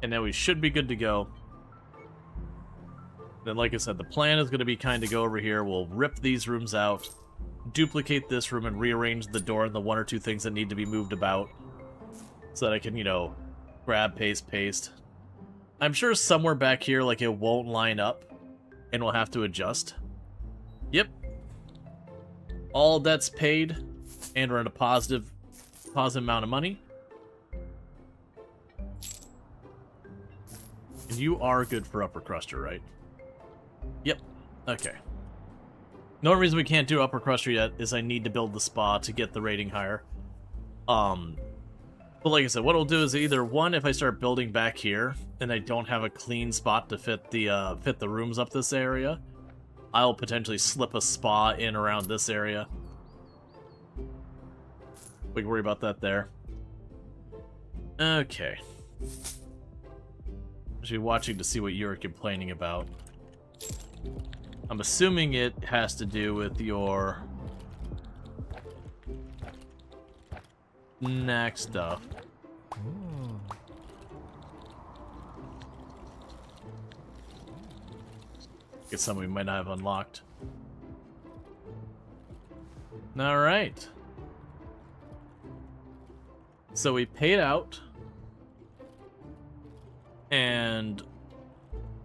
And then we should be good to go. Then, like I said, the plan is going to be kind of go over here. We'll rip these rooms out, duplicate this room, and rearrange the door and the 1 or 2 things that need to be moved about. So that I can, you know, grab, paste. I'm sure somewhere back here, like, it won't line up, and we'll have to adjust. Yep. All debts paid, and we're in a positive amount of money. And you are good for upper cruster, right? Yep. Okay. The only reason we can't do upper cruster yet is I need to build the spa to get the rating higher. But like I said, what I'll do is either one, if I start building back here and I don't have a clean spot to fit the rooms up this area, I'll potentially slip a spa in around this area. We can worry about that there. Okay. Actually watching to see what you're complaining about. I'm assuming it has to do with your next stuff. Get some we might not have unlocked. Alright. So we paid out. And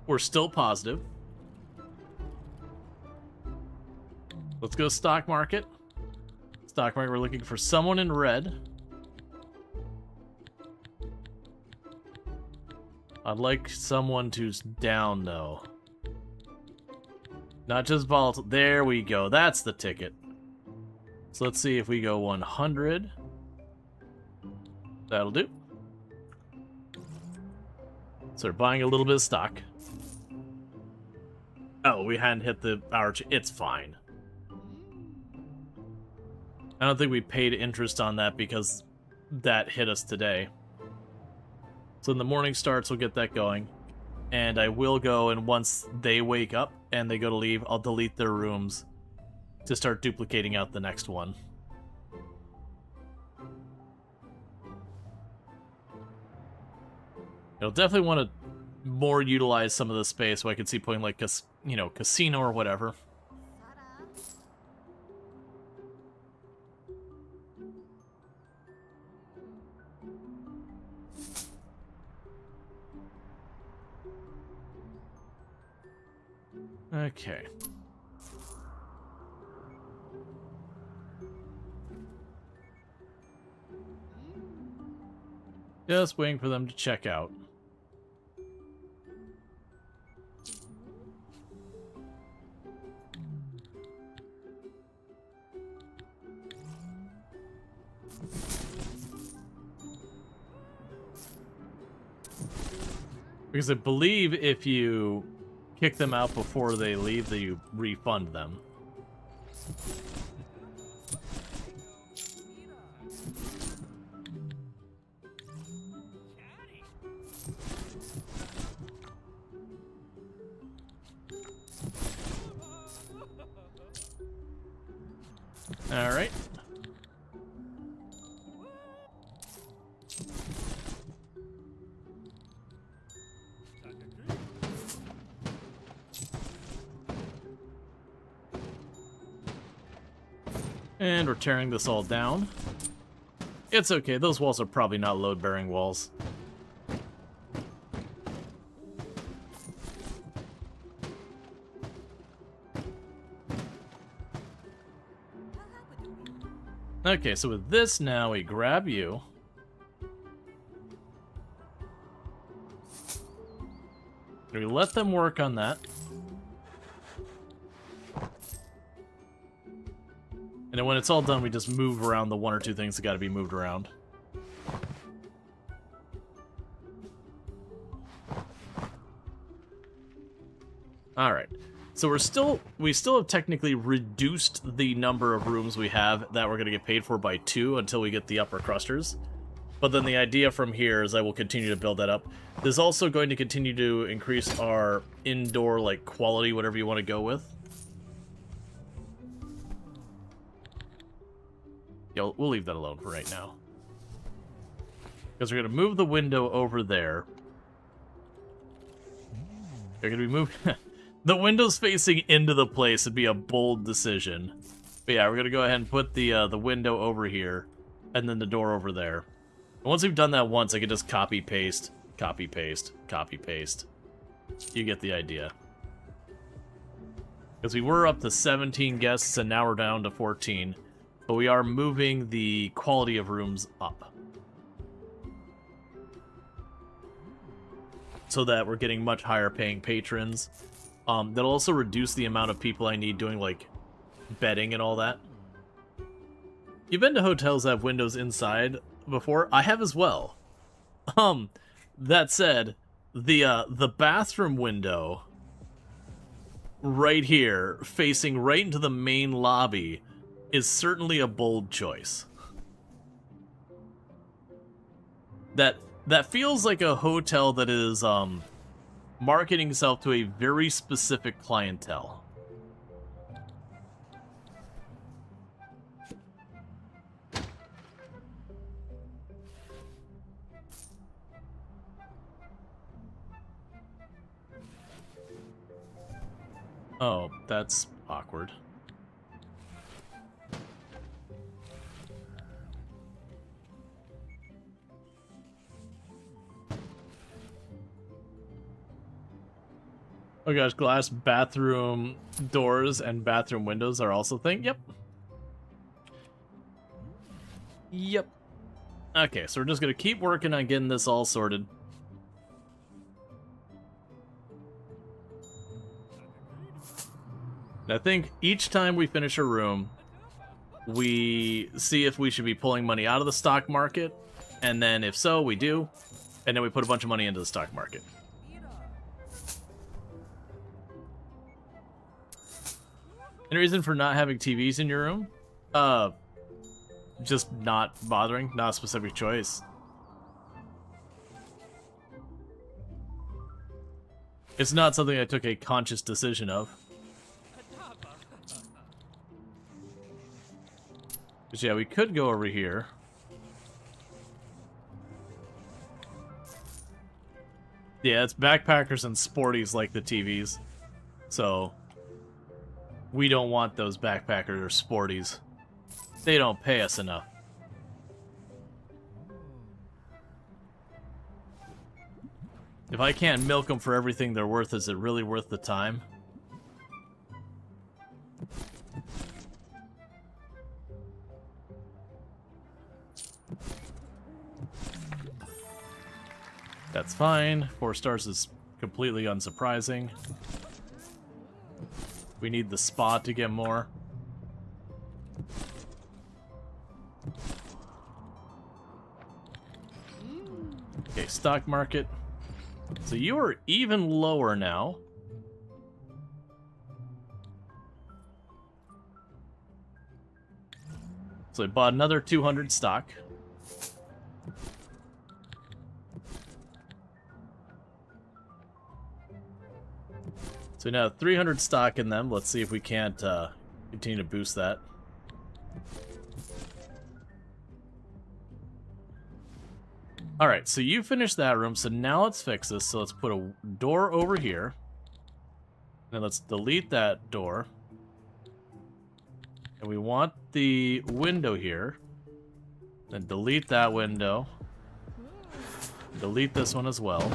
we're still positive. Let's go stock market. Stock market, we're looking for someone in red. I'd like someone who's down, though. Not just volatile. There we go. That's the ticket. So let's see if we go 100. That'll do. So we're buying a little bit of stock. Oh, we hadn't hit the hour. It's fine. I don't think we paid interest on that because that hit us today. So when the morning starts, we'll get that going. And I will go, and once they wake up and they go to leave, I'll delete their rooms to start duplicating out the next one. You'll definitely want to more utilize some of the space so I can see putting like, casino or whatever. Okay. Just waiting for them to check out. Because I believe if you kick them out before they leave, that you refund them. All right. And we're tearing this all down. It's okay, those walls are probably not load-bearing walls. Okay, so with this now, we grab you. We let them work on that. And then when it's all done, we just move around the one or two things that got to be moved around. All right. So we still have technically reduced the number of rooms we have that we're going to get paid for by 2 until we get the upper clusters. But then the idea from here is I will continue to build that up. There's also going to continue to increase our indoor like quality, whatever you want to go with. Yeah, we'll leave that alone for right now. Because we're going to move the window over there. They're going to be moving... The window's facing into the place would be a bold decision. But yeah, we're going to go ahead and put the window over here. And then the door over there. And once we've done that once, I can just copy, paste, copy, paste, copy, paste. You get the idea. Because we were up to 17 guests, and now we're down to 14. But we are moving the quality of rooms up. So that we're getting much higher paying patrons. That'll also reduce the amount of people I need doing, like, bedding and all that. You've been to hotels that have windows inside before? I have as well. That said, the bathroom window right here, facing right into the main lobby, is certainly a bold choice. That feels like a hotel that is, marketing itself to a very specific clientele. Oh, that's awkward. Oh gosh, glass bathroom doors and bathroom windows are also a thing? Yep. Yep. Okay, so we're just gonna keep working on getting this all sorted. And I think each time we finish a room, we see if we should be pulling money out of the stock market, and then if so, we do, and then we put a bunch of money into the stock market. Any reason for not having TVs in your room? Just not bothering, not a specific choice. It's not something I took a conscious decision of. But yeah, we could go over here. Yeah, it's backpackers and sporties like the TVs. So, we don't want those backpackers or sporties. They don't pay us enough. If I can't milk them for everything they're worth, is it really worth the time? That's fine. 4 stars is completely unsurprising. We need the spa to get more. Okay, stock market. So you are even lower now. So I bought another 200 stock. So now 300 stock in them. Let's see if we can't continue to boost that. Alright, so you finished that room, so now let's fix this. So let's put a door over here. Then let's delete that door. And we want the window here. Then delete that window. Delete this one as well.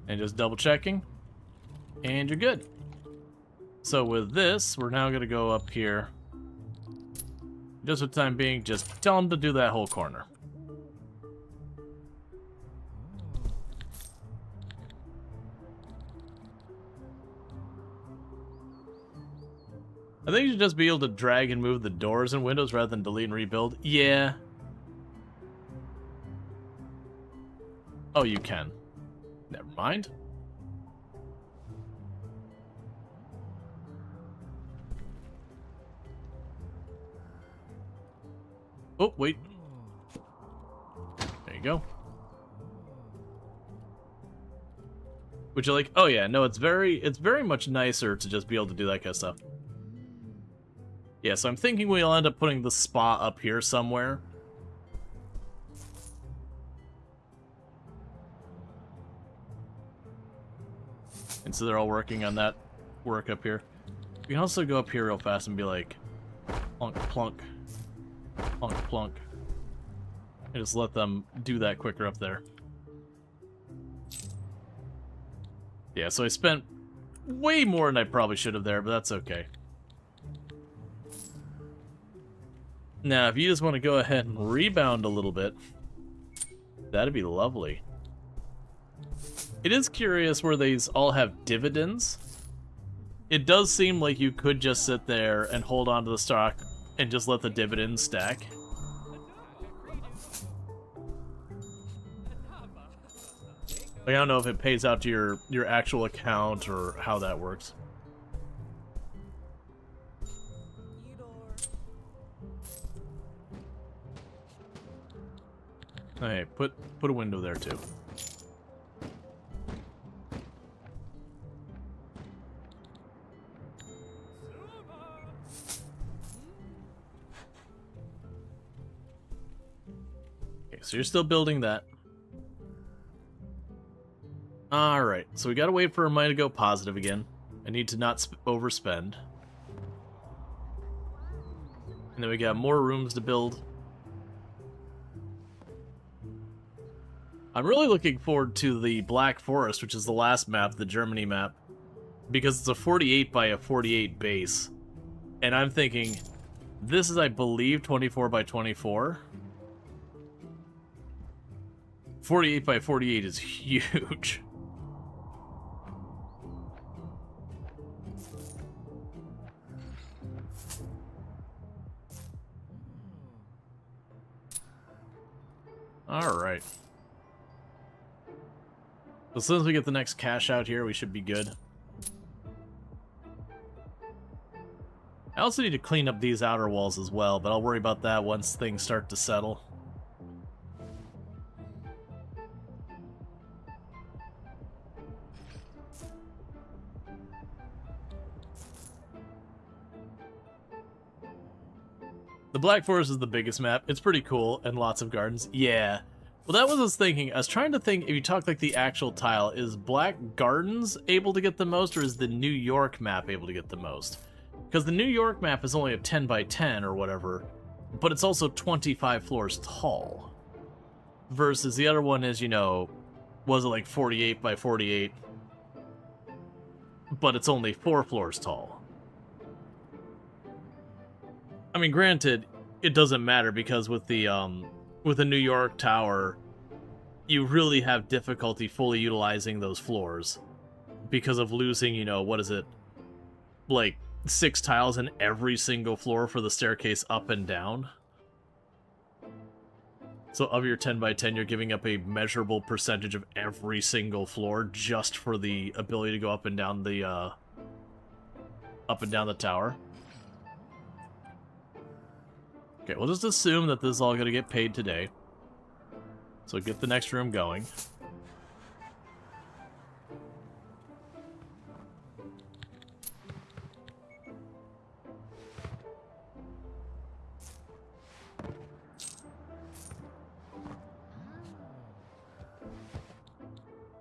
And just double checking. And you're good. So with this, we're now going to go up here. Just for the time being, just tell them to do that whole corner. I think you should just be able to drag and move the doors and windows rather than delete and rebuild. Yeah. Oh, you can. Never mind. Oh, wait. There you go. Would you like... Oh, yeah. No, it's very much nicer to just be able to do that kind of stuff. Yeah, so I'm thinking we'll end up putting the spa up here somewhere. And so they're all working on that work up here. We can also go up here real fast and be like... Plunk, plunk. Plunk, plunk. And just let them do that quicker up there. Yeah, so I spent way more than I probably should have there, but that's okay. Now, if you just want to go ahead and rebound a little bit, that'd be lovely. It is curious where these all have dividends. It does seem like you could just sit there and hold on to the stock and just let the dividends stack. Like, I don't know if it pays out to your actual account or how that works. Hey, put a window there too. Okay, so you're still building that. Alright, so we gotta wait for our money to go positive again. I need to not overspend. And then we got more rooms to build. I'm really looking forward to the Black Forest, which is the last map, the Germany map. Because it's a 48 by a 48 base. And I'm thinking, this is, I believe, 24 by 24. 48 by 48 is huge. Alright. As soon as we get the next cash out here, we should be good. I also need to clean up these outer walls as well, but I'll worry about that once things start to settle. The Black Forest is the biggest map. It's pretty cool, and lots of gardens. Yeah. Well, that was what I was thinking. I was trying to think, if you talk like the actual tile, is Black Gardens able to get the most, or is the New York map able to get the most? Because the New York map is only a 10 by 10 or whatever, but it's also 25 floors tall. Versus the other one is, you know, was it like 48 by 48? But it's only 4 floors tall. I mean, granted, it doesn't matter because with the New York tower, you really have difficulty fully utilizing those floors because of losing, you know, what is it, like 6 tiles in every single floor for the staircase up and down. So of your 10 by 10, you're giving up a measurable percentage of every single floor just for the ability to go up and down the tower. Okay, we'll just assume that this is all going to get paid today. So get the next room going.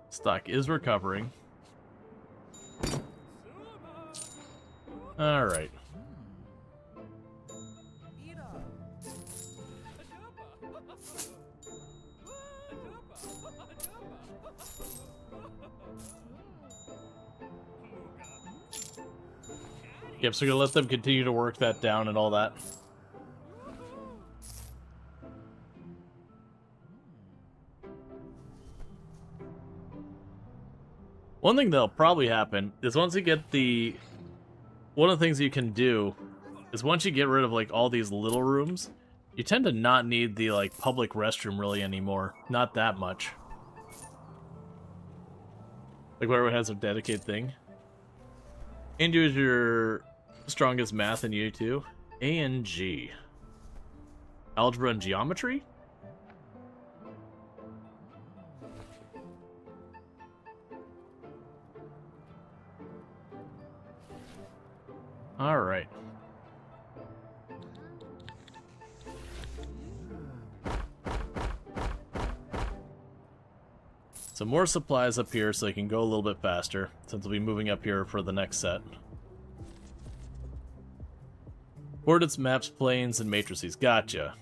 Stock is recovering. Alright. Yep, so we're gonna let them continue to work that down and all that. One thing that'll probably happen is once you get the... One of the things you can do is once you get rid of, like, all these little rooms, you tend to not need the, like, public restroom really anymore. Not that much. Like, where everyone has a dedicated thing. Hindu is your strongest math in U2. A and G. Algebra and geometry? Alright. So more supplies up here so they can go a little bit faster, since we'll be moving up here for the next set. Coordinates, maps, planes, and matrices. Gotcha.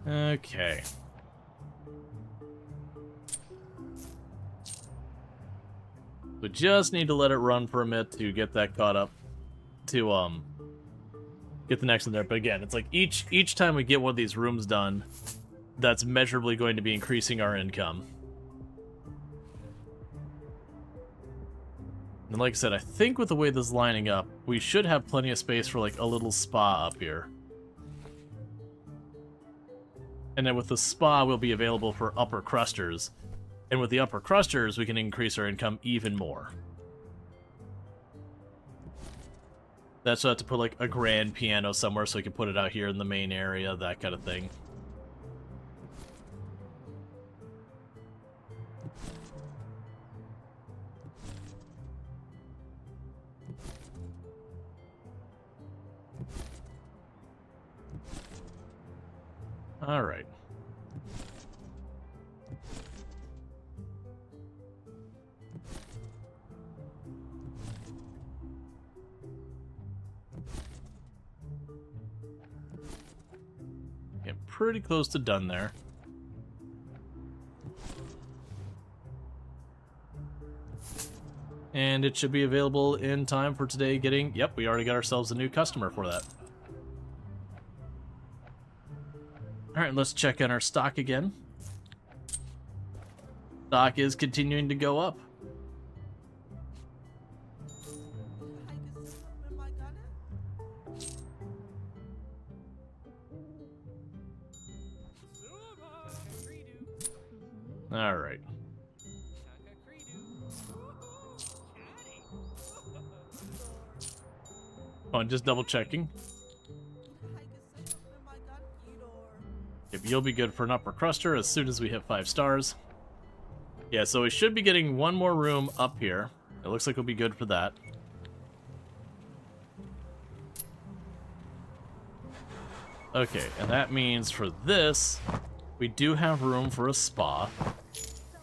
Okay. We just need to let it run for a minute to get that caught up to get the next one there. But again, it's like each time we get one of these rooms done, that's measurably going to be increasing our income. And like I said, I think with the way this is lining up, we should have plenty of space for like a little spa up here. And then with the spa, we'll be available for upper crusters. And with the upper crusters, we can increase our income even more. That's why I have to put like a grand piano somewhere so we can put it out here in the main area, that kind of thing. All right. Getting pretty close to done there. And it should be available in time for today getting... Yep, we already got ourselves a new customer for that. Alright, let's check on our stock again. Stock is continuing to go up. Alright. Oh, and just double checking. Yep, you'll be good for an upper cruster as soon as we hit 5 stars. Yeah, so we should be getting one more room up here. It looks like we'll be good for that. Okay, and that means for this, we do have room for a spa.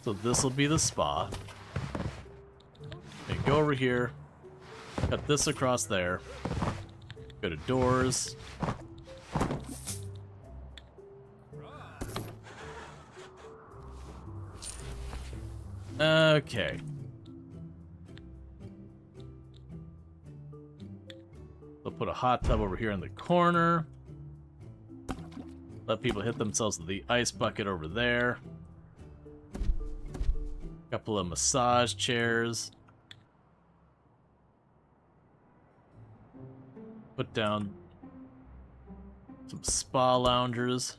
So this will be the spa. Okay, go over here. Cut this across there. Go to doors. Okay. We'll put a hot tub over here in the corner. Let people hit themselves with the ice bucket over there. Couple of massage chairs. Put down some spa loungers.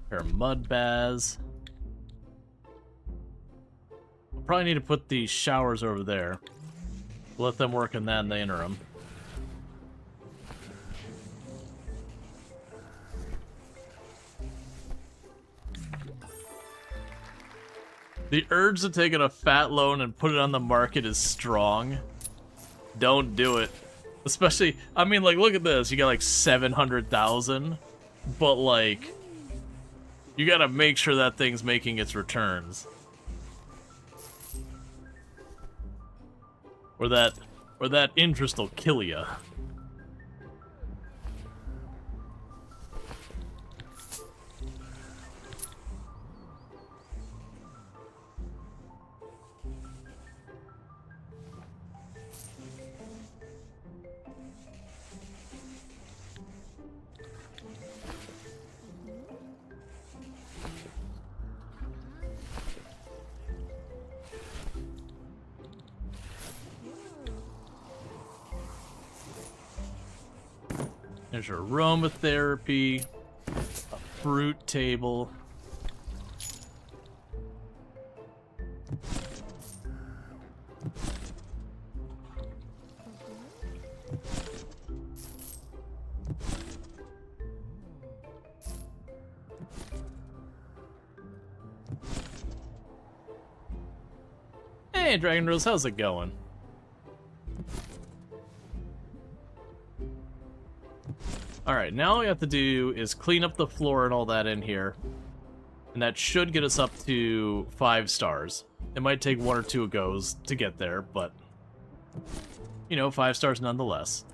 Pair of mud baths. We'll probably need to put the showers over there. Let them work in that in the interim. The urge to take out a fat loan and put it on the market is strong. Don't do it. Especially, I mean, like, look at this. You got like 700,000, but like, you gotta make sure that thing's making its returns. Or that interest will kill ya. There's aromatherapy, a fruit table. Hey, Dragon Rose, how's it going? Alright, now all we have to do is clean up the floor and all that in here. And that should get us up to 5 stars. It might take 1 or 2 goes to get there, but, you know, 5 stars nonetheless.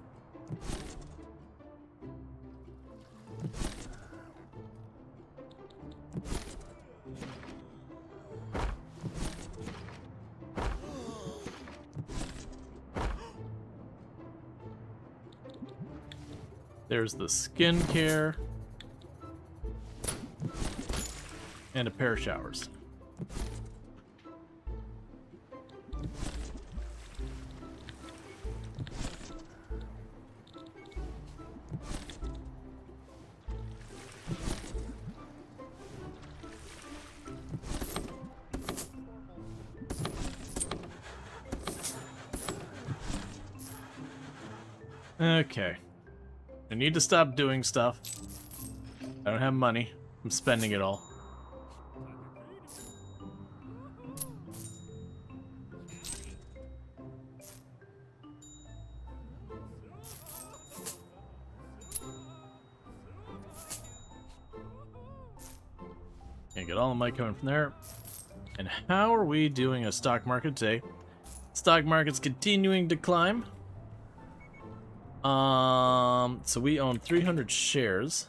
There's the skincare. And a pair of showers. Okay. I need to stop doing stuff. I don't have money. I'm spending it all. get all the money coming from there. And how are we doing a stock market today? Stock market's continuing to climb. So we own 300 shares.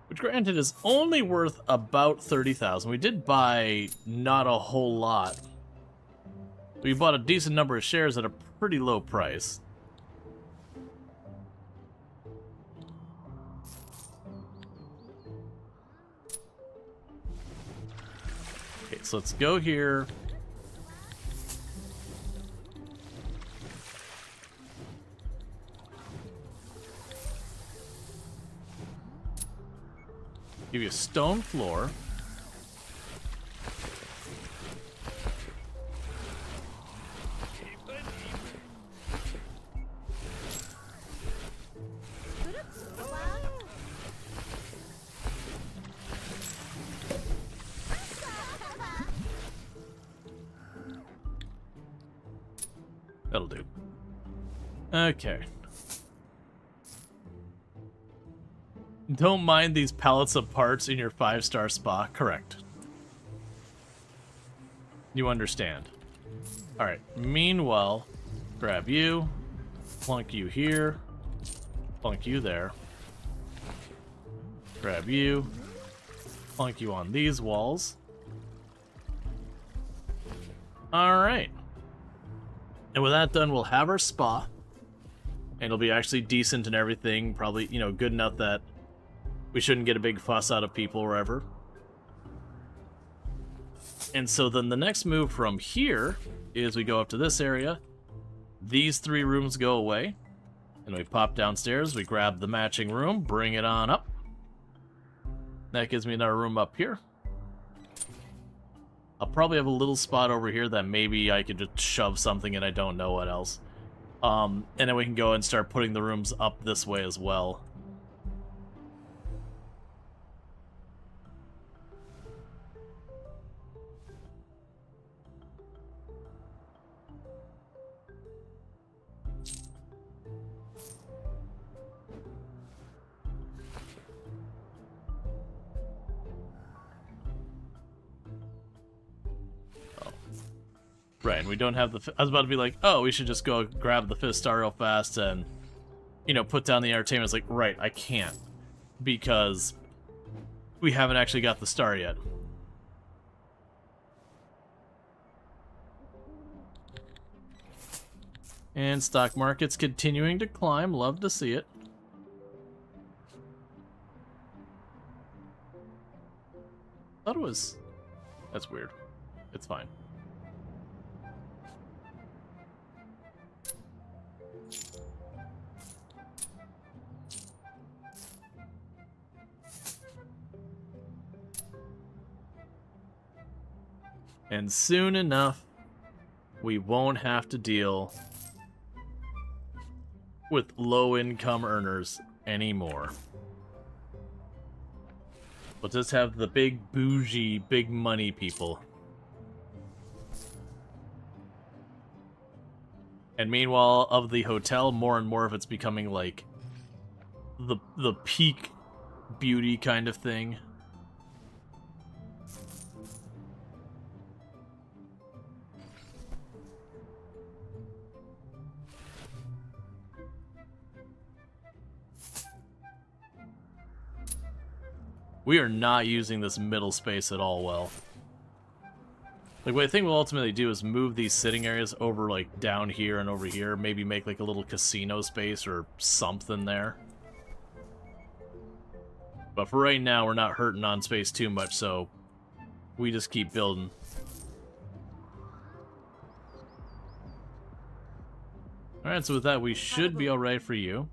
Which granted is only worth about 30,000. We did buy not a whole lot. We bought a decent number of shares at a pretty low price. Okay, so let's go here. Give you a stone floor. That'll do. Okay. Don't mind these pallets of parts in your 5-star spa. Correct. You understand. Alright, meanwhile, grab you, plunk you here, plunk you there, grab you, plunk you on these walls. Alright. And with that done, we'll have our spa. And it'll be actually decent and everything. Probably, you know, good enough that we shouldn't get a big fuss out of people wherever. And so then the next move from here is we go up to this area. These 3 rooms go away. And we pop downstairs, we grab the matching room, bring it on up. That gives me another room up here. I'll probably have a little spot over here that maybe I could just shove something and I don't know what else. And then we can go and start putting the rooms up this way as well. Right, and we don't have the... I was about to be like, oh, we should just go grab the 5th star real fast and, you know, put down the entertainment. It's like, right, I can't. Because we haven't actually got the star yet. And stock market's continuing to climb. Love to see it. Thought it was... That's weird. It's fine. And soon enough, we won't have to deal with low-income earners anymore. We'll just have the big bougie, big money people. And meanwhile, of the hotel, more and more of it's becoming like the peak beauty kind of thing. We are not using this middle space at all well. Like, what I think we'll ultimately do is move these sitting areas over, like, down here and over here. Maybe make, like, a little casino space or something there. But for right now, we're not hurting on space too much, so we just keep building. Alright, so with that, we should be alright for you.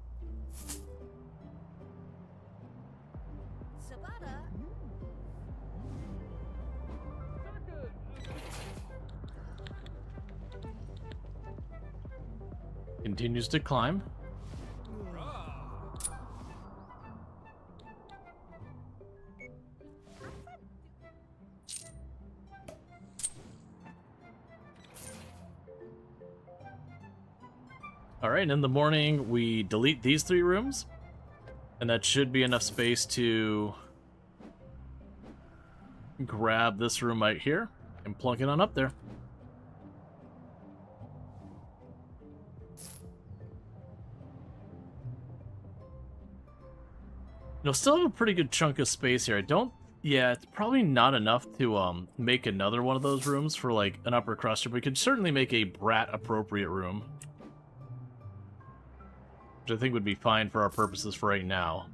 Continues to climb. Alright, in the morning we delete these 3 rooms, and that should be enough space to grab this room right here and plunk it on up there. You'll still have a pretty good chunk of space here. Yeah, it's probably not enough to make another one of those rooms for like an upper cruster, but we could certainly make a brat appropriate room, which I think would be fine for our purposes for right now.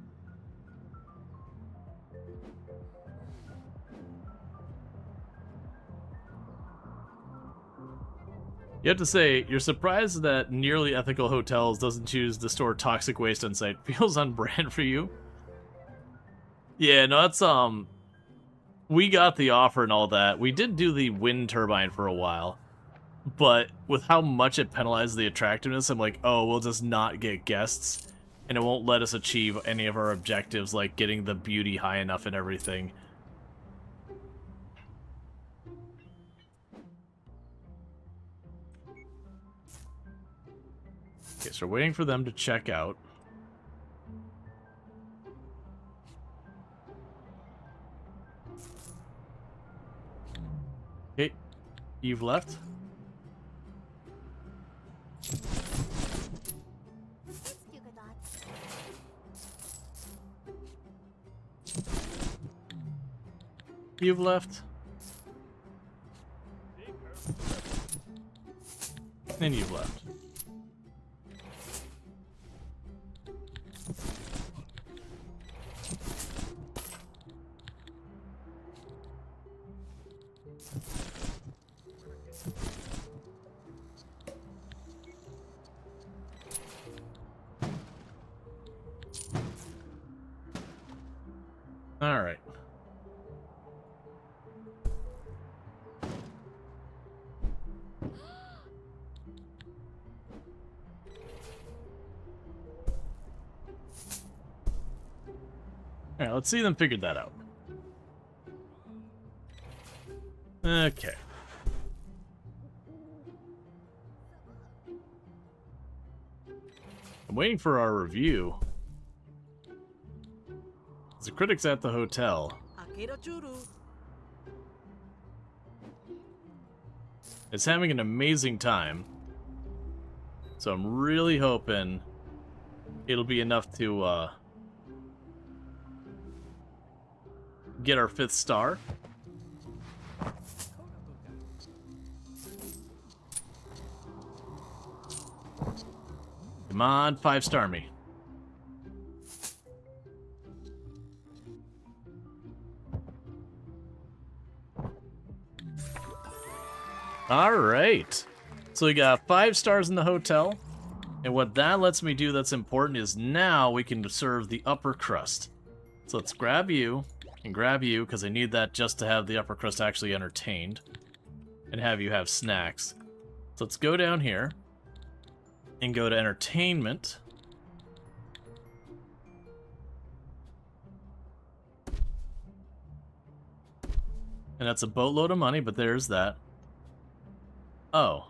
You have to say, you're surprised that Nearly Ethical Hotels doesn't choose to store toxic waste on site. Feels on brand for you. Yeah, no, that's, we got the offer and all that. We did do the wind turbine for a while, but with how much it penalizes the attractiveness, I'm like, oh, we'll just not get guests, and it won't let us achieve any of our objectives, like getting the beauty high enough and everything. Okay, so we're waiting for them to check out. Okay, you've left. You've left. And you've left. All right. All right, let's see them figure that out. Okay. I'm waiting for our review. The critics at the hotel. It's having an amazing time. So I'm really hoping it'll be enough to get our 5th star. Come on, 5-star me. All right. So we got 5 stars in the hotel. And what that lets me do that's important is now we can serve the upper crust. So let's grab you and grab you because I need that just to have the upper crust actually entertained and have you have snacks. So let's go down here and go to entertainment. And that's a boatload of money, but there's that. Oh.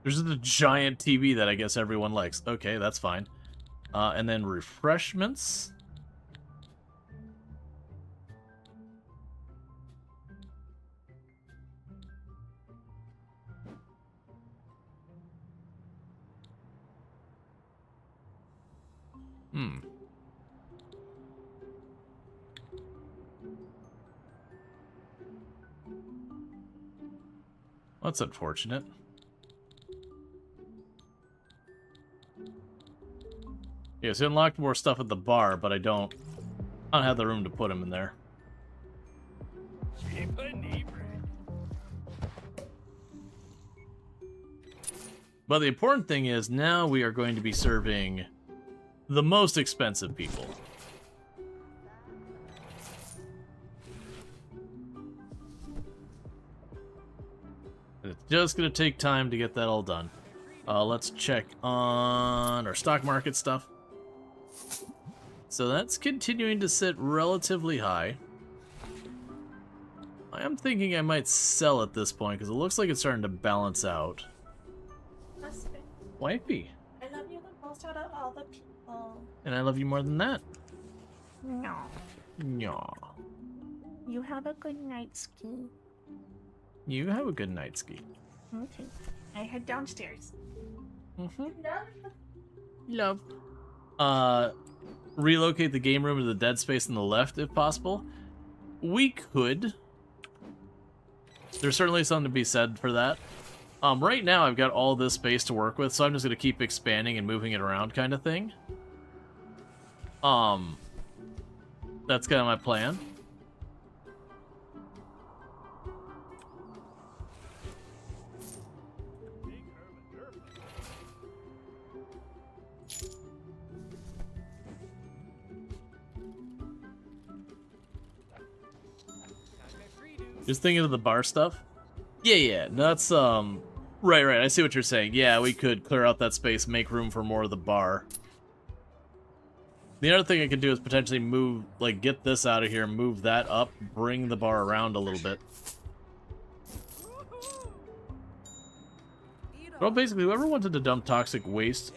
There's a giant TV that I guess everyone likes. Okay, that's fine. And then refreshments. That's unfortunate. Yeah, so unlocked more stuff at the bar, but I don't have the room to put them in there. But the important thing is now we are going to be serving the most expensive people. And it's just going to take time to get that all done. Let's check on our stock market stuff. So that's continuing to sit relatively high. I am thinking I might sell at this point because it looks like it's starting to balance out. Husband, Wifey. I love you the most out of all the people. And I love you more than that. No. Nyah. You have a good night ski. You have a good night ski. Okay. I head downstairs. Mm-hmm. Love. Relocate the game room to the dead space on the left if possible. We could. There's certainly something to be said for that. Right now I've got all this space to work with, so I'm just gonna keep expanding and moving it around kind of thing. That's kind of my plan. Just thinking of the bar stuff. Yeah, that's right. I see what you're saying. Yeah, we could clear out that space, make room for more of the bar. The other thing I could do is potentially move, like, get this out of here, move that up, bring the bar around a little bit. Well, basically, whoever wanted to dump toxic waste,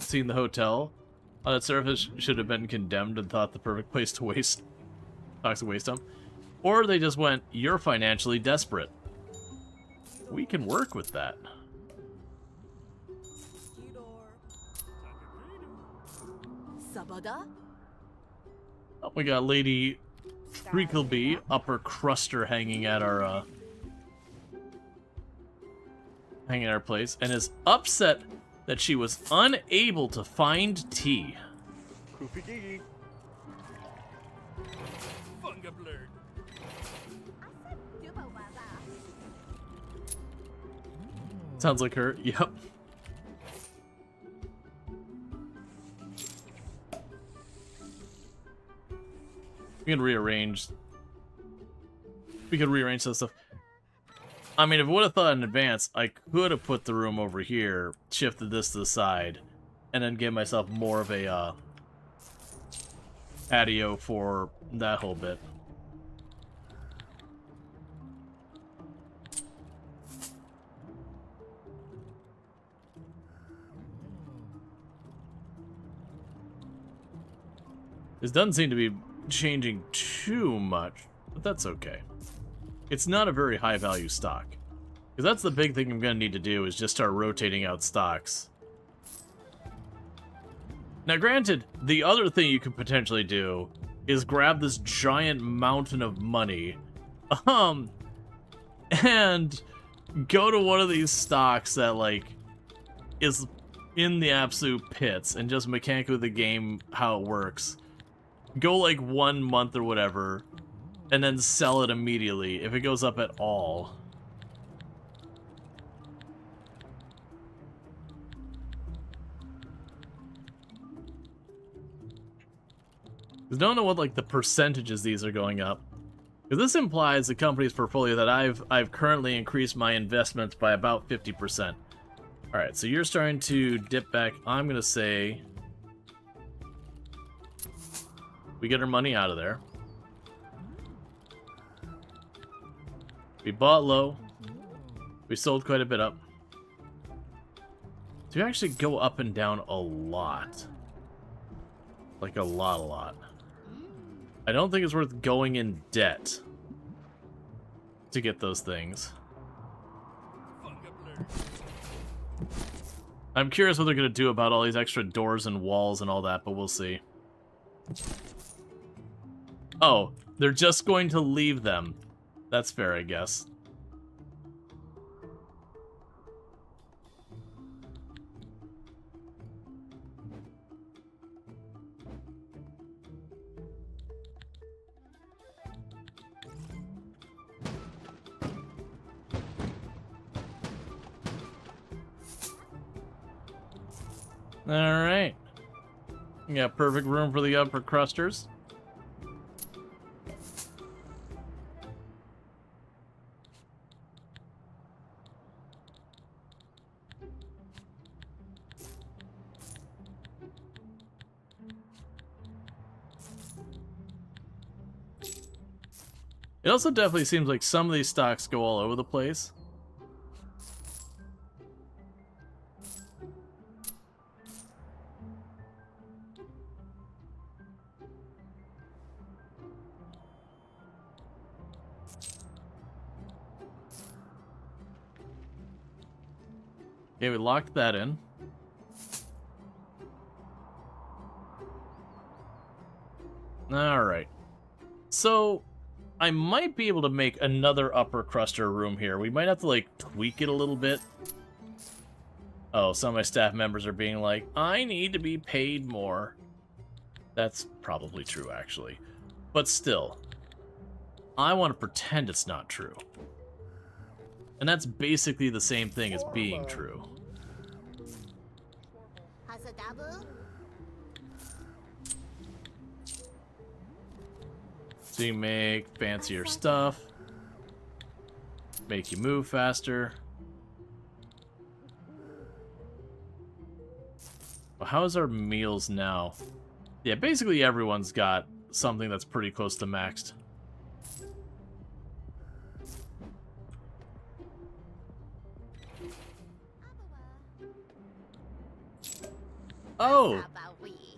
seeing the hotel on its surface should have been condemned and thought the perfect place to waste toxic waste dump. Or they just went, you're financially desperate. We can work with that. Sabada? Oh, we got Lady Treacleby, upper cruster, hanging at our place, and is upset that she was unable to find tea. Sounds like her. Yep. We can rearrange. We could rearrange some stuff. I mean, if I would have thought in advance, I could have put the room over here, shifted this to the side, and then gave myself more of a patio for that whole bit. This doesn't seem to be changing too much, but that's okay. It's not a very high value stock. Because that's the big thing I'm going to need to do, is just start rotating out stocks. Now granted, the other thing you could potentially do is grab this giant mountain of money, and go to one of these stocks that, like, is in the absolute pits, and just mechanically the game, how it works. Go like 1 month or whatever, and then sell it immediately if it goes up at all. Because don't know what like the percentages these are going up. Because this implies the company's portfolio that I've currently increased my investments by about 50%. All right, so you're starting to dip back. I'm gonna say we get our money out of there. We bought low. We sold quite a bit up. So we actually go up and down a lot. Like a lot. I don't think it's worth going in debt to get those things. I'm curious what they're going to do about all these extra doors and walls and all that, but we'll see. Oh, they're just going to leave them. That's fair, I guess. Alright. We got perfect room for the upper crusters. It also definitely seems like some of these stocks go all over the place. Okay, we locked that in. Alright. So, I might be able to make another upper cruster room here. We might have to, like, tweak it a little bit. Oh, some of my staff members are being like, I need to be paid more. That's probably true, actually. But still, I want to pretend it's not true. And that's basically the same thing as being true. Hasadabu? So you make fancier stuff, make you move faster. Well, how's our meals now? Yeah, basically everyone's got something that's pretty close to maxed. Oh,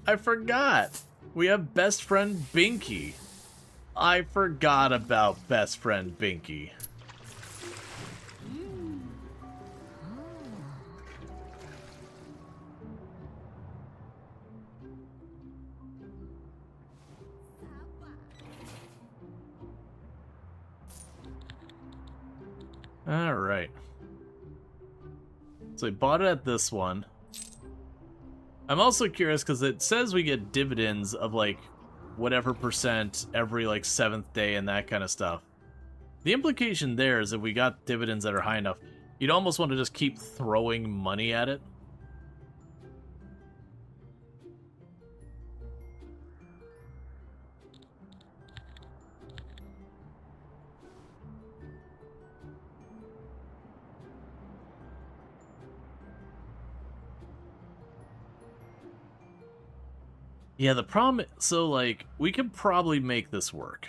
I forgot. We have best friend Binky. I forgot about best friend Binky. Alright. So we bought it at this one. I'm also curious because it says we get dividends of like whatever percent every like 7th day and that kind of stuff. The implication there is if we got dividends that are high enough, you'd almost want to just keep throwing money at it. Yeah, the problem, so like, we could probably make this work.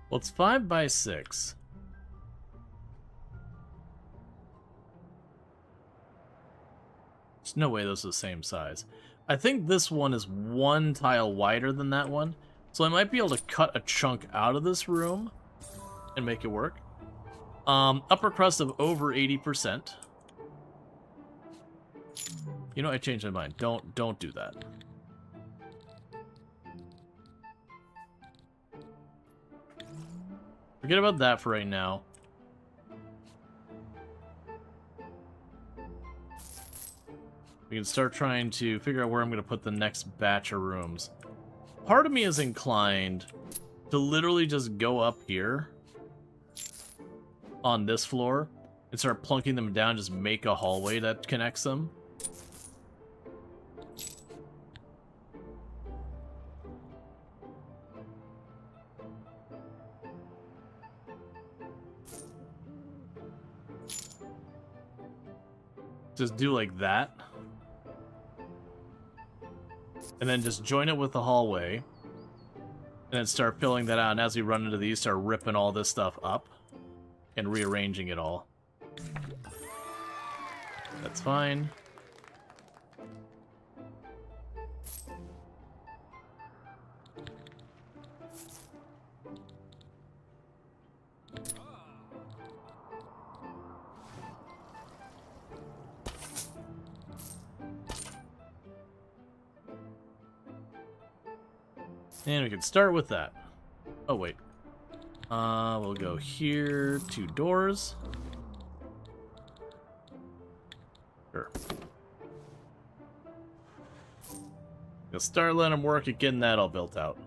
Well, it's 5 by 6. There's no way those are the same size. I think this one is 1 tile wider than that one, so I might be able to cut a chunk out of this room and make it work. Upper crust of over 80%. You know, I changed my mind. Don't do that. Forget about that for right now. We can start trying to figure out where I'm going to put the next batch of rooms. Part of me is inclined to literally just go up here on this floor and start plunking them down, just make a hallway that connects them. Just do like that. And then just join it with the hallway. And then start filling that out. And as we run into these, start ripping all this stuff up. And rearranging it all. That's fine. And we can start with that. Oh, wait. We'll go here, 2 doors. Sure. We'll start letting them work at getting that all built out.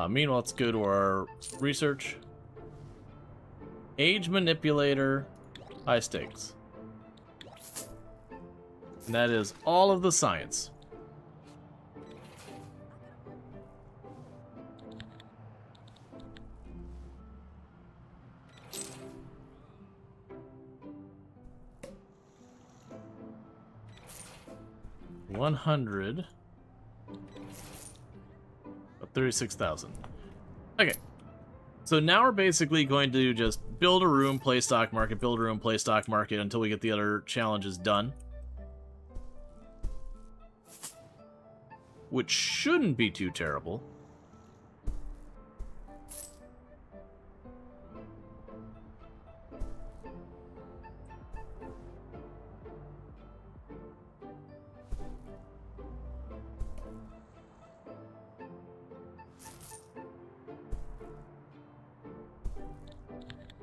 Meanwhile, let's go to our research. Age manipulator, high stakes. And that is all of the science. $100. 36,000. Okay. So now we're basically going to just build a room, play stock market, build a room, play stock market until we get the other challenges done. Which shouldn't be too terrible.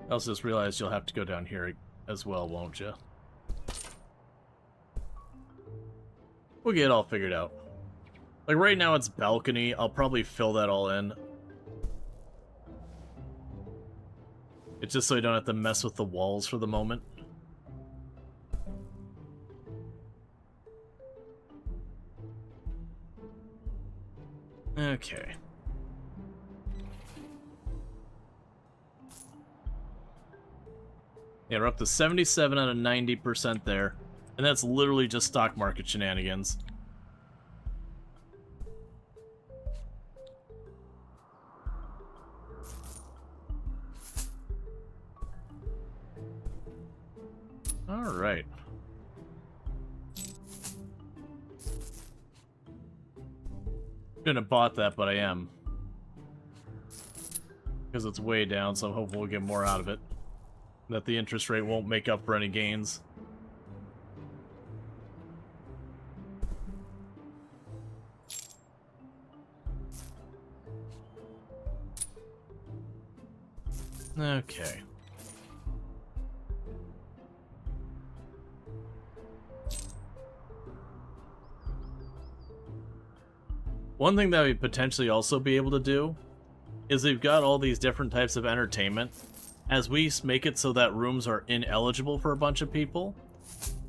I also just realized you'll have to go down here as well, won't you? We'll get it all figured out. Like, right now it's balcony. I'll probably fill that all in. It's just so I don't have to mess with the walls for the moment. Okay. Yeah, we're up to 77 out of 90% there. And that's literally just stock market shenanigans. Alright. Shouldn't have bought that, but I am. Because it's way down, so I'm hoping we'll get more out of it. That the interest rate won't make up for any gains. Okay. One thing that we potentially also be able to do is we've got all these different types of entertainment. As we make it so that rooms are ineligible for a bunch of people,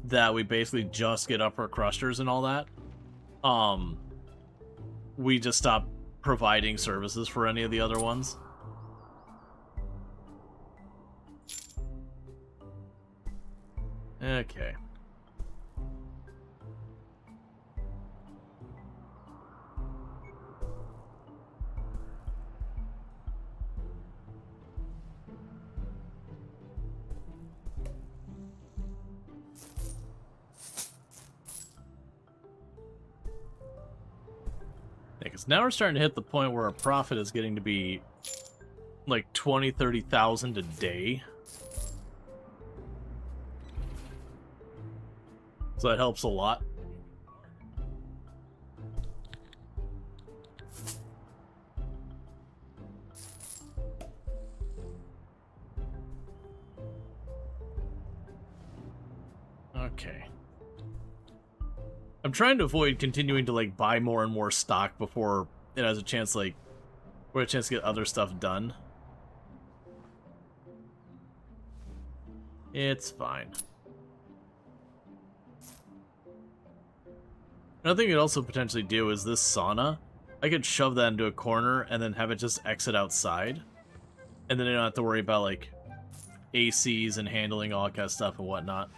that we basically just get upper crusters and all that, we just stop providing services for any of the other ones. Okay. Because now we're starting to hit the point where our profit is getting to be like 20, 30,000 a day. So that helps a lot. Okay. I'm trying to avoid continuing to like buy more and more stock before it has a chance to get other stuff done. It's fine. Another thing you could also potentially do is this sauna. I could shove that into a corner and then have it just exit outside. And then I don't have to worry about like ACs and handling all that kind of stuff and whatnot.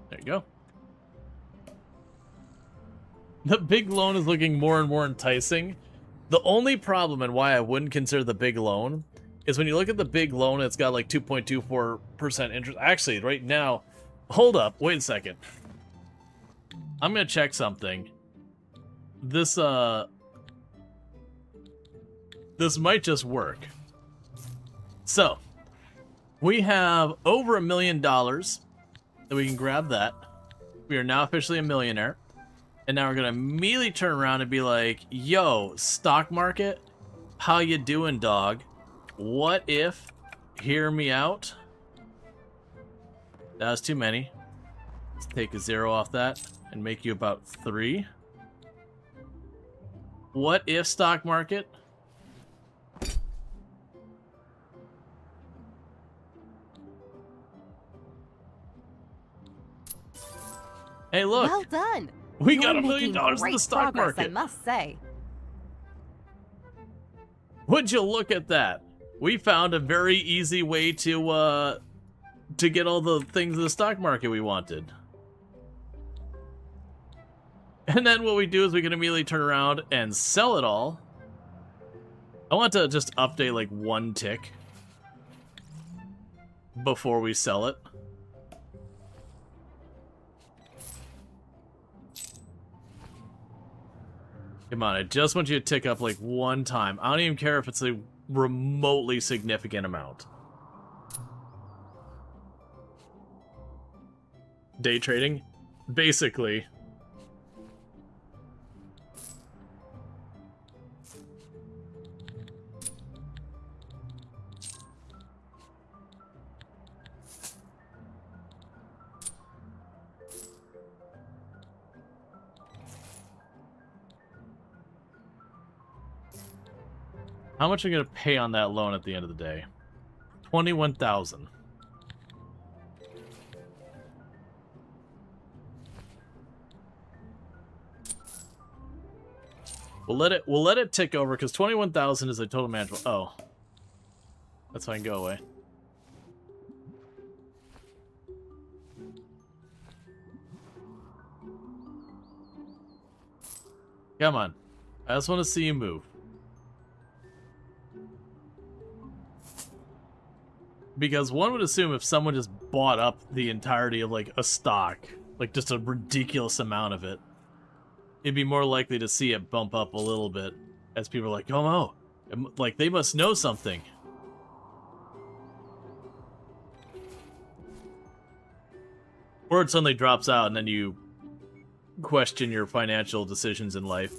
There you go. The big loan is looking more and more enticing. The only problem and why I wouldn't consider the big loan is when you look at the big loan, it's got like 2.24% interest. Actually, right now, hold up, wait a second. I'm gonna check something. This might just work. So, we have over $1 million. So we can grab that. We are now officially a millionaire. And now we're going to immediately turn around and be like, yo, stock market, how you doing, dog? What if, hear me out? That was too many. Let's take a 0 off that and make you about 3. What if, stock market? Hey, look. Well done. We You're got $1 making million in the great stock progress, market. I must say. Would you look at that? We found a very easy way to get all the things in the stock market we wanted. And then what we do is we can immediately turn around and sell it all. I want to just update like one tick before we sell it. Come on, I just want you to tick up like one time. I don't even care if it's a remotely significant amount. Day trading? Basically. How much are you going to pay on that loan at the end of the day? 21,000. We'll let it tick over because 21,000 is a total management. Oh. That's fine, go away. Come on. I just want to see you move. Because one would assume if someone just bought up the entirety of, like, a stock, like, just a ridiculous amount of it, it'd be more likely to see it bump up a little bit, as people are like, oh no, like, they must know something. Or it suddenly drops out, and then you question your financial decisions in life.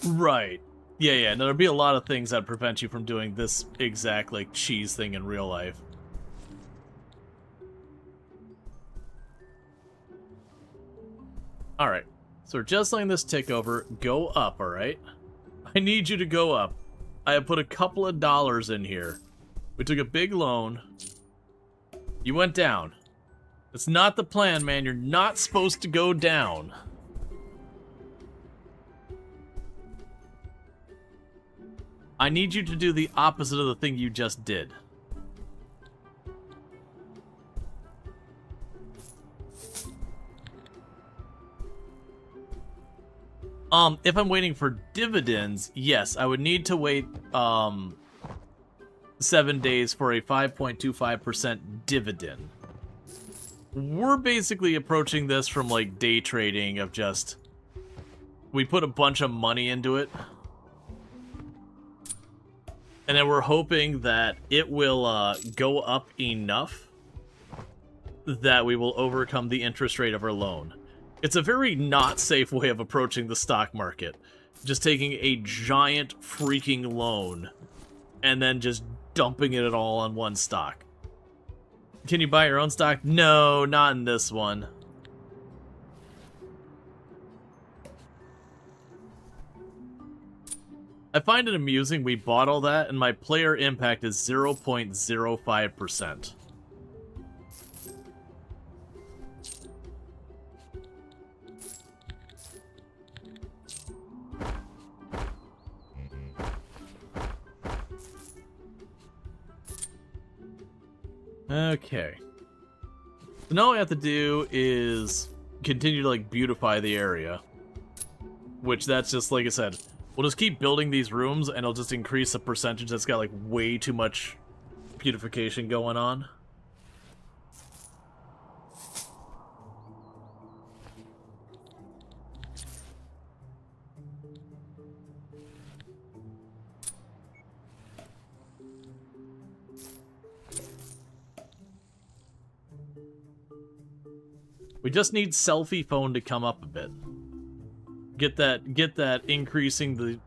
Right. Yeah. No, there'd be a lot of things that prevent you from doing this exact, like, cheese thing in real life. Alright. So we're just letting this tick over. Go up, alright? I need you to go up. I have put a couple of dollars in here. We took a big loan. You went down. It's not the plan, man. You're not supposed to go down. I need you to do the opposite of the thing you just did. If I'm waiting for dividends, yes, I would need to wait 7 days for a 5.25% dividend. We're basically approaching this from, like, day trading of just... We put a bunch of money into it. And then we're hoping that it will go up enough that we will overcome the interest rate of our loan. It's a very not safe way of approaching the stock market. Just taking a giant freaking loan and then just dumping it all on one stock. Can you buy your own stock? No, not in this one. I find it amusing we bought all that and my player impact is 0.05%. Okay. So now all we have to do is continue to, like, beautify the area. Which, that's just, like I said, we'll just keep building these rooms and it'll just increase the percentage that's got, like, way too much beautification going on. We just need selfie phone to come up a bit. Get that increasing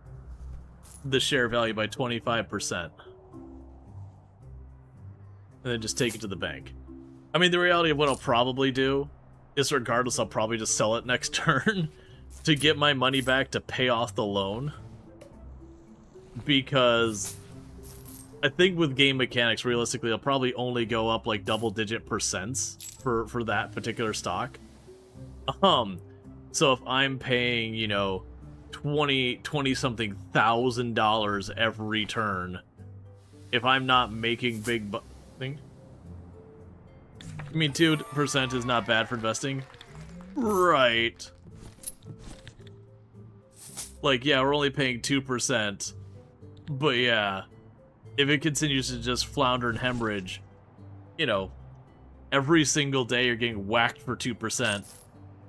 the share value by 25%. And then just take it to the bank. I mean, the reality of what I'll probably do is, regardless, I'll probably just sell it next turn. to get my money back to pay off the loan, because I think with game mechanics, realistically, it'll probably only go up like double-digit percents for that particular stock. So if I'm paying, you know, 20 something $1,000 every turn, if I'm not making big thing, I mean 2% is not bad for investing, right? Like, yeah, we're only paying 2%, but yeah, if it continues to just flounder and hemorrhage, you know, every single day you're getting whacked for 2%.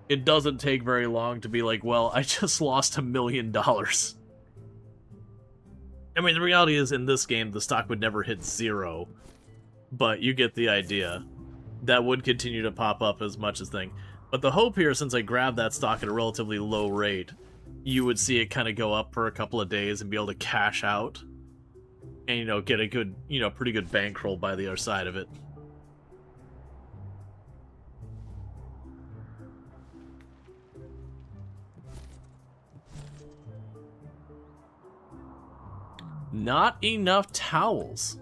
It doesn't take very long to be like, well, I just lost $1 million. I mean, the reality is, in this game, the stock would never hit 0, but you get the idea. That would continue to pop up as much as thing. But the hope here, since I grabbed that stock at a relatively low rate, you would see it kind of go up for a couple of days and be able to cash out and, you know, get a good, you know, pretty good bankroll by the other side of it. Not enough towels.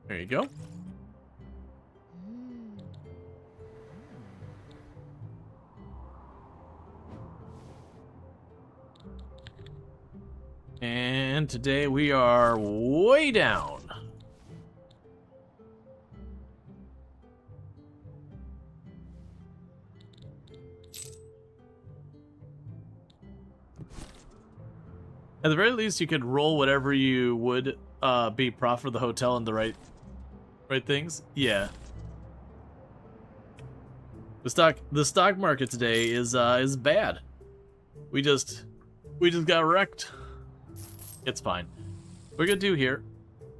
There you go. And today we are way down. At the very least, you could roll whatever you would be profit for the hotel in the right things. Yeah. The stock market today is bad. We just got wrecked. It's fine. What we're gonna do here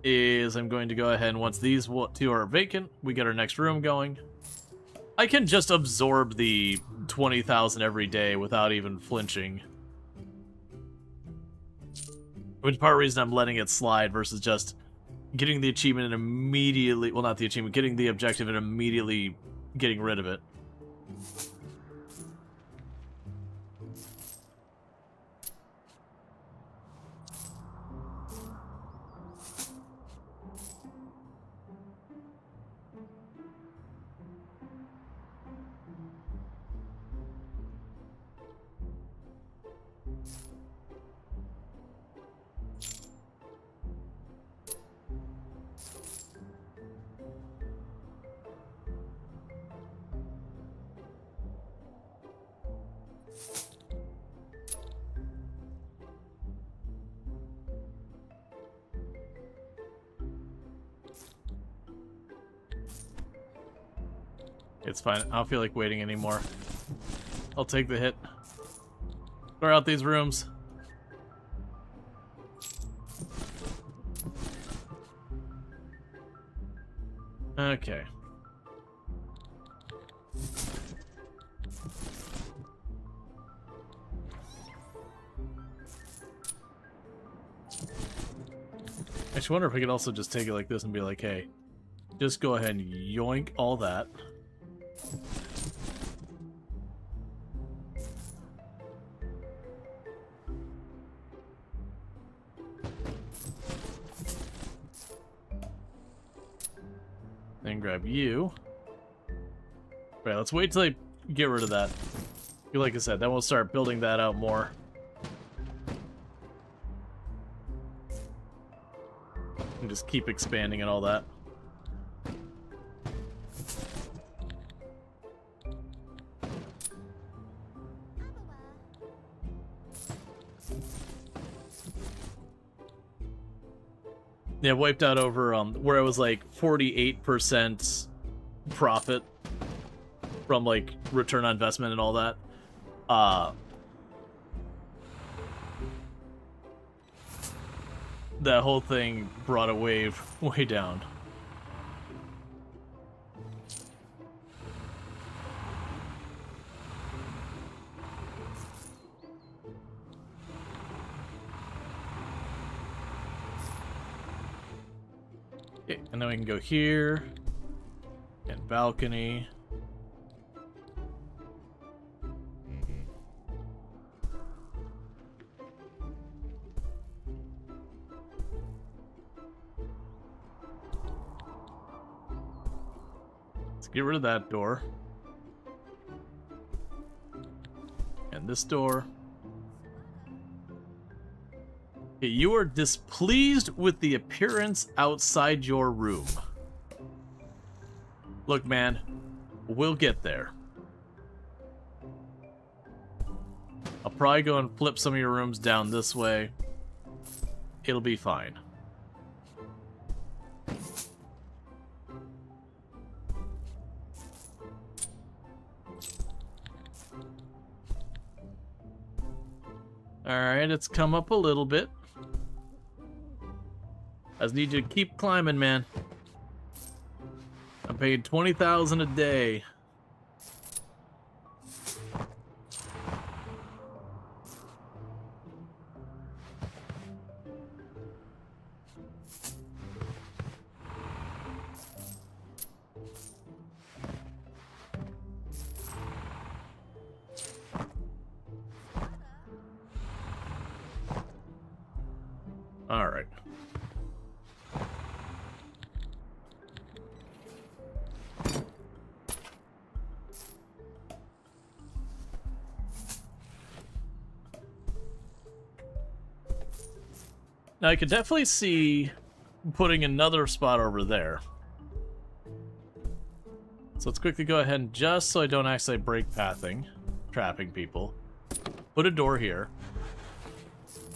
is I'm going to go ahead and once these two are vacant, we get our next room going. I can just absorb the 20,000 every day without even flinching. Which part of the reason I'm letting it slide versus just getting the achievement and immediately, well, not the achievement, getting the objective and immediately getting rid of it. It's fine. I don't feel like waiting anymore. I'll take the hit. Clear out these rooms. Okay. I just wonder if I could also just take it like this and be like, hey, just go ahead and yoink all that. Then grab you. Right, let's wait till I get rid of that. Like I said, then we'll start building that out more. And just keep expanding and all that. Yeah, wiped out over where it was like 48% profit from like return on investment and all that. That whole thing brought it way down. Okay, and then we can go here. And balcony. Let's get rid of that door. And this door. Okay, you are displeased with the appearance outside your room. Look, man, we'll get there. I'll probably go and flip some of your rooms down this way. It'll be fine. Alright, it's come up a little bit. I just need you to keep climbing, man. I'm paid $20,000 a day. All right. Now I could definitely see putting another spot over there. So let's quickly go ahead and, just so I don't actually break pathing, trapping people, put a door here.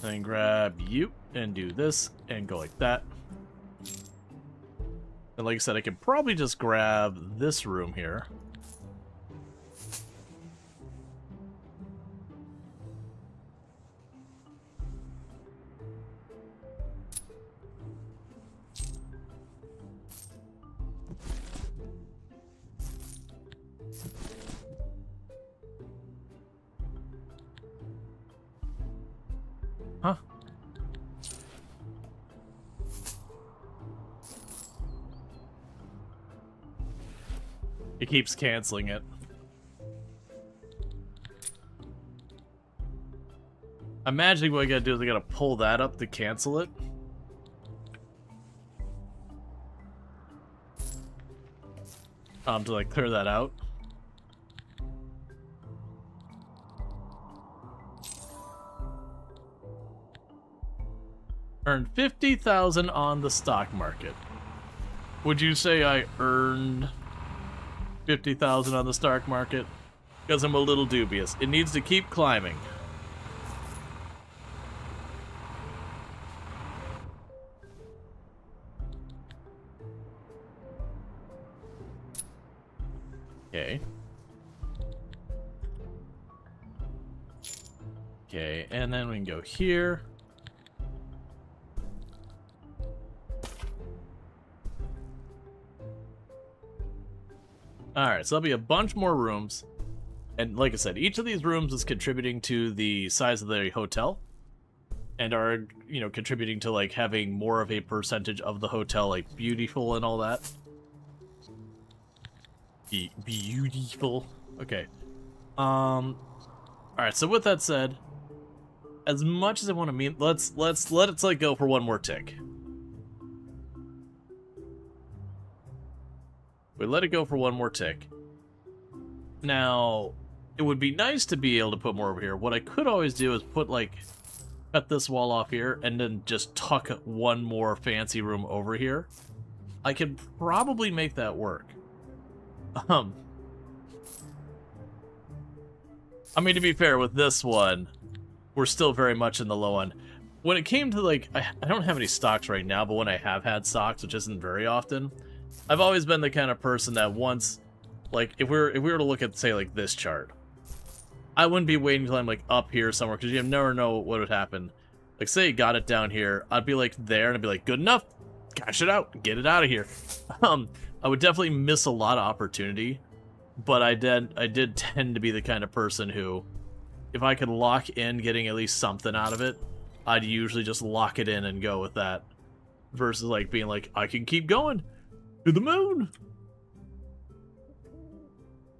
Then grab you and do this and go like that. And like I said, I could probably just grab this room here. Huh? It keeps canceling it. I'm imagining what I gotta do is I gotta pull that up to cancel it. To like clear that out. Earned 50,000 on the stock market. Would you say I earned 50,000 on the stock market? Because I'm a little dubious. It needs to keep climbing. Okay. Okay, and then we can go here. Alright, so there'll be a bunch more rooms. And like I said, each of these rooms is contributing to the size of the hotel. And are, you know, contributing to, like, having more of a percentage of the hotel, like, beautiful and all that. Beautiful. Okay. Alright, so with that said, as much as I want to mean, let's let it, like, go for one more tick. We let it go for one more tick. Now, it would be nice to be able to put more over here. What I could always do is put, like, cut this wall off here and then just tuck one more fancy room over here. I could probably make that work. I mean, to be fair, with this one, we're still very much in the low end. When it came to, like, I don't have any stocks right now, but when I have had stocks, which isn't very often, I've always been the kind of person that once, like, if we were to look at, say, like, this chart, I wouldn't be waiting until I'm, like, up here somewhere, because you never know what would happen. Like, say you got it down here, I'd be, like, there, and I'd be like, good enough, cash it out, get it out of here. I would definitely miss a lot of opportunity, but I did tend to be the kind of person who, if I could lock in getting at least something out of it, I'd usually just lock it in and go with that. versus like being like, I can keep going to the moon.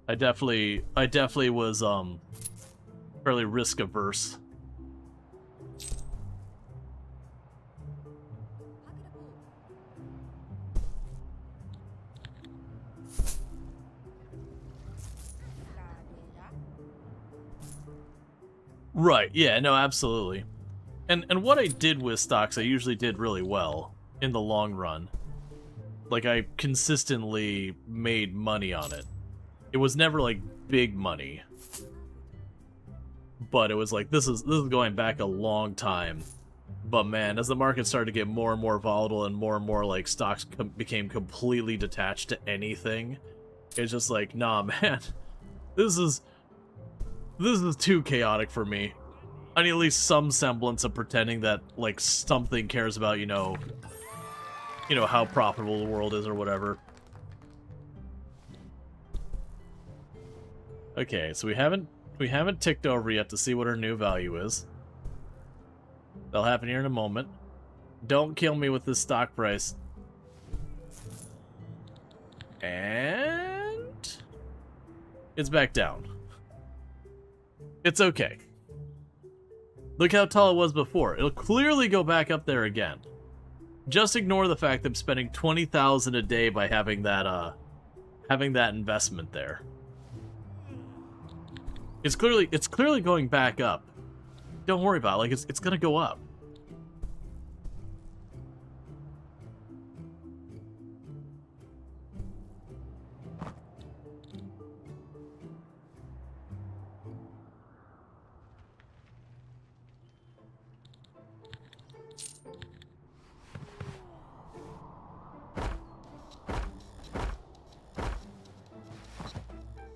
I definitely was fairly risk averse. Right, yeah, no, absolutely. And what I did with stocks, I usually did really well in the long run. Like, I consistently made money on it. It was never, like, big money. But it was like, this is going back a long time. But man, as the market started to get more and more volatile and more, like, stocks became completely detached to anything, it's just like, nah, man. This is too chaotic for me. I need at least some semblance of pretending that, like, something cares about, you know, how profitable the world is or whatever. Okay, so we haven't ticked over yet to see what our new value is. That'll happen here in a moment. Don't kill me with this stock price. And it's back down. It's okay. Look how tall it was before. It'll clearly go back up there again. Just ignore the fact that I'm spending 20,000 a day by having that investment there. It's clearly going back up. Don't worry about it. Like, it's gonna go up.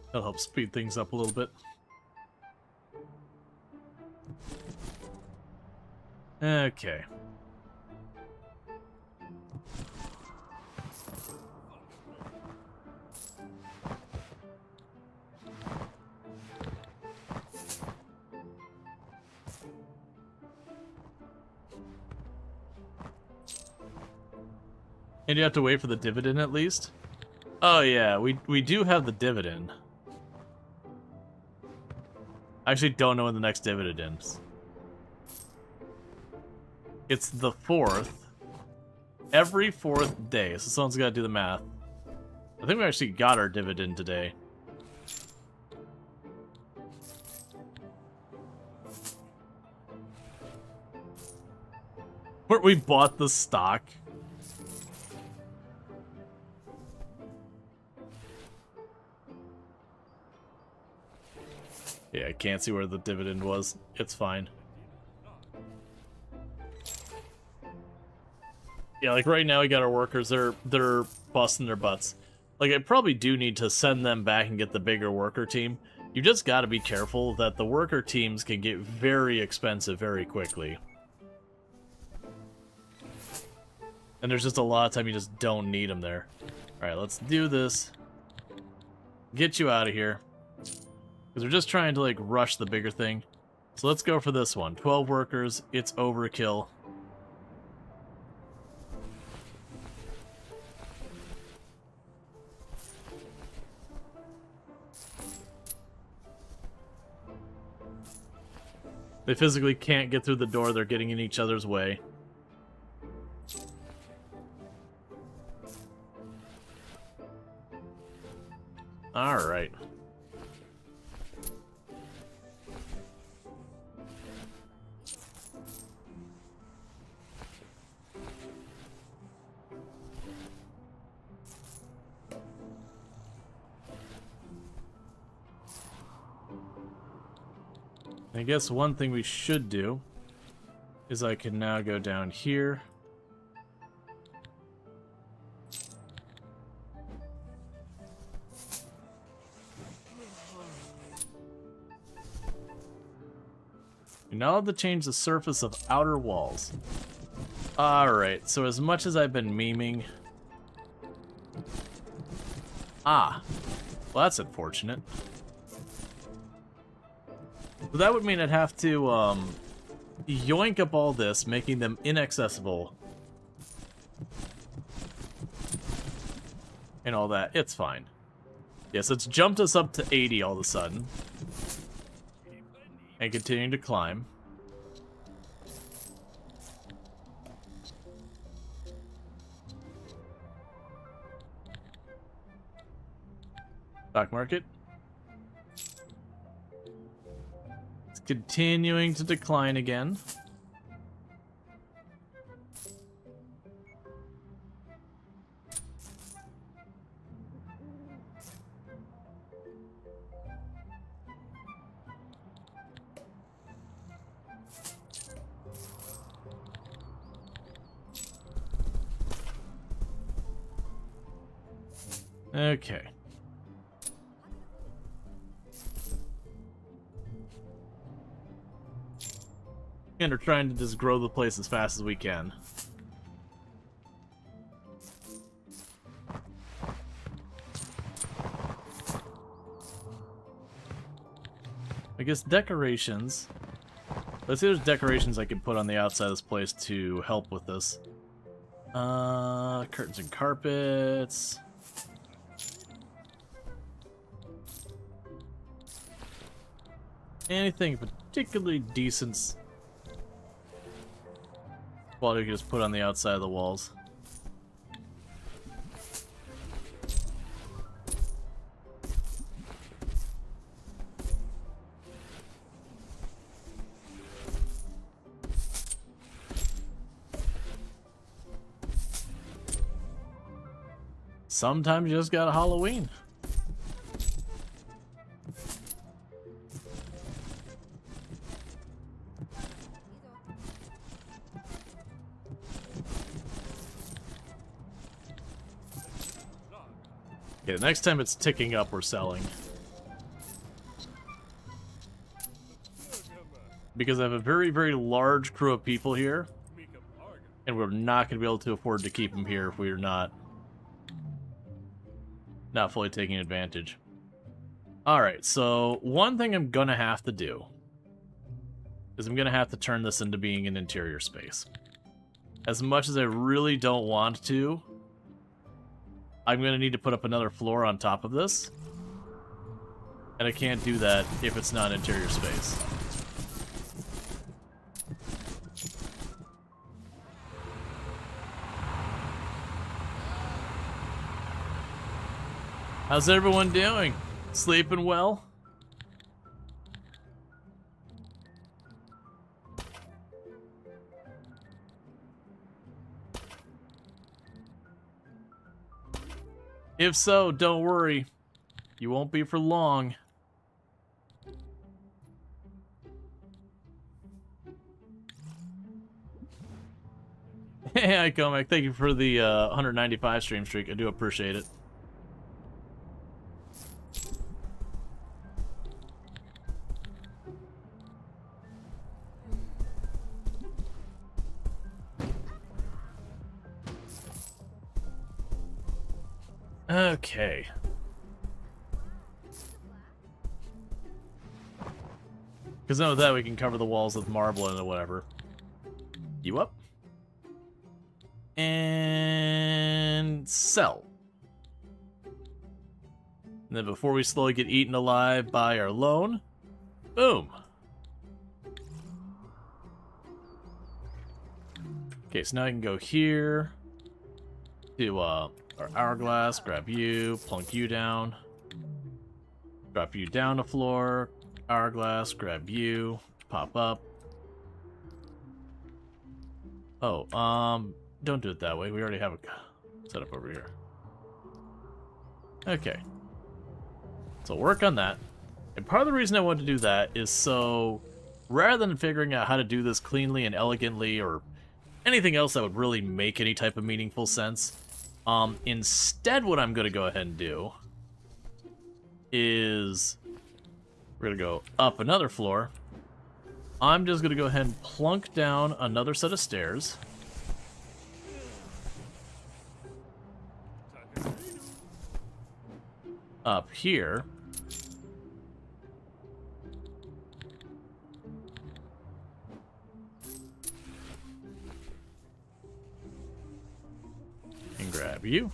That'll help speed things up a little bit. Okay. And you have to wait for the dividend at least? Oh yeah, we do have the dividend. I actually don't know when the next dividend is. It's the 4th. Every 4th day. So someone's got to do the math. I think we actually got our dividend today. Where we bought the stock. Yeah, I can't see where the dividend was. It's fine. Yeah, like right now we got our workers, they're busting their butts. Like, I probably do need to send them back and get the bigger worker team. You just gotta be careful that the worker teams can get very expensive very quickly. And there's just a lot of time you just don't need them there. Alright, let's do this. Get you out of here. Because we're just trying to, like, rush the bigger thing. So let's go for this one. 12 workers, it's overkill. They physically can't get through the door, they're getting in each other's way. Alright. I guess one thing we should do is I can now go down here. We now have to change the surface of outer walls. Alright, so as much as I've been memeing... Ah, well that's unfortunate. So that would mean I'd have to yoink up all this, making them inaccessible. And all that. It's fine. Yes, it's jumped us up to 80 all of a sudden. And continuing to climb. Stock market. It's continuing to decline again. Okay. And we're trying to just grow the place as fast as we can. I guess decorations. Let's see if there's decorations I can put on the outside of this place to help with this. Curtains and carpets. Anything particularly decent quality you can just put on the outside of the walls. Sometimes you just got a Halloween. Okay, the next time it's ticking up, we're selling. Because I have a very, very large crew of people here, and we're not going to be able to afford to keep them here if we're not fully taking advantage. Alright, so one thing I'm going to have to do is I'm going to have to turn this into being an interior space. As much as I really don't want to, I'm going to need to put up another floor on top of this. And I can't do that if it's not interior space. How's everyone doing? Sleeping well? If so, don't worry. You won't be for long. Hey, Icomic, thank you for the 195 stream streak. I do appreciate it. Okay. Because now with that, we can cover the walls with marble and whatever. You up? And sell. And then before we slowly get eaten alive by our loan, boom. Okay, so now I can go here to our hourglass, grab you, plunk you down, drop you down the floor, hourglass, grab you, pop up. Oh, don't do it that way. We already have a setup over here. Okay. So work on that. And part of the reason I wanted to do that is so, rather than figuring out how to do this cleanly and elegantly or anything else that would really make any type of meaningful sense, instead what I'm going to go ahead and do is we're going to go up another floor. I'm just going to go ahead and plunk down another set of stairs. Up here. you.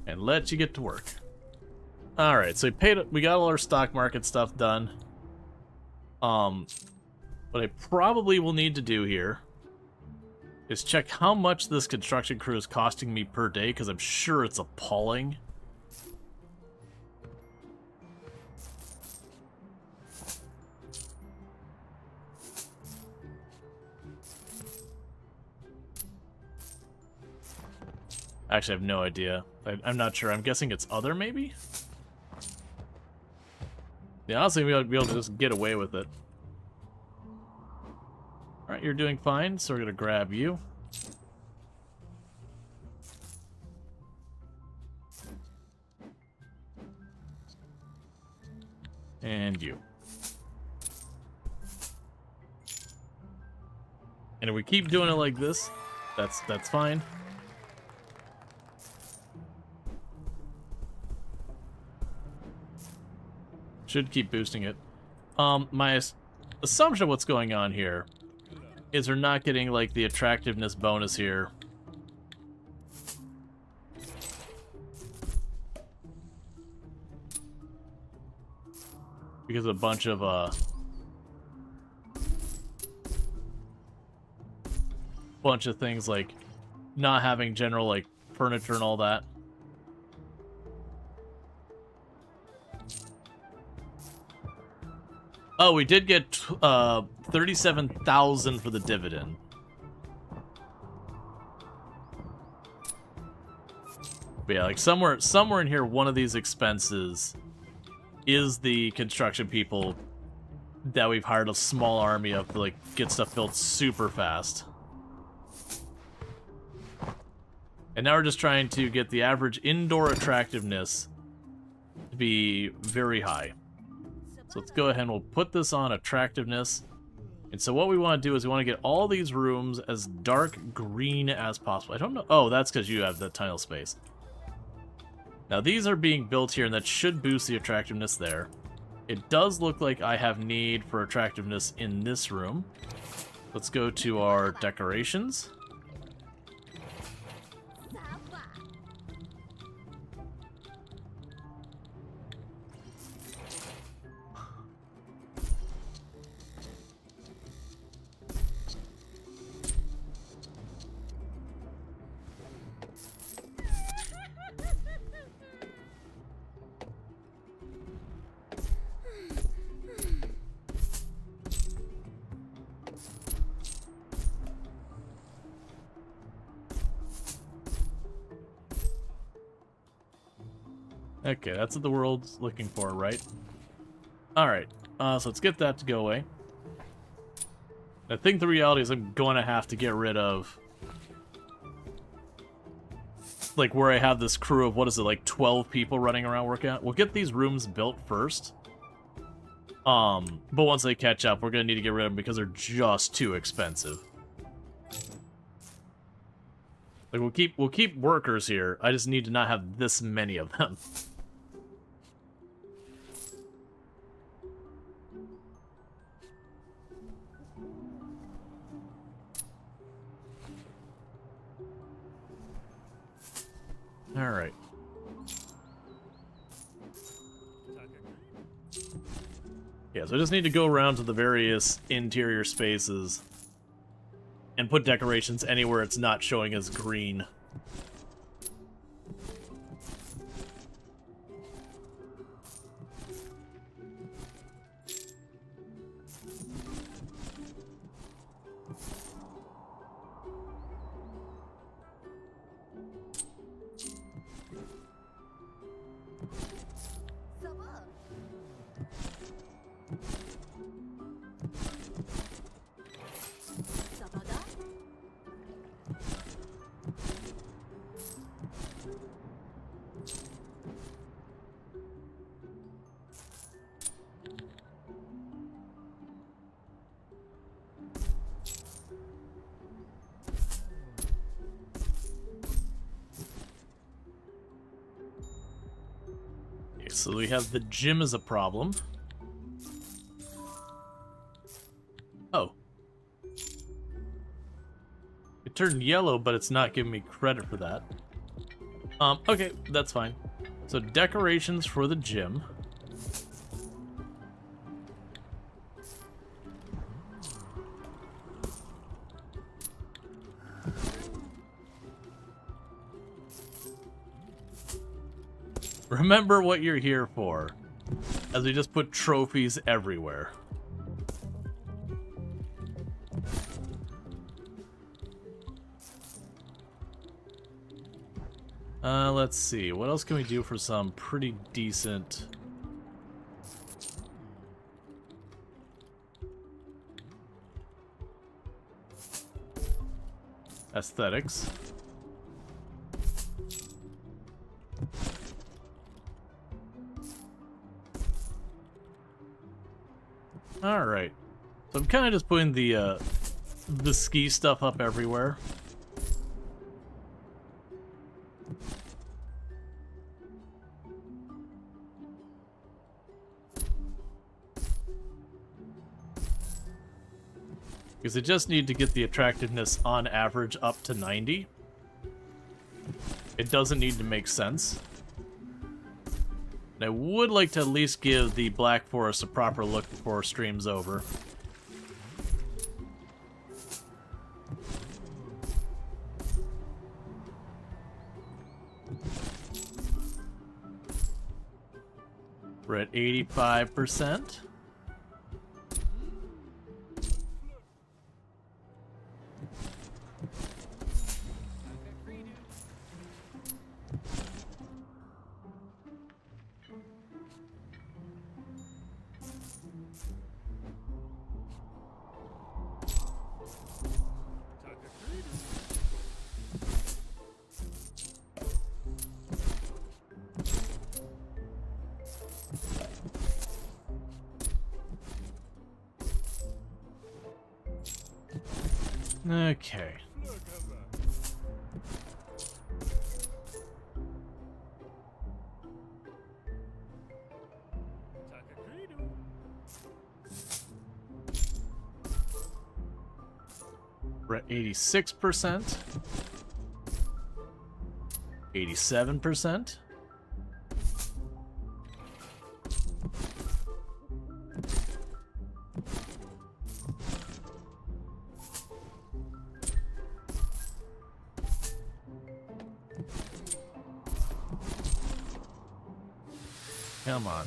And let you get to work. Alright, so we got all our stock market stuff done. What I probably will need to do here is check how much this construction crew is costing me per day, because I'm sure it's appalling. Actually, I have no idea. I'm not sure. I'm guessing it's other, maybe? Yeah, honestly, we'll be able to just get away with it. Alright, you're doing fine, so we're gonna grab you. And you. And if we keep doing it like this, that's fine. Should keep boosting it. My assumption of what's going on here is we're not getting, like, the attractiveness bonus here. Because a bunch of, things, like, not having general, like, furniture and all that. Oh, we did get 37,000 for the dividend. But yeah, like somewhere in here, one of these expenses is the construction people that we've hired a small army of to, like, get stuff built super fast. And now we're just trying to get the average indoor attractiveness to be very high. So let's go ahead and we'll put this on attractiveness. And so what we want to do is we want to get all these rooms as dark green as possible. I don't know. Oh, that's because you have the tile space. Now these are being built here, and that should boost the attractiveness there. It does look like I have need for attractiveness in this room. Let's go to our decorations. Okay, that's what the world's looking for, right? Alright, so let's get that to go away. I think the reality is I'm going to have to get rid of, like, where I have this crew of, what is it, like 12 people running around working out. We'll get these rooms built first. But once they catch up, we're going to need to get rid of them because they're just too expensive. Like, we'll keep workers here. I just need to not have this many of them. All right. Yeah, so I just need to go around to the various interior spaces and put decorations anywhere it's not showing as green. So we have the gym as a problem. Oh. It turned yellow, but it's not giving me credit for that. Okay, that's fine. So decorations for the gym. Remember what you're here for, as we just put trophies everywhere. Let's see. What else can we do for some pretty decent... aesthetics? Alright. So I'm kind of just putting the ski stuff up everywhere. Because I just need to get the attractiveness on average up to 90. It doesn't need to make sense. And I would like to at least give the Black Forest a proper look before stream's over. We're at 85%. Okay. We're at 86%. 87%. Come on.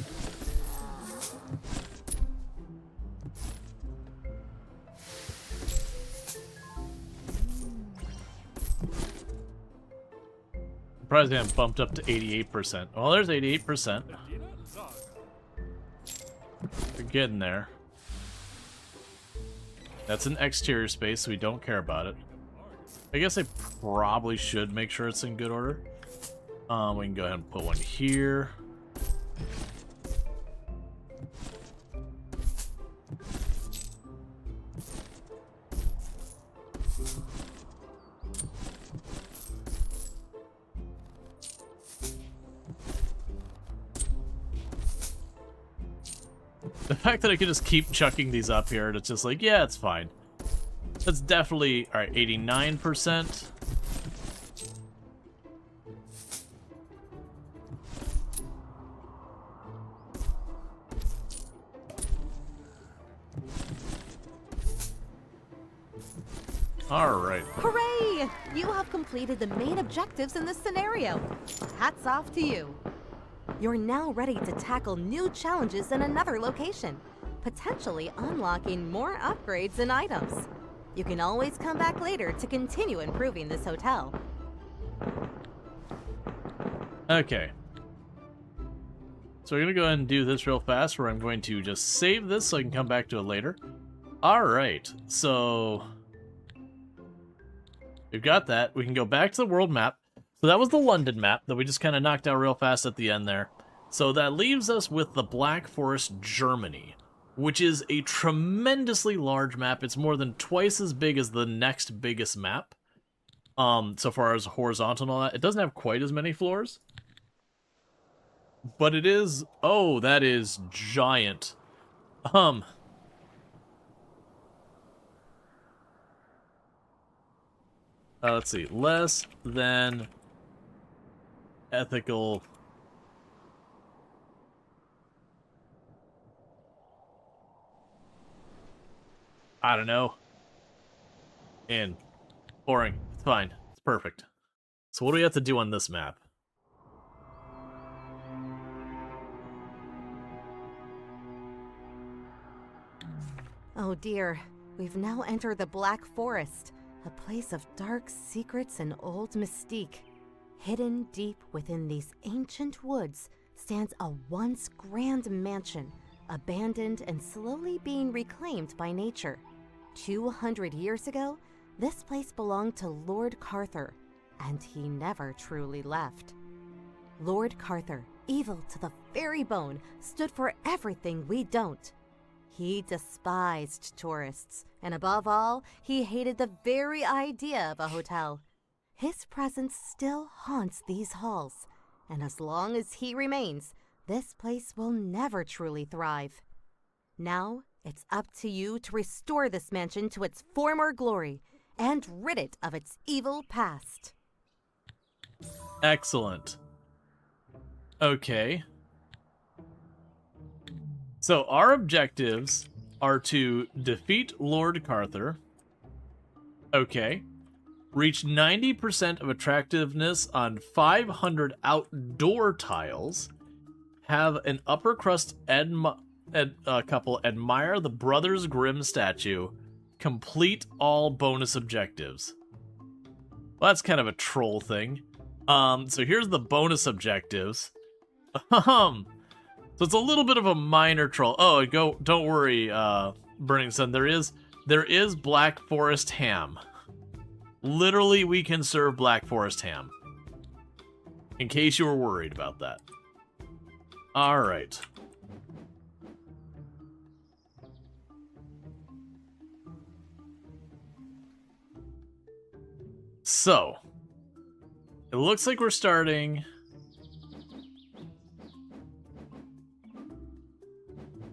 Surprised they haven't bumped up to 88%. Well, there's 88%. We're getting there. That's an exterior space, so we don't care about it. I guess I probably should make sure it's in good order. We can go ahead and put one here. The fact that I could just keep chucking these up here, and it's just like, yeah, it's fine. That's definitely... Alright, 89%. Alright. Hooray! You have completed the main objectives in this scenario. Hats off to you. You're now ready to tackle new challenges in another location, potentially unlocking more upgrades and items. You can always come back later to continue improving this hotel. Okay. So we're going to go ahead and do this real fast, where I'm going to just save this so I can come back to it later. Alright, so... we've got that. We can go back to the world map. So that was the London map that we just kind of knocked out real fast at the end there. So that leaves us with the Black Forest, Germany, which is a tremendously large map. It's more than twice as big as the next biggest map. So far as horizontal and all that. It doesn't have quite as many floors. But it is... oh, that is giant. Let's see. Less than ethical. I don't know. In. Boring. It's fine. It's perfect. So what do we have to do on this map? Oh dear, we've now entered the Black Forest, a place of dark secrets and old mystique. Hidden deep within these ancient woods stands a once grand mansion, abandoned and slowly being reclaimed by nature. 200 years ago, this place belonged to Lord Carther, and he never truly left. Lord Carther, evil to the very bone, stood for everything we don't. He despised tourists, and above all, he hated the very idea of a hotel. His presence still haunts these halls, and as long as he remains, this place will never truly thrive. Now, it's up to you to restore this mansion to its former glory and rid it of its evil past. Excellent. Okay. So our objectives are to defeat Lord Carther. Okay. Reach 90% of attractiveness on 500 outdoor tiles. Have an upper crust couple admire the Brothers Grimm statue. Complete all bonus objectives. Well, that's kind of a troll thing. So here's the bonus objectives. So it's a little bit of a minor troll. Oh, don't worry, Burning Sun. There is Black Forest ham. Literally, we can serve Black Forest ham. In case you were worried about that. Alright. So, it looks like we're starting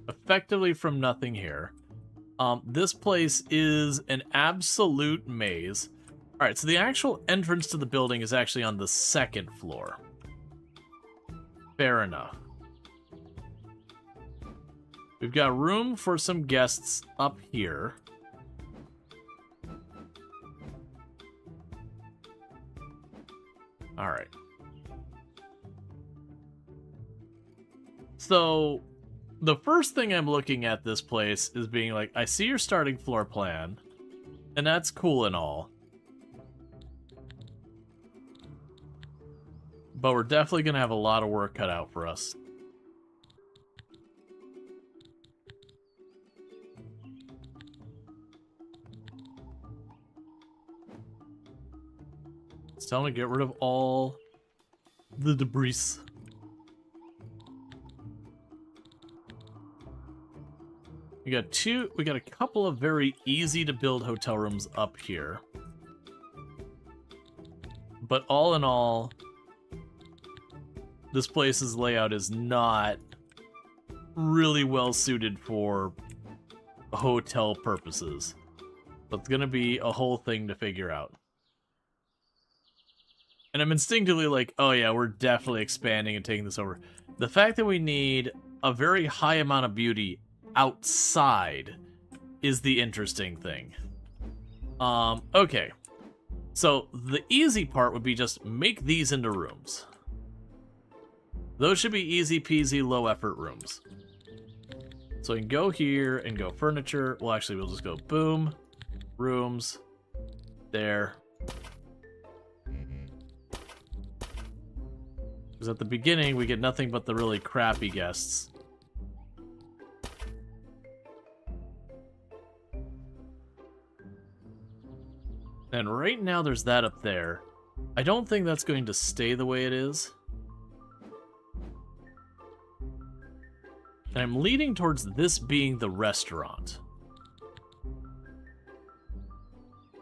effectively from nothing here. This place is an absolute maze. Alright, so the actual entrance to the building is actually on the second floor. Fair enough. We've got room for some guests up here. Alright. So, the first thing I'm looking at this place is being like, I see your starting floor plan, and that's cool and all. But we're definitely going to have a lot of work cut out for us. It's time to get rid of all the debris. We got a couple of very easy to build hotel rooms up here. But all in all, this place's layout is not really well suited for hotel purposes. So it's gonna be a whole thing to figure out. And I'm instinctively like, oh yeah, we're definitely expanding and taking this over. The fact that we need a very high amount of beauty outside is the interesting thing. Okay. So the easy part would be just make these into rooms. Those should be easy peasy, low effort rooms. So we can go here and go furniture. Well, actually, we'll just go boom, rooms, there. Because at the beginning, we get nothing but the really crappy guests. And right now, there's that up there. I don't think that's going to stay the way it is. And I'm leaning towards this being the restaurant.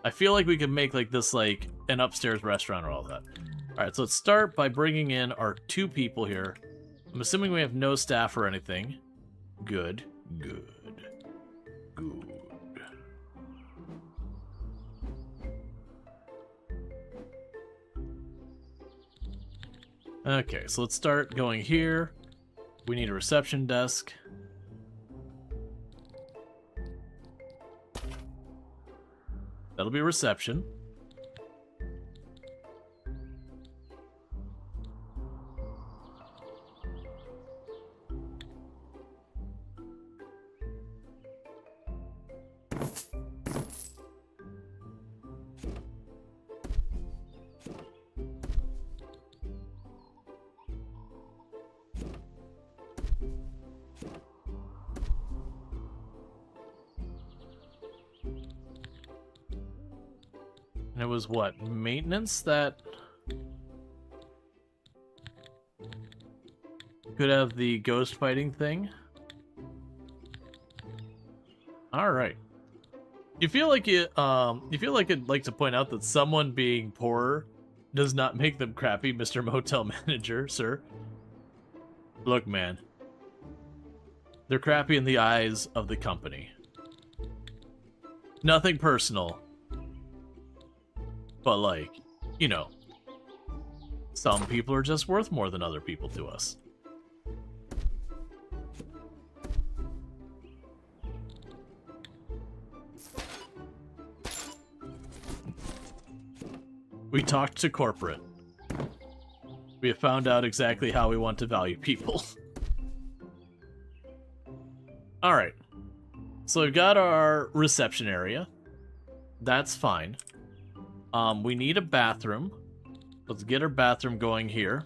I feel like we could make like this like an upstairs restaurant or all that. Alright, so let's start by bringing in our 2 people here. I'm assuming we have no staff or anything. Good. Good. Good. Okay, so let's start going here. We need a reception desk. That'll be reception. And it was what? Maintenance that could have the ghost fighting thing? Alright. You feel like I'd like to point out that someone being poorer does not make them crappy, Mr. Motel Manager, sir. Look, man. They're crappy in the eyes of the company. Nothing personal. But, like, you know, some people are just worth more than other people to us. We talked to corporate. We have found out exactly how we want to value people. Alright. So we've got our reception area. That's fine. We need a bathroom. Let's get our bathroom going here.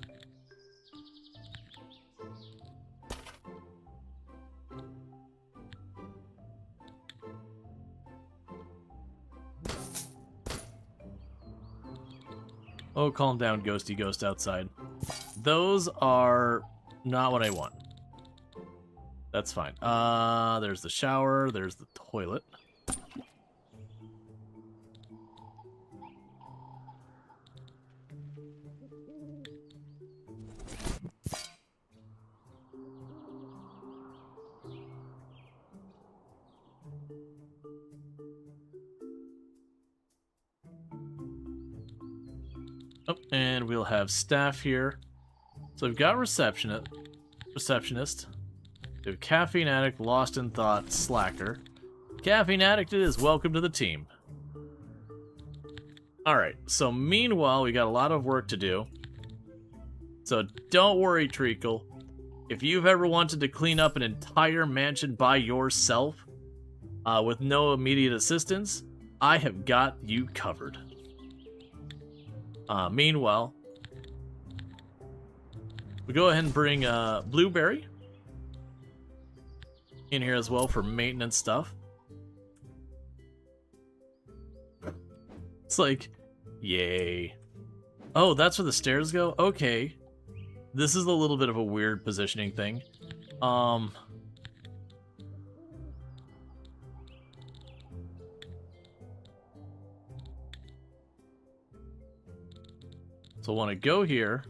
Oh, calm down, ghosty ghost outside. Those are not what I want. That's fine. There's the shower, there's the toilet. Oh, and we'll have staff here. So we've got receptionist. We have caffeine addict, lost in thought, slacker. Caffeine addict it is. Welcome to the team. Alright, so meanwhile, we got a lot of work to do. So don't worry, Treacle. If you've ever wanted to clean up an entire mansion by yourself, with no immediate assistance, I have got you covered. Meanwhile, we go ahead and bring Blueberry in here as well for maintenance stuff. It's like, yay. Oh, that's where the stairs go? Okay. This is a little bit of a weird positioning thing. So I want to go here.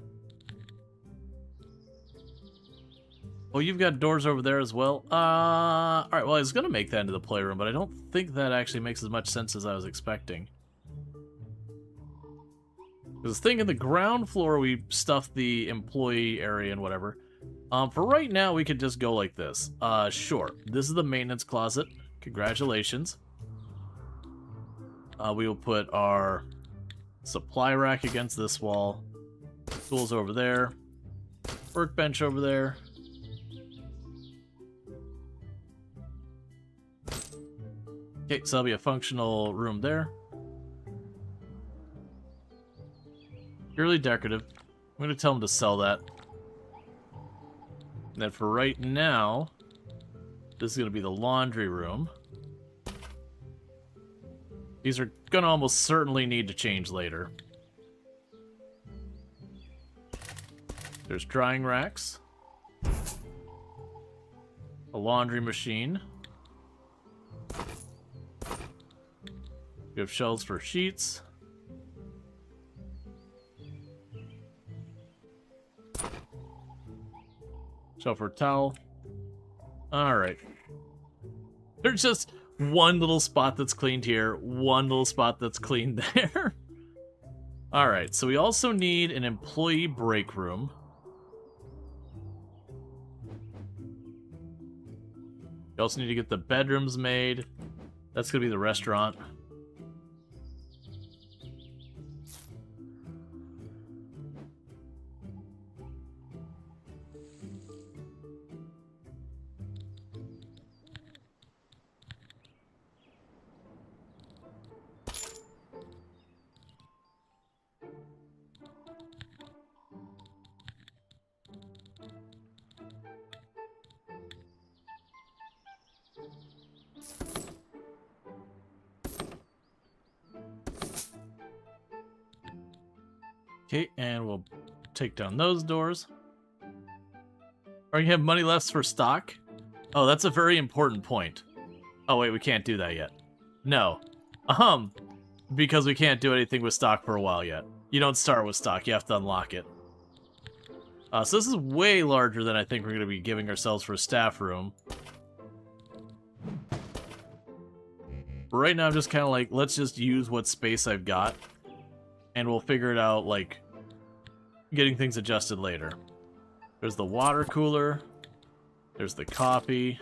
Oh, you've got doors over there as well. Alright, well, I was going to make that into the playroom, but I don't think that actually makes as much sense as I was expecting. I was thinking the ground floor, we stuffed the employee area and whatever. For right now, we could just go like this. Sure. This is the maintenance closet. Congratulations. We will put our supply rack against this wall. Tools over there. Workbench over there. Okay, so that'll be a functional room there. Purely decorative. I'm going to tell them to sell that. And then for right now, this is going to be the laundry room. These are going to almost certainly need to change later. There's drying racks. A laundry machine. We have shelves for sheets. Shelf for towel. Alright. There's just one little spot that's cleaned here, one little spot that's cleaned there. Alright, so we also need an employee break room. We also need to get the bedrooms made. That's gonna be the restaurant. Okay, and we'll take down those doors. Are you have money left for stock? Oh, that's a very important point. Oh wait, we can't do that yet. No. Because we can't do anything with stock for a while yet. You don't start with stock, you have to unlock it. So this is way larger than I think we're going to be giving ourselves for a staff room. But right now I'm just kind of like, let's just use what space I've got. And we'll figure it out, like, getting things adjusted later. There's the water cooler. There's the coffee.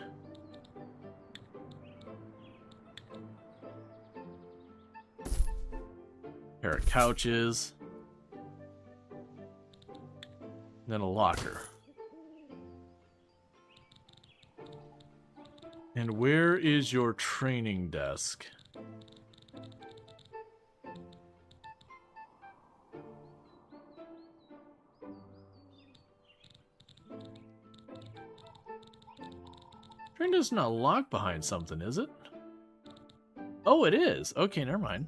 Pair of couches. Then a locker. And where is your training desk? Training desk is not locked behind something, is it? Oh, it is. Okay, never mind.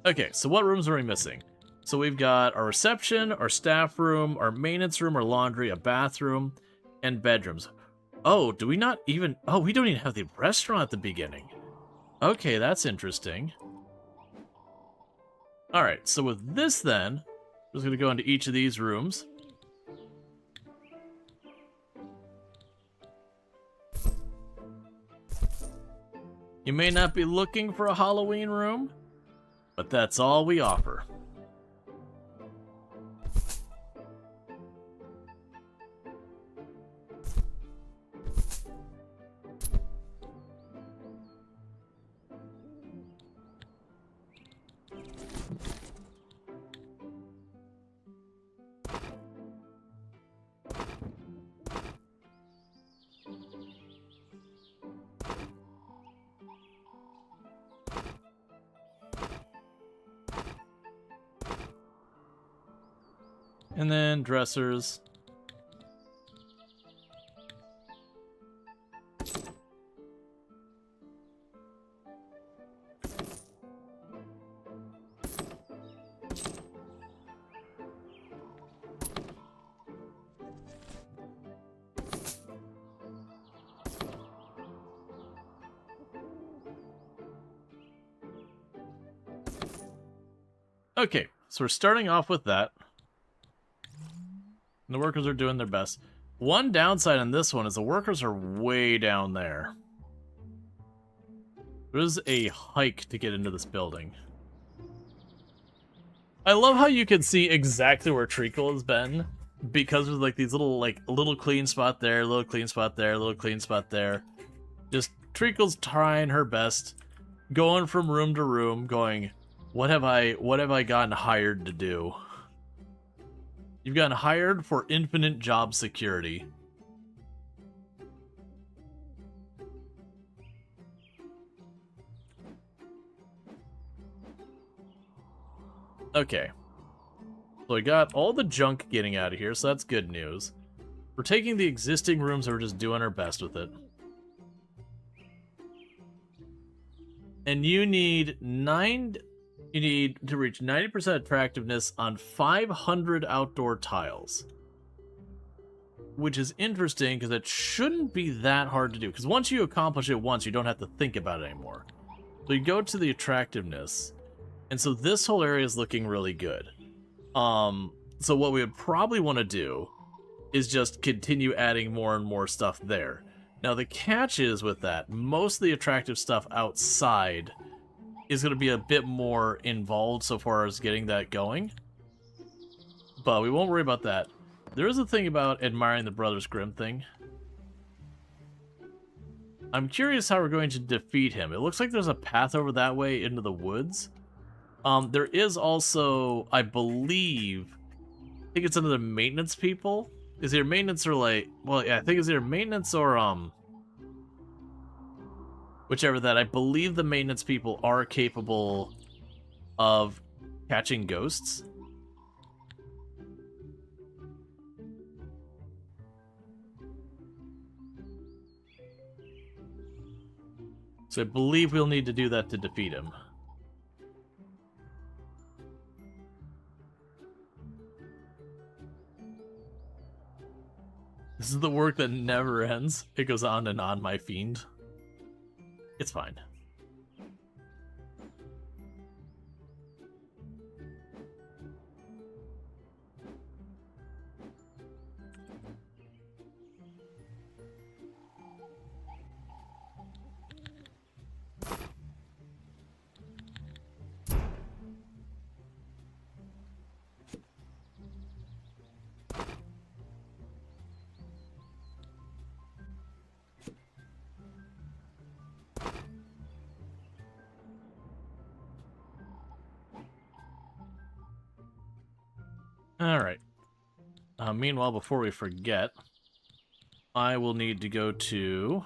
Okay, so what rooms are we missing? So we've got our reception, our staff room, our maintenance room, our laundry, a bathroom, and bedrooms. Oh, do we not even... Oh, we don't even have the restaurant at the beginning. Okay, that's interesting. Alright, so with this then, we're just going to go into each of these rooms. You may not be looking for a Halloween room, but that's all we offer. And then dressers. Okay, so we're starting off with that. The workers are doing their best. One downside on this one is the workers are way down there. There's a hike to get into this building. I love how you can see exactly where Treacle has been, because there's like these little, like, a little clean spot there, a little clean spot there, a little clean spot there. Just Treacle's trying her best, going from room to room, going, what have I gotten hired to do? You've gotten hired for infinite job security. Okay. So I got all the junk getting out of here, so that's good news. We're taking the existing rooms and we're just doing our best with it. And you need to reach 90% attractiveness on 500 outdoor tiles. Which is interesting, because it shouldn't be that hard to do. Because once you accomplish it once, you don't have to think about it anymore. So you go to the attractiveness. And so this whole area is looking really good. So what we would probably want to do is just continue adding more and more stuff there. Now the catch is with that, most of the attractive stuff outside is going to be a bit more involved so far as getting that going. But we won't worry about that. There is a thing about admiring the Brothers Grimm thing. I'm curious how we're going to defeat him. It looks like there's a path over that way into the woods. There is also, I believe, I think it's under the maintenance people. Is there maintenance or like, well, yeah, I think it's either maintenance or, whichever that. I believe the maintenance people are capable of catching ghosts. So I believe we'll need to do that to defeat him. This is the work that never ends. It goes on and on, my fiend. It's fine. Alright. Meanwhile, before we forget, I will need to go to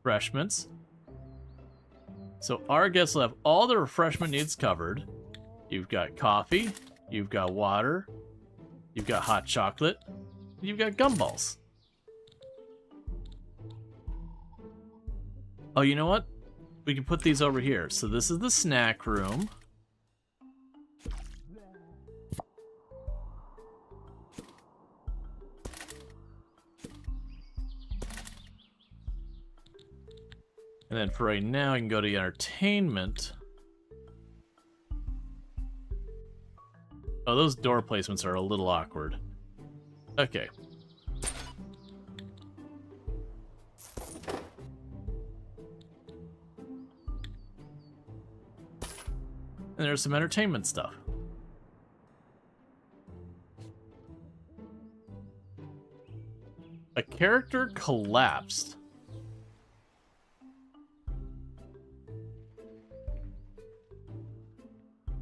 refreshments. So our guests will have all the refreshment needs covered. You've got coffee, you've got water, you've got hot chocolate, you've got gumballs. Oh, you know what? We can put these over here. So this is the snack room. And then for right now, you can go to entertainment. Oh, those door placements are a little awkward. Okay. And there's some entertainment stuff. A character collapsed.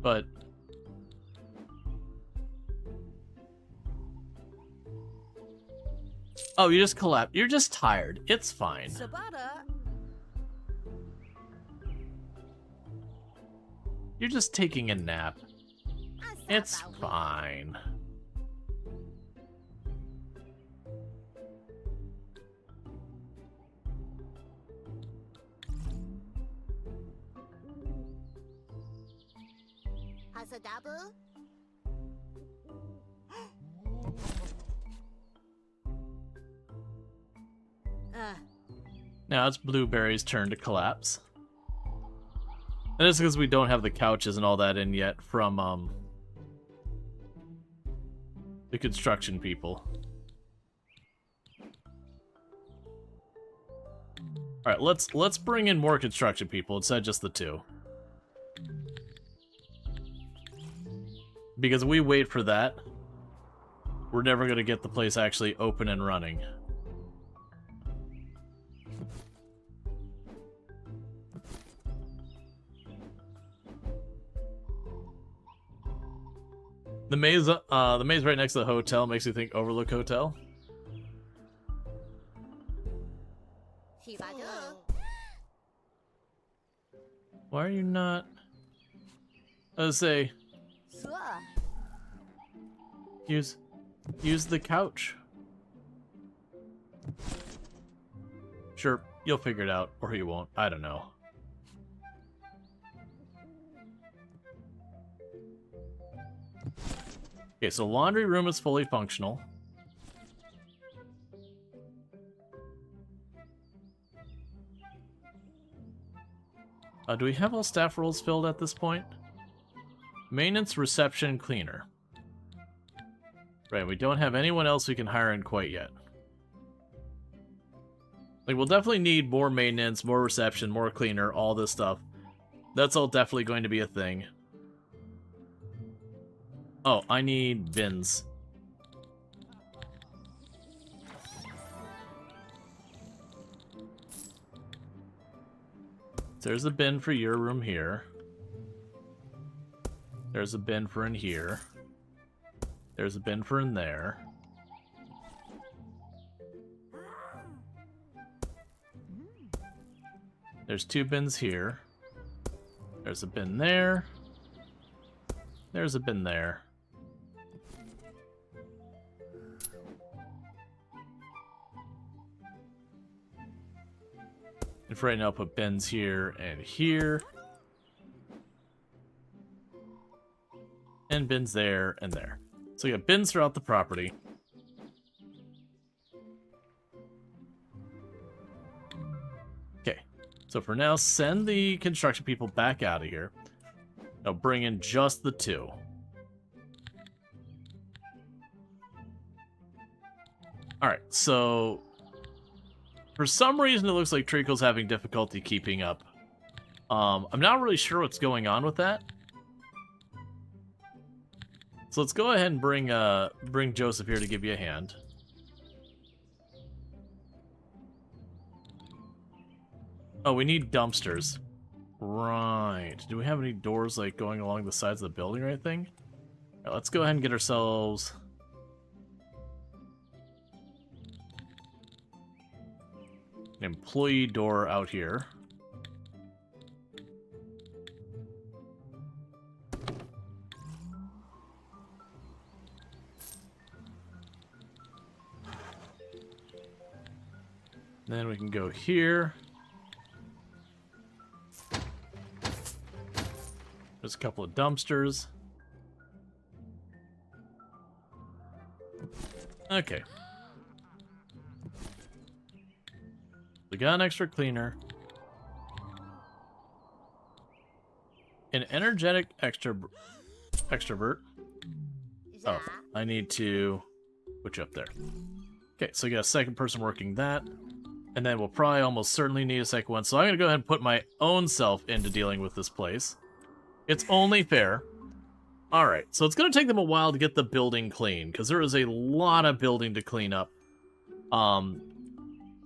But oh, you just collapsed. You're just tired. It's fine. Sabata. You're just taking a nap. It's fine. Hasadabu? Now it's Blueberry's turn to collapse. And it's because we don't have the couches and all that in yet from the construction people. All right, let's bring in more construction people instead of just the two. Because if we wait for that, we're never going to get the place actually open and running. The maze right next to the hotel makes me think Overlook Hotel. Shibadu? Why are you not? I was say use the couch. Sure, you'll figure it out, or you won't. I don't know. Okay, so laundry room is fully functional. Do we have all staff roles filled at this point? Maintenance, reception, cleaner. Right, we don't have anyone else we can hire in quite yet. Like, we'll definitely need more maintenance, more reception, more cleaner, all this stuff. That's all definitely going to be a thing. Oh, I need bins. There's a bin for your room here. There's a bin for in here. There's a bin for in there. There's 2 bins here. There's a bin there. There's a bin there. And for right now, I'll put bins here and here. And bins there and there. So we got bins throughout the property. Okay. So for now, send the construction people back out of here. Now bring in just the 2. Alright, so for some reason it looks like Treacle's having difficulty keeping up. I'm not really sure what's going on with that. So let's go ahead and bring Joseph here to give you a hand. Oh, we need dumpsters. Right. Do we have any doors like going along the sides of the building or anything? All right, let's go ahead and get ourselves an employee door out here. Then we can go here. There's a couple of dumpsters. Okay. We got an extra cleaner. An energetic extrovert. Oh, I need to put you up there. Okay, so we got a second person working that. And then we'll probably almost certainly need a second one. So I'm going to go ahead and put my own self into dealing with this place. It's only fair. Alright, so it's going to take them a while to get the building clean, because there is a lot of building to clean up. And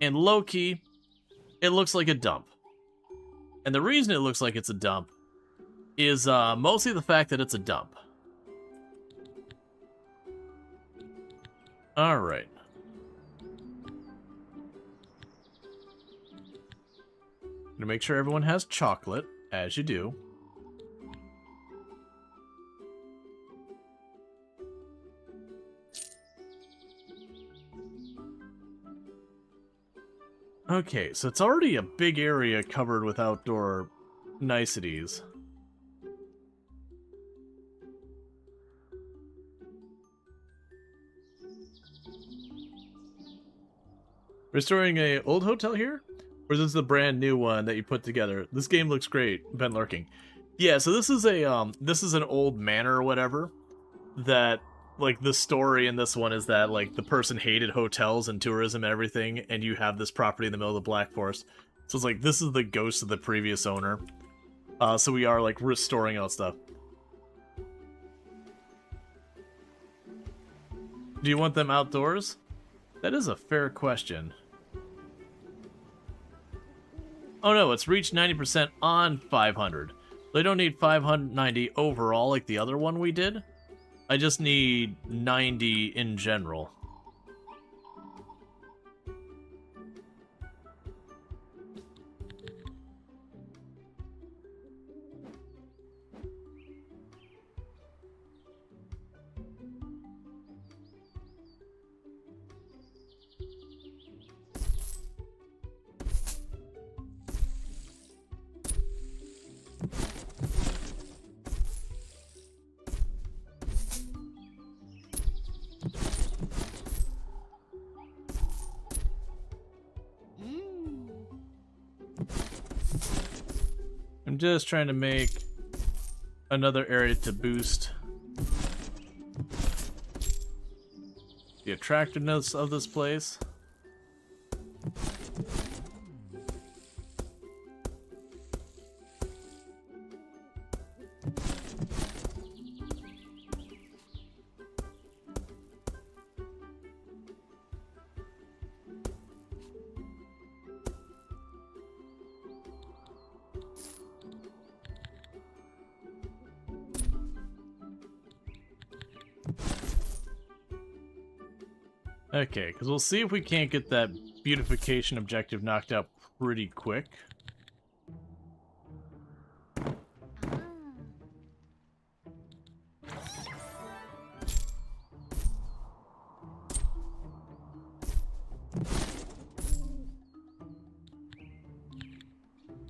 low-key, it looks like a dump. And the reason it looks like it's a dump is mostly the fact that it's a dump. Alright. To make sure everyone has chocolate, as you do. Okay, so it's already a big area covered with outdoor niceties. Restoring a old hotel here? Or is this the brand new one that you put together? This game looks great. Been lurking. Yeah, so this is an old manor or whatever. That, like, the story in this one is that, like, the person hated hotels and tourism and everything, and you have this property in the middle of the Black Forest. So it's like, this is the ghost of the previous owner. So we are, like, restoring all stuff. Do you want them outdoors? That is a fair question. Oh no, it's reached 90% on 500. They don't need 590 overall like the other one we did. I just need 90 in general. I'm just trying to make another area to boost the attractiveness of this place. Okay, because we'll see if we can't get that beautification objective knocked out pretty quick.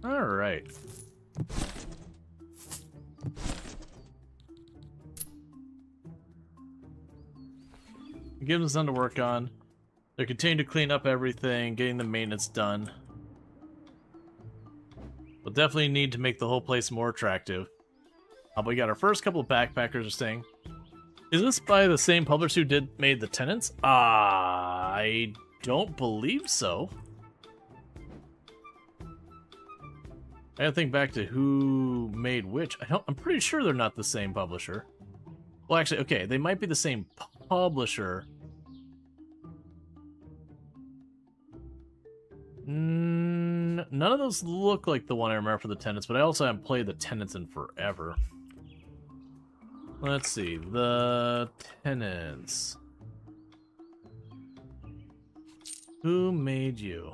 All right. Give them something to work on. They're continuing to clean up everything, getting the maintenance done. We'll definitely need to make the whole place more attractive. We got our first couple of backpackers are saying. Is this by the same publisher who made the tenants? I don't believe so. I gotta think back to who made which. I'm pretty sure they're not the same publisher. Well, actually, okay, they might be the same publisher. None of those look like the one I remember for the tenants, but I also haven't played the tenants in forever. Let's see, the tenants. Who made you?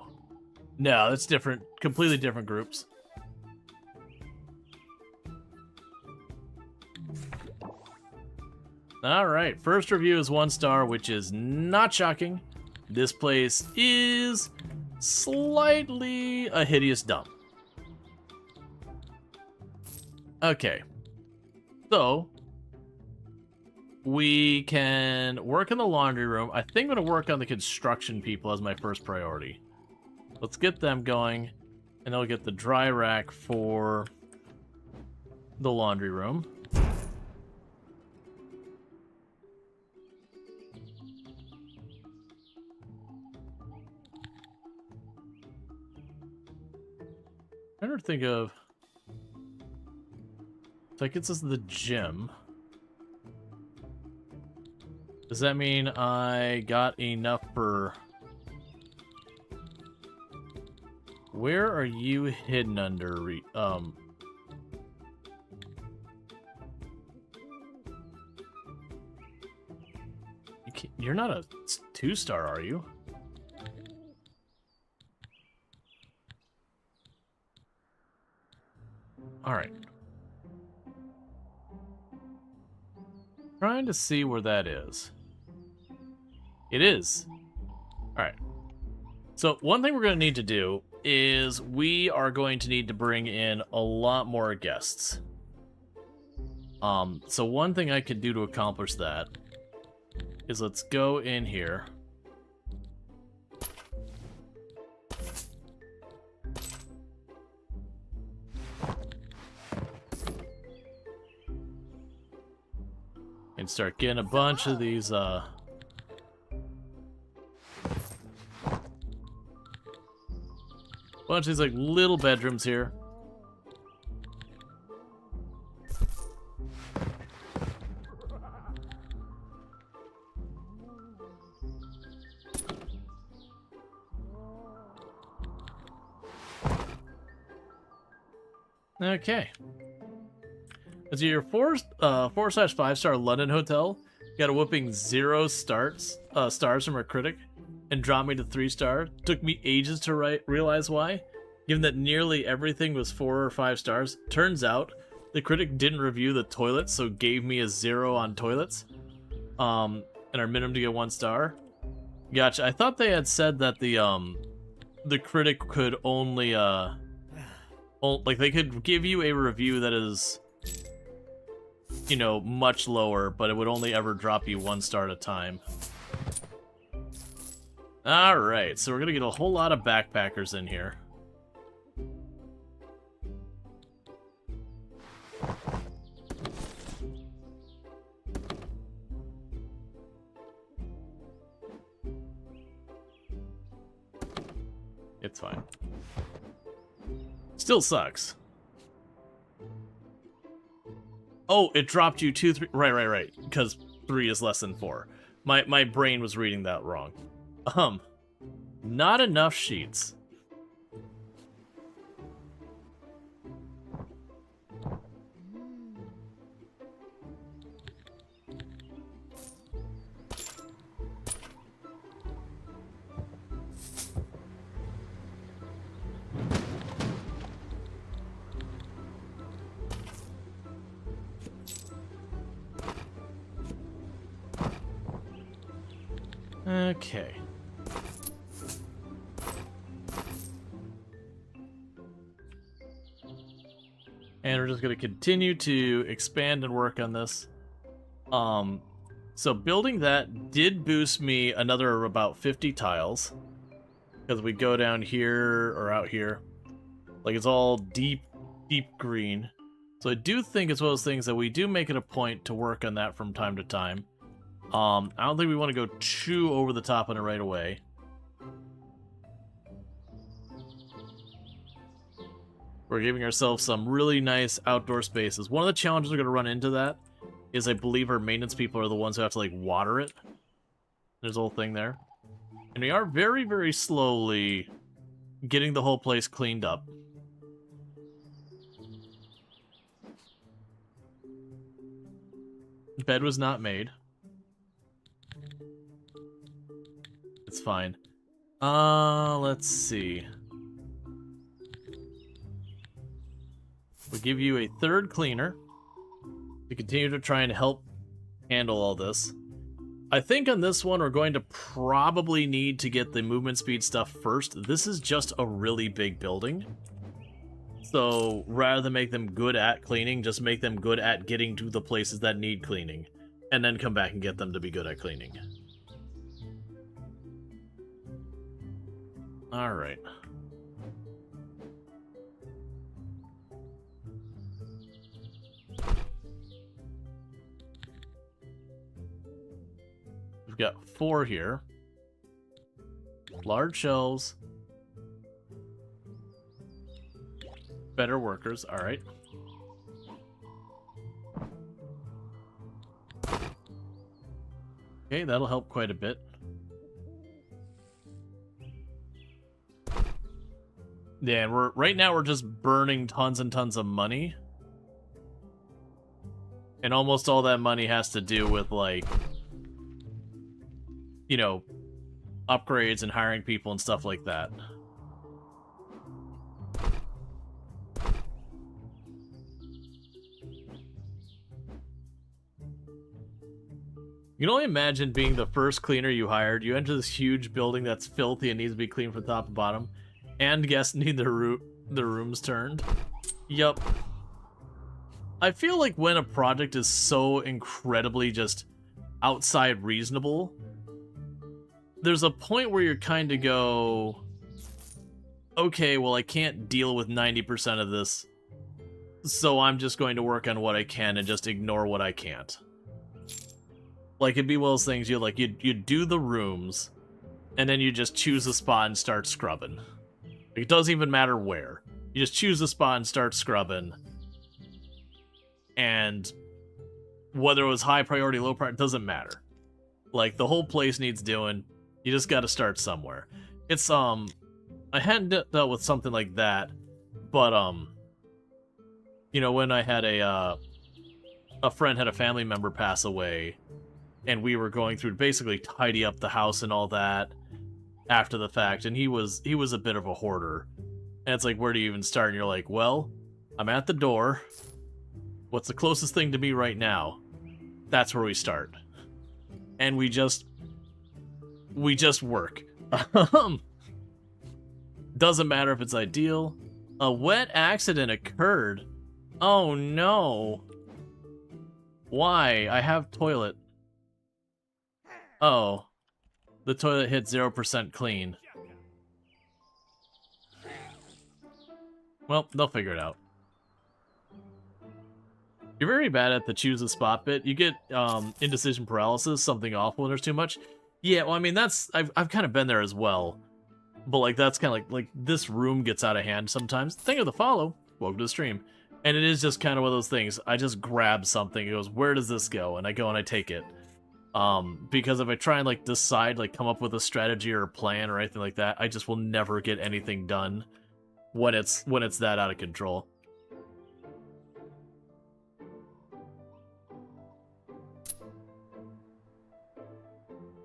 No, that's different. Completely different groups. Alright, first review is 1 star, which is not shocking. This place is slightly a hideous dump. Okay. So, we can work in the laundry room. I think I'm going to work on the construction people as my first priority. Let's get them going, and I'll get the dry rack for the laundry room. I'm trying to think of... So that gets us to the gym. Does that mean I got enough for... Where are you hidden under? You're not a 2-star, are you? Alright. Trying to see where that is. It is. Alright. So, one thing we're going to need to do is we are going to need to bring in a lot more guests. So one thing I could do to accomplish that is let's go in here. And start getting a bunch of these, like little bedrooms here. Okay. As your 4/5-star London hotel got a whooping 0 stars from a critic and dropped me to 3-star. Took me ages to realize why, given that nearly everything was 4 or 5 stars. Turns out the critic didn't review the toilets, so gave me a 0 on toilets. And our minimum to get 1 star. Gotcha. I thought they had said that the critic could only like they could give you a review that is, you know, much lower, but it would only ever drop you 1 star at a time. Alright, so we're gonna get a whole lot of backpackers in here. It's fine. Still sucks. Oh, it dropped you 2, 3. Right. Because 3 is less than 4. My brain was reading that wrong. Not enough sheets. Okay. And we're just going to continue to expand and work on this. So building that did boost me another about 50 tiles. Because we go down here or out here. Like it's all deep, deep green. So I do think it's one of those things that we do make it a point to work on that from time to time. I don't think we want to go too over the top on it right away. We're giving ourselves some really nice outdoor spaces. One of the challenges we're going to run into that is I believe our maintenance people are the ones who have to, like, water it. There's a whole thing there. And we are very, very slowly getting the whole place cleaned up. Bed was not made. It's fine. Let's see. We give you a third cleaner to continue to try and help handle all this. I think on this one we're going to probably need to get the movement speed stuff first. This is just a really big building. So rather than make them good at cleaning, just make them good at getting to the places that need cleaning. And then come back and get them to be good at cleaning. Alright. We've got 4 here. Large shelves. Better workers, alright. Okay, that'll help quite a bit. Yeah, and right now we're just burning tons and tons of money. And almost all that money has to do with, like, you know, upgrades and hiring people and stuff like that. You can only imagine being the first cleaner you hired. You enter this huge building that's filthy and needs to be cleaned from top to bottom. And guests need the rooms turned. Yup. I feel like when a project is so incredibly just outside reasonable, there's a point where you're kind of go, okay, well, I can't deal with 90% of this, so I'm just going to work on what I can and just ignore what I can't. Like, it'd be one of those things, you do the rooms, and then you just choose a spot and start scrubbing. It doesn't even matter where. You just choose a spot and start scrubbing. And whether it was high priority, low priority, doesn't matter. Like, the whole place needs doing. You just gotta start somewhere. It's, I hadn't dealt with something like that, but, you know, when I had a friend had a family member pass away, and we were going through to basically tidy up the house and all that after the fact, and he was a bit of a hoarder. And it's like, where do you even start? And you're like, well, I'm at the door. What's the closest thing to me right now? That's where we start. And we just work. Doesn't matter if it's ideal. A wet accident occurred. Oh no. Why? I have toilet. Oh. The toilet hit 0% clean. Well, they'll figure it out. You're very bad at the choose a spot bit. You get indecision paralysis, something awful when there's too much. Yeah, well, I mean, I've kind of been there as well. But, like, that's kind of like this room gets out of hand sometimes. Thank you for the follow. Welcome to the stream. And it is just kind of one of those things. I just grab something. It goes, where does this go? And I go and I take it. Because if I try and, like, decide, like, come up with a strategy or a plan or anything like that, I just will never get anything done when it's that out of control.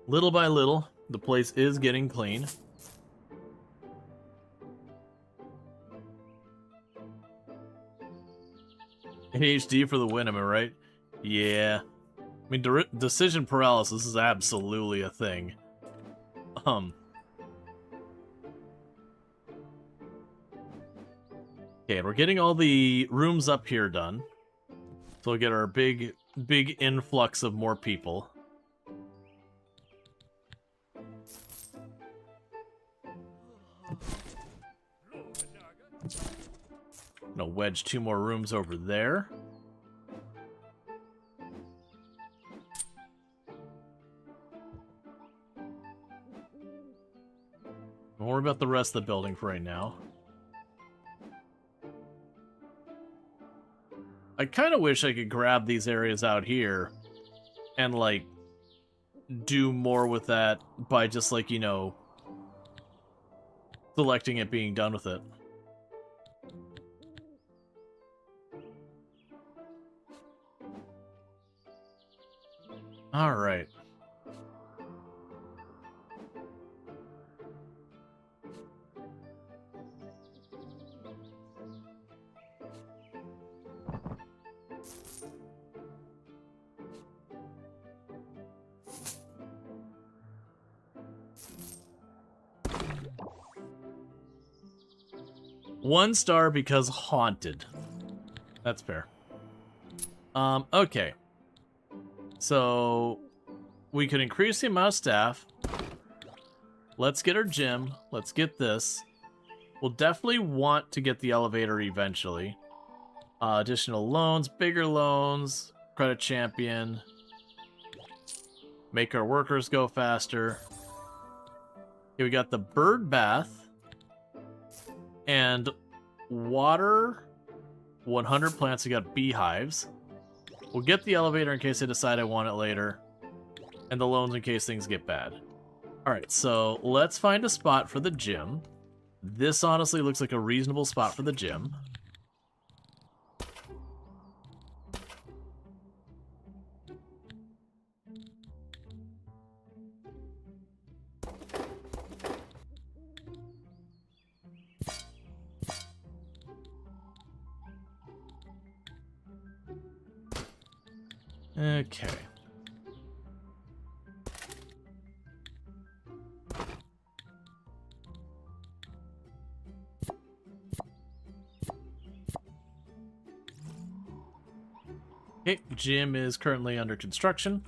Little by little, the place is getting clean. ADHD for the win, am I right? Yeah. I mean, decision paralysis is absolutely a thing. Okay, and we're getting all the rooms up here done. So we'll get our big influx of more people. Gonna wedge 2 more rooms over there. Don't worry about the rest of the building for right now. I kind of wish I could grab these areas out here and, like, do more with that by just, like, you know, selecting it being done with it. All right. One star because haunted. That's fair. Okay. So we could increase the amount of staff. Let's get our gym. Let's get this. We'll definitely want to get the elevator eventually. Additional loans, bigger loans, credit champion. Make our workers go faster. Okay, we got the bird bath. And water, 100 plants. We got beehives. We'll get the elevator in case I decide I want it later. And the loans in case things get bad. Alright, so let's find a spot for the gym. This honestly looks like a reasonable spot for the gym. Okay. Okay, gym is currently under construction.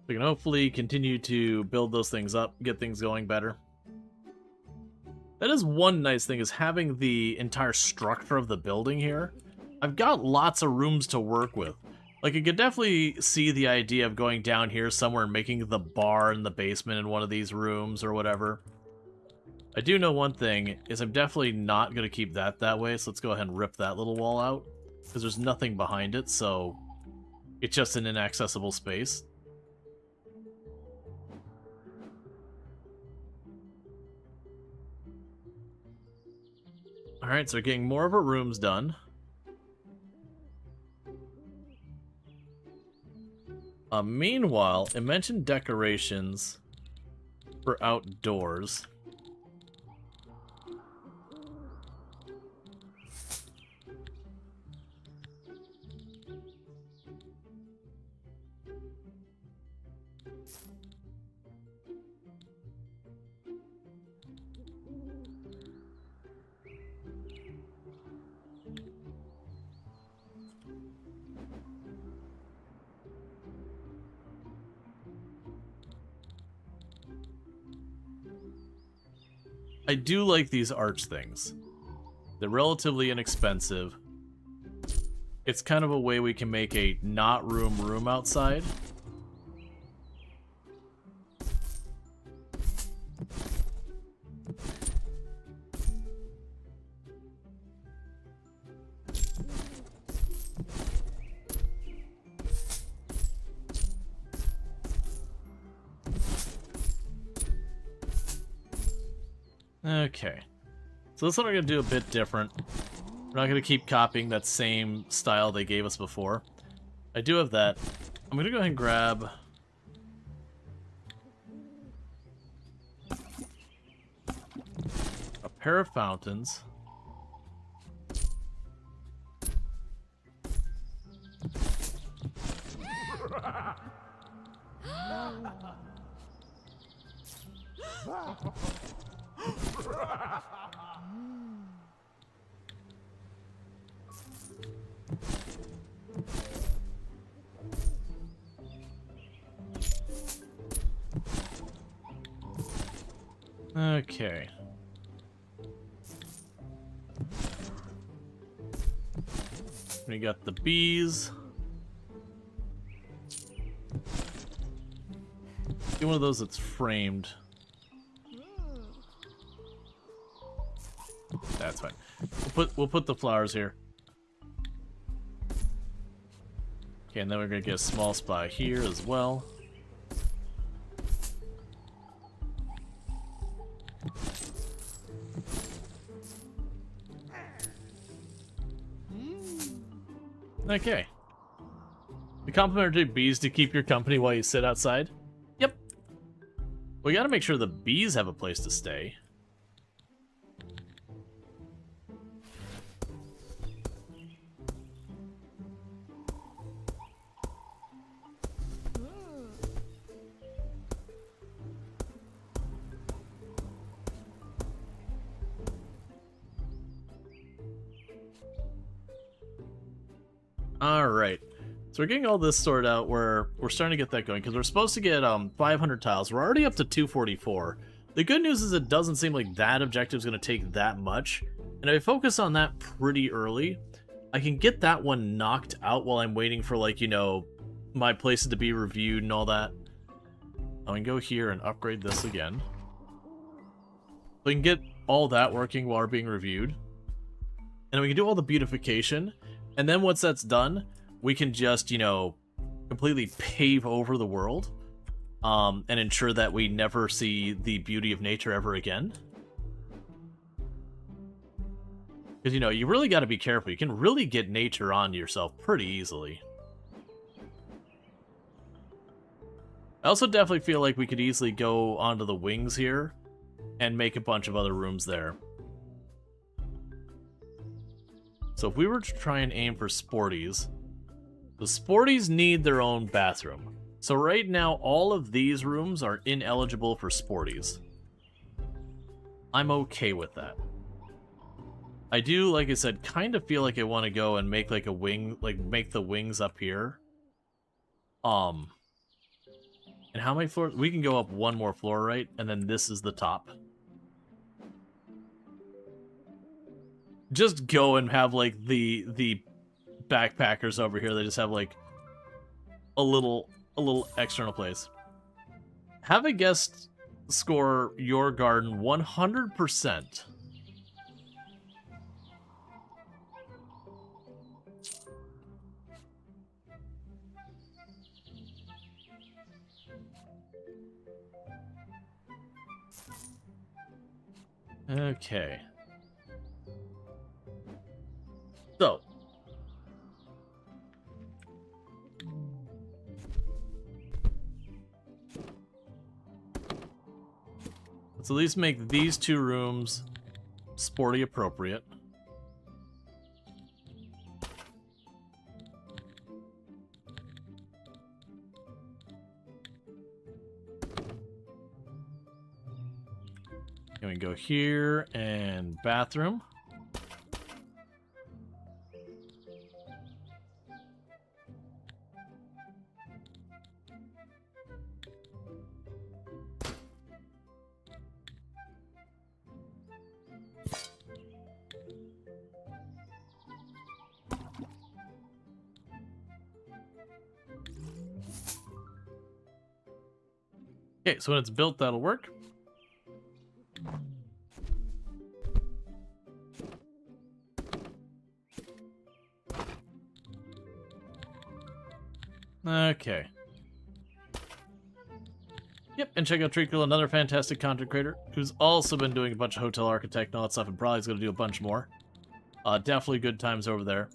We can hopefully continue to build those things up, get things going better. That is one nice thing, is having the entire structure of the building here. I've got lots of rooms to work with. Like, I could definitely see the idea of going down here somewhere and making the bar in the basement in one of these rooms or whatever. I do know one thing, is I'm definitely not going to keep that way, so let's go ahead and rip that little wall out. Because there's nothing behind it, so it's just an inaccessible space. Alright, so we're getting more of our rooms done. Meanwhile, it mentioned decorations for outdoors. I do like these arch things. They're relatively inexpensive. It's kind of a way we can make a not room outside. Okay, so this one we're going to do a bit different. We're not going to keep copying that same style they gave us before. I do have that. I'm going to go ahead and grab a pair of fountains. Okay. We got the bees. Get one of those that's framed. That's fine. We'll put the flowers here. Okay, and then we're gonna get a small spot here as well. Okay. The complimentary bees to keep your company while you sit outside? Yep. We gotta make sure the bees have a place to stay. Alright, so we're getting all this sorted out where we're starting to get that going, because we're supposed to get 500 tiles. We're already up to 244. The good news is it doesn't seem like that objective is going to take that much, and if I focus on that pretty early, I can get that one knocked out while I'm waiting for, like, you know, my places to be reviewed and all that. I can go here and upgrade this again. We can get all that working while we're being reviewed, and we can do all the beautification. And then once that's done, we can just, you know, completely pave over the world, and ensure that we never see the beauty of nature ever again. Because, you know, you really got to be careful. You can really get nature on yourself pretty easily. I also definitely feel like we could easily go onto the wings here and make a bunch of other rooms there. So if we were to try and aim for sporties, the sporties need their own bathroom. So right now, all of these rooms are ineligible for sporties. I'm okay with that. I do, like I said, kind of feel like I want to go and make like a wing, like make the wings up here. And how many floors? We can go up one more floor, right? And then this is the top. Just go and have like the backpackers over here. They just have like a little external place. Have a guest score your garden 100%. Okay. So, let's at least make these two rooms sporty appropriate. And we go here and bathroom. Okay, so when it's built, that'll work. Okay. Yep, and check out Treacle, another fantastic content creator, who's also been doing a bunch of hotel architect and all that stuff, and probably is going to do a bunch more. Definitely good times over there.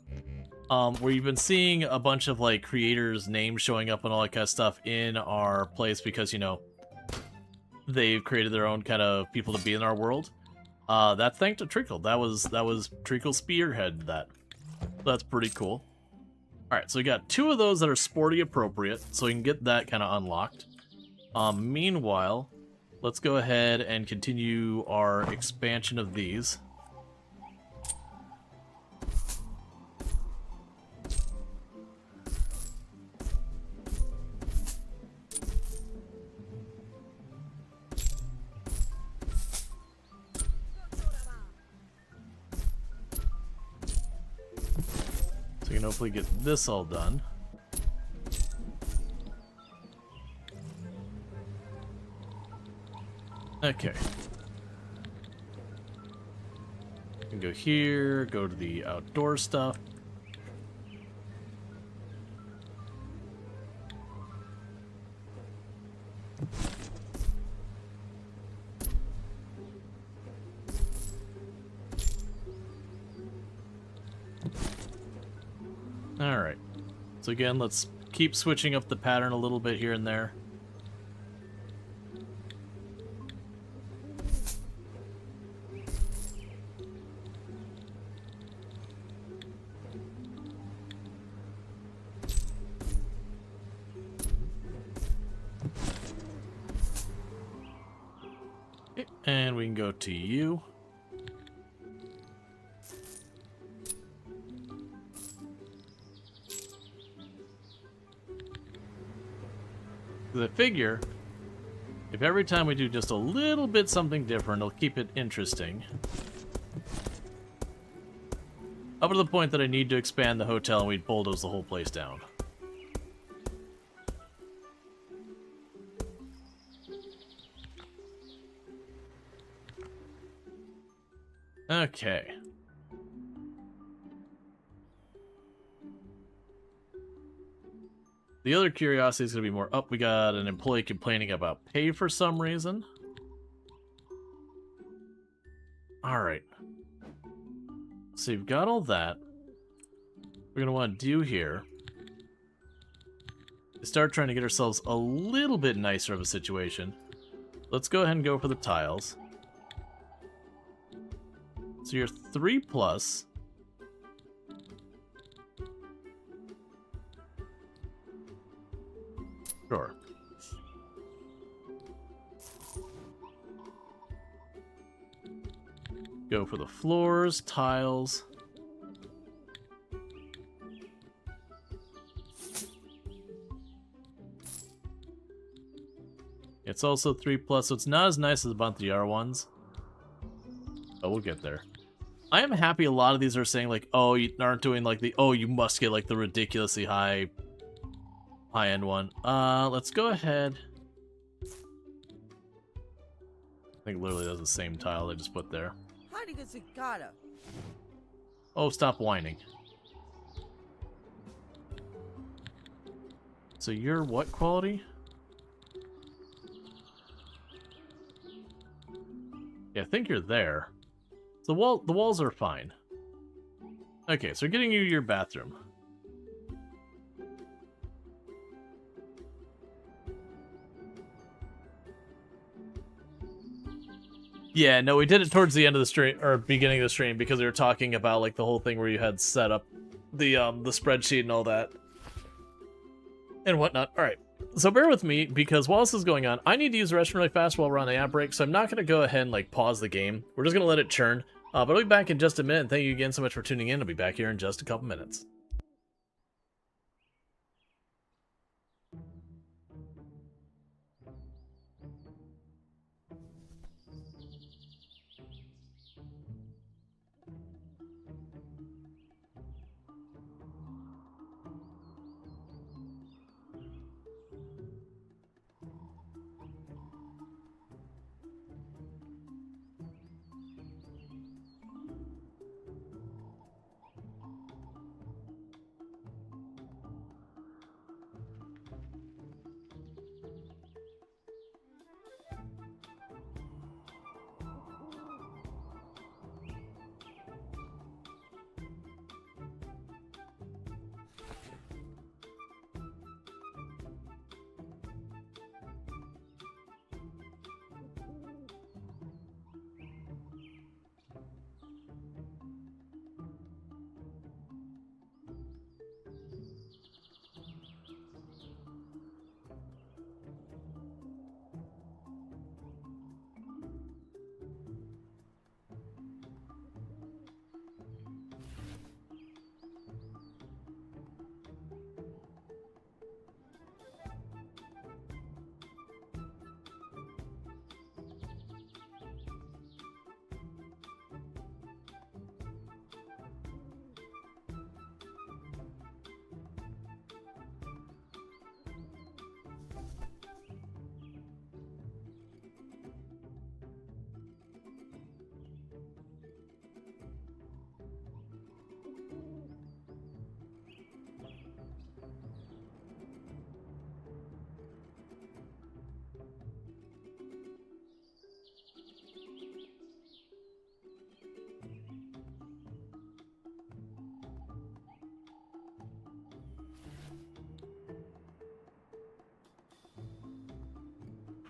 Where you've been seeing a bunch of, like, creators' names showing up and all that kind of stuff in our place because, you know, they've created their own kind of people to be in our world. That's thanks to Treacle. That was Treacle spearhead that. That's pretty cool. Alright, so we got two of those that are sporty appropriate, so we can get that kind of unlocked. Meanwhile, let's go ahead and continue our expansion of these. can hopefully get this all done. Okay. You can go here, go to the outdoor stuff. Alright. So again, let's keep switching up the pattern a little bit here and there. Okay, and we can go to you. The figure, if every time we do just a little bit something different, it'll keep it interesting. Up to the point that I need to expand the hotel and we'd bulldoze the whole place down. Okay. The other curiosity is going to be more up. We got an employee complaining about pay for some reason. Alright. So you've got all that. We're going to want to do here is start trying to get ourselves a little bit nicer of a situation. Let's go ahead and go for the tiles. So you're 3+. Sure. Go for the floors, tiles. It's also 3+, so it's not as nice as a bunch of the R ones. But we'll get there. I am happy a lot of these are saying like, oh, you aren't doing like the, oh, you must get like the ridiculously high-end one. Let's go ahead. I think literally that's the same tile they just put there. Oh, stop whining. So you're what quality? Yeah, I think you're there. So the walls are fine. Okay, so we're getting you your bathroom. Yeah, no, we did it towards the end of the stream, or beginning of the stream, because we were talking about like the whole thing where you had set up the spreadsheet and all that and whatnot. All right, so bear with me because while this is going on, I need to use the restroom really fast while we're on the ad break, so I'm not going to go ahead and like pause the game. We're just going to let it churn. But I'll be back in just a minute. And thank you again so much for tuning in. I'll be back here in just a couple minutes.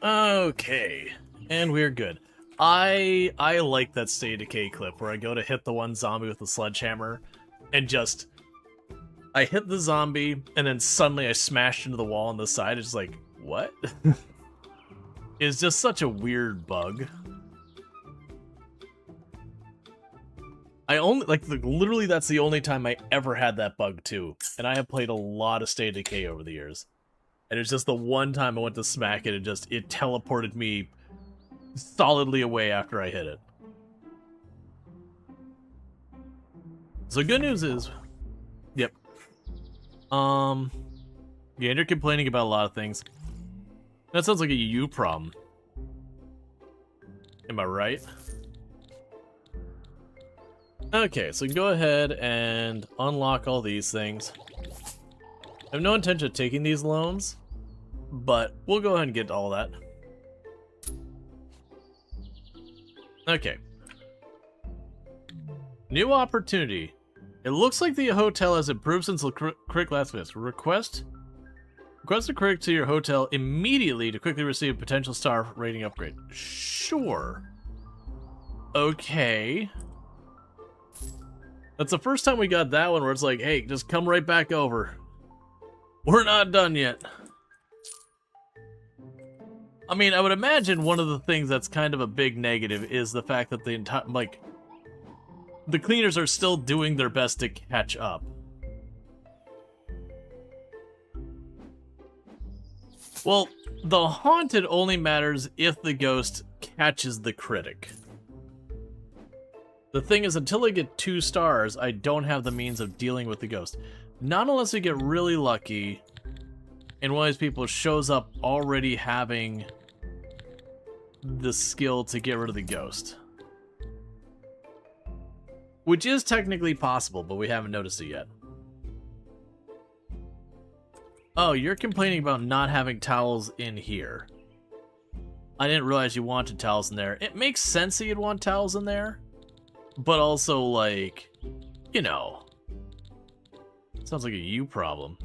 Okay, and we're good. I like that State of Decay clip where I go to hit the one zombie with the sledgehammer, and just I hit the zombie, and then suddenly I smashed into the wall on the side. It's like, what? It's just such a weird bug. I only literally that's the only time I ever had that bug too, and I have played a lot of State of Decay over the years. And it's just the one time I went to smack it, it teleported me solidly away after I hit it. So good news is, yep. Yeah, and you're complaining about a lot of things. That sounds like a you problem. Am I right? Okay, so go ahead and unlock all these things. I have no intention of taking these loans, but we'll go ahead and get all that. Okay. New opportunity. It looks like the hotel has improved since the critic last missed. Request a critic to your hotel immediately to quickly receive a potential star rating upgrade. Sure. Okay. That's the first time we got that one where it's like, hey, just come right back over. We're not done yet. I mean, I would imagine one of the things that's kind of a big negative is the fact that the entire, like, the cleaners are still doing their best to catch up. Well, the haunted only matters if the ghost catches the critic. The thing is, until I get 2 stars, I don't have the means of dealing with the ghost. Not unless we get really lucky and one of these people shows up already having the skill to get rid of the ghost. Which is technically possible, but we haven't noticed it yet. Oh, you're complaining about not having towels in here. I didn't realize you wanted towels in there. It makes sense that you'd want towels in there, but also, like, you know, sounds like a you problem.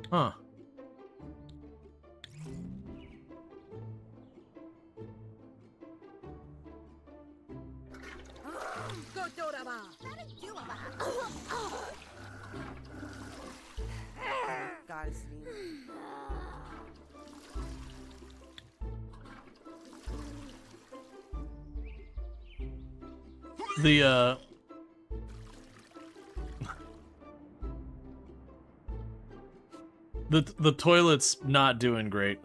Huh. God, it's me. The toilet's not doing great.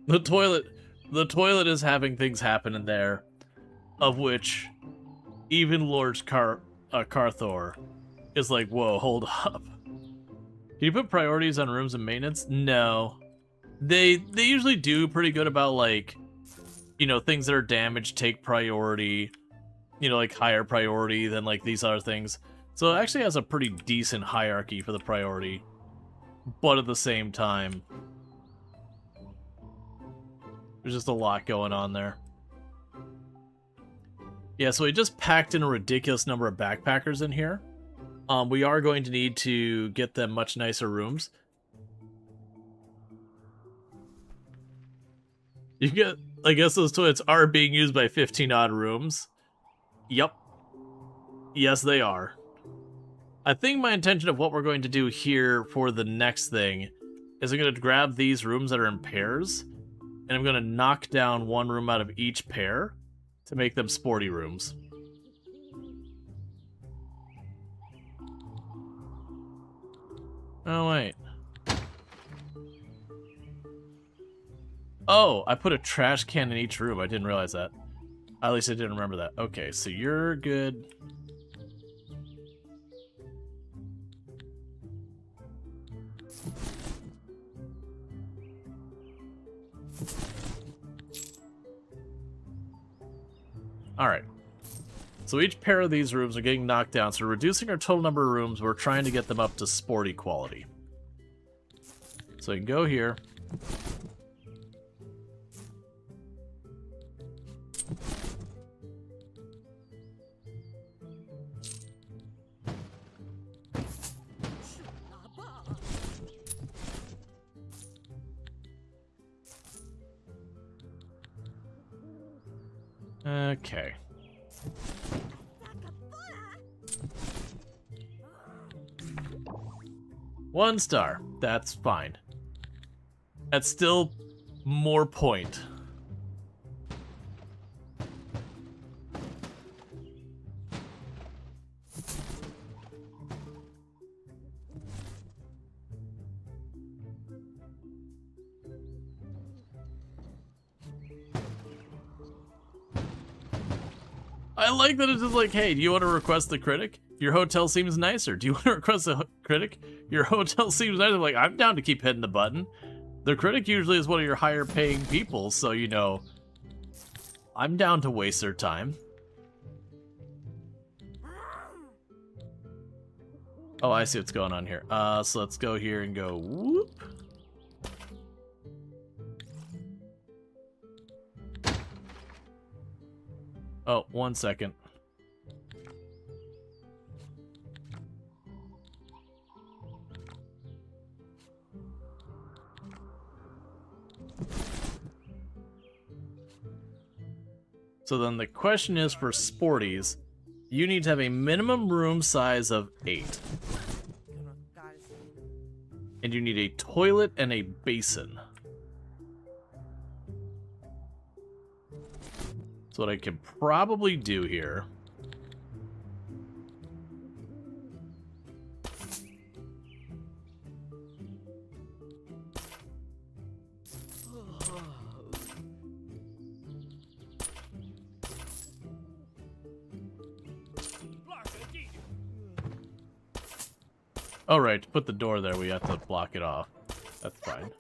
The toilet is having things happen in there, of which even Lord Carthor is like, whoa, hold up. Can you put priorities on rooms and maintenance? No. They usually do pretty good about, like, you know, things that are damaged take priority, you know, like higher priority than like these other things. So it actually has a pretty decent hierarchy for the priority, but at the same time, there's just a lot going on there. Yeah, so we just packed in a ridiculous number of backpackers in here. We are going to need to get them much nicer rooms. You get, I guess those toilets are being used by 15 odd rooms. Yep. Yes, they are. I think my intention of what we're going to do here for the next thing is I'm going to grab these rooms that are in pairs, and I'm going to knock down one room out of each pair to make them sporty rooms. Oh, wait. Oh, I put a trash can in each room. I didn't realize that. At least I didn't remember that. Okay, so you're good. Alright. So each pair of these rooms are getting knocked down, so reducing our total number of rooms, we're trying to get them up to sporty quality. So you can go here. Okay. One star. That's fine. That's still more point. I like that it's just like, hey, do you want to request the critic? Your hotel seems nicer. Do you want to request a critic? Your hotel seems nicer. Like, I'm down to keep hitting the button. The critic usually is one of your higher paying people, so, you know, I'm down to waste their time. Oh, I see what's going on here. So let's go here and go whoop. Oh, 1 second. So then the question is for sporties, you need to have a minimum room size of 8. And you need a toilet and a basin. So what I can probably do here oh right, to put the door there we have to block it off. That's fine.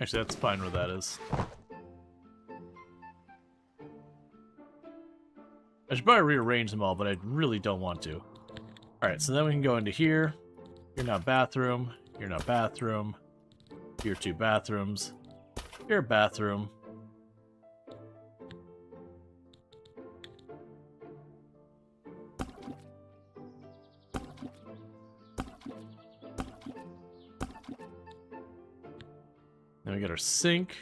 Actually, that's fine where that is. I should probably rearrange them all, but I really don't want to. Alright, so then we can go into here. You're not bathroom. You're not bathroom. You're 2 bathrooms. You're a bathroom. Then we get our sink.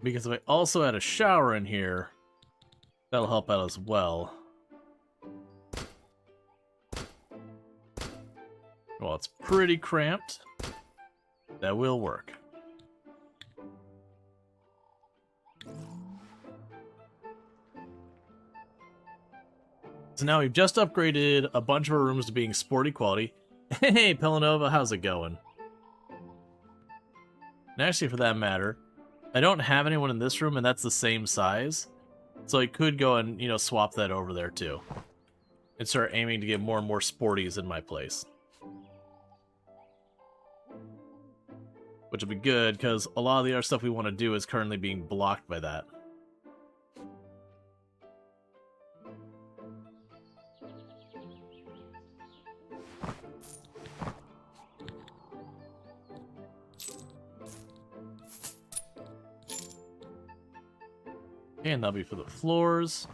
Because if I also add a shower in here, that'll help out as well. Well, it's pretty cramped. That will work. So now we've just upgraded a bunch of our rooms to being sporty quality. Hey, Pelanova, how's it going? And actually, for that matter, I don't have anyone in this room, and that's the same size. So I could go and, you know, swap that over there, too. And start aiming to get more and more sporties in my place. Which would be good, because a lot of the other stuff we want to do is currently being blocked by that. And that'll be for the floors.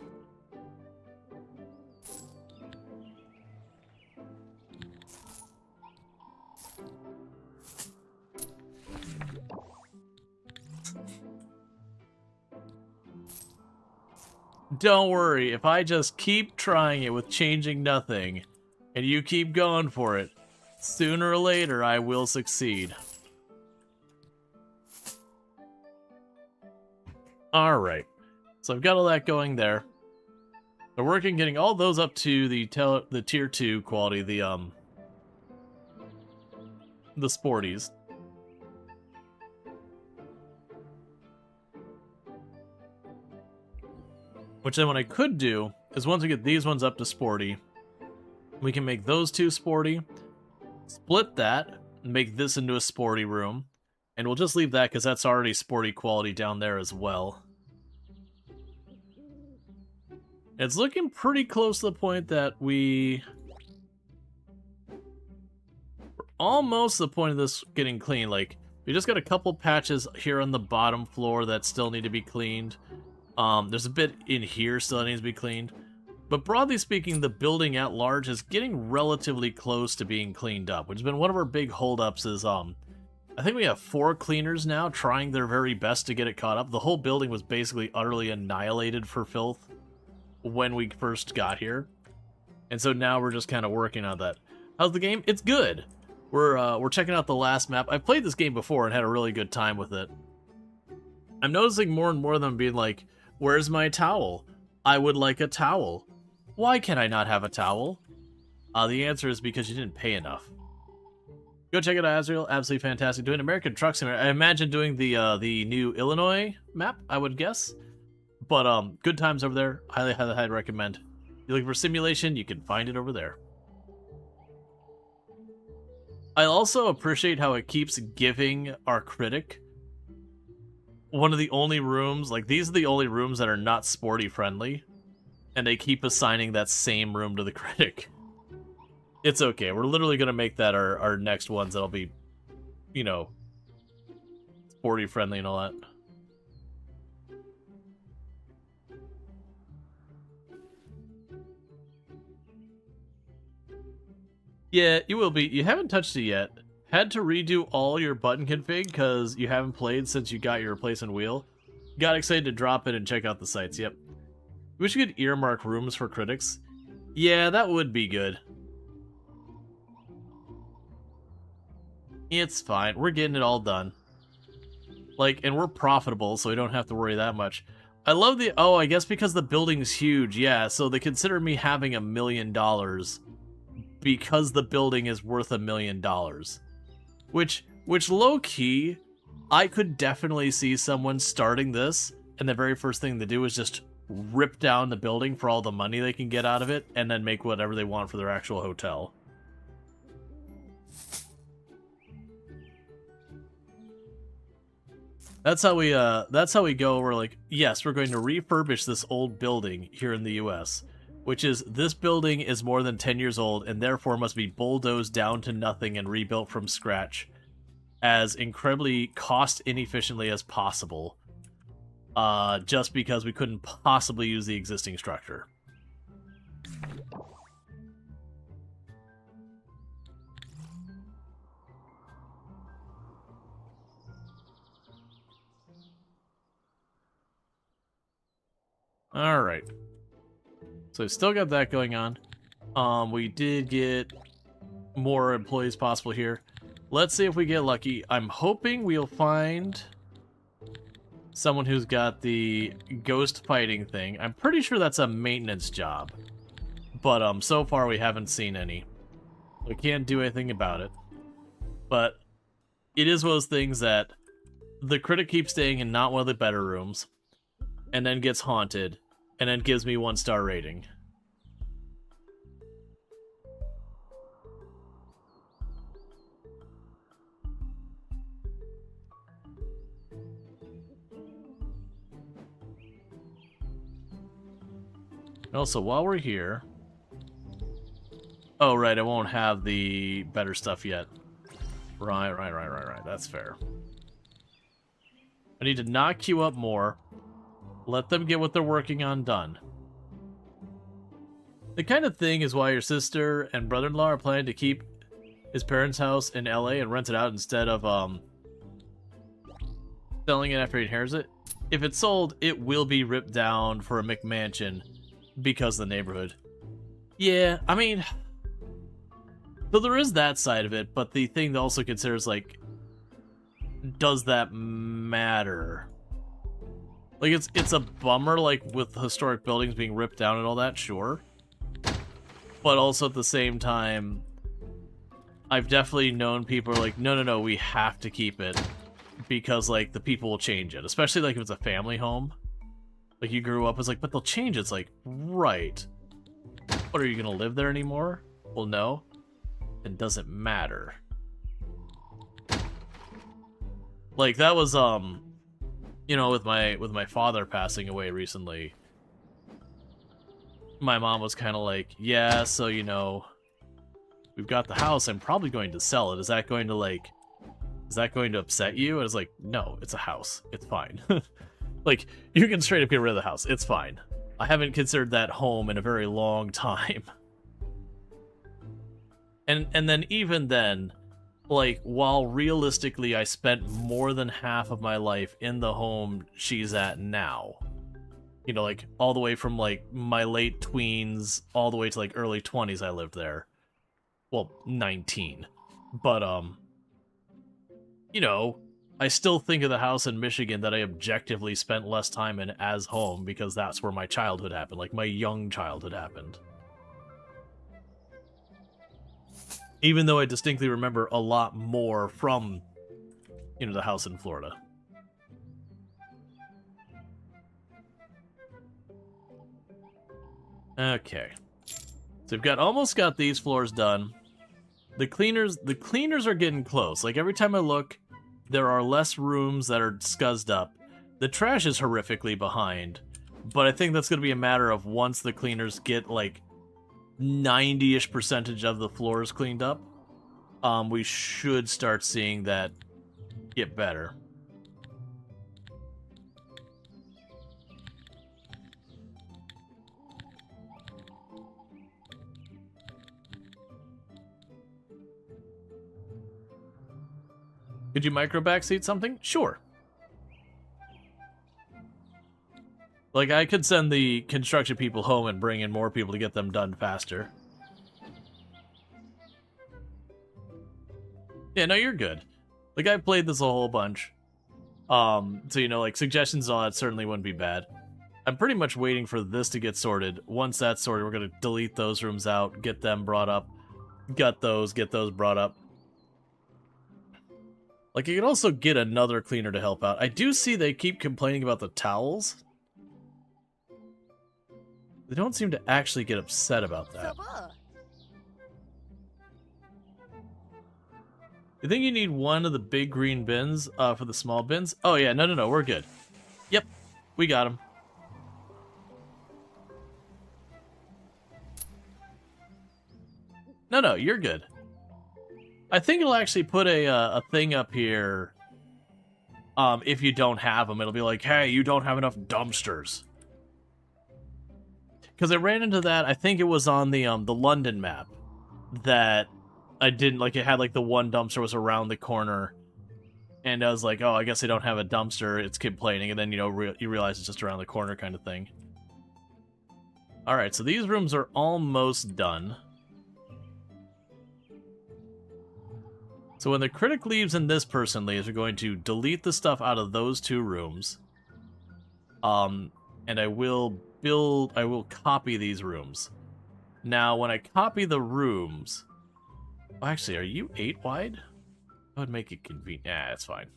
Don't worry, if I just keep trying it with changing nothing, and you keep going for it, sooner or later I will succeed. Alright. So I've got all that going there. We're working getting all those up to the tier 2 quality, the sporties. Which then what I could do is once we get these ones up to sporty, we can make those 2 sporty, split that, and make this into a sporty room, And we'll just leave that because that's already sporty quality down there as well. It's looking pretty close to the point that we're almost to the point of this getting clean. Like, we just got a couple patches here on the bottom floor that still need to be cleaned. There's a bit in here still that needs to be cleaned. But broadly speaking, the building at large is getting relatively close to being cleaned up, which has been one of our big holdups is, I think we have 4 cleaners now trying their very best to get it caught up. The whole building was basically utterly annihilated for filth when we first got here. And so now we're just kind of working on that. How's the game? It's good. We're checking out the last map. I've played this game before and had a really good time with it. I'm noticing more and more of them being like, where's my towel? I would like a towel. Why can I not have a towel? The answer is because you didn't pay enough. Go check it out, Azrael. Absolutely fantastic. Doing American Truck Simulator. I imagine doing the new Illinois map, I would guess. But good times over there. Highly, highly, highly recommend. If you're looking for simulation, you can find it over there. I also appreciate how it keeps giving our critic one of the only rooms, like these are the only rooms that are not sporty friendly, and they keep assigning that same room to the critic. It's okay. We're literally going to make that our next ones that'll be, you know, sporty friendly and all that. Yeah, you will be. You haven't touched it yet. Had to redo all your button config because you haven't played since you got your replacement wheel. Got excited to drop it and check out the sites, yep. Wish you could earmark rooms for critics. Yeah, that would be good. It's fine. We're getting it all done. Like, and we're profitable, so we don't have to worry that much. I love the... Oh, I guess because the building's huge, yeah, so they consider me having $1 million because the building is worth $1 million. Which low-key, I could definitely see someone starting this, and the very first thing to do is just rip down the building for all the money they can get out of it, and then make whatever they want for their actual hotel. That's how we go. We're like, yes, we're going to refurbish this old building here in the US, which is this building is more than 10 years old and therefore must be bulldozed down to nothing and rebuilt from scratch as incredibly cost inefficiently as possible, just because we couldn't possibly use the existing structure. Alright. So we've still got that going on. We did get more employees possible here. Let's see if we get lucky. I'm hoping we'll find someone who's got the ghost fighting thing. I'm pretty sure that's a maintenance job. But so far we haven't seen any. We can't do anything about it. But it is one of those things that the critic keeps staying in not one of the better rooms, and then gets haunted, and then gives me 1-star rating. Also, while we're here... Oh, right, I won't have the better stuff yet. Right. That's fair. I need to not queue up more. Let them get what they're working on done. The kind of thing is why your sister and brother-in-law are planning to keep his parents' house in LA and rent it out instead of selling it after he inherits it. If it's sold, it will be ripped down for a McMansion because of the neighborhood. Yeah, I mean... So there is that side of it, but the thing to also consider is, like, does that matter? Like, it's a bummer, like, with historic buildings being ripped down and all that, sure. But also at the same time, I've definitely known people are like, no, we have to keep it. Because, like, the people will change it. Especially, like, if it's a family home. Like, you grew up, it's like, but they'll change it. It's like, right. What, are you gonna live there anymore? Well, no. It doesn't matter. Like, that was, you know, with my father passing away recently, my mom was kind of like, yeah, so, you know, we've got the house, I'm probably going to sell it. Is that going to upset you? And I was like, no, it's a house. It's fine. Like, you can straight up get rid of the house. It's fine. I haven't considered that home in a very long time. And then even then, like, while realistically I spent more than half of my life in the home she's at now, you know, like, all the way from, like, my late tweens all the way to, like, early 20s I lived there. Well, 19. But, you know, I still think of the house in Michigan that I objectively spent less time in as home because that's where my childhood happened, like, my young childhood happened. Even though I distinctly remember a lot more from, you know, the house in Florida. Okay. So we've almost got these floors done. The cleaners are getting close. Like, every time I look, there are less rooms that are scuzzed up. The trash is horrifically behind, but I think that's going to be a matter of once the cleaners get, like, 90-ish percentage of the floors cleaned up, we should start seeing that get better. Could you micro backseat something? Sure. Like, I could send the construction people home and bring in more people to get them done faster. Yeah, no, you're good. Like, I've played this a whole bunch. So, you know, like, suggestions and all that certainly wouldn't be bad. I'm pretty much waiting for this to get sorted. Once that's sorted, we're going to delete those rooms out, get them brought up. Get those brought up. Like, you could also get another cleaner to help out. I do see they keep complaining about the towels. They don't seem to actually get upset about that. You think you need one of the big green bins for the small bins? Oh yeah, no, we're good. Yep, we got them. No, you're good. I think it'll actually put a thing up here. If you don't have them, it'll be like, hey, you don't have enough dumpsters. Because I ran into that, I think it was on the London map, that I didn't, like, it had, like, the one dumpster was around the corner, and I was like, oh, I guess they don't have a dumpster, it's complaining, and then, you know, you realize it's just around the corner kind of thing. Alright, so these rooms are almost done. So when the critic leaves and this person leaves, we're going to delete the stuff out of those two rooms. And I will copy these rooms. Now, when I copy the rooms... Oh, actually, are you 8 wide? That would make it convenient. Yeah, it's fine.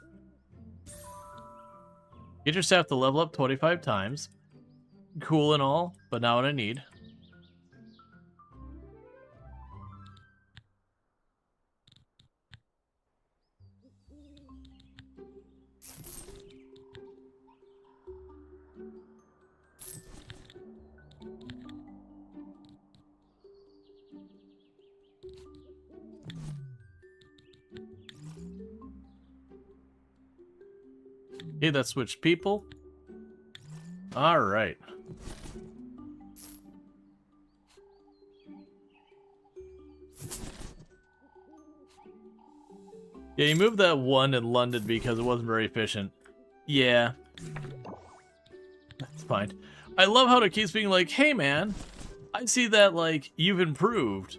Get your staff to level up 25 times. Cool and all, but not what I need. Okay, that switched people. Alright. Yeah, you moved that one in London because it wasn't very efficient. Yeah. That's fine. I love how it keeps being like, hey man, I see that, like, you've improved.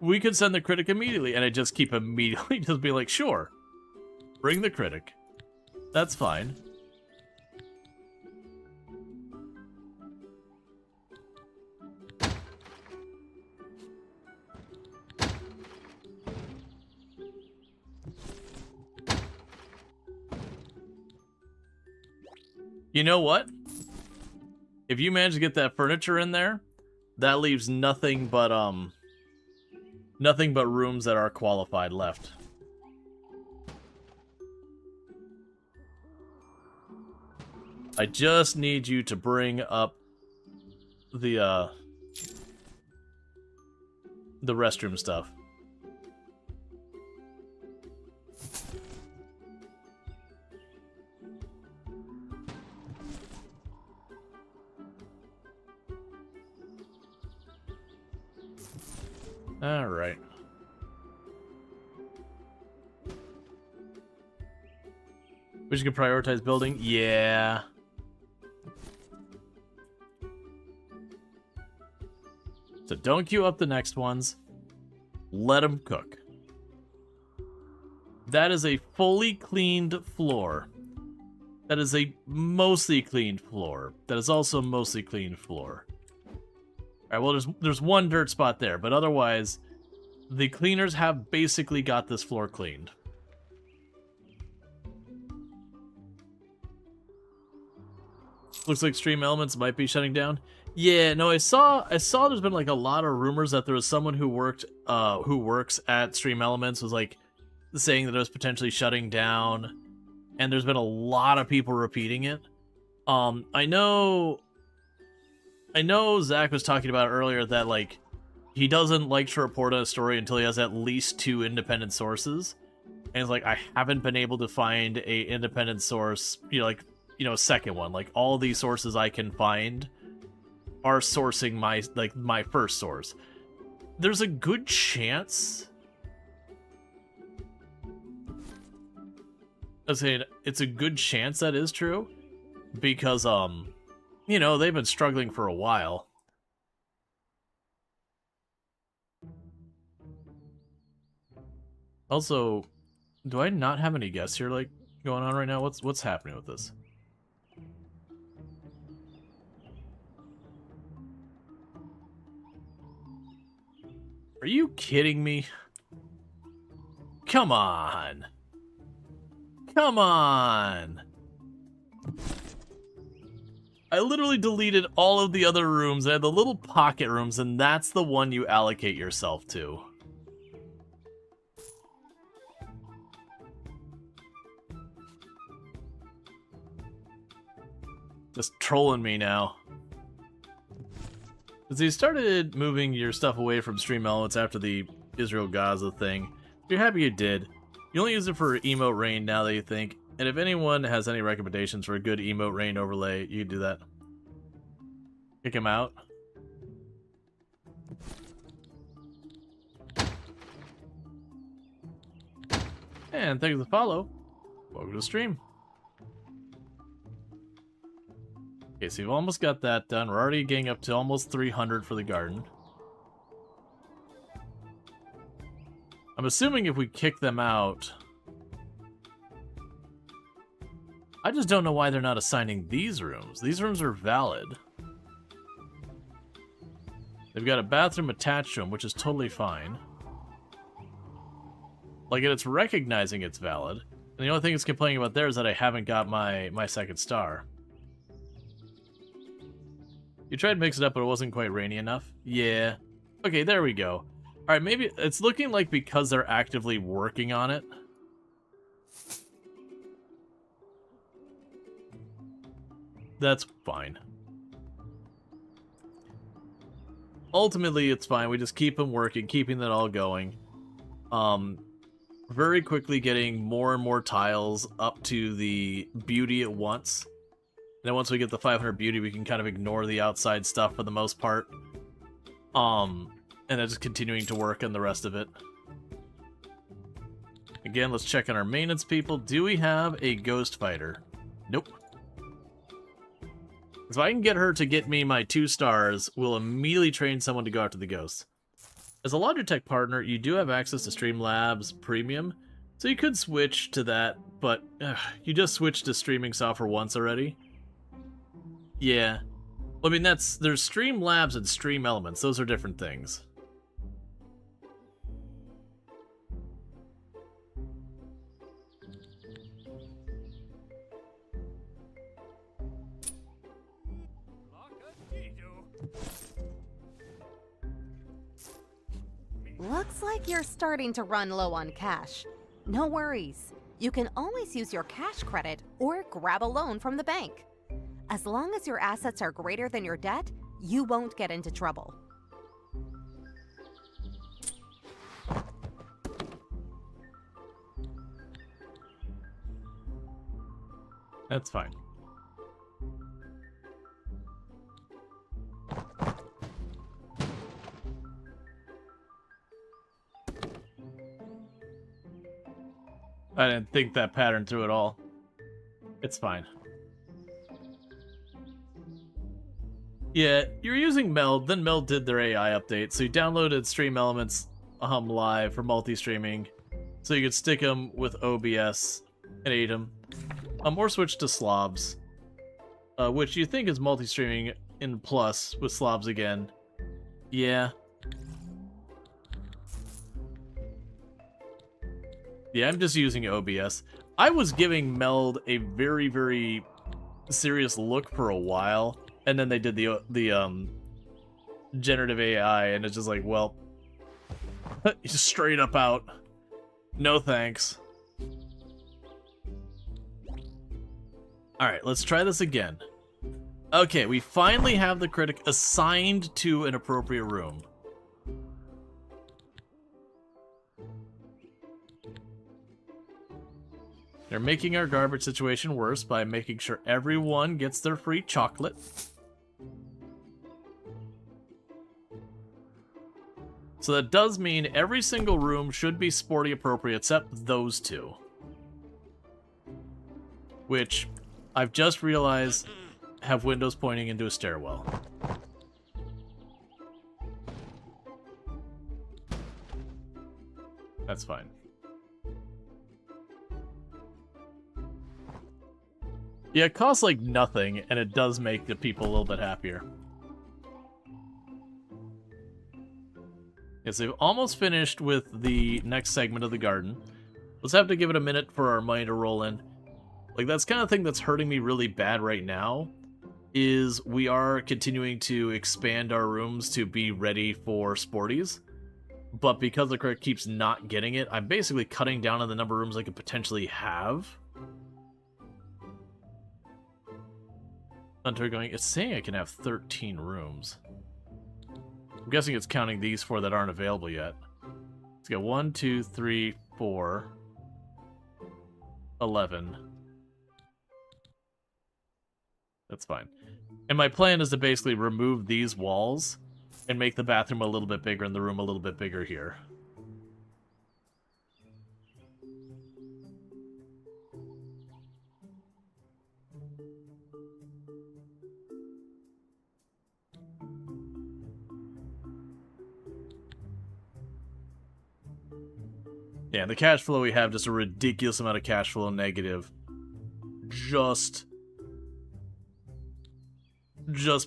We could send the critic immediately. And I just keep immediately just being like, sure. Bring the critic. That's fine. You know what? If you manage to get that furniture in there, that leaves nothing but rooms that are qualified left. I just need you to bring up the restroom stuff. All right. We should prioritize building. Yeah. So don't queue up the next ones. Let them cook. That is a fully cleaned floor. That is a mostly cleaned floor. That is also a mostly cleaned floor. All right, well, there's one dirt spot there, but otherwise, the cleaners have basically got this floor cleaned. Looks like Stream Elements might be shutting down. Yeah, no, I saw there's been like a lot of rumors that there was someone who works at Stream Elements was like saying that it was potentially shutting down, and there's been a lot of people repeating it. I know Zach was talking about earlier that like he doesn't like to report on a story until he has at least 2 independent sources. And it's like, I haven't been able to find a independent source, a second one. Like, all these sources I can find are sourcing my first source. There's a good chance. I was saying it's a good chance that is true because they've been struggling for a while. Also, do I not have any guests here like going on right now? What's happening with this? Are you kidding me? Come on. Come on. I literally deleted all of the other rooms. I had the little pocket rooms, and that's the one you allocate yourself to. Just trolling me now. Because you started moving your stuff away from Stream Elements after the Israel-Gaza thing. You're happy you did. You only use it for emote rain now that you think. And if anyone has any recommendations for a good emote rain overlay, you can do that. Kick him out. And thanks for the follow. Welcome to the stream. Okay, so we've almost got that done. We're already getting up to almost 300 for the garden. I'm assuming if we kick them out... I just don't know why they're not assigning these rooms. These rooms are valid. They've got a bathroom attached to them, which is totally fine. Like, it's recognizing it's valid. And the only thing it's complaining about there is that I haven't got my second star. You tried to mix it up, but it wasn't quite rainy enough? Yeah. Okay, there we go. Alright, maybe it's looking like because they're actively working on it. That's fine. Ultimately, it's fine. We just keep them working, keeping that all going. Very quickly getting more and more tiles up to the beauty at once. And then once we get the 500 beauty, we can kind of ignore the outside stuff for the most part. And then just continuing to work on the rest of it. Again, let's check on our maintenance people. Do we have a ghost fighter? Nope. If I can get her to get me my 2 stars, we'll immediately train someone to go after the ghosts. As a Logitech partner, you do have access to Streamlabs Premium, so you could switch to that, but you just switched to streaming software once already. Yeah. Well, I mean, there's Streamlabs and Stream Elements. Those are different things. Looks like you're starting to run low on cash. No worries. You can always use your cash credit or grab a loan from the bank. As long as your assets are greater than your debt, you won't get into trouble. That's fine. I didn't think that pattern through at all. It's fine. Yeah, you're using Meld, then Meld did their AI update, so you downloaded Stream Elements Live for multi-streaming, so you could stick them with OBS and aid them. Or switch to Slobs, which you think is multi-streaming in Plus with Slobs again. Yeah. Yeah, I'm just using OBS. I was giving Meld a very, very serious look for a while, and then they did the generative AI, and it's just like, well, just straight up out. No thanks. Alright, let's try this again. Okay, we finally have the critic assigned to an appropriate room. They're making our garbage situation worse by making sure everyone gets their free chocolate. So that does mean every single room should be sporty appropriate except those two. Which I've just realized have windows pointing into a stairwell. That's fine. Yeah, it costs like nothing, and it does make the people a little bit happier. Yes, they've almost finished with the next segment of the garden. Let's have to give it a minute for our money to roll in. Like, that's kind of thing that's hurting me really bad right now, is we are continuing to expand our rooms to be ready for sporties. But because the critic keeps not getting it, I'm basically cutting down on the number of rooms I could potentially have. Until going, it's saying I can have 13 rooms. I'm guessing it's counting these 4 that aren't available yet. Let's go 1, 2, 3, 4, 11. That's fine. And my plan is to basically remove these walls and make the bathroom a little bit bigger and the room a little bit bigger here. Yeah, the cash flow we have, just a ridiculous amount of cash flow negative. Just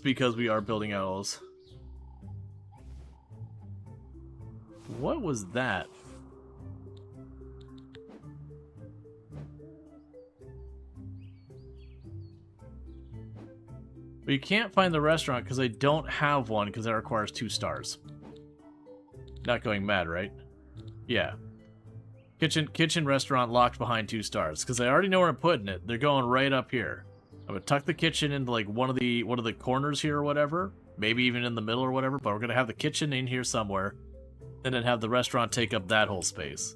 because we are building out all this. What was that? We can't find the restaurant because I don't have one because that requires 2 stars. Not going mad, right? Yeah. Kitchen restaurant locked behind 2 stars because I already know where I'm putting it. They're going right up here. I'm gonna tuck the kitchen into like one of the corners here or whatever, maybe even in the middle or whatever. But we're gonna have the kitchen in here somewhere, and then have the restaurant take up that whole space.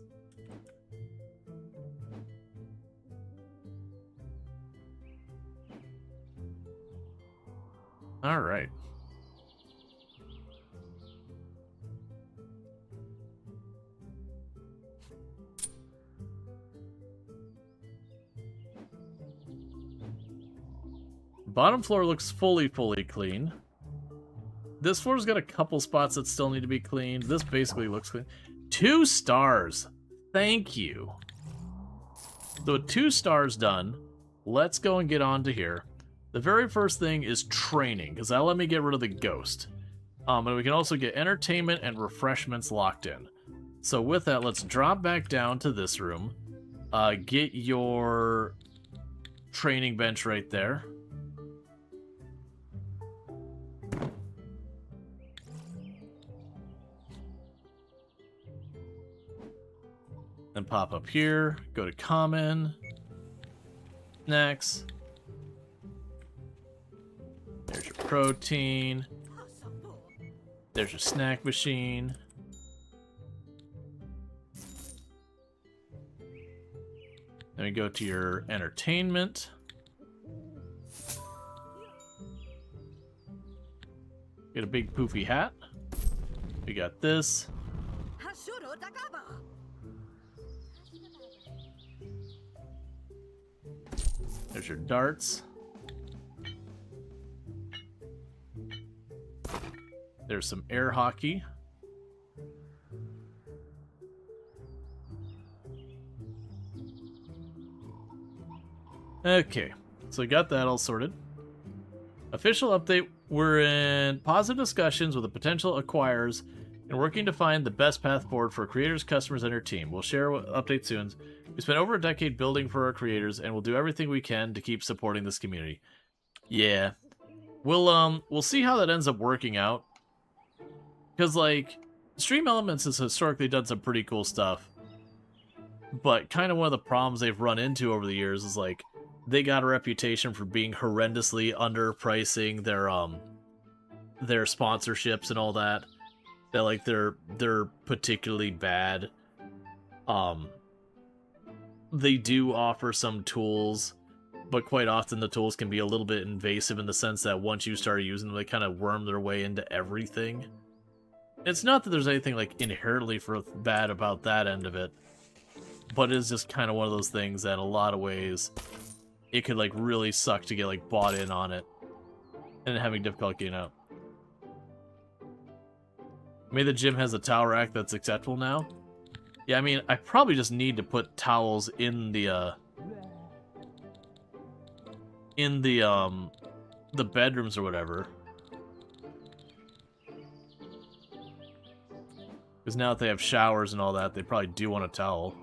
All right. Bottom floor looks fully clean. This floor's got a couple spots that still need to be cleaned. This basically looks clean. 2 stars. Thank you. So with 2 stars done, let's go and get on to here. The very first thing is training, because that'll let me get rid of the ghost. And we can also get entertainment and refreshments locked in. So with that, let's drop back down to this room. Get your training bench right there. Then pop up here, go to common, next. protein. There's your snack machine. Then we go to your entertainment. Get a big poofy hat. We got this. There's your darts. There's some air hockey. Okay, so we got that all sorted. Official update, we're in positive discussions with the potential acquirers and working to find the best path forward for creators, customers, and our team. We'll share updates soon. We spent over a decade building for our creators, and we'll do everything we can to keep supporting this community. Yeah. We'll see how that ends up working out. Because, like, Stream Elements has historically done some pretty cool stuff. But kind of one of the problems they've run into over the years is, like, they got a reputation for being horrendously underpricing their sponsorships and all that. That, like, they're particularly bad. They do offer some tools, but quite often the tools can be a little bit invasive in the sense that once you start using them, they kind of worm their way into everything. It's not that there's anything, like, inherently bad about that end of it, but it's just kind of one of those things that in a lot of ways it could, like, really suck to get, like, bought in on it and having difficulty getting out. Maybe the gym has a towel rack that's acceptable now. Yeah, I mean, I probably just need to put towels in the bedrooms or whatever. Because now that they have showers and all that, they probably do want a towel.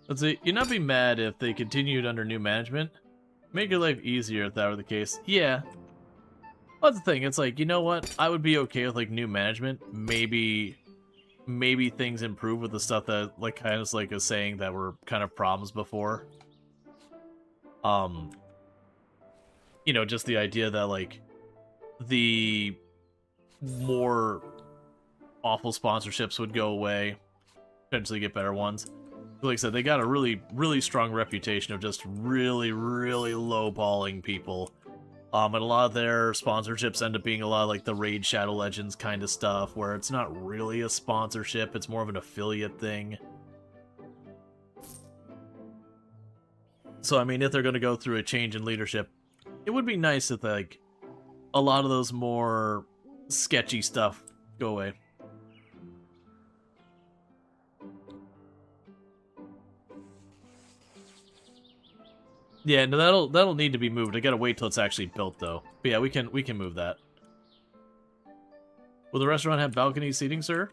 Let's see, you'd not be mad if they continued under new management? Make your life easier if that were the case. Yeah. Well, that's the thing, it's like, you know what? I would be okay with, like, new management. Maybe things improve with the stuff that, like, kind of like was saying that were kind of problems before. You know, just the idea that, like, the more awful sponsorships would go away, potentially get better ones. Like I said, they got a really, really strong reputation of just really, really lowballing people. And a lot of their sponsorships end up being a lot of, like, the Raid Shadow Legends kind of stuff, where it's not really a sponsorship, it's more of an affiliate thing. So, I mean, if they're going to go through a change in leadership, it would be nice if, like, a lot of those more sketchy stuff go away. Yeah, no, that'll need to be moved. I gotta wait till it's actually built, though. But yeah, we can move that. Will the restaurant have balcony seating, sir?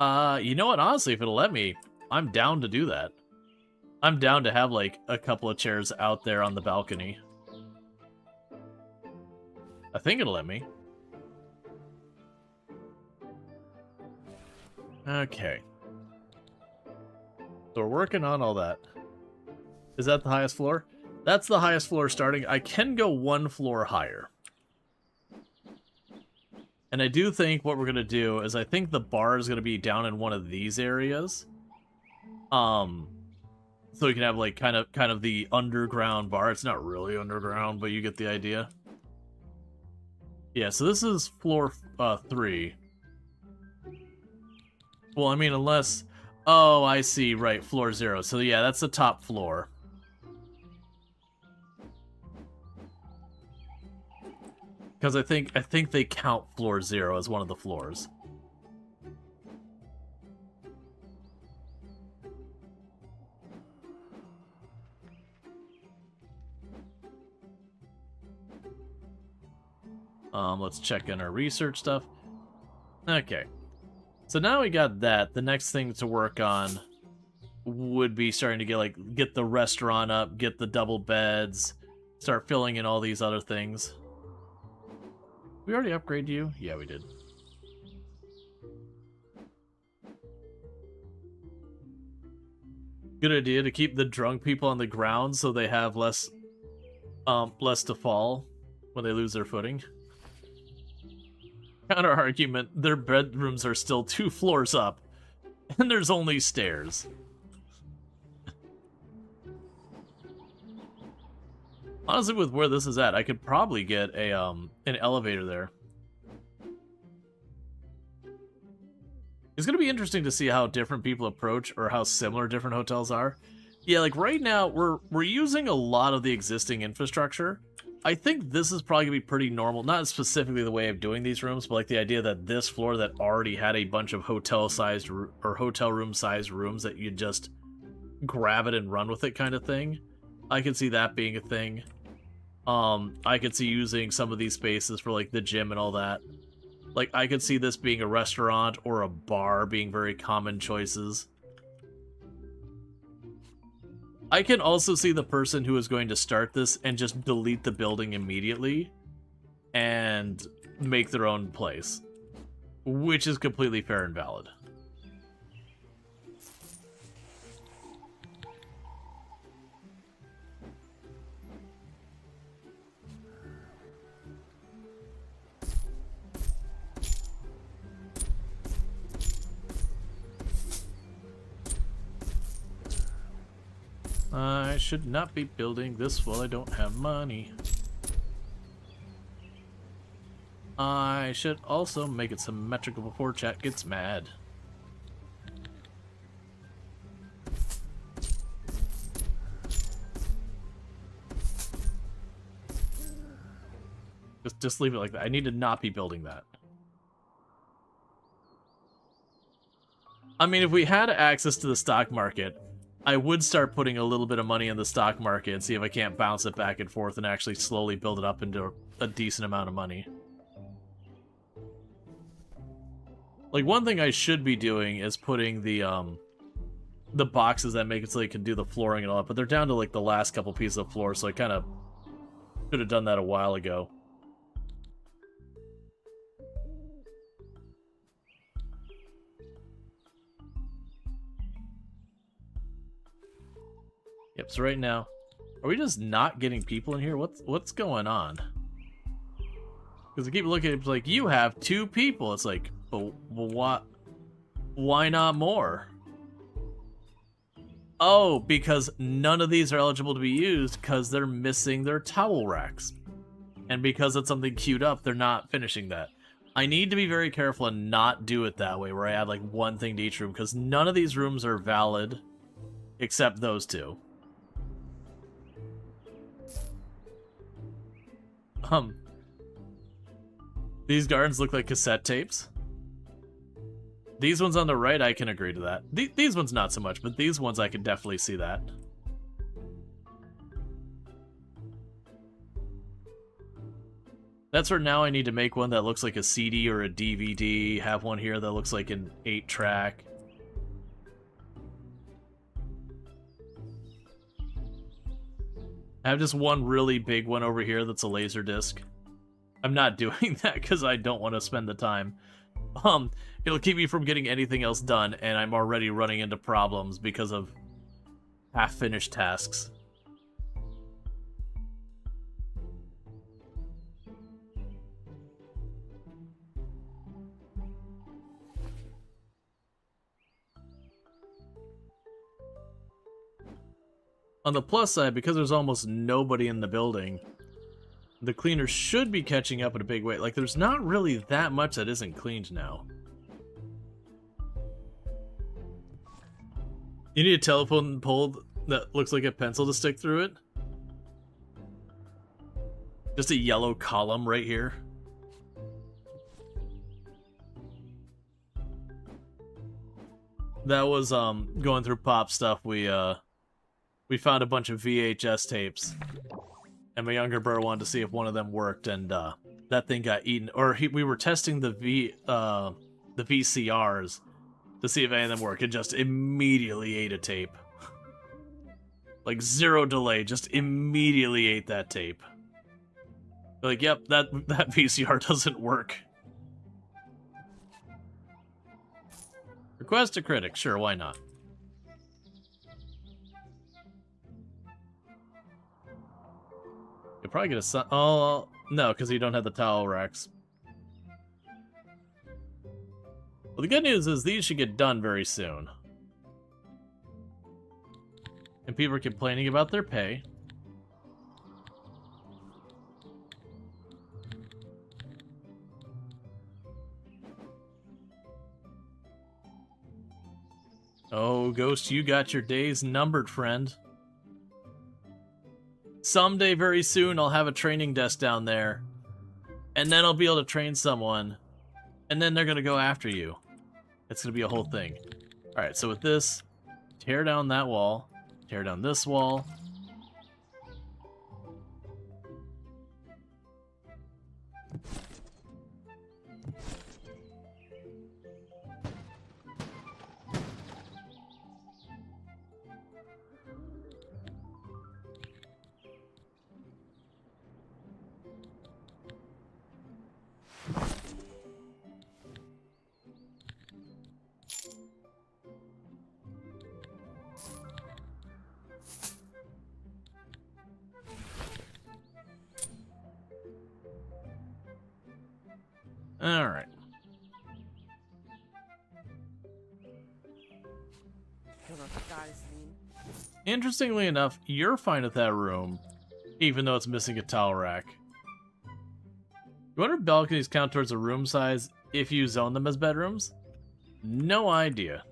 You know what? Honestly, if it'll let me, I'm down to do that. I'm down to have, like, a couple of chairs out there on the balcony. I think it'll let me. Okay. So we're working on all that. Is that the highest floor? That's the highest floor starting. I can go one floor higher. And I do think what we're going to do is I think the bar is going to be down in one of these areas. So we can have, like, kind of the underground bar. It's not really underground, but you get the idea. Yeah, so this is floor 3. Well, I mean, unless... Oh, I see. Right, floor 0. So yeah, that's the top floor. Because I think they count floor 0 as one of the floors. Let's check in our research stuff. Okay. So now we got that. The next thing to work on would be starting to get the restaurant up, get the double beds, start filling in all these other things. We already upgraded you? Yeah, we did. Good idea to keep the drunk people on the ground so they have less to fall when they lose their footing. Counter argument, their bedrooms are still 2 floors up, and there's only stairs. Honestly, with where this is at, I could probably get a an elevator there. It's gonna be interesting to see how different people approach, or how similar different hotels are. Yeah, like right now, we're using a lot of the existing infrastructure. I think this is probably gonna be pretty normal, not specifically the way of doing these rooms, but like the idea that this floor that already had a bunch of hotel-sized or hotel room-sized rooms that you just grab it and run with it kind of thing. I could see that being a thing. I could see using some of these spaces for like the gym and all that. Like, I could see this being a restaurant or a bar being very common choices. I can also see the person who is going to start this and just delete the building immediately and make their own place, which is completely fair and valid. I should not be building this while I don't have money. I should also make it symmetrical before chat gets mad. Just leave it like that. I need to not be building that. I mean, if we had access to the stock market, I would start putting a little bit of money in the stock market and see if I can't bounce it back and forth and actually slowly build it up into a decent amount of money. Like, one thing I should be doing is putting the boxes that make it so you can do the flooring and all that, but they're down to like the last couple pieces of floor, so I kind of should have done that a while ago. Yep, so right now, are we just not getting people in here? What's going on? Because I keep looking at it, like, you have 2 people. It's like, but what? Why not more? Oh, because none of these are eligible to be used because they're missing their towel racks. And because it's something queued up, they're not finishing that. I need to be very careful and not do it that way, where I add like one thing to each room, because none of these rooms are valid except those 2. These gardens look like cassette tapes. These ones on the right, I can agree to that. These ones not so much, but these ones I can definitely see that. That's where now I need to make one that looks like a CD or a DVD, have one here that looks like an 8-track. I have just one really big one over here that's a laser disc. I'm not doing that because I don't want to spend the time. It'll keep me from getting anything else done, and I'm already running into problems because of half-finished tasks. On the plus side, because there's almost nobody in the building, the cleaners should be catching up in a big way. Like, there's not really that much that isn't cleaned now. You need a telephone pole that looks like a pencil to stick through it? Just a yellow column right here. That was, going through pop stuff, we found a bunch of VHS tapes. And my younger brother wanted to see if one of them worked, and that thing got eaten. Or we were testing the VCRs, to see if any of them work. It just immediately ate a tape. Like, zero delay, just immediately ate that tape. Like, yep, that VCR doesn't work. Request a critic, sure, why not? You'll probably get a oh, no, because you don't have the towel racks. Well, the good news is these should get done very soon. And people are complaining about their pay. Oh, Ghost, you got your days numbered, friend. Someday, very soon, I'll have a training desk down there. And then I'll be able to train someone. And then they're going to go after you. It's going to be a whole thing. Alright, so with this, tear down that wall. Tear down this wall. Alright. Interestingly enough, you're fine with that room, even though it's missing a towel rack. You wonder if balconies count towards the room size if you zone them as bedrooms? No idea.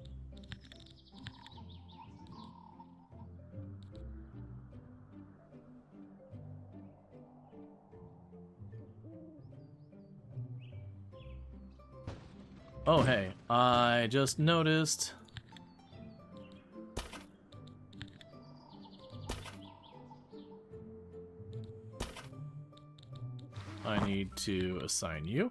Oh, hey, I just noticed. I need to assign you.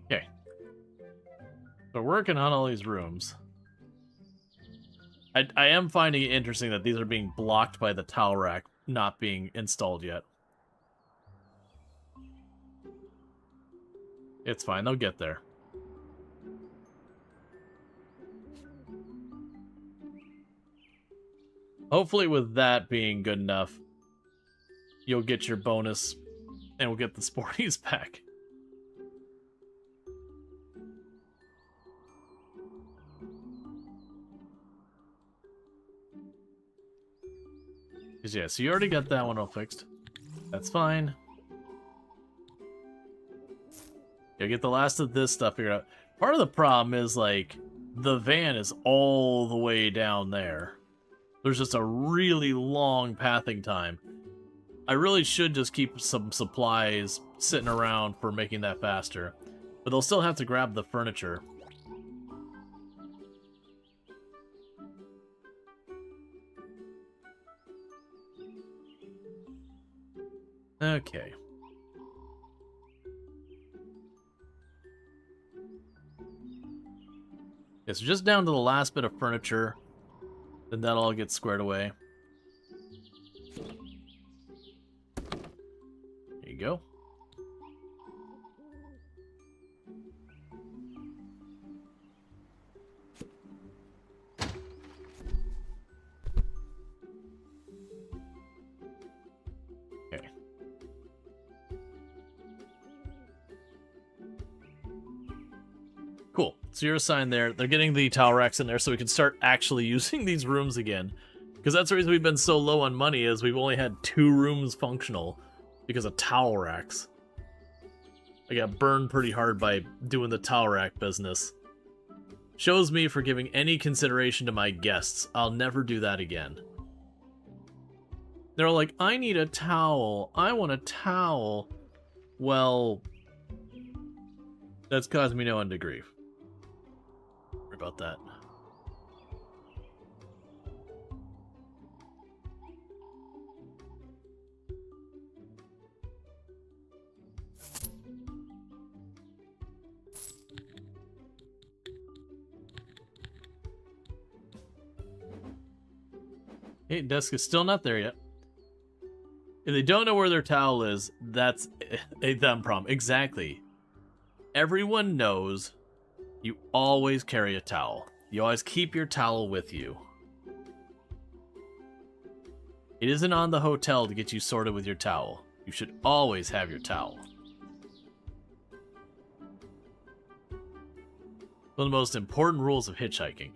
Okay. So working on all these rooms. I am finding it interesting that these are being blocked by the towel rack not being installed yet. It's fine, they'll get there. Hopefully with that being good enough, you'll get your bonus and we'll get the sporties back. Because yeah, so you already got that one all fixed. That's fine. You'll get the last of this stuff figured out. Part of the problem is, like, the van is all the way down there. There's just a really long pathing time. I really should just keep some supplies sitting around for making that faster. But they'll still have to grab the furniture. Okay. Yeah, so just down to the last bit of furniture, then that'll all get squared away. There you go. Okay. Cool. So you're assigned there. They're getting the towel racks in there so we can start actually using these rooms again. Because that's the reason we've been so low on money, is we've only had 2 rooms functional because of towel racks. I got burned pretty hard by doing the towel rack business. Shows me for giving any consideration to my guests. I'll never do that again. They're all like, I need a towel. I want a towel. Well, that's caused me no end of grief. about that. Hey, desk is still not there yet. If they don't know where their towel is, that's a them problem. Exactly. Everyone knows you always carry a towel. You always keep your towel with you. It isn't on the hotel to get you sorted with your towel. You should always have your towel. One of the most important rules of hitchhiking.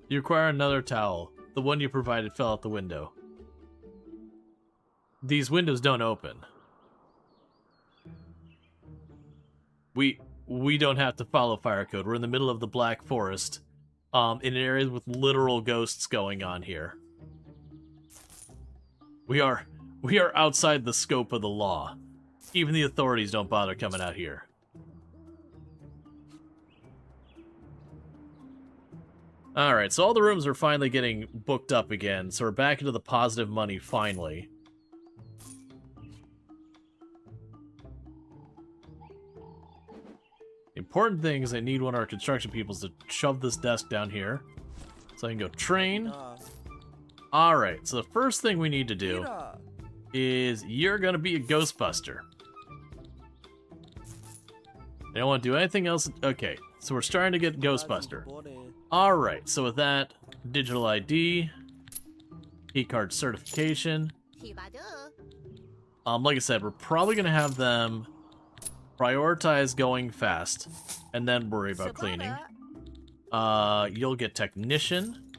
You require another towel. The one you provided fell out the window. These windows don't open. We don't have to follow fire code. We're in the middle of the Black Forest, in an area with literal ghosts going on here. We are outside the scope of the law. Even the authorities don't bother coming out here. Alright, so all the rooms are finally getting booked up again, so we're back into the positive money, finally. The important thing is I need one of our construction peoples to shove this desk down here, so I can go train. Alright, so the first thing we need to do is you're gonna be a Ghostbuster. They don't want to do anything else. Okay, so we're starting to get Ghostbuster. Alright, so with that, digital ID, keycard certification. Like I said, we're probably gonna have them prioritize going fast, and then worry about cleaning. You'll get technician,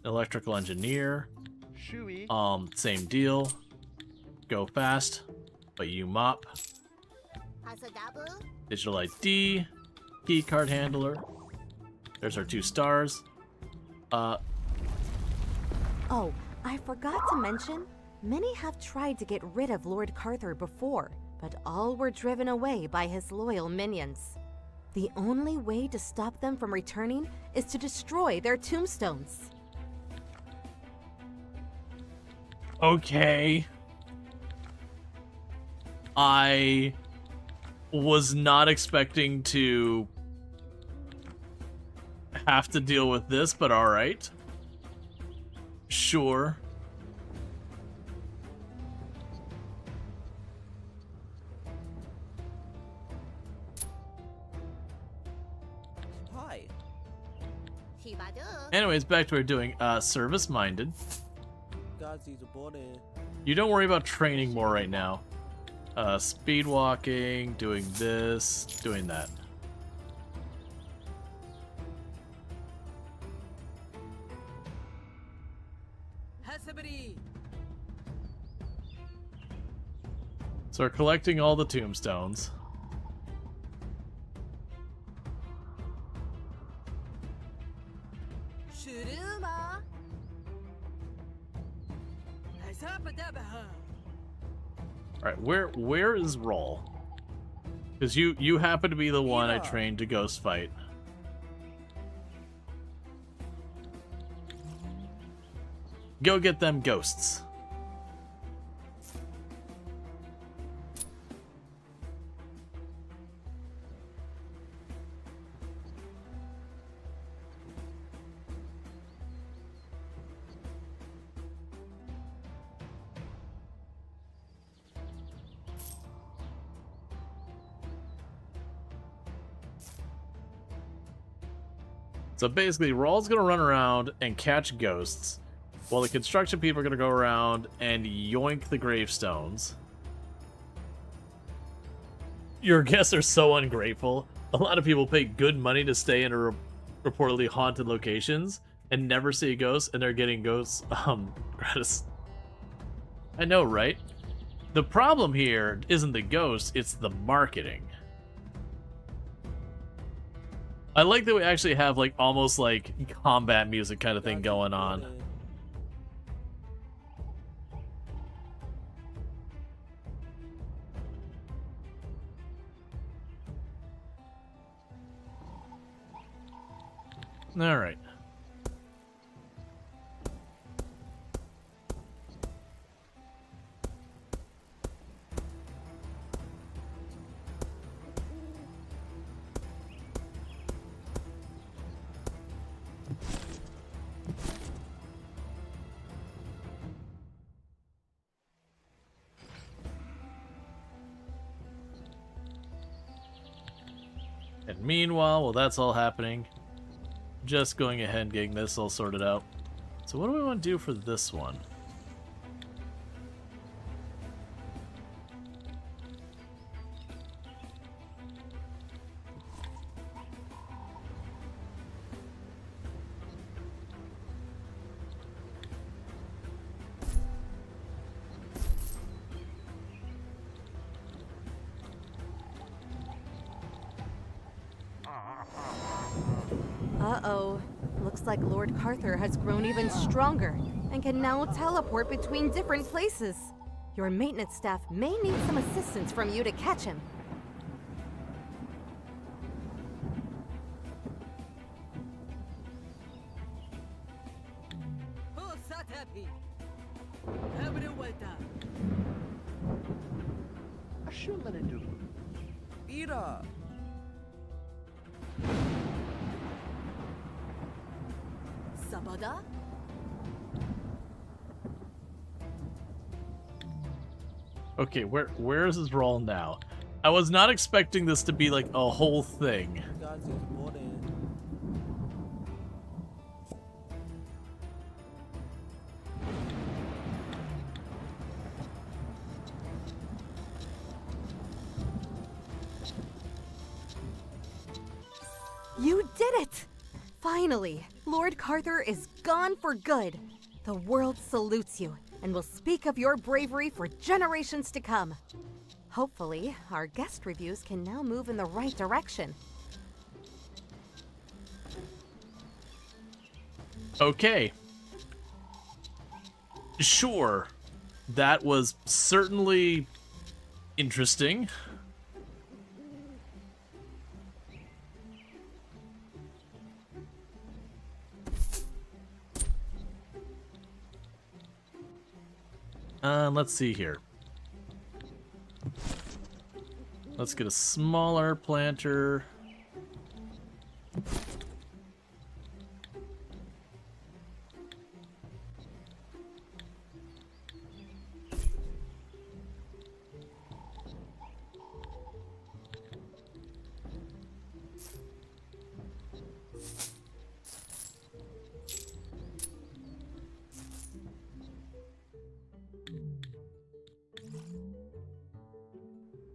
electrical engineer, same deal. Go fast, but you mop. Digital ID, keycard handler. There's our 2 stars. Oh, I forgot to mention, many have tried to get rid of Lord Carther before, but all were driven away by his loyal minions. The only way to stop them from returning is to destroy their tombstones. Okay. I was not expecting to have to deal with this, but alright. Sure. Hi. Anyways, back to what we're doing. Service-minded. You don't worry about training more right now. Speed walking, doing this, doing that. So we're collecting all the tombstones. Alright, where is Rual? Because you happen to be the one I trained to ghost fight. Go get them ghosts. So basically, Rual's gonna run around and catch ghosts, while the construction people are gonna go around and yoink the gravestones. Your guests are so ungrateful. A lot of people pay good money to stay in reportedly haunted locations and never see a ghost, and they're getting ghosts, gratis. I know, right? The problem here isn't the ghosts, it's the marketing. I like that we actually have, like, almost, like, combat music kind of thing going on. All right. And meanwhile, while that's all happening, just going ahead and getting this all sorted out. So what do we want to do for this one? Uh-oh. Looks like Lord Carther has grown even stronger and can now teleport between different places. Your maintenance staff may need some assistance from you to catch him. Ira! Sabada? Okay, where is his role now? I was not expecting this to be like a whole thing. Guys, it's important. You did it! Finally, Lord Carther is gone for good. The world salutes you and will speak of your bravery for generations to come. Hopefully, our guest reviews can now move in the right direction. Okay. Sure. That was certainly interesting. Let's see here. Let's get a smaller planter.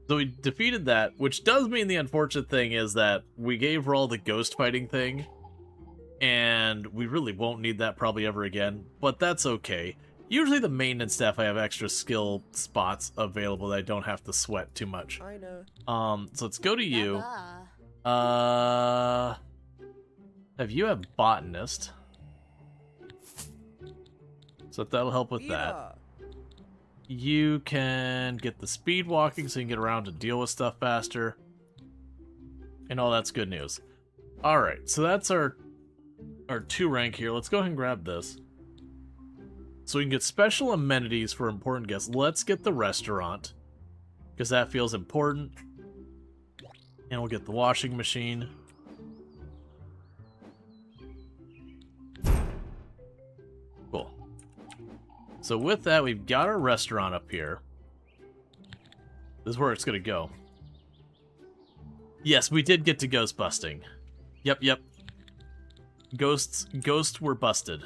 So we defeated that, which does mean the unfortunate thing is that we gave Rual the ghost fighting thing, and we really won't need that probably ever again, but that's okay. Usually the maintenance staff I have extra skill spots available that I don't have to sweat too much. I know. So let's go to you. Have you a botanist? So that'll help with that. Ira! You can get the speed walking so you can get around to deal with stuff faster. And all that's good news. Alright, so that's our 2 rank here. Let's go ahead and grab this. So we can get special amenities for important guests. Let's get the restaurant, because that feels important. And we'll get the washing machine. Cool. So with that, we've got our restaurant up here. This is where it's going to go. Yes, we did get to ghost busting. Yep. Ghosts were busted.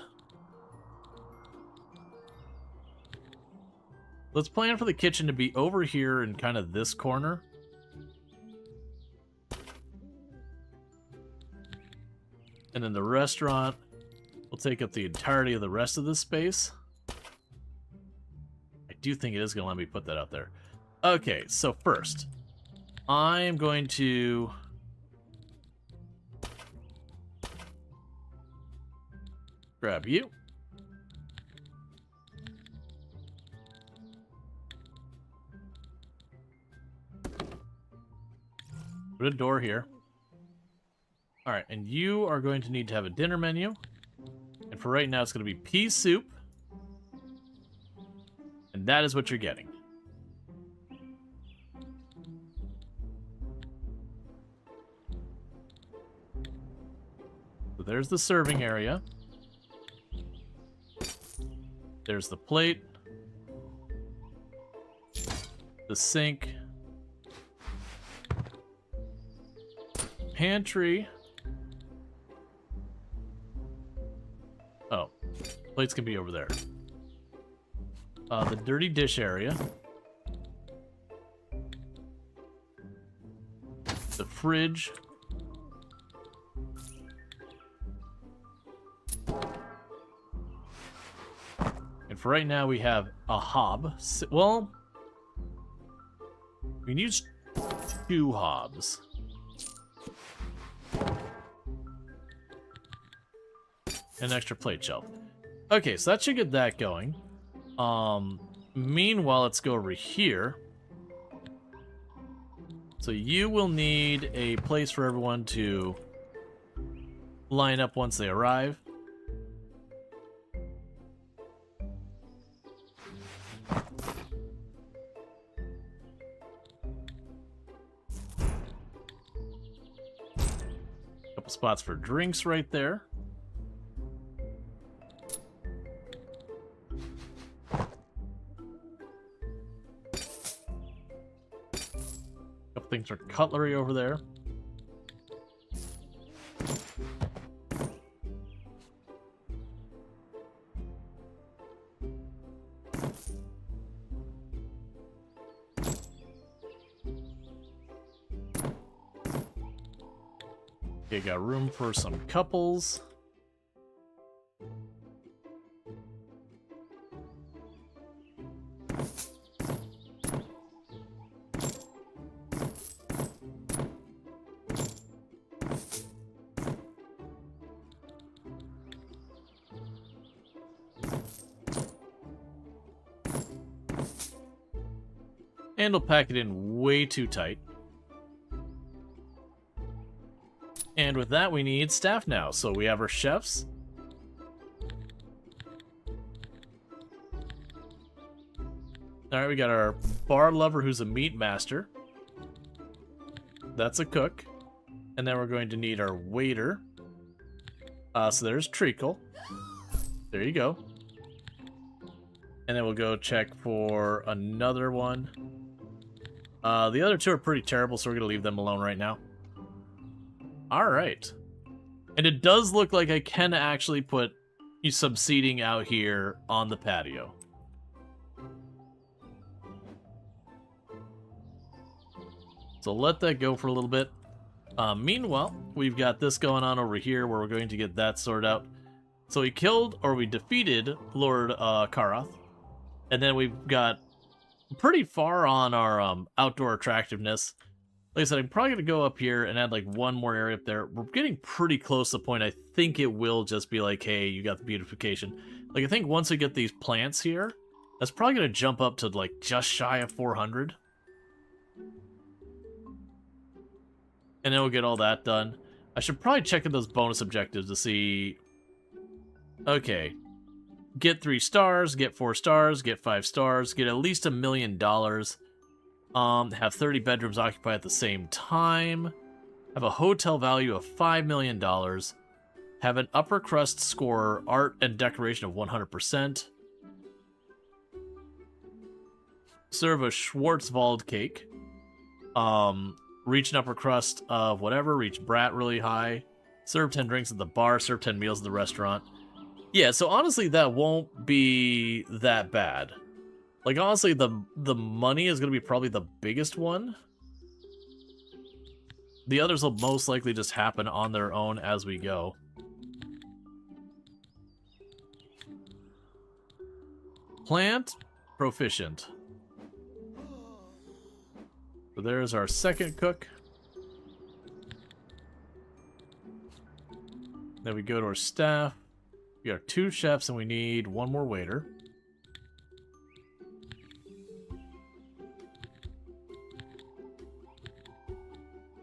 Let's plan for the kitchen to be over here in kind of this corner. And then the restaurant will take up the entirety of the rest of this space. I do think it is going to let me put that out there. Okay, so first, I am going to grab you. Put a door here. Alright, and you are going to need to have a dinner menu. And for right now, it's going to be pea soup. And that is what you're getting. So there's the serving area. There's the plate. The sink. Pantry. Oh, plates can be over there. The dirty dish area. The fridge. And for right now, we have a hob. Well, we need 2 hobs. An extra plate shelf. Okay, so that should get that going. Meanwhile, let's go over here. So you will need a place for everyone to line up once they arrive. Couple spots for drinks right there. Couple things for cutlery over there. Okay, got room for some couples. And we'll pack it in way too tight. And with that, we need staff now. So we have our chefs. Alright, we got our bar lover who's a meat master. That's a cook. And then we're going to need our waiter. So there's Treacle. There you go. And then we'll go check for another one. The other 2 are pretty terrible, so we're going to leave them alone right now. Alright. And it does look like I can actually put some seating out here on the patio. So let that go for a little bit. Meanwhile, we've got this going on over here where we're going to get that sorted out. So we killed, or we defeated Lord Karath. And then we've got pretty far on our outdoor attractiveness. Like I said, I'm probably going to go up here and add like one more area up there. We're getting pretty close to the point. I think it will just be like, hey, you got the beautification. Like, I think once we get these plants here, that's probably going to jump up to like just shy of 400. And then we'll get all that done. I should probably check in those bonus objectives to see... Okay. Get 3 stars, get 4 stars, get 5 stars, get at least $1 million. Have 30 bedrooms occupied at the same time. Have a hotel value of $5 million. Have an upper crust score, art and decoration of 100%. Serve a Schwarzwald cake. Reach an upper crust of whatever. Reach brat really high. Serve 10 drinks at the bar. Serve 10 meals at the restaurant. Yeah, so honestly, that won't be that bad. Like, honestly, the money is going to be probably the biggest one. The others will most likely just happen on their own as we go. Plant proficient. So there's our second cook. Then we go to our staff. We got 2 chefs and we need 1 more waiter.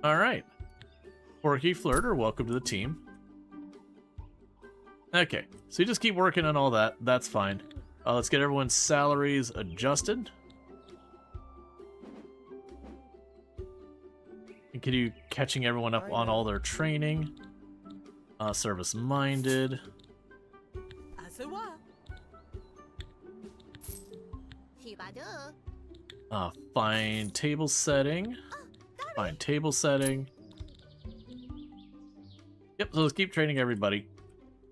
Alright. Porky Flirter, welcome to the team. Okay, so you just keep working on all that. That's fine. Let's get everyone's salaries adjusted. And can you catching everyone up on all their training? Service-minded. Fine table setting. Fine table setting. Yep, so let's keep training everybody.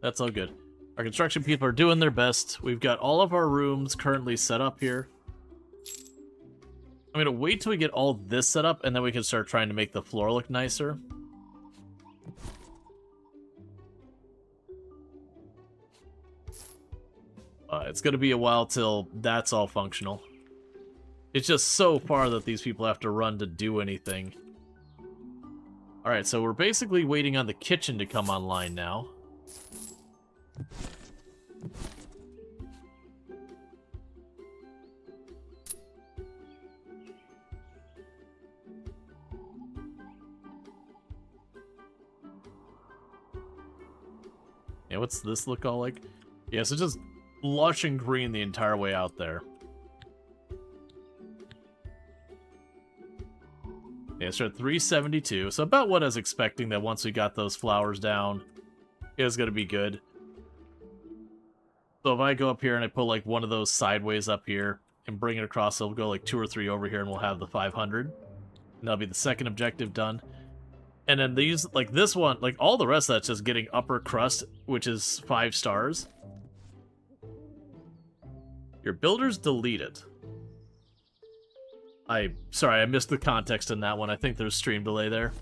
That's all good. Our construction people are doing their best. We've got all of our rooms currently set up here. I'm gonna wait till we get all this set up, and then we can start trying to make the floor look nicer. It's gonna be a while till that's all functional. It's just so far that these people have to run to do anything. Alright, so we're basically waiting on the kitchen to come online now. Yeah, what's this look all like? Yeah, so just lush and green the entire way out there. Yeah, so at 372. So about what I was expecting, that once we got those flowers down, it was going to be good. So if I go up here and I put like one of those sideways up here and bring it across, it'll go like 2 or 3 over here and we'll have the 500. And that'll be the second objective done. And then these, like this one, like all the rest of that's just getting upper crust, which is 5 stars. Your builders deleted. Sorry, I missed the context in that one. I think there's stream delay there.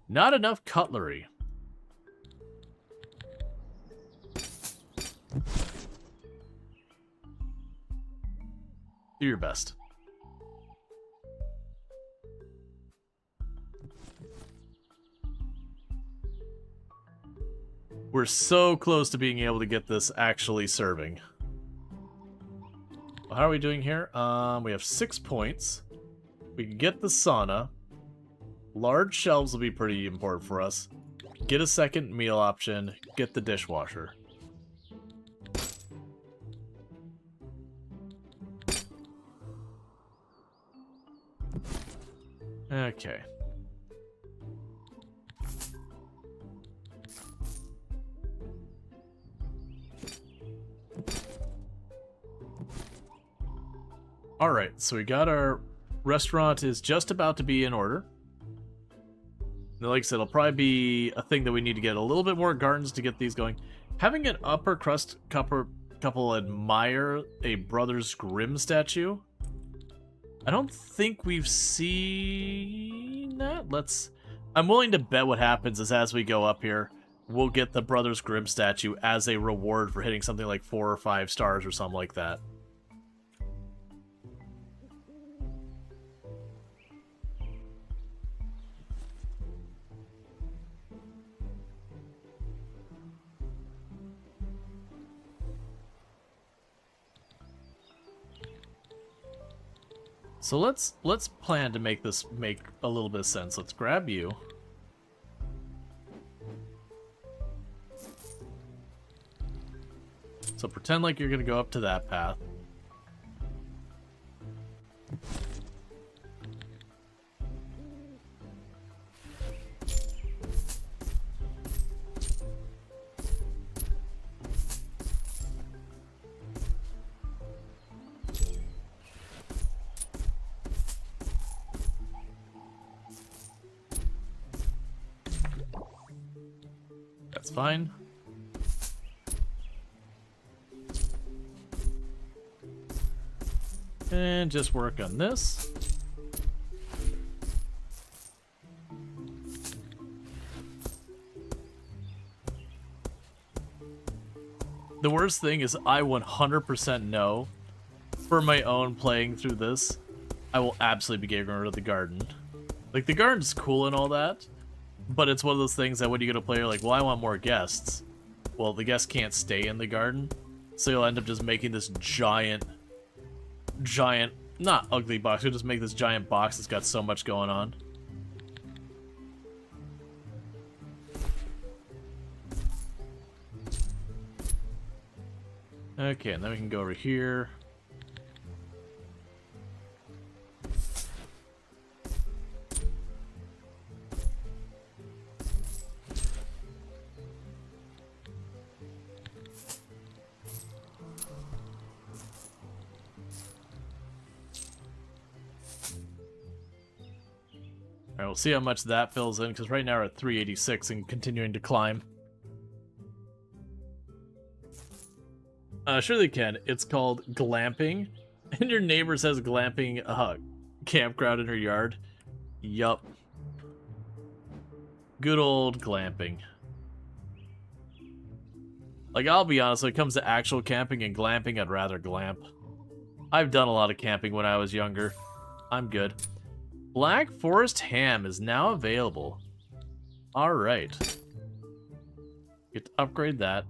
Not enough cutlery. Do your best. We're so close to being able to get this actually serving. How are we doing here? We have 6 points. We can get the sauna. Large shelves will be pretty important for us. Get a second meal option. Get the dishwasher. Okay. Alright, so we got our restaurant is just about to be in order. Now, like I said, it'll probably be a thing that we need to get a little bit more gardens to get these going. Having an upper crust couple admire a Brothers Grimm statue. I don't think we've seen that. I'm willing to bet what happens is as we go up here, we'll get the Brothers Grimm statue as a reward for hitting something like 4 or 5 stars or something like that. So let's plan to make this make a little bit of sense. Let's grab you. So pretend like you're gonna go up to that path. That's fine. And just work on this. The worst thing is I 100% know, for my own playing through this, I will absolutely be getting rid of the garden. Like, the garden's cool and all that, but it's one of those things that when you get a player like, well, I want more guests. Well, the guests can't stay in the garden, so you'll end up just making this giant not ugly box. We'll just make this giant box that's got so much going on. Okay, and then we can go over here. Alright, we'll see how much that fills in, because right now we're at 386 and continuing to climb. Sure they can. It's called glamping. And your neighbor says glamping campground in her yard. Yup. Good old glamping. Like, I'll be honest, when it comes to actual camping and glamping, I'd rather glamp. I've done a lot of camping when I was younger. I'm good. Black Forest ham is now available. Alright. Get to upgrade that.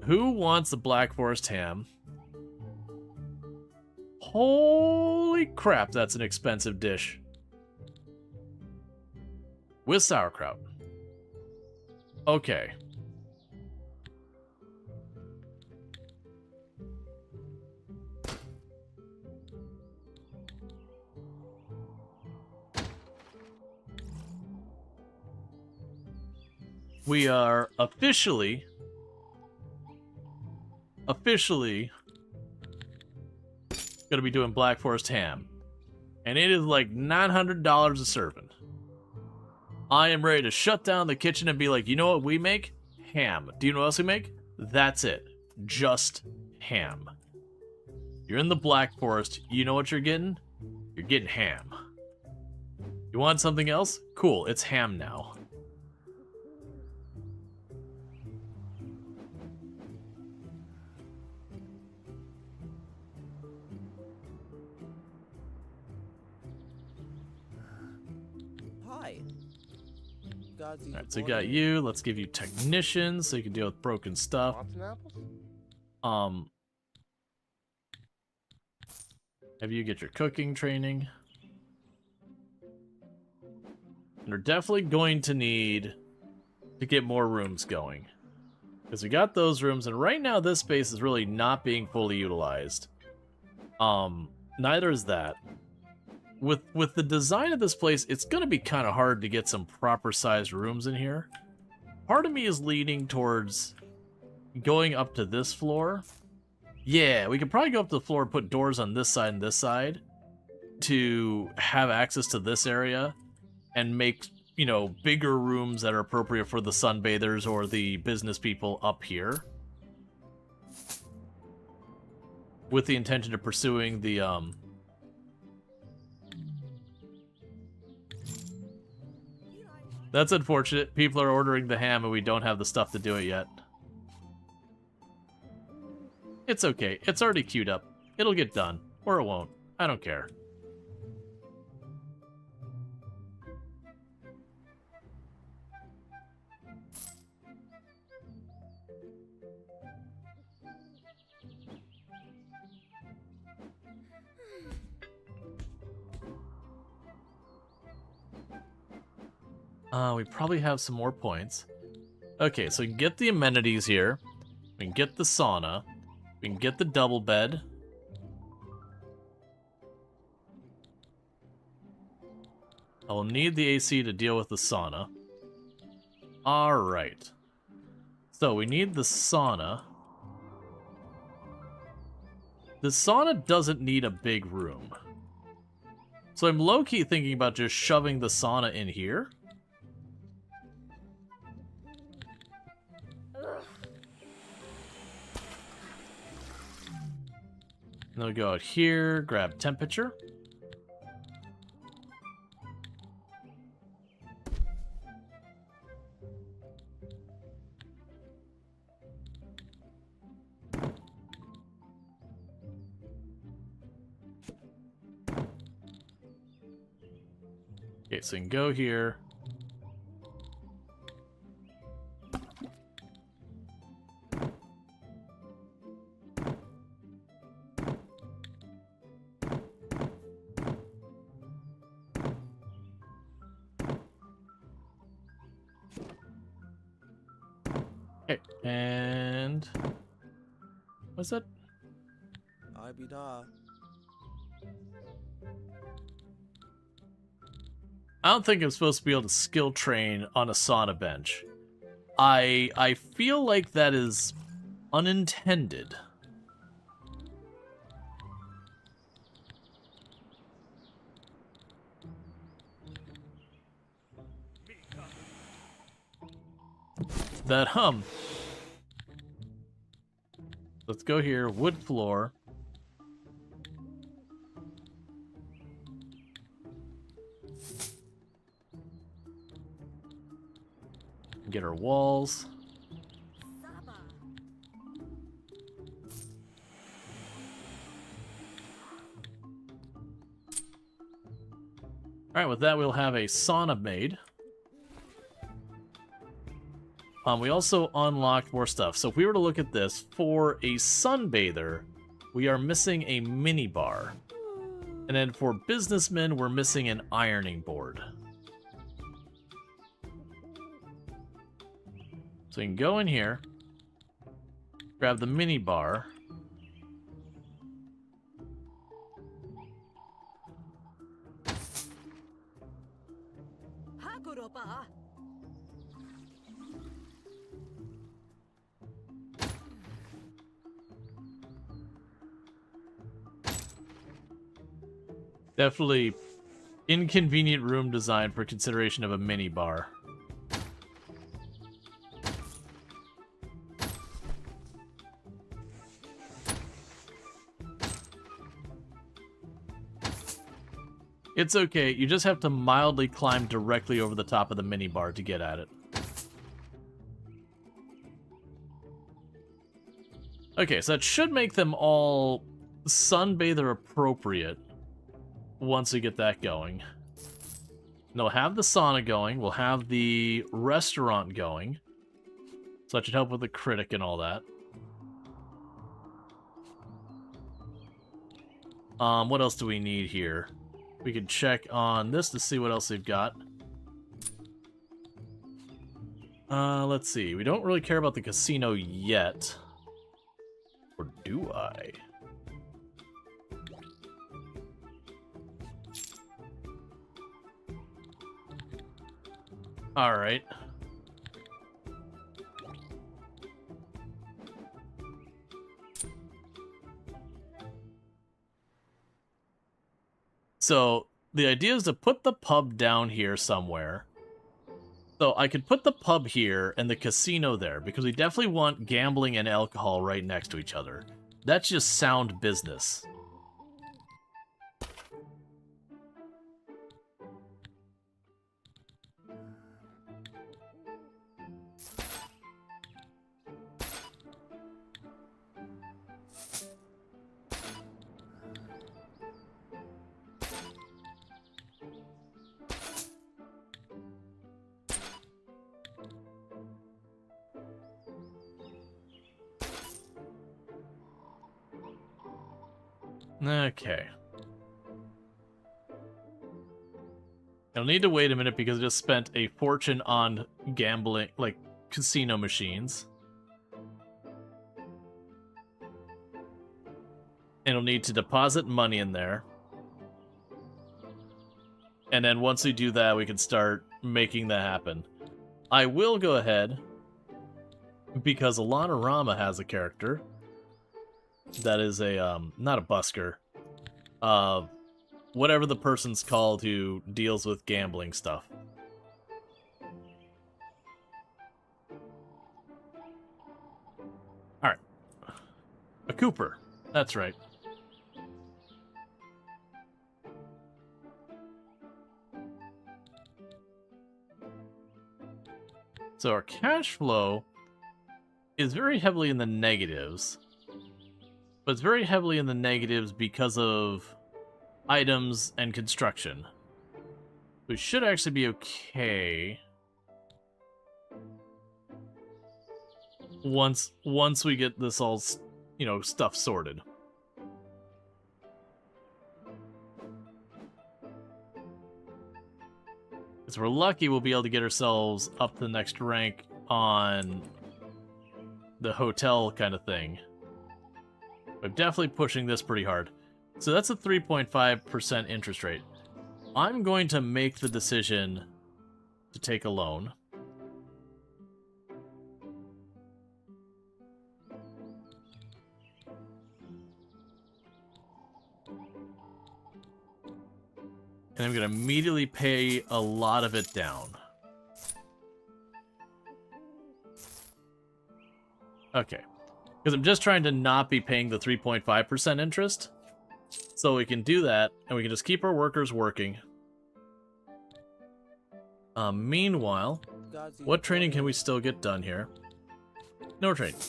Who wants the Black Forest ham? Holy crap, that's an expensive dish. With sauerkraut. Okay. We are officially gonna be doing Black Forest ham. And it is like $900 a serving. I am ready to shut down the kitchen and be like, you know what we make? Ham. Do you know what else we make? That's it. Just ham. You're in the Black Forest. You know what you're getting? You're getting ham. You want something else? Cool, it's ham now. Hi. Alright, so we got you. Let's give you technicians so you can deal with broken stuff. Have you get your cooking training. And we're definitely going to need to get more rooms going. Because we got those rooms, and right now this space is really not being fully utilized. Neither is that. With the design of this place, it's going to be kind of hard to get some proper sized rooms in here. Part of me is leaning towards going up to this floor. Yeah, we could probably go up to the floor and put doors on this side and this side to have access to this area and make, you know, bigger rooms that are appropriate for the sunbathers or the business people up here. With the intention of pursuing the, That's unfortunate. People are ordering the ham and we don't have the stuff to do it yet. It's okay. It's already queued up. It'll get done. Or it won't. I don't care. We probably have some more points. Okay, so we can get the amenities here. We can get the sauna. We can get the double bed. I will need the AC to deal with the sauna. Alright. So we need the sauna. The sauna doesn't need a big room. So I'm low-key thinking about just shoving the sauna in here. Then we'll go out here, grab temperature. Okay, so you can go here. Okay, and what's that? I be da. I don't think I'm supposed to be able to skill train on a sauna bench. I feel like that is unintended. That hum. Let's go here, wood floor. Get our walls. Alright, with that we'll have a sauna made. We also unlocked more stuff. So if we were to look at this, for a sunbather, we are missing a mini bar. And then for businessmen, we're missing an ironing board. So you can go in here, grab the mini bar. Definitely inconvenient room design for consideration of a mini bar. It's okay, you just have to mildly climb directly over the top of the mini bar to get at it. Okay, so that should make them all sunbather appropriate once we get that going. And we'll have the sauna going, we'll have the restaurant going. So that should help with the critic and all that. What else do we need here? We can check on this to see what else they've got. Let's see. We don't really care about the casino yet. Or do I? Alright. So, the idea is to put the pub down here somewhere. So, I could put the pub here and the casino there, because we definitely want gambling and alcohol right next to each other. That's just sound business. Okay. I'll need to wait a minute because I just spent a fortune on gambling, like, casino machines. And I'll need to deposit money in there. And then once we do that, we can start making that happen. I will go ahead, because Alana Rama has a character that is a, not a busker, whatever the person's called who deals with gambling stuff. Alright. A Cooper. That's right. So our cash flow is very heavily in the negatives. But it's very heavily in the negatives because of items and construction. We should actually be okay once we get this all, you know, stuff sorted. If we're lucky, we'll be able to get ourselves up to the next rank on the hotel kind of thing. I'm definitely pushing this pretty hard. So that's a 3.5% interest rate. I'm going to make the decision to take a loan. And I'm going to immediately pay a lot of it down. Okay. Because I'm just trying to not be paying the 3.5% interest. So we can do that, and we can just keep our workers working. Meanwhile, what training can we still get done here? No training.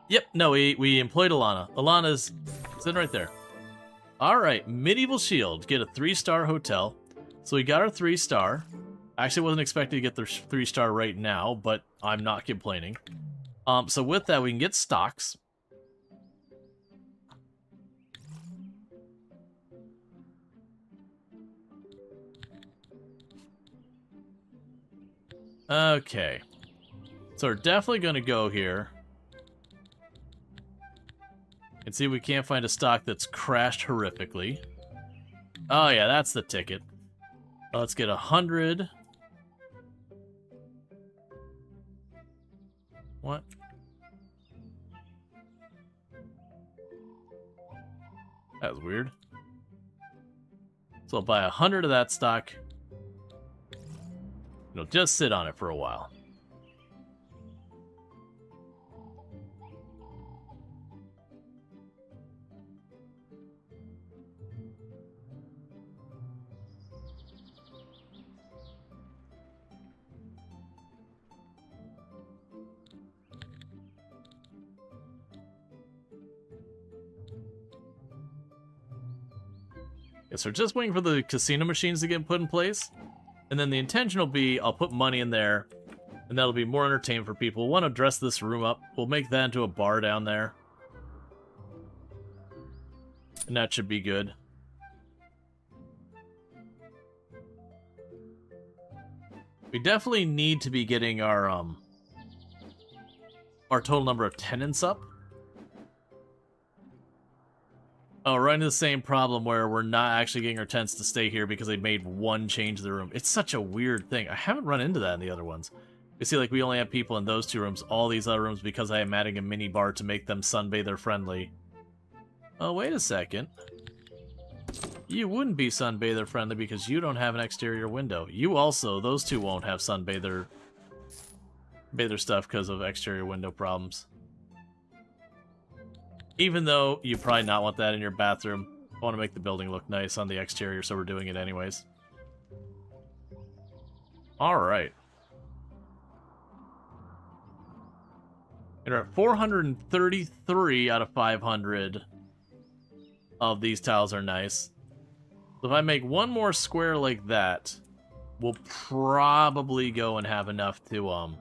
Yep, no, we employed Alana. Alana's sitting right there. Alright, Medieval Shield. Get a 3-star hotel. So we got our 3-star. I actually wasn't expecting to get the 3-star right now, but I'm not complaining. So with that, we can get stocks. Okay. So we're definitely going to go here. And see if we can't find a stock that's crashed horrifically. Oh yeah, that's the ticket. Let's get 100. What? That was weird. So I'll buy 100 of that stock. It'll just sit on it for a while. So we're just waiting for the casino machines to get put in place. And then the intention will be, I'll put money in there, and that'll be more entertainment for people. We'll want to dress this room up. We'll make that into a bar down there. And that should be good. We definitely need to be getting our total number of tenants up. Oh, we're running the same problem where we're not actually getting our tenants to stay here because they made one change to the room. It's such a weird thing. I haven't run into that in the other ones. You see, like, we only have people in those 2 rooms. All these other rooms, because I am adding a mini bar to make them sunbather friendly. Oh, wait a second. You wouldn't be sunbather friendly because you don't have an exterior window. You also, those 2 won't have sunbather stuff because of exterior window problems. Even though you probably not want that in your bathroom. I want to make the building look nice on the exterior, so we're doing it anyways. Alright. We're at 433 out of 500 of these tiles are nice. So if I make one more square like that, we'll probably go and have enough to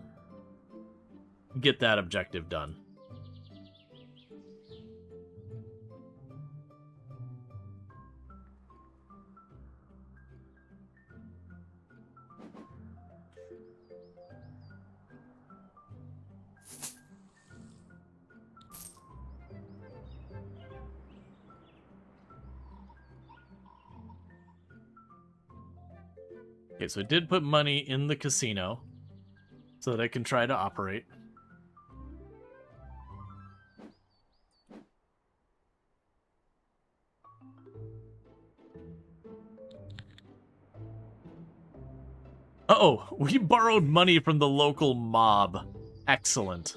get that objective done. Okay, so I did put money in the casino so that I can try to operate. Uh-oh, we borrowed money from the local mob. Excellent.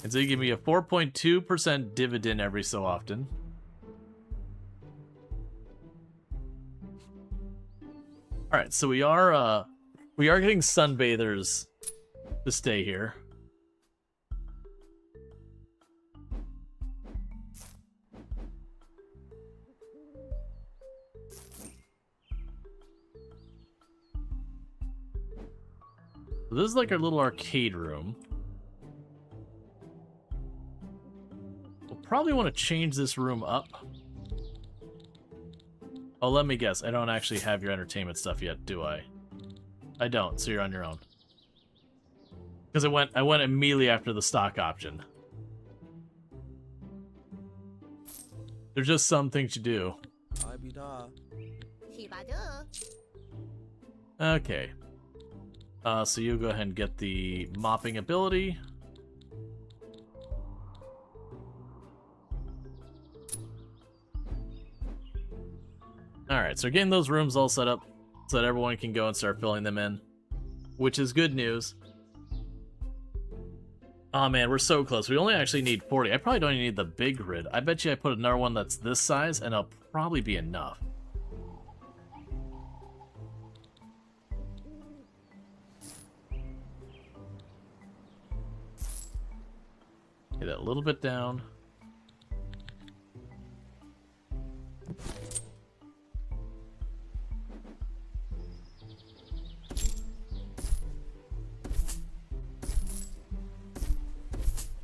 And so you give me a 4.2% dividend every so often. Alright, so we are getting sunbathers to stay here. So this is like our little arcade room. We'll probably want to change this room up. Oh, let me guess. I don't actually have your entertainment stuff yet, do I? I don't, so you're on your own. Because I went immediately after the stock option. There's just some things you do. I be da. Shibadu. Okay. So you go ahead and get the mopping ability. Alright, so we're getting those rooms all set up so that everyone can go and start filling them in, which is good news. Oh man, we're so close. We only actually need 40. I probably don't even need the big grid. I bet you I put another one that's this size and it'll probably be enough. Get that a little bit down.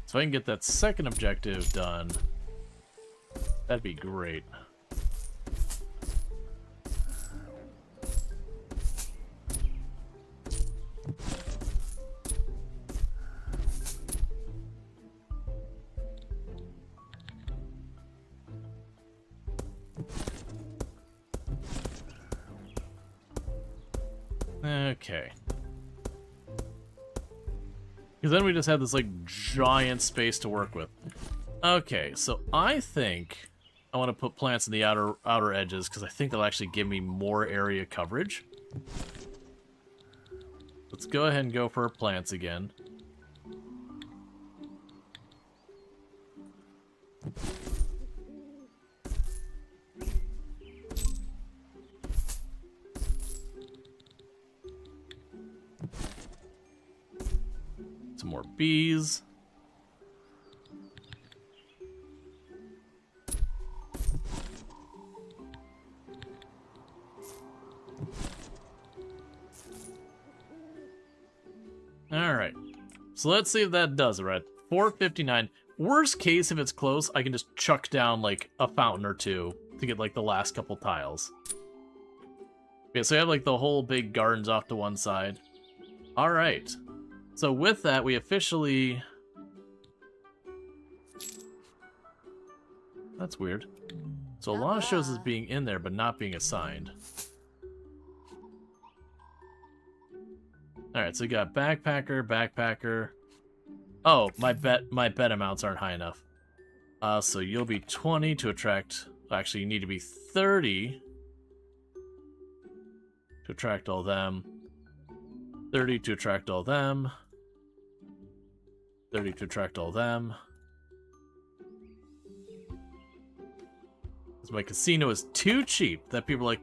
So if I can get that second objective done, that'd be great. Okay. Because then we just have this, like, giant space to work with. Okay, so I think I want to put plants in the outer edges, because I think they'll actually give me more area coverage. Let's go ahead and go for our plants again. Some more bees. Alright. So let's see if that does it. We're at 459. Worst case, if it's close, I can just chuck down like a fountain or two to get like the last couple tiles. Okay, so we have like the whole big gardens off to one side. Alright. So with that, we officially... That's weird. So a lot shows as being in there, but not being assigned. Alright, so we got backpacker, backpacker. Oh, my bet amounts aren't high enough. So you'll be 20 to attract... Actually, you need to be 30 to attract all them. 30 to attract all them. 30 to attract all them. Because my casino is too cheap that people are like,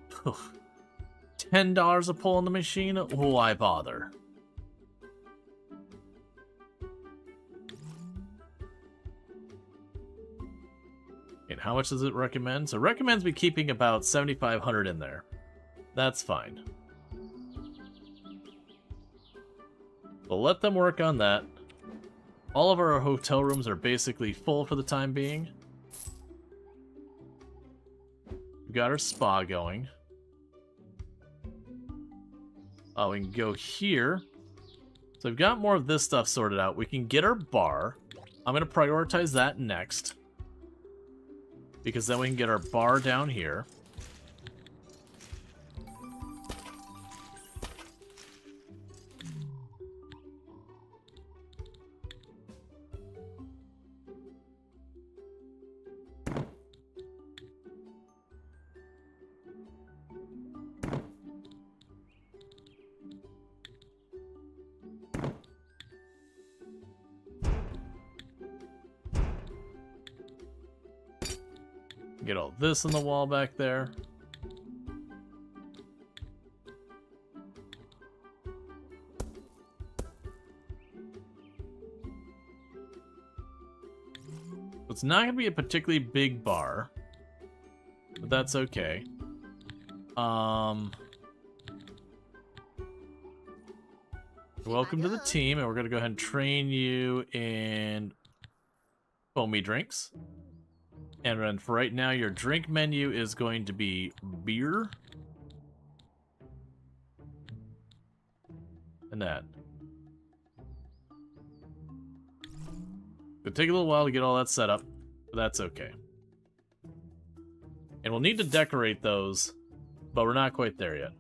$10 a pull on the machine? Why bother? And how much does it recommend? So it recommends me keeping about 7,500 in there. That's fine. We'll let them work on that. All of our hotel rooms are basically full for the time being. We've got our spa going. Oh, we can go here. So we've got more of this stuff sorted out. We can get our bar. I'm going to prioritize that next. Because then we can get our bar down here. Get all this on the wall back there. It's not going to be a particularly big bar, but that's okay. Welcome to the team, and we're going to go ahead and train you in foamy drinks. And then for right now, your drink menu is going to be beer. and that. It'll take a little while to get all that set up, but that's okay. And we'll need to decorate those, but we're not quite there yet.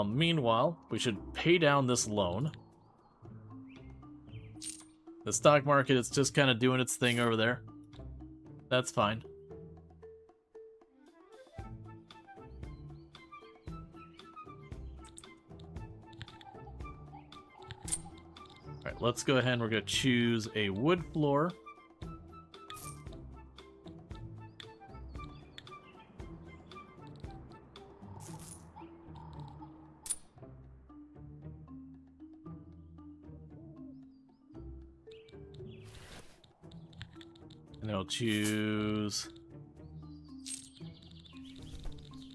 Meanwhile, we should pay down this loan. The stock market is just kind of doing its thing over there. That's fine. Alright, let's go ahead and we're going to choose a wood floor. And I'll choose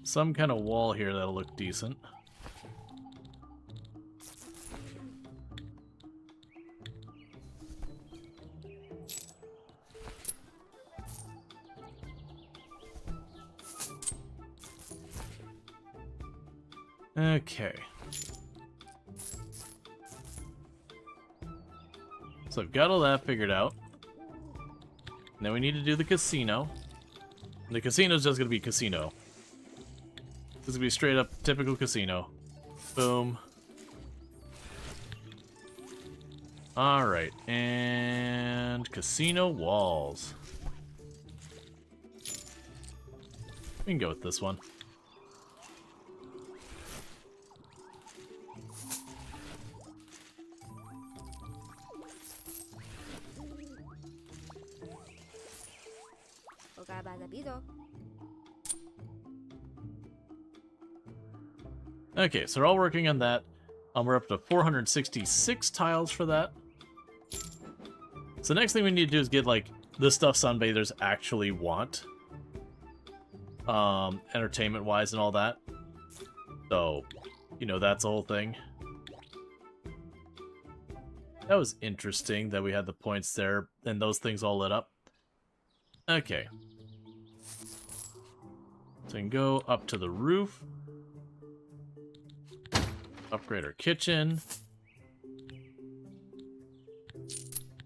some kind of wall here that'll look decent. Okay. So I've got all that figured out. Now we need to do the casino. The casino's just gonna be casino. This is gonna be straight up typical casino. Boom. Alright, and casino walls. We can go with this one. Okay, so we're all working on that. We're up to 466 tiles for that. So the next thing we need to do is get, like, the stuff sunbathers actually want. Entertainment-wise and all that. So, you know, that's the whole thing. That was interesting that we had the points there and those things all lit up. Okay. So we can go up to the roof. Upgrade our kitchen.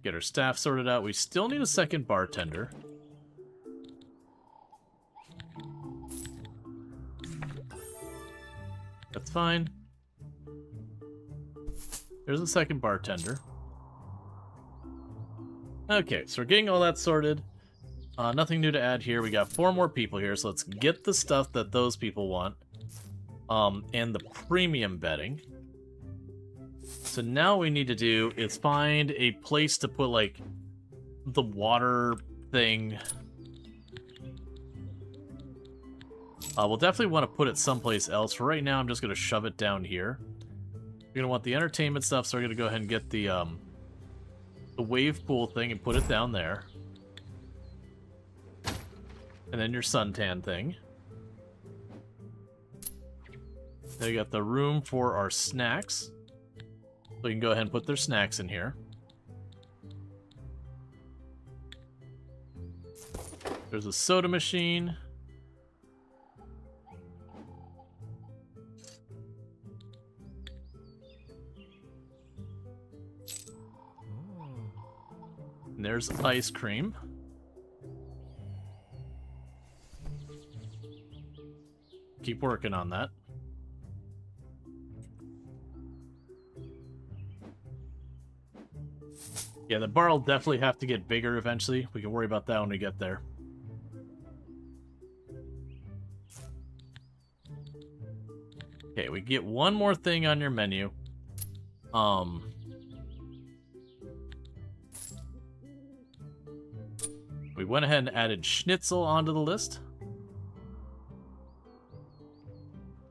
Get our staff sorted out. We still need a second bartender. That's fine. There's a second bartender. Okay, so we're getting all that sorted. Nothing new to add here. We got 4 more people here, so let's get the stuff that those people want. And the premium betting. So now what we need to do is find a place to put, like, the water thing. We'll definitely want to put it someplace else. For right now, I'm just going to shove it down here. You're going to want the entertainment stuff, so we're going to go ahead and get the wave pool thing and put it down there. And then your suntan thing. Then we got the room for our snacks. So you can go ahead and put their snacks in here. There's a soda machine. And there's ice cream. Keep working on that. Yeah, the bar will definitely have to get bigger eventually. We can worry about that when we get there. Okay, we get one more thing on your menu. We went ahead and added schnitzel onto the list.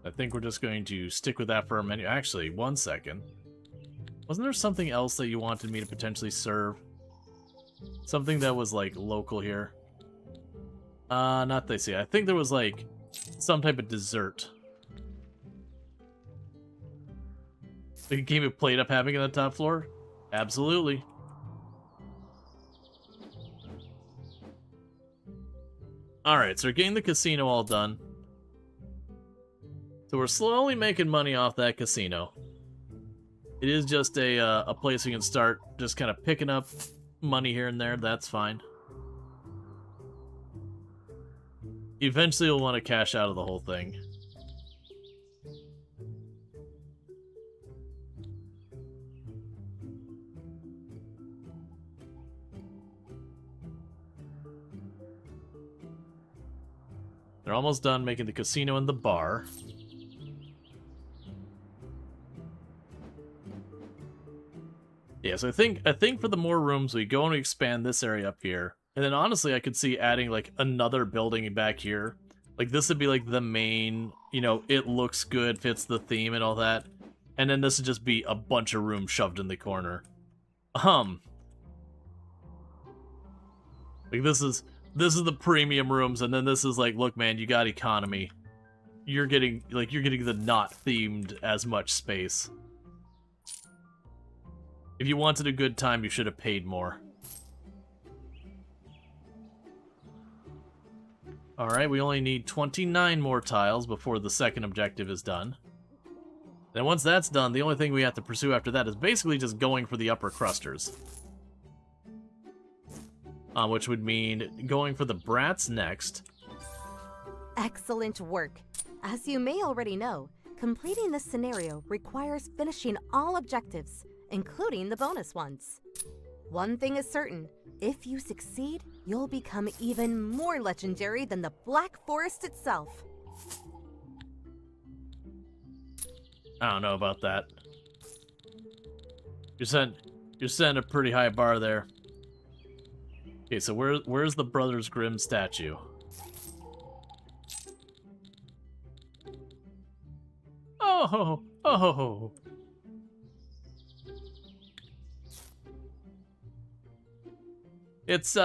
I think we're just going to stick with that for our menu. Actually, one second. Wasn't there something else that you wanted me to potentially serve? Something that was, like, local here. Not they see. I think there was, like, some type of dessert. They can keep a plate up having on the top floor? Absolutely. Alright, so we're getting the casino all done. So we're slowly making money off that casino. It is just a place you can start just kind of picking up money here and there. That's fine. Eventually you'll want to cash out of the whole thing. They're almost done making the casino and the bar. Yeah, so I think for the more rooms, we go and we expand this area up here. And then honestly, I could see adding like another building back here. Like this would be like the main, you know, it looks good, fits the theme and all that. And then this would just be a bunch of rooms shoved in the corner. Like this is the premium rooms, and then this is like, look man, you got economy. You're getting the not themed as much space. If you wanted a good time, you should have paid more. Alright, we only need 29 more tiles before the second objective is done. And once that's done, the only thing we have to pursue after that is basically just going for the upper crusters. Which would mean going for the brats next. Excellent work. As you may already know, completing this scenario requires finishing all objectives, including the bonus ones. One thing is certain, if you succeed, you'll become even more legendary than the Black Forest itself. I don't know about that. You're setting a pretty high bar there. Okay, so where's the Brothers Grimm statue? Oh, oh. It's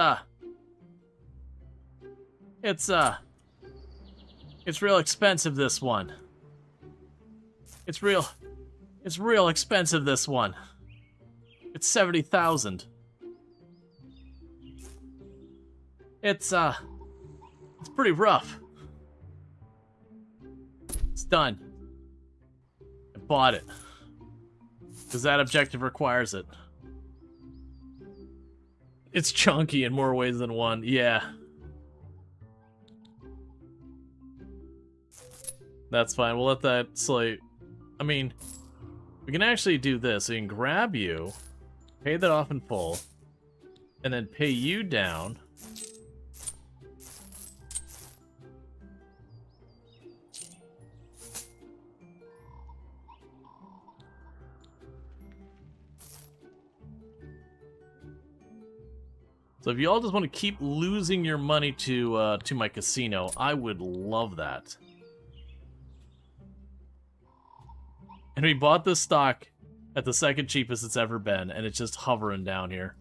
real expensive, this one. It's real expensive, this one. It's 70,000. It's pretty rough. It's done. I bought it. Because that objective requires it. It's chunky in more ways than one, yeah. That's fine, we'll let that slate. I mean, we can actually do this. We can grab you, pay that off in full, and then pay you down. So if you all just want to keep losing your money to my casino, I would love that. And we bought this stock at the second cheapest it's ever been, and it's just hovering down here.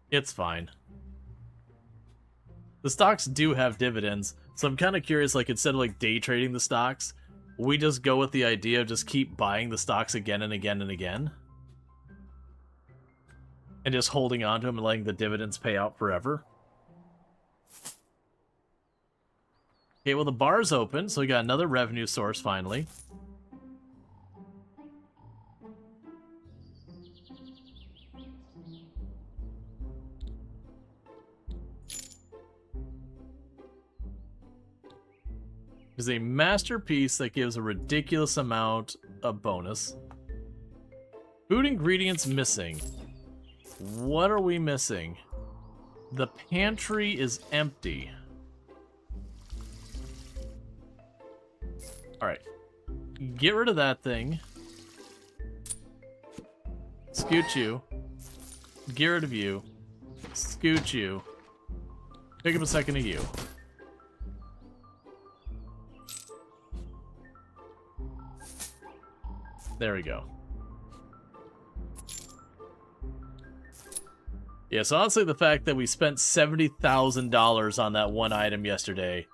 It's fine. The stocks do have dividends, so I'm kind of curious, like, instead of like day trading the stocks, we just go with the idea of just keep buying the stocks again and again and again. And just holding on to them and letting the dividends pay out forever. Okay, well the bar's open, so we got another revenue source finally. There's a masterpiece that gives a ridiculous amount of bonus. Food ingredients missing. What are we missing? The pantry is empty. Alright. Get rid of that thing. Scoot you. Get rid of you. Scoot you. Pick up a second of you. There we go. Yeah, so honestly, the fact that we spent $70,000 on that one item yesterday,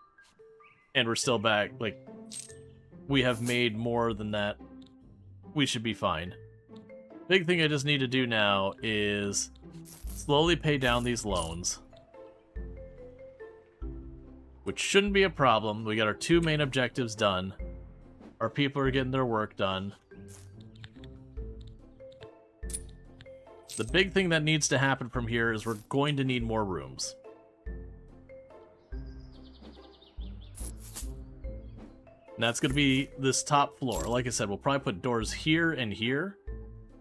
and we're still back, like, we have made more than that. We should be fine. Big thing I just need to do now is slowly pay down these loans, which shouldn't be a problem. We got our two main objectives done. Our people are getting their work done. The big thing that needs to happen from here is we're going to need more rooms. And that's going to be this top floor. Like I said, we'll probably put doors here and here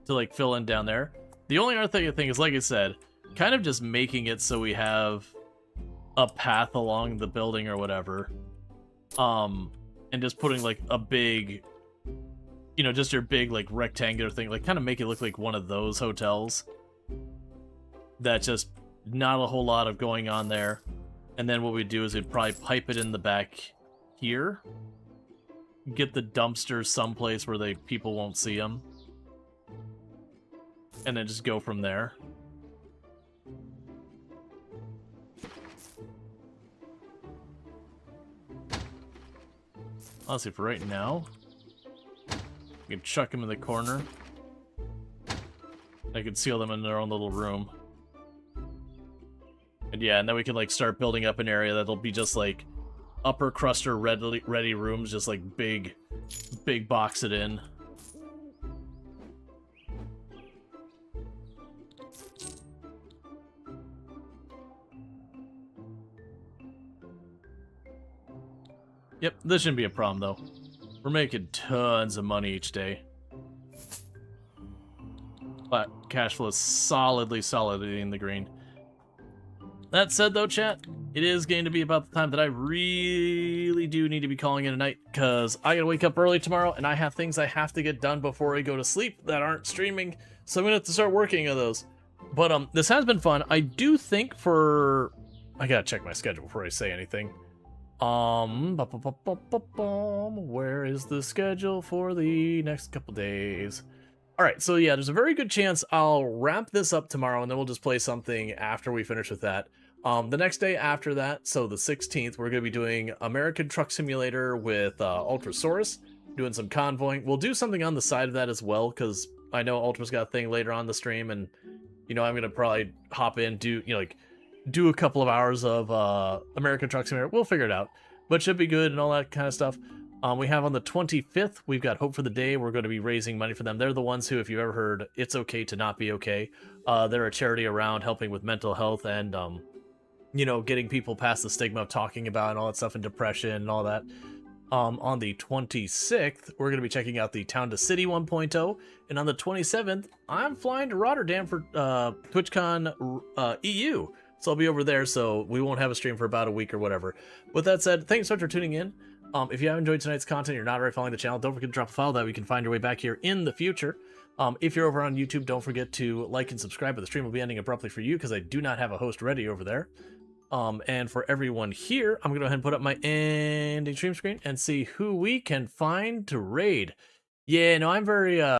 to like fill in down there. The only other thing is, like I said, kind of just making it so we have a path along the building or whatever. And just putting like a big, you know, just your big like rectangular thing, like kind of make it look like one of those hotels. That's just not a whole lot of going on there. And then what we do is we'd probably pipe it in the back here. Get the dumpsters someplace where people won't see them. And then just go from there. Honestly, for right now, we can chuck them in the corner. I could seal them in their own little room. And yeah, and then we can like start building up an area that'll be just like upper cruster ready rooms, just like big box it in. Yep, this shouldn't be a problem, though. We're making tons of money each day. But cash flow is solidly in the green. That said, though, chat, it is going to be about the time that I really do need to be calling it a night, because I gotta wake up early tomorrow, and I have things I have to get done before I go to sleep that aren't streaming, so I'm gonna have to start working on those. But this has been fun. I do think I gotta check my schedule before I say anything. Where is the schedule for the next couple days? Alright, so yeah, there's a very good chance I'll wrap this up tomorrow, and then we'll just play something after we finish with that. The next day after that, so the 16th, we're going to be doing American Truck Simulator with Ultrasaurus, doing some convoying. We'll do something on the side of that as well, because I know Ultra's got a thing later on the stream, and, you know, I'm going to probably hop in, do a couple of hours of American Truck Simulator. We'll figure it out, but should be good and all that kind of stuff. We have on the 25th, we've got Hope for the Day. We're going to be raising money for them. They're the ones who, if you've ever heard It's Okay to Not Be Okay, they're a charity around helping with mental health and, you know, getting people past the stigma of talking about and all that stuff and depression and all that. On the 26th, we're going to be checking out the Town to City 1.0. And on the 27th, I'm flying to Rotterdam for TwitchCon EU. So I'll be over there, so we won't have a stream for about a week or whatever. With that said, thanks so much for tuning in. If you have enjoyed tonight's content, you're not already following the channel, don't forget to drop a follow that we can find your way back here in the future. If you're over on YouTube, don't forget to like and subscribe, but the stream will be ending abruptly for you because I do not have a host ready over there. And for everyone here, I'm going to go ahead and put up my ending stream screen and see who we can find to raid. Yeah, no, I'm very,